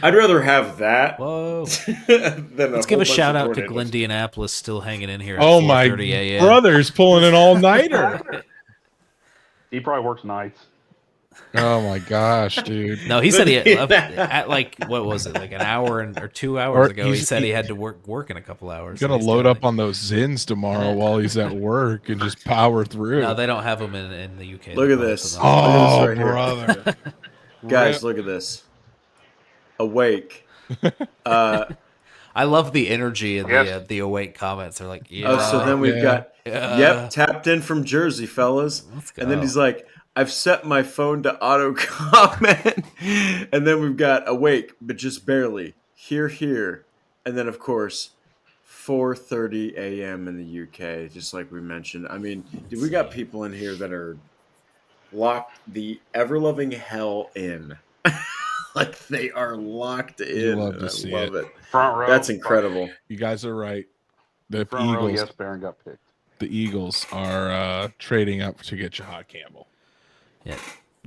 I'd rather have that. Whoa. than Let's give a shout out to Indianapolis still hanging in here at oh my 4:30 a.m. brother's pulling an all-nighter. He probably works nights. Oh my gosh, dude. No, he said he at like what was it, like an hour or 2 hours ago. He said he had to work in a couple hours. He's gonna load up on those Zins tomorrow while he's at work and just power through. No, they don't have them in the UK. Look at this. Oh, Look at this right here. brother. Guys, look at this. Awake. I love the energy in Yes. the awake comments. They're like, yeah. Oh, so then we've got yeah. tapped in from Jersey, fellas. Let's go. And then he's like, I've set my phone to auto comment. And then we've got awake, but just barely. Here. And then, of course, 4:30 a.m. in the UK, just like we mentioned. I mean, dude, we got people in here that are locked the ever-loving hell in. Like they are locked in. love to I see love it. Front row. That's incredible. You guys are right. The Front row, Eagles, yes, Barron got picked. the Eagles are trading up to get Jahad Campbell. Yeah.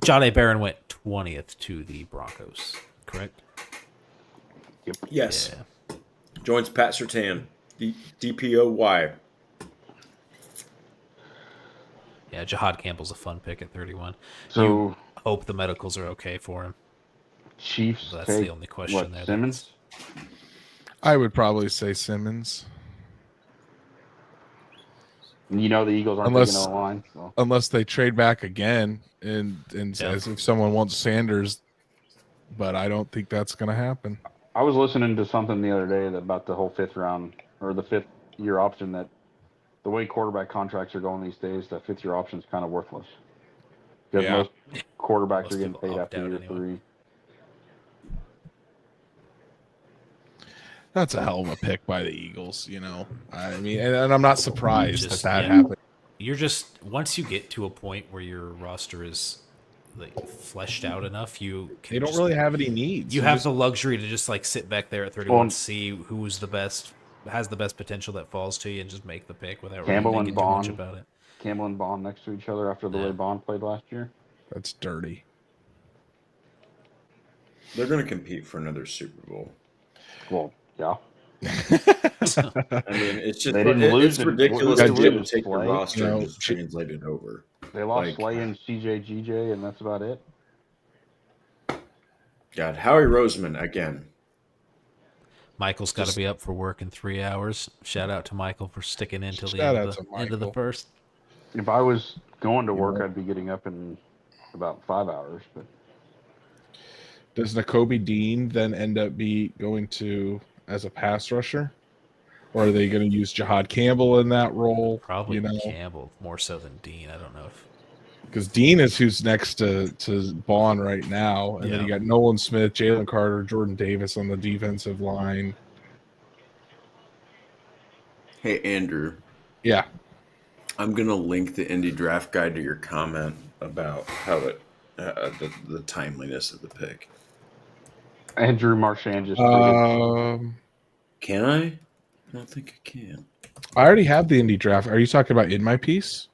John A. Barron went 20th to the Broncos, correct? Yes. Yeah. Joins Pat Surtain. DPOY. Yeah, Jahad Campbell's a fun pick at 31. So Hope the medicals are okay for him. Chiefs That's take, the only question what, there. Simmons? I would probably say Simmons, You know the Eagles aren't Unless- taking a line. So. unless they trade back again and Yeah. says if someone wants Sanders, but I don't think that's going to happen. I was listening to something the other day about the whole 5th round or the 5th-year option, that the way quarterback contracts are going these days, that 5th-year option is kind of worthless. Because Yeah. most quarterbacks Most are getting people paid opt after out year anyway. 3. That's a hell of a pick by the Eagles, you know. I mean, and I'm not surprised Just- that yeah. happened. You're just once you get to a point where your roster is like fleshed out enough, you can They don't just- really have any needs. You have the luxury to just like sit back there at 31, Well, see who's the best, has the best potential that falls to you, and just make the pick without Campbell really and thinking too much Bond. about it. Campbell and Bond next to each other after the Yeah. way Bond played last year. That's dirty. They're going to compete for another Super Bowl. Well, yeah. I mean, it's just They didn't lose it's in- ridiculous they to be able lose to take your Slay. roster You know, and just translate it over. They lost Like- Slay and CJ GJ, and that's about it. God, Howie Roseman again. Michael's got to be up for work in 3 hours. Shout out to Michael for sticking in till the Shout end out of to the, end of the Michael. first. If I was going to work, Yeah. I'd be getting up in about 5 hours. But Does Nakobe Dean then end up going to as a pass rusher? Or are they going to use Jahad Campbell in that role? Probably you know, Campbell more so than Dean. I don't know if because Dean is who's next to Bond right now, and then you Yeah. got Nolan Smith, Jalen Carter, Jordan Davis on the defensive line. Hey, Andrew. Yeah, I'm gonna link the indie draft guide to your comment about how the timeliness of the pick. Andrew Marchand just tweeted. Can I? I don't think I can. I already have the indie draft. Are you talking about in my piece?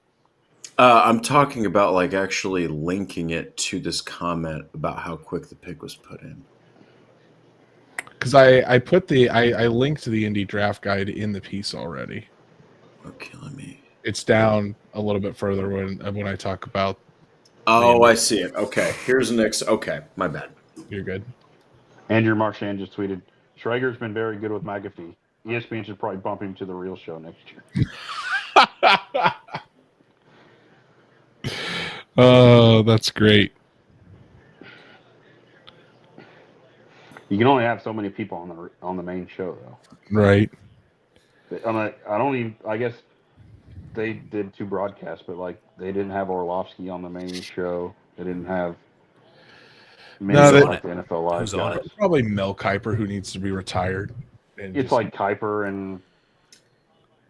I'm talking about like actually linking it to this comment about how quick the pick was put in. Because I linked the indie draft guide in the piece already. Okay, let me. It's down a little bit further when I talk about. Oh, I see it. Okay, here's the next. Okay, my bad. You're good. Andrew Marchand just tweeted, Schrager's been very good with McAfee. ESPN should probably bump him to the real show next year. Oh, that's great. You can only have so many people on the main show, though. Right. I guess they did 2 broadcasts, but like they didn't have Orlovsky on the main show. They didn't have like the NFL Live Who's on guys. it? Probably Mel Kiper, who needs to be retired. It's like Kuiper and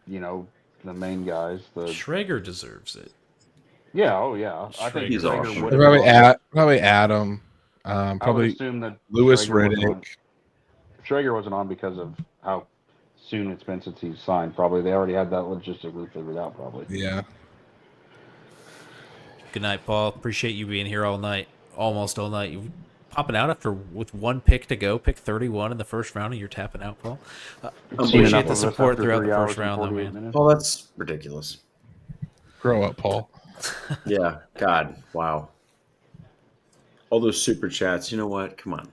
the main guys. Schrager deserves it. Yeah, oh yeah. I think He's Schrager awesome. would have probably Adam. I would Probably assume that Lewis Schrager Riddick. wasn't on because of how soon it's been since he's signed. Probably they already had that logistically figured out. Probably. Yeah. Good night, Paul. Appreciate you being here all night, almost all night. You popping out with one pick to go, pick 31 in the first round, and you're tapping out, Paul. Appreciate the support throughout the first round, though, man. Oh, that's ridiculous. Grow up, Paul. Yeah, God, wow. All those super chats. You know what? Come on.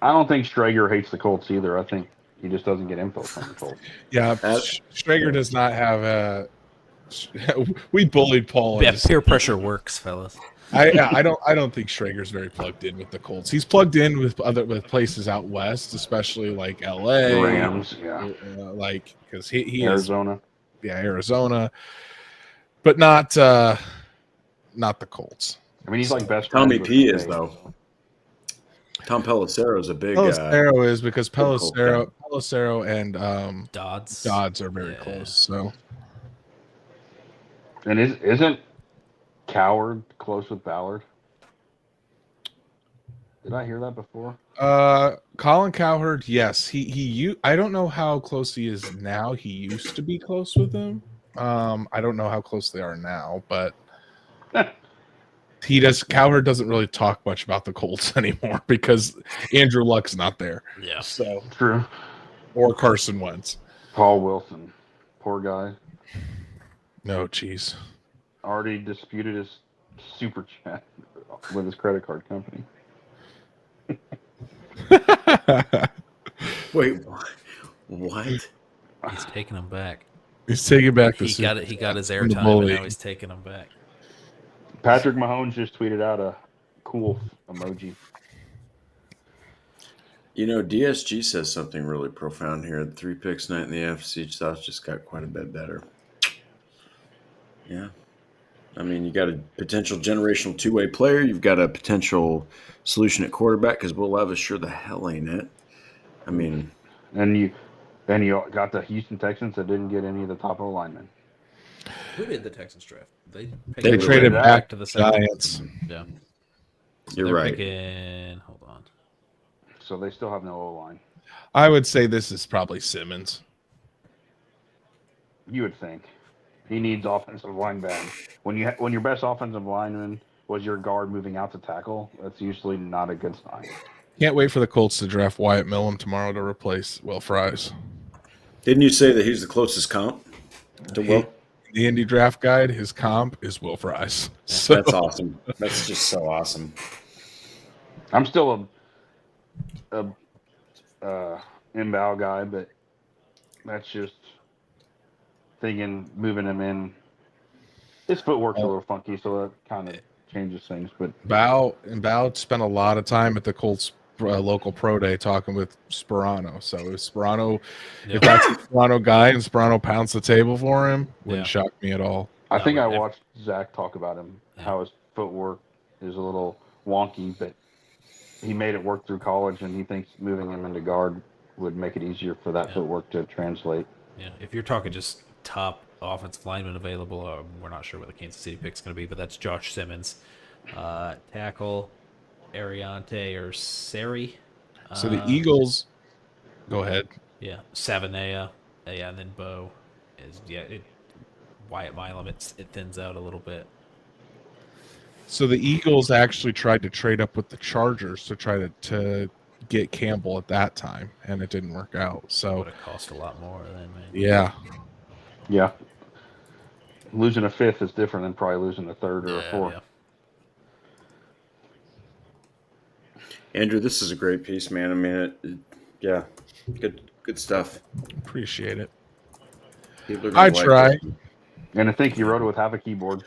I don't think Schrager hates the Colts either. I think he just doesn't get info from the Colts. Yeah, Schrager does not have a. We bullied Paul. Yeah, peer pressure works, fellas. I don't think Schrager's very plugged in with the Colts. He's plugged in with places out west, especially like L.A., Rams, yeah, like because he Arizona, Arizona, but not the Colts. I mean, he's like best. Tommy P is though. Tom Pelissero is a big. Pelissero is because Pelissero and Dodds are very close. So, and isn't Coward close with Ballard? Did I hear that before? Colin Cowherd, yes. I don't know how close he is now. He used to be close with him. I don't know how close they are now, but Cowherd doesn't really talk much about the Colts anymore because Andrew Luck's not there. Yeah. So True. Or Carson Wentz. Paul Wilson. Poor guy. No, jeez. Already disputed his super chat with his credit card company. Wait, what? He's taking them back. He's taking back the He got his airtime, and now he's taking them back. Patrick Mahomes just tweeted out a cool emoji. You know, DSG says something really profound here. The 3 picks night in the AFC South just got quite a bit better. Yeah. I mean, you got a potential generational 2-way player. You've got a potential solution at quarterback because Will Levis sure the hell ain't it. I mean. And you got the Houston Texans that didn't get any of the top O linemen. Who did the Texans draft? They traded back to the Giants. Yeah. So You're right. Hold on. So they still have no O line. I would say this is probably Simmons. You would think. He needs offensive line bad. When your best offensive lineman was your guard moving out to tackle, that's usually not a good sign. Can't wait for the Colts to draft Wyatt Millum tomorrow to replace Will Fries. Didn't you say that he's the closest comp to Will? The indie draft guide, his comp is Will Fries. So. That's awesome. That's just so awesome. I'm still a inbound guy, but that's just thinking moving him in. His footwork's a little funky, so that kind of changes things. But Bow spent a lot of time at the Colts local pro day talking with Sperano. So if that's a Sperano guy and Sperano pounds the table for him, wouldn't shock me at all. I think I watched Zach talk about him, how his footwork is a little wonky, but he made it work through college, and he thinks moving him into guard would make it easier for that footwork to translate. Yeah, if you're talking just top offensive lineman available. We're not sure what the Kansas City pick's going to be, but that's Josh Simmons. Tackle, Ariante or Seri. So the Eagles, go ahead. Yeah, Savanea. Yeah, and then Bo is Wyatt Milam. It thins out a little bit. So the Eagles actually tried to trade up with the Chargers to try to get Campbell at that time, and it didn't work out. So would have cost a lot more then, man. Yeah. Yeah. Losing a fifth is different than probably losing a third or a fourth. Yeah. Andrew, this is a great piece, man. I mean, yeah, good stuff. Appreciate it. I try. And I think you wrote it with half a keyboard.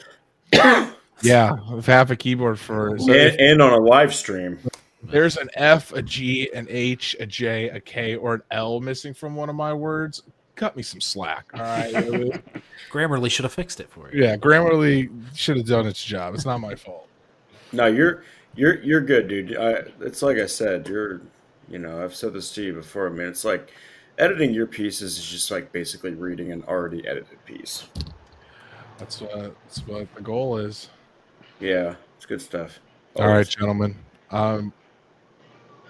Yeah, with half a keyboard for and on a live stream. There's an F, a G, an H, a J, a K, or an L missing from one of my words. Cut me some slack. All right. Grammarly should have fixed it for you. Yeah, Grammarly should have done its job. It's not my fault. No, you're good, dude. It's like I said, I've said this to you before. I mean, it's like editing your pieces is just like basically reading an already edited piece. That's what the goal is. Yeah, it's good stuff. All right, gentlemen.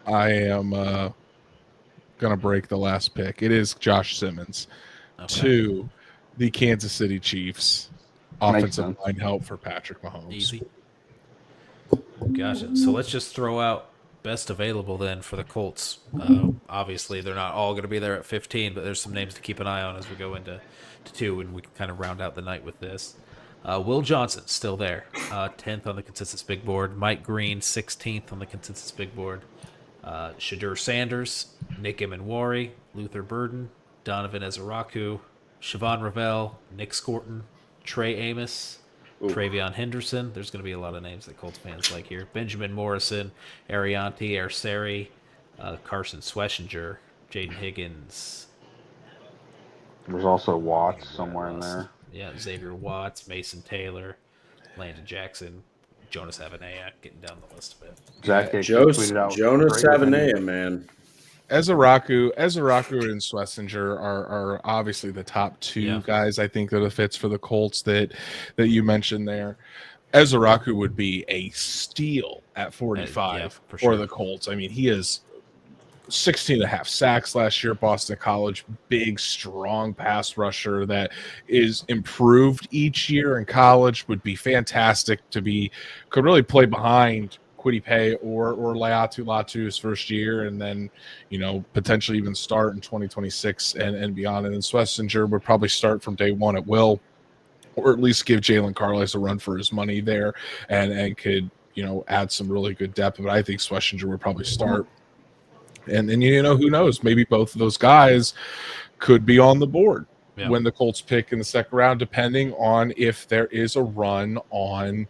I am gonna break the last pick. It is Josh Simmons to the Kansas City Chiefs. Offensive line help for Patrick Mahomes. Easy. Gotcha. So let's just throw out best available then for the Colts. Obviously, they're not all going to be there at 15, but there's some names to keep an eye on as we go into 2, and we can kind of round out the night with this. Will Johnson, still there. 10th on the consensus big board. Mike Green, 16th on the consensus big board. Shadur Sanders, Nick Emenwari, Luther Burden, Donovan Ezeraku, Siobhan Ravel, Nick Scorton, Trey Amos, Travion Henderson. There's going to be a lot of names that Colts fans like here. Benjamin Morrison, Ariante Arseri, Carson Sweshinger, Jaden Higgins. There's also Watts somewhere in there. Yeah, Xavier Watts, Mason Taylor, Landon Jackson, Jonas Avenea, getting down the list a bit. Zach tweeted out Jonas Avenea, man. Ezeraku and Swessinger are obviously the top 2 guys I think that are fits for the Colts that you mentioned there. Ezeraku would be a steal at 45 for the Colts. I mean, he is 16.5 sacks last year at Boston College. Big, strong pass rusher that is improved each year in college. Would be fantastic could really play behind Kwity Paye or Laiatu Latu's first year, and then potentially even start in 2026 and beyond. And then Swessinger would probably start from day one at will, or at least give Jalen Carlisle a run for his money there, and could add some really good depth. But I think Swessinger would probably start. And then who knows? Maybe both of those guys could be on the board when the Colts pick in the second round, depending on if there is a run on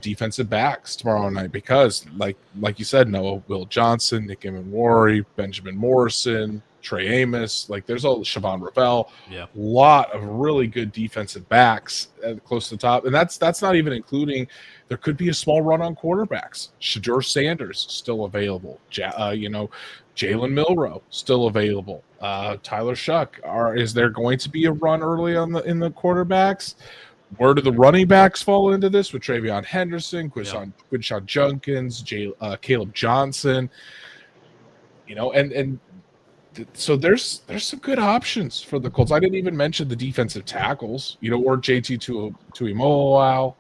defensive backs tomorrow night. Because like you said, Noah, Will Johnson, Nick Emenwari, Benjamin Morrison, Trey Amos, there's Siobhan Ravel, a lot of really good defensive backs close to the top, and that's not even including there could be a small run on quarterbacks. Shadur Sanders still available, Jalen Milroe still available, Tyler Shuck. Is there going to be a run early in the quarterbacks? Where do the running backs fall into this with Travion Henderson, Quinshon Junkins, Caleb Johnson? And so there's some good options for the Colts. I didn't even mention the defensive tackles, or JT Tuimoloau,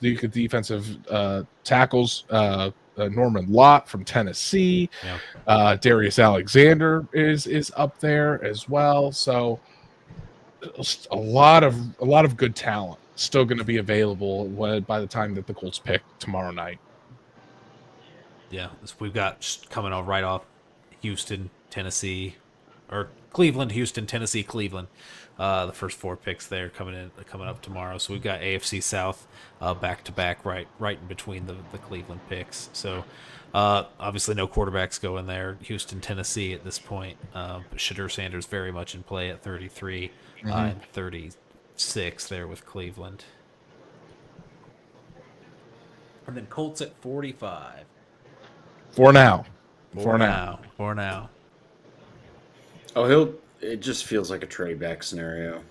the defensive tackles, Norman Lott from Tennessee, Darius Alexander is up there as well. So a lot of good talent still going to be available by the time that the Colts pick tomorrow night. Yeah, we've got coming on right off Houston, Tennessee, or Cleveland, Houston, Tennessee, Cleveland. The first 4 picks there coming up tomorrow. So we've got AFC South back to back, right in between the Cleveland picks. So obviously no quarterbacks going there. Houston, Tennessee at this point. But Shadur Sanders very much in play at 33 and 36 there with Cleveland. And then Colts at 45. For now. For now. Oh, it just feels like a trade back scenario.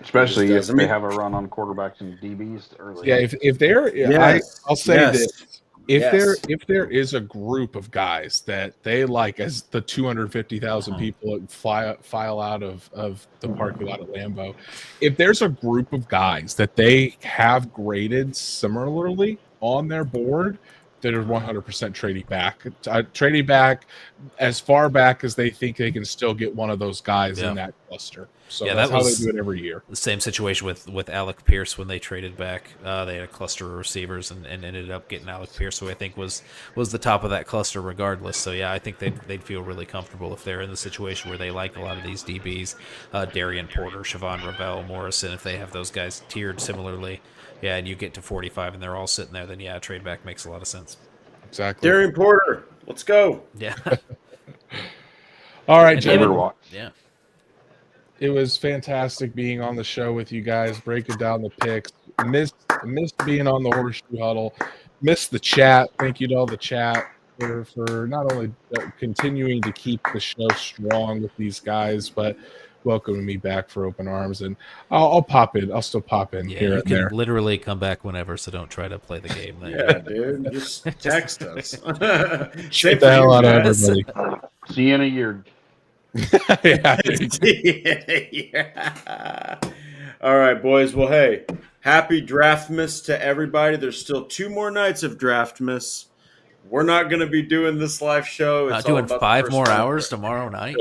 Especially if does. I they mean- have a run on quarterbacks and DBs early. Yeah, if they're, Yes, I'll say yes, this: if yes. there is a group of guys that they like, as the 250,000 people file out of the parking lot at Lambeau, if there's a group of guys that they have graded similarly on their board, that are 100% trading back as far back as they think they can still get one of those guys in that cluster. So that's how they do it every year. The same situation with Alec Pierce when they traded back. They had a cluster of receivers and ended up getting Alec Pierce, who I think was the top of that cluster regardless. So yeah, I think they'd feel really comfortable if they're in the situation where they like a lot of these DBs, Darian Porter, Siobhan Ravel, Morrison, if they have those guys tiered similarly. Yeah, and you get to 45 and they're all sitting there, then yeah, trade back makes a lot of sense. Exactly. Darian Porter, let's go. Yeah. All right, And gentlemen. yeah. It was fantastic being on the show with you guys, breaking down the picks. Missed being on the Horseshoe Huddle. Missed the chat. Thank you to all the chat for not only continuing to keep the show strong with these guys, but welcoming me back for open arms. And I'll pop in. I'll still pop in here you and can there. literally come back whenever, so don't try to play the game. Yeah, dude, just text us. Shit the hell out of everybody. See you in a year. Yeah. Yeah. All right, boys. Well, hey, happy Draftmas to everybody. There's still 2 more nights of Draftmas. We're not going to be doing this live show. Not It's all doing about the 5 first more round. hours tomorrow night.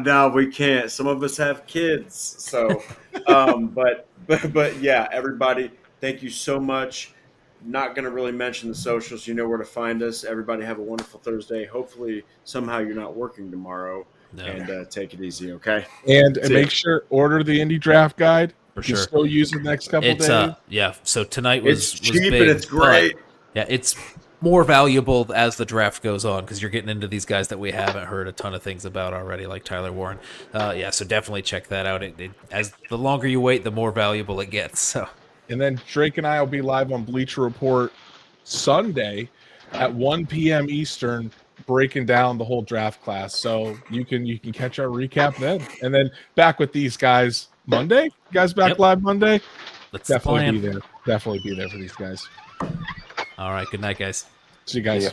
No, we can't. Some of us have kids. So, but yeah, everybody, thank you so much. Not going to really mention the socials. You know where to find us. Everybody have a wonderful Thursday. Hopefully, somehow you're not working tomorrow. No. And take it easy, okay? And See make ya. sure order the indie draft guide. For You can sure. still use it next couple It's days. yeah. So tonight was It's cheap was big, and it's great. but, yeah, it's more valuable as the draft goes on because you're getting into these guys that we haven't heard a ton of things about already, like Tyler Warren. Yeah, so definitely check that out. It as the longer you wait, the more valuable it gets. So And then Drake and I will be live on Bleacher Report Sunday at 1 p.m. Eastern, breaking down the whole draft class. So you can catch our recap then. And then back with these guys Monday. You guys back Yep. live Monday? that's the Definitely plan. be there. Definitely be there for these guys. All right. Good night, guys. See you guys. Yeah.